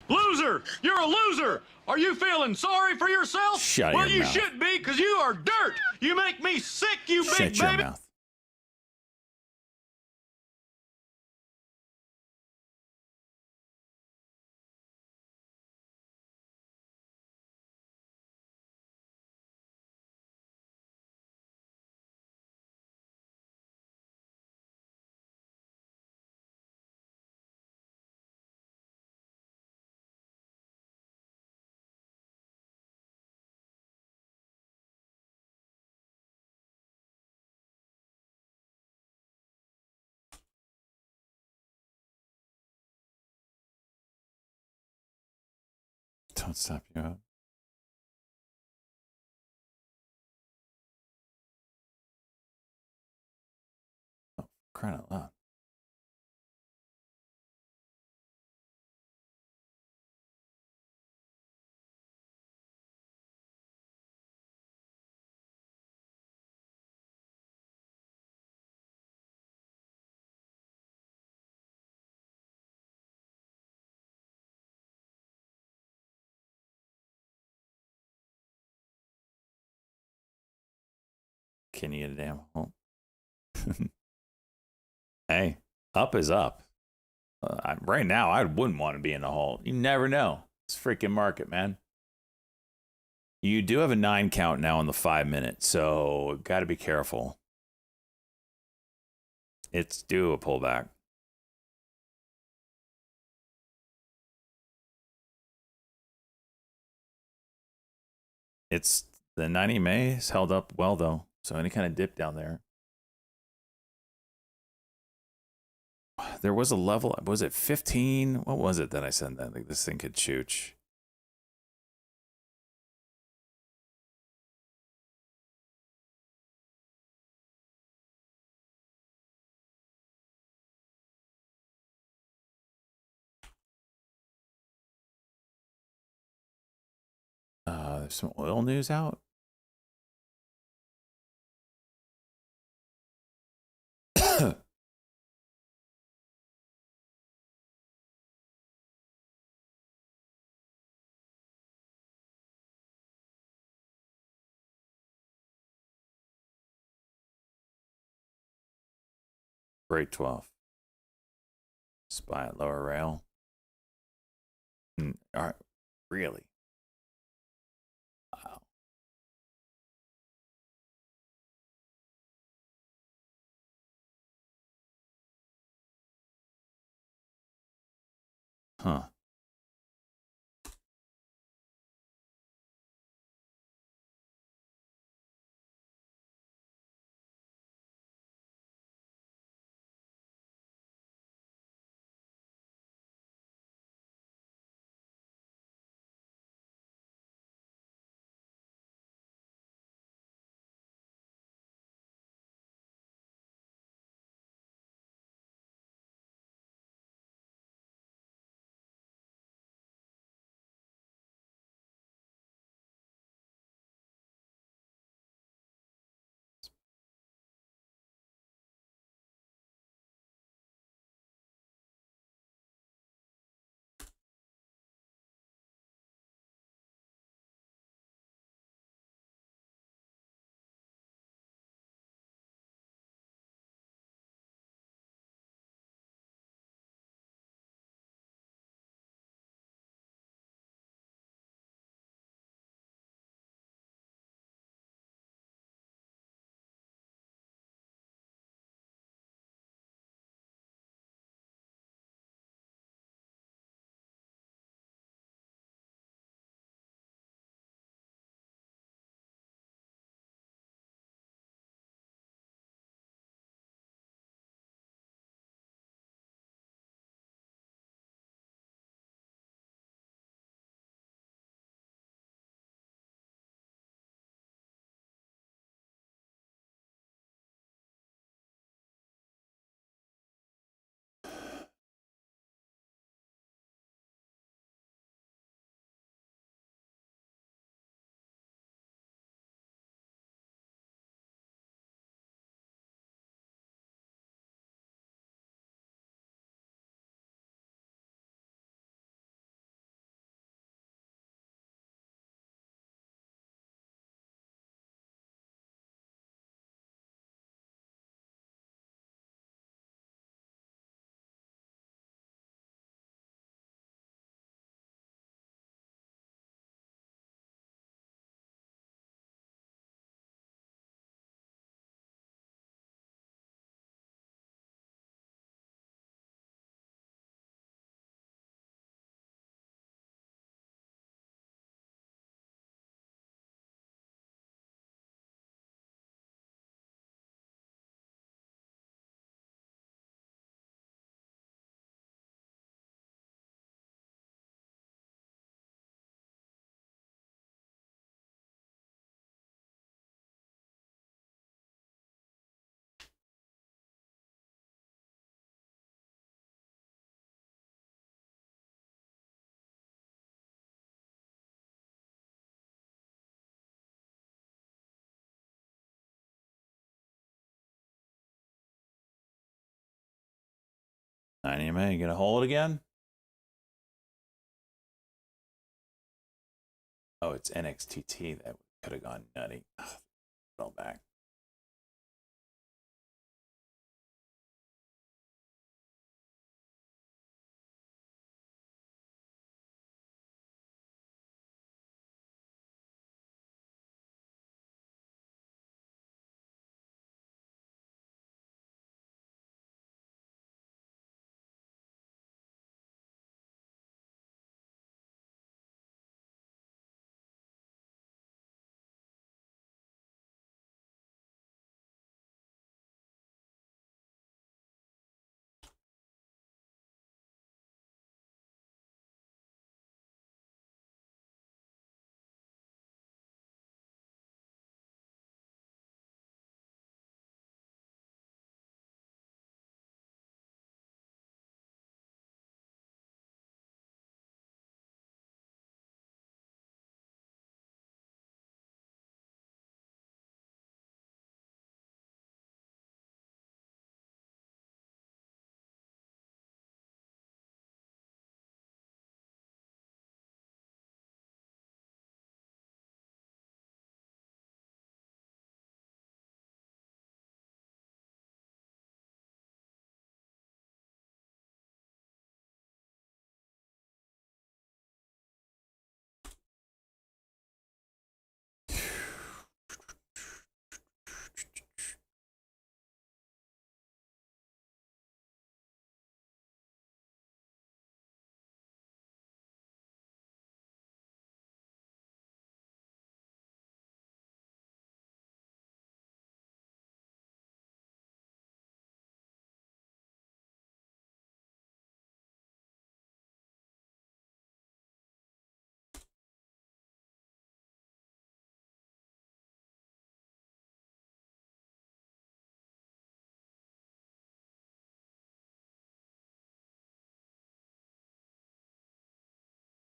Loser! You're a loser! Are you feeling sorry for yourself? Shut well, your you mouth. should be, because you are dirt! You make me sick, you Shut big your baby! mouth. Don't stop you up. Oh, crying out loud. Can you get a damn home? Hey, up is up. Right now, I wouldn't want to be in the hole. You never know. It's freaking market, man. You do have a 9 count now in the 5 minute, so got to be careful. It's due a pullback. It's the 90 May has held up well though, so any kind of dip down there. There was a level. Was it 15? What was it that I said that like this thing could chooch? There's some oil news out. Grade 12. Spy at lower rail. All right, really? Wow. Huh. 9 EMA, you gonna hold it again? Oh, it's NXTT that could have gone nutty. Ugh, fell back.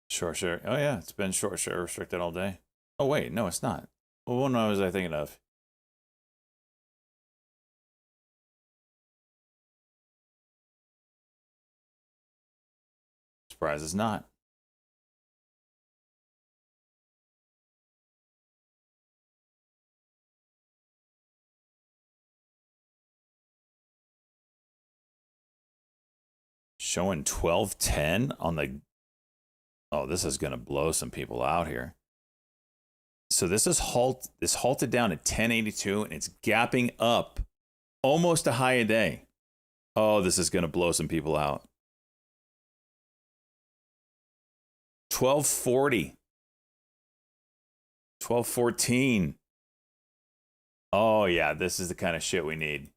Short share. Oh yeah, it's been short share restricted all day. Oh wait, no, it's not. Well, what one was I thinking of? Surprise, it's not. Showing 1210 on the. Oh, this is gonna blow some people out here. So this is halted down at 1082 and it's gapping up almost a high a day. Oh, this is gonna blow some people out. 1240. 1214. Oh yeah, this is the kind of shit we need.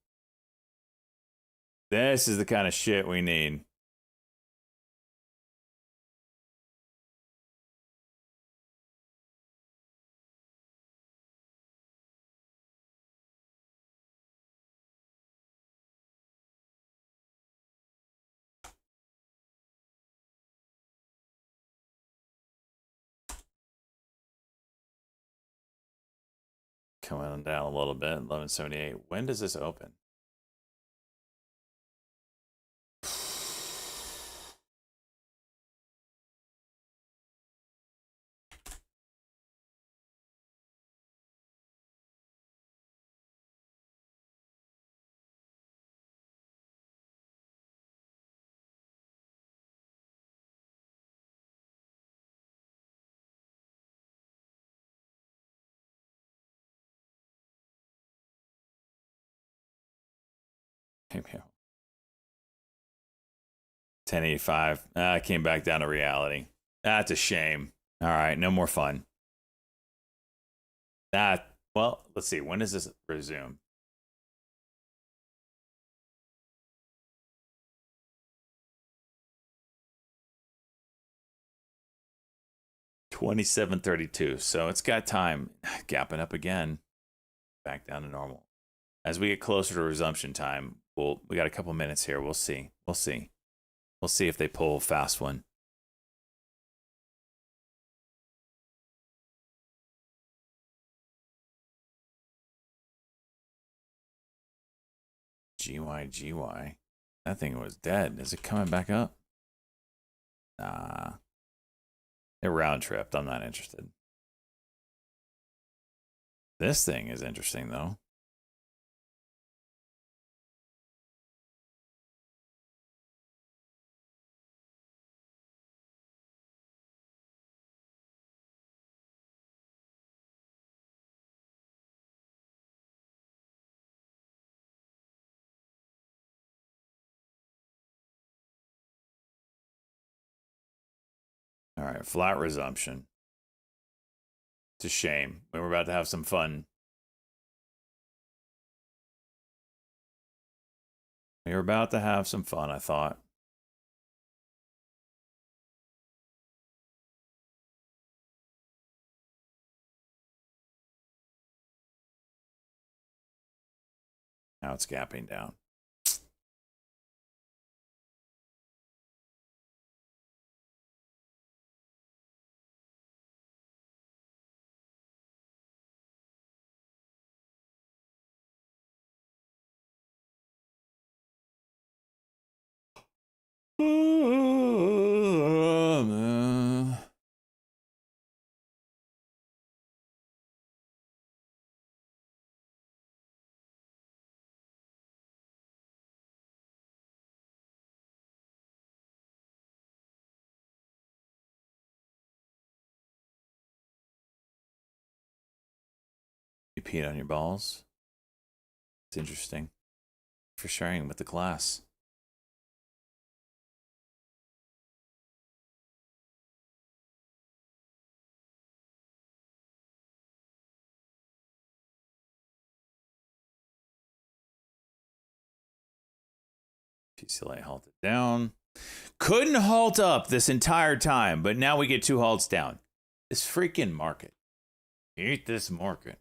This is the kind of shit we need. Coming down a little bit, 1178. When does this open? Maybe 1085. I came back down to reality. That's a shame. All right, no more fun. Well, let's see. When does this resume? $27.32. So it's got time. Gapping up again. Back down to normal. As we get closer to resumption time, we got a couple minutes here. We'll see. We'll see if they pull a fast one. GY. That thing was dead. Is it coming back up? Nah. It round tripped. I'm not interested. This thing is interesting, though. All right, flat resumption. It's a shame. We were about to have some fun. We were about to have some fun, I thought. Now it's gapping down. You peed on your balls? It's interesting. For sharing with the class. PCLA halted down. Couldn't halt up this entire time, but now we get 2 halts down. This freaking market. Eat this market.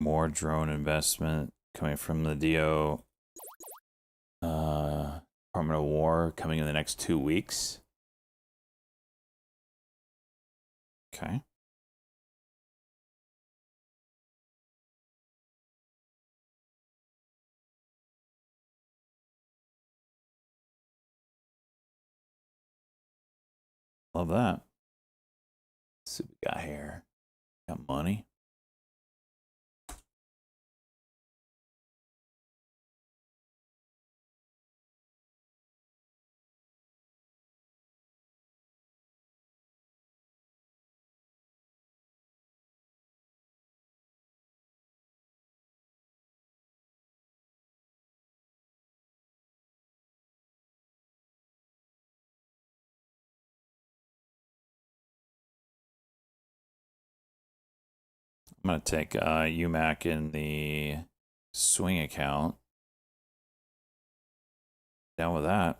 More drone investment coming from the DO. Department of War coming in the next 2 weeks. Okay. Love that. Let's see what we got here. Got money. I'm going to take UMAC in the swing account. Down with that.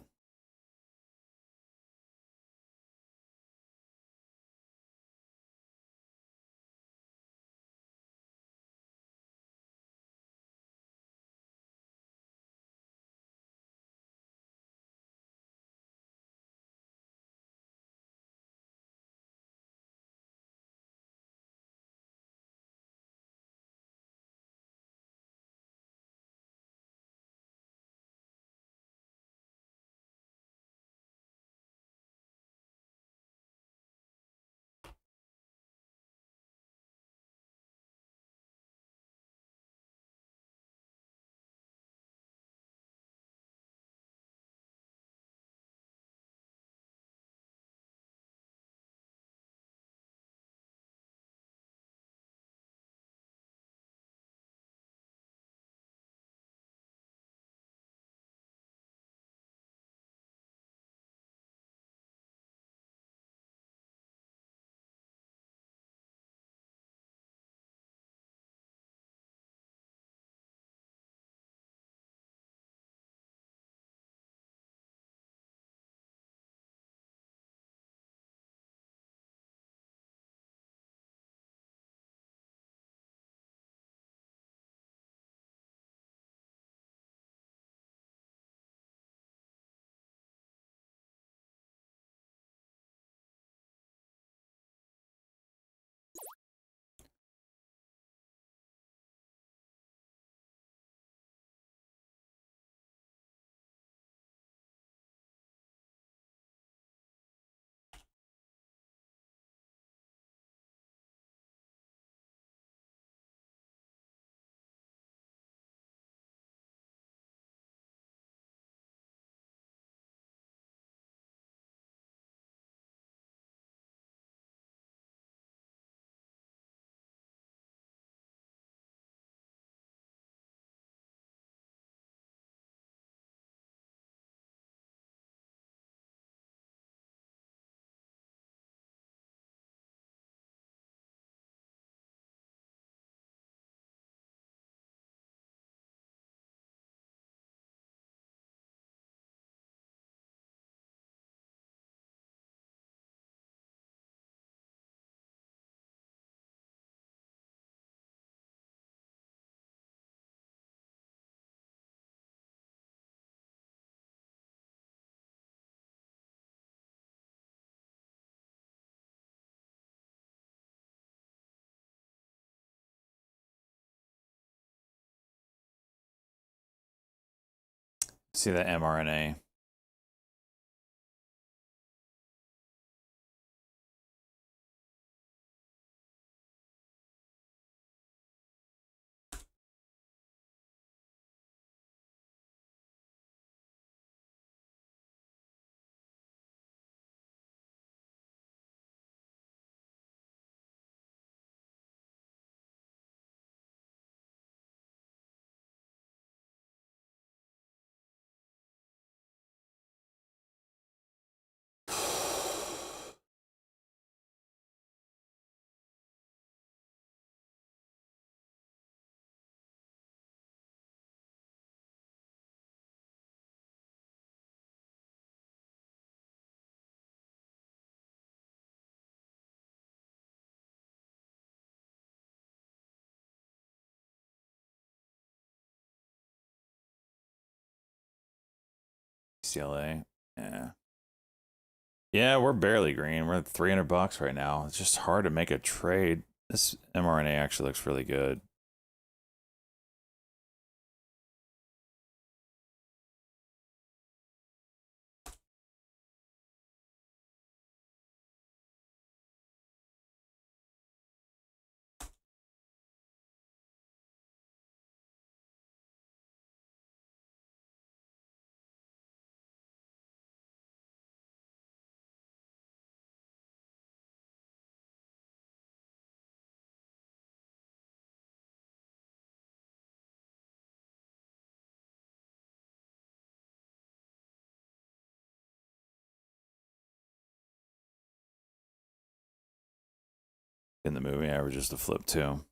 See that mRNA. UCLA. Yeah. Yeah, we're barely green. We're at $300 right now. It's just hard to make a trade. This mRNA actually looks really good. In the moving averages to flip too.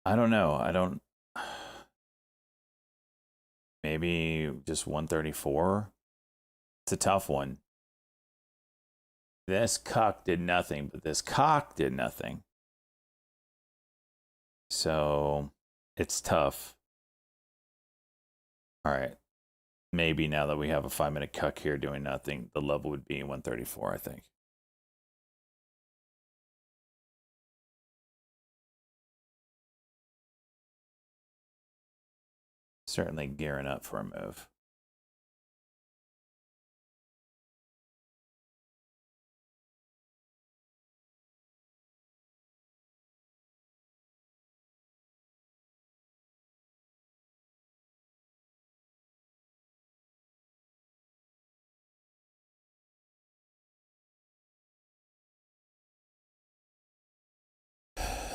I don't know. I don't. Maybe just 134. It's a tough one. This cuck did nothing, but this cock did nothing. So it's tough. All right. Maybe now that we have a 5-minute cuck here doing nothing, the level would be 134, I think. Certainly gearing up for a move.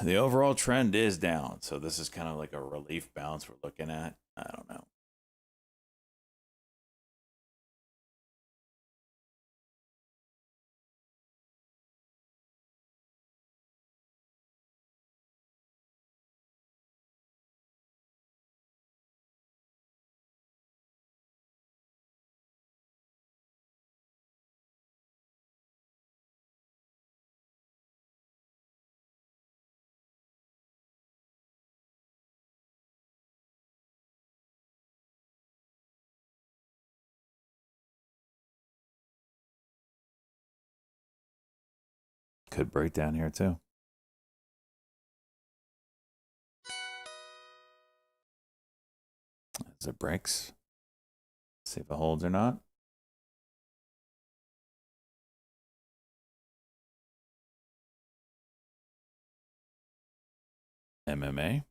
The overall trend is down, so this is kind of like a relief bounce we're looking at. I don't know. Could break down here too. As it breaks. See if it holds or not. MMA.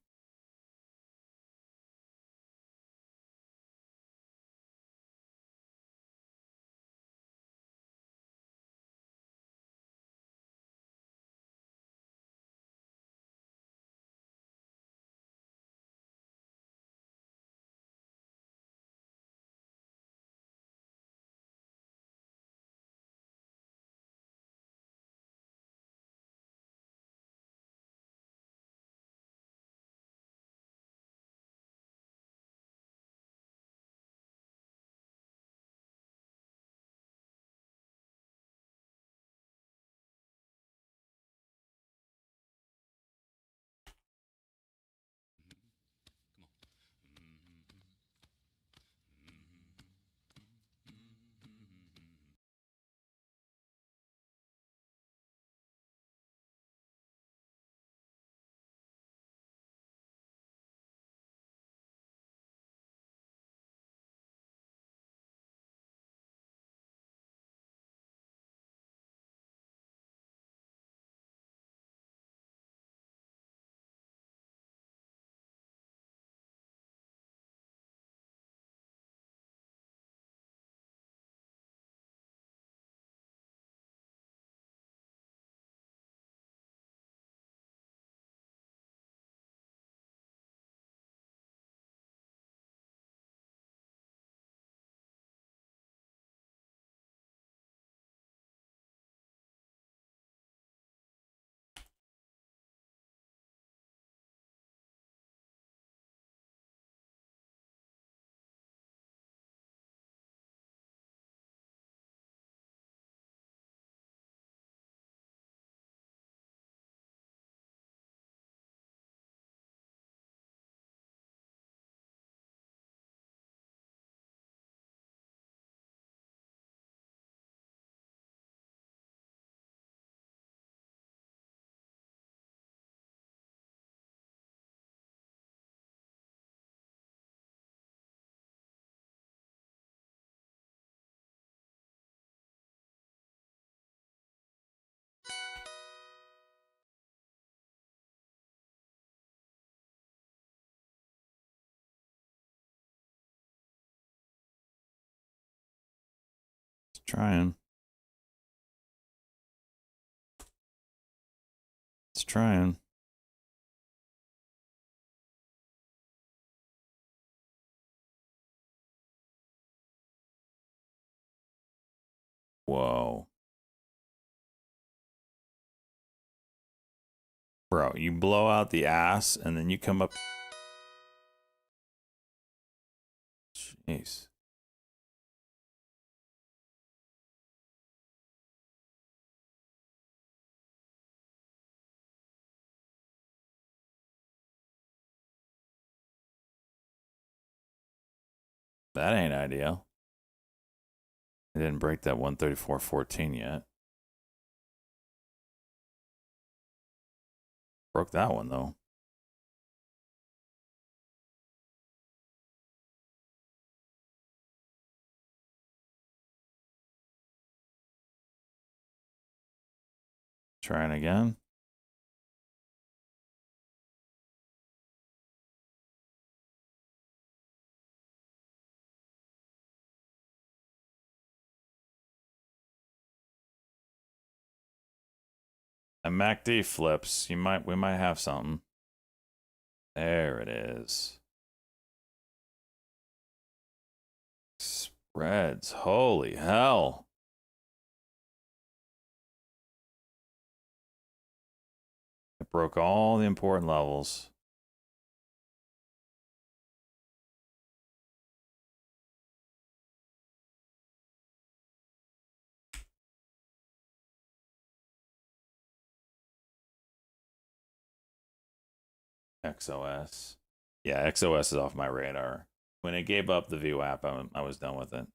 Trying. It's trying. Whoa. Bro, you blow out the ass and then you come up. Jeez. That ain't ideal. I didn't break that 134.14 yet. Broke that one though. Trying again. And MACD flips. We might have something. There it is. Spreads. Holy hell. It broke all the important levels. XOS. Yeah, XOS is off my radar. When it gave up the VWAP, I was done with it.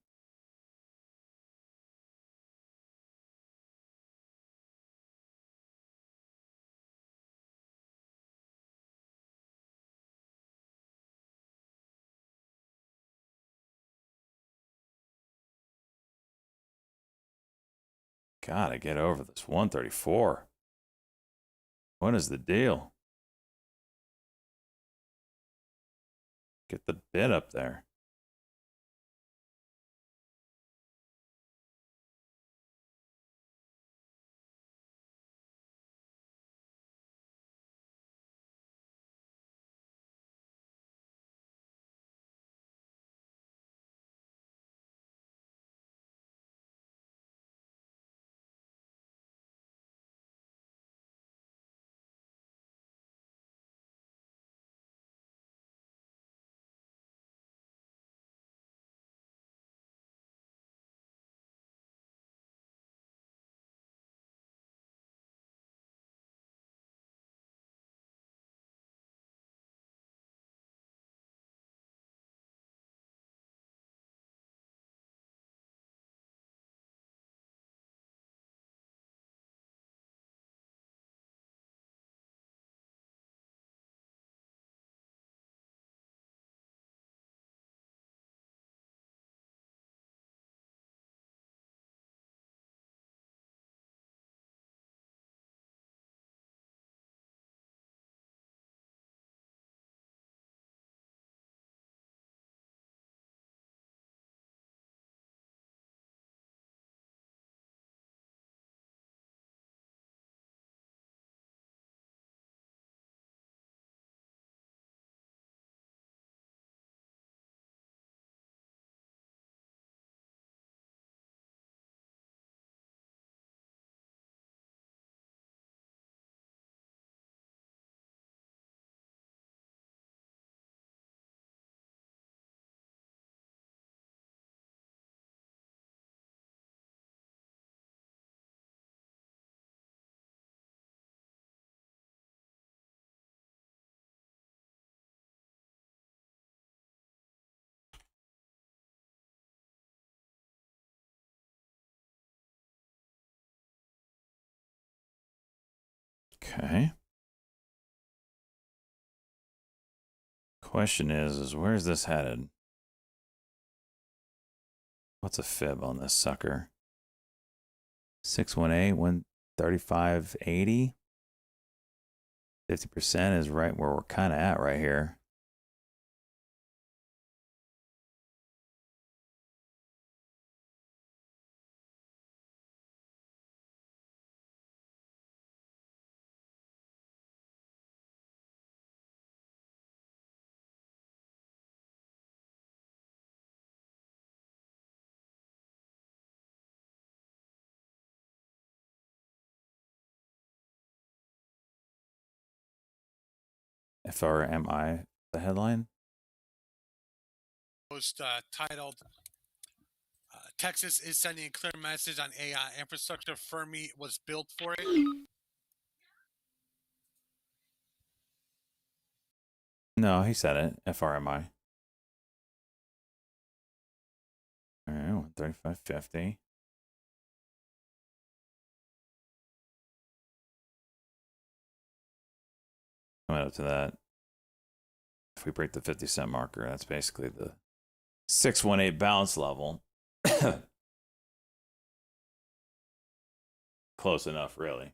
Gotta get over this 134. What is the deal? Get the bid up there. Okay. Question is where's this headed? What's a fib on this sucker? 618, 135.80. 50% is right where we're kind of at right here. FRMI, the headline. Post titled Texas is sending a clear message on AI infrastructure. Fermi was built for it. No, he said it. FRMI. All right, 135.50. Coming up to that. If we break the 50-cent marker, that's basically the 618 bounce level. Close enough, really.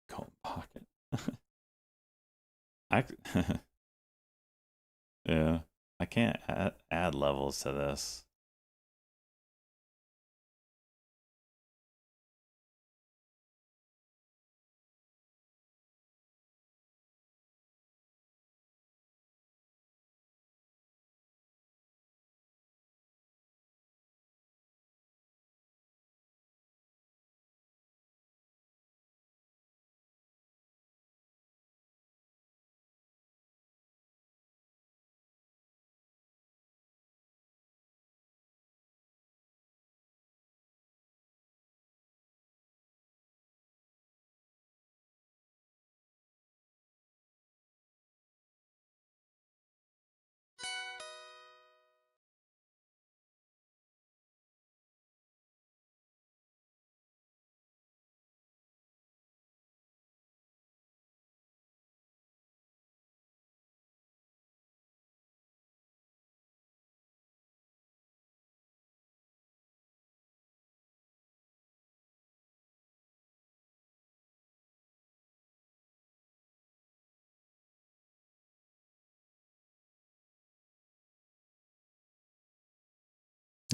Cold pocket. Yeah, I can't add levels to this.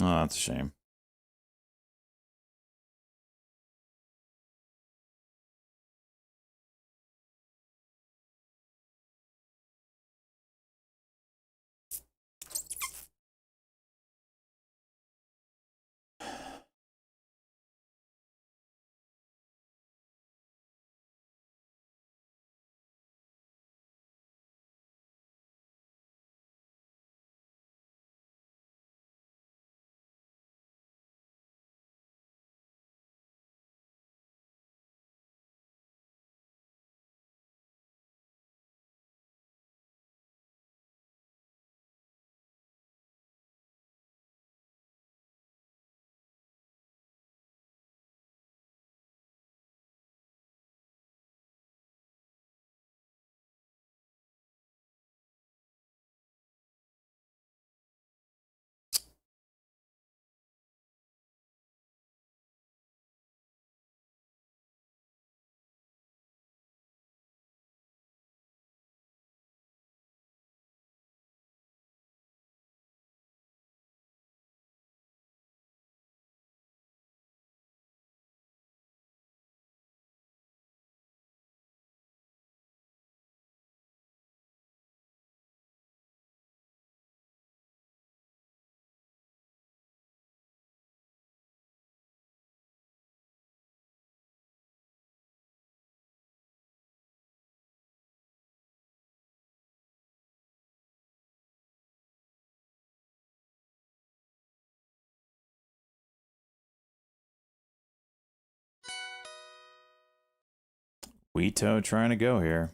Oh, that's a shame. Weeto trying to go here.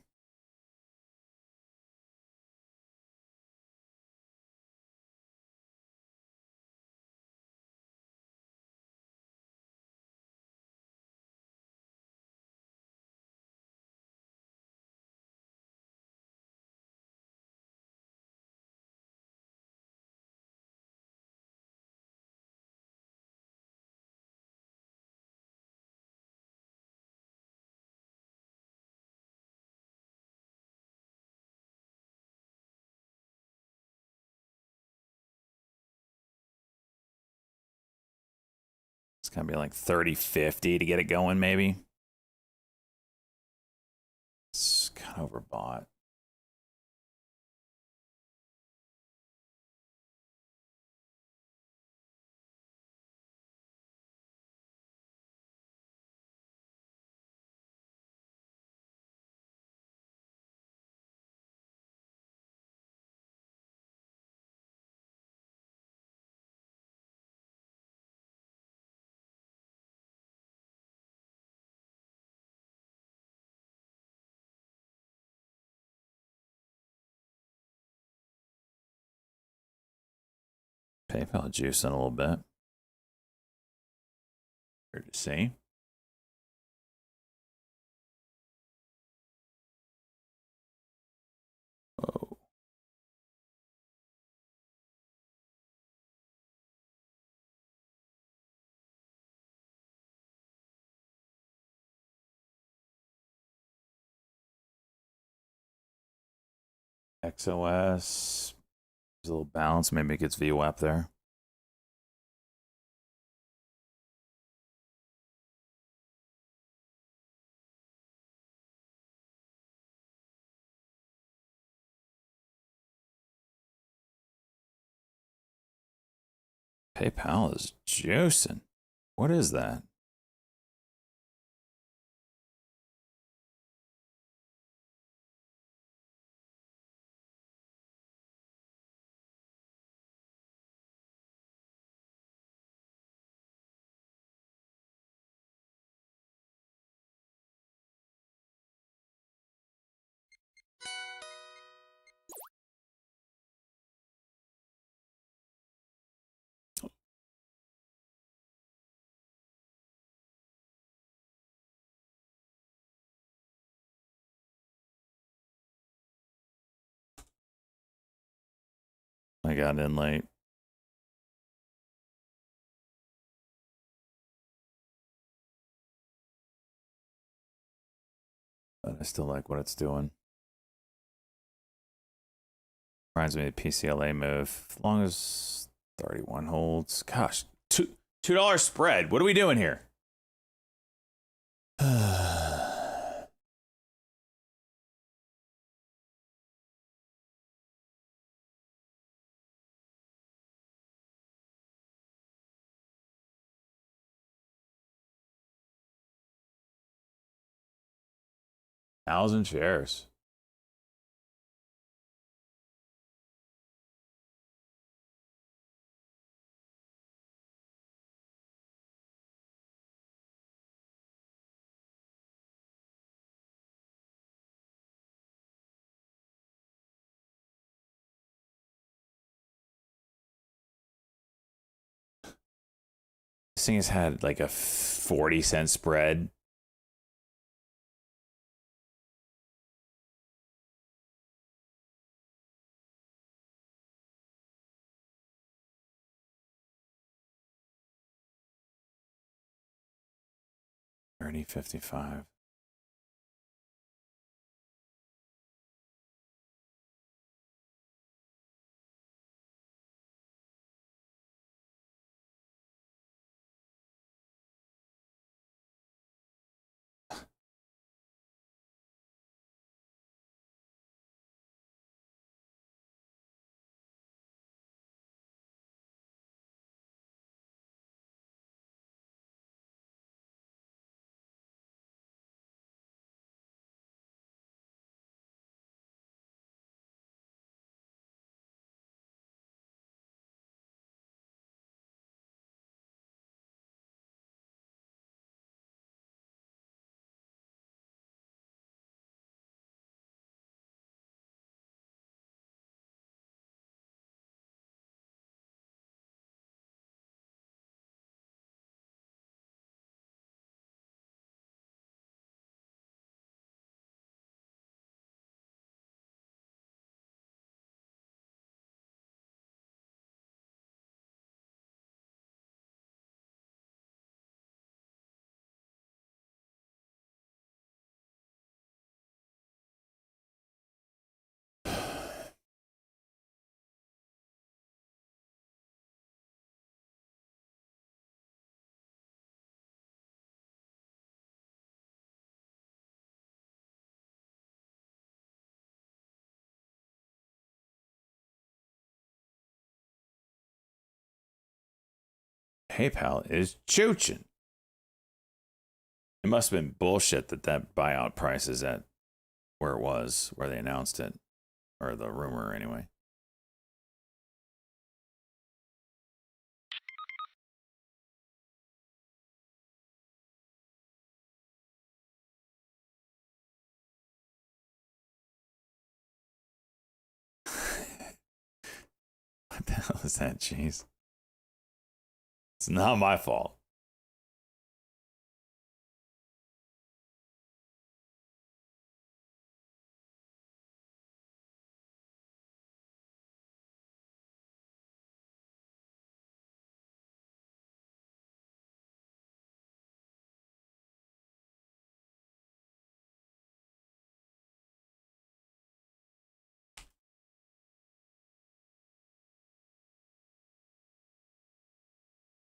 It's gonna be like 30-50 to get it going, maybe. It's kind of overbought. PayPal juice in a little bit. Weird to see. Oh. XOS. There's a little balance. Maybe it gets VWAP there. PayPal is juicing. What is that? I got in late. But I still like what it's doing. Reminds me of the PCLA move. As long as 31 holds. Gosh, $2 spread. What are we doing here? Thousand shares. This thing has had like a 40-cent spread. $30.55. PayPal is chooching. It must have been bullshit that buyout price is at where it was, where they announced it. Or the rumor, anyway. What the hell is that? Jeez. It's not my fault.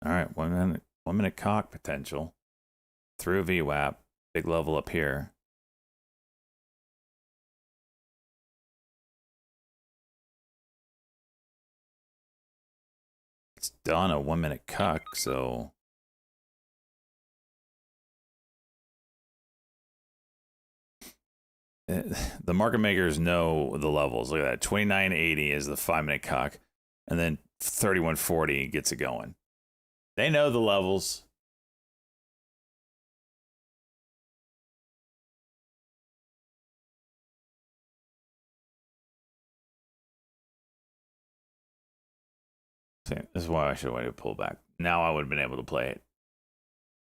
All right, 1 minute cock potential through VWAP, big level up here. It's done a 1 minute cuck, so the market makers know the levels. Look at that, 29.80 is the 5 minute cock, and then 31.40 gets it going. They know the levels. See, this is why I should have waited to pull back. Now I would have been able to play it.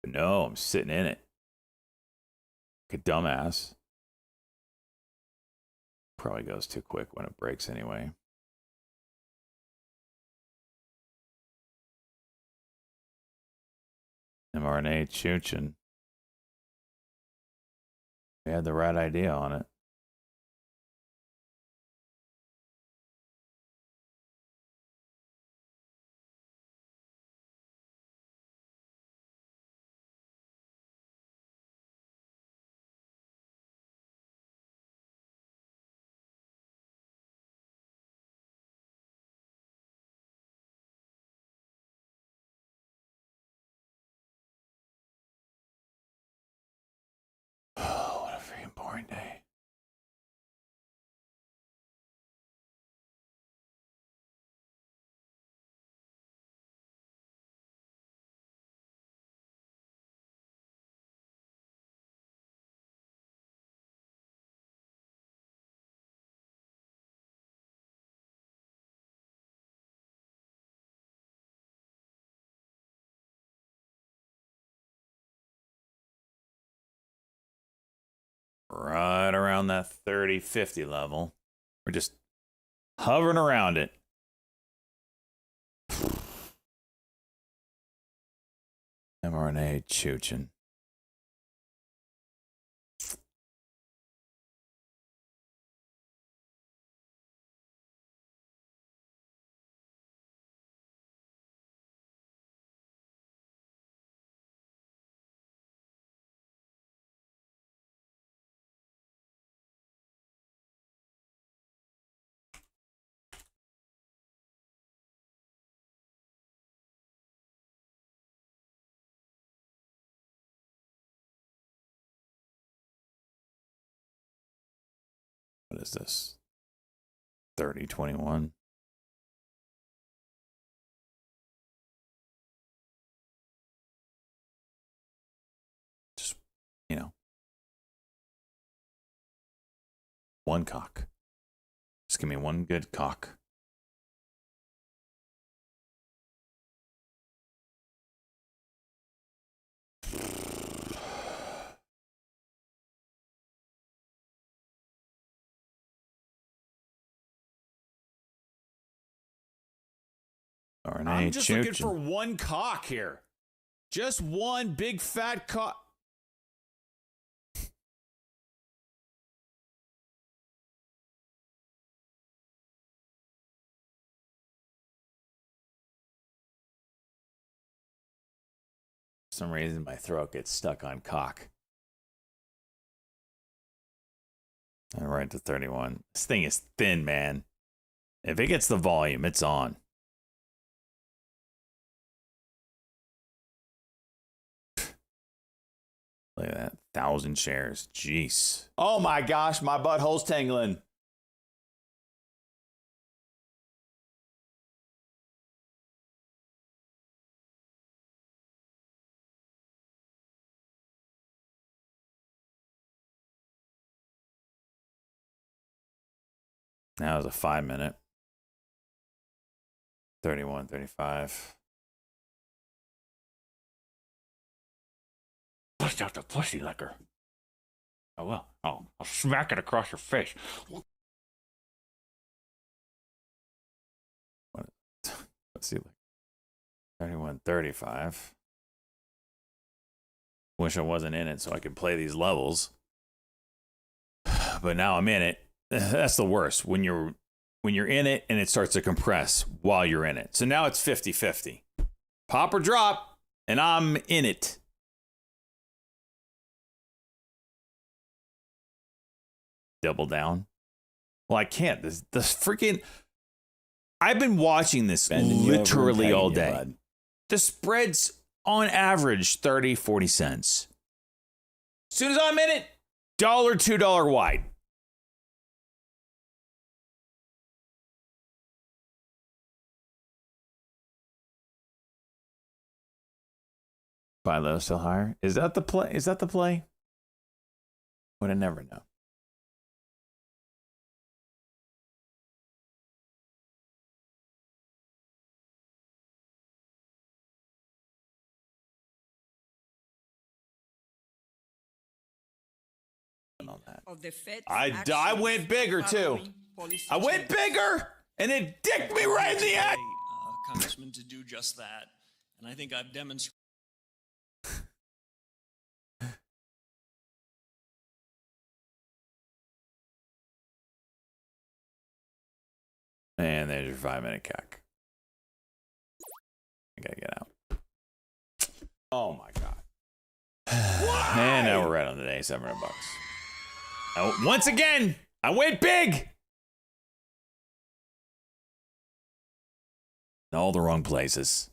But no, I'm sitting in it. Like a dumbass. Probably goes too quick when it breaks anyway. mRNA chooching. We had the right idea on it. Boring day. Right around that 30-50 level. We're just hovering around it. mRNA chooching. What is this? 30-21. Just, you know. One cock. Just give me one good cock. I'm just looking for one cock here. Just one big fat cock. For some reason, my throat gets stuck on cock. And right to 31. This thing is thin, man. If it gets the volume, it's on. Look at that. 1,000 shares. Jeez. Oh my gosh, my butthole's tingling. Now is a 5 minute. 31, 35. Bust out the pussy liquor. Oh, well. I'll smack it across your face. Let's see. 31, 35. Wish I wasn't in it so I could play these levels. But now I'm in it. That's the worst. When you're in it and it starts to compress while you're in it. So now it's 50-50. Pop or drop, and I'm in it. Double down. Well, I can't. The freaking... I've been watching this literally all day. The spread's on average 30, 40 cents. As soon as I'm in it, $1, $2 wide. Buy low, sell higher. Is that the play? Is that the play? Would I never know. Of the Fed I went bigger too. I went bigger, and it dicked me right in the head. Congressman, to do just that, and I think I've demonstrated. And there's your 5 minute cack. I gotta get out. Oh my god. And now we're right on the day, $700. Oh, once again, I went big. All the wrong places.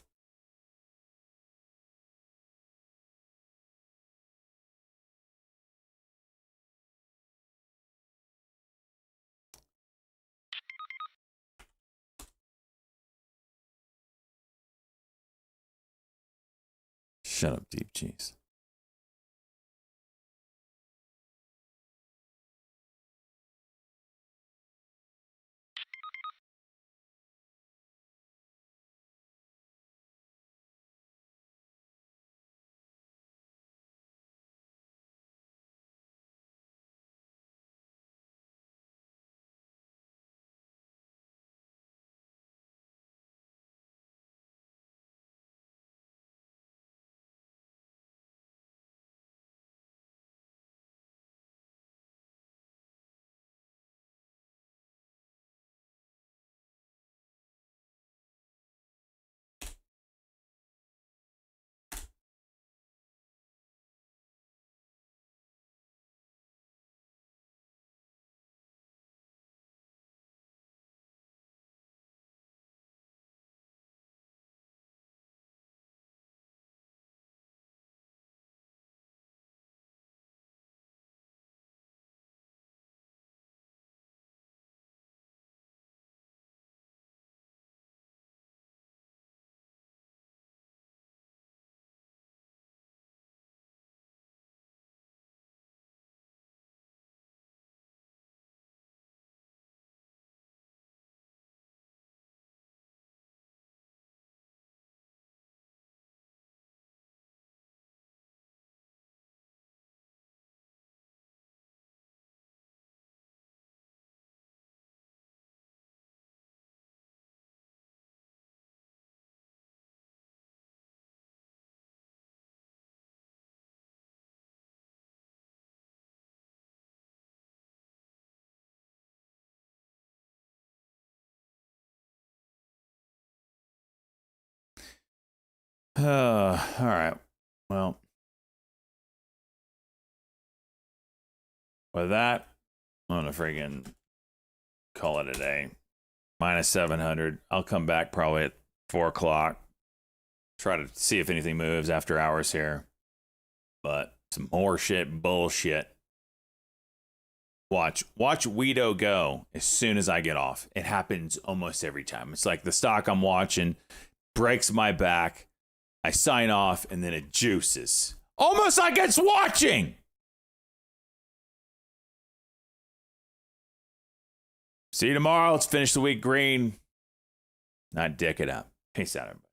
Shut up, deep cheese. All right. Well, with that, I'm gonna friggin' call it a day. Minus 700. I'll come back probably at 4 o'clock. Try to see if anything moves after hours here. But Some horseshit bullshit. Watch Weedo go as soon as I get off. It happens almost every time. It's like the stock I'm watching breaks my back. I sign off and then it juices. Almost like it's watching. See you tomorrow. Let's finish the week green. Not dick it up. Peace out, everybody.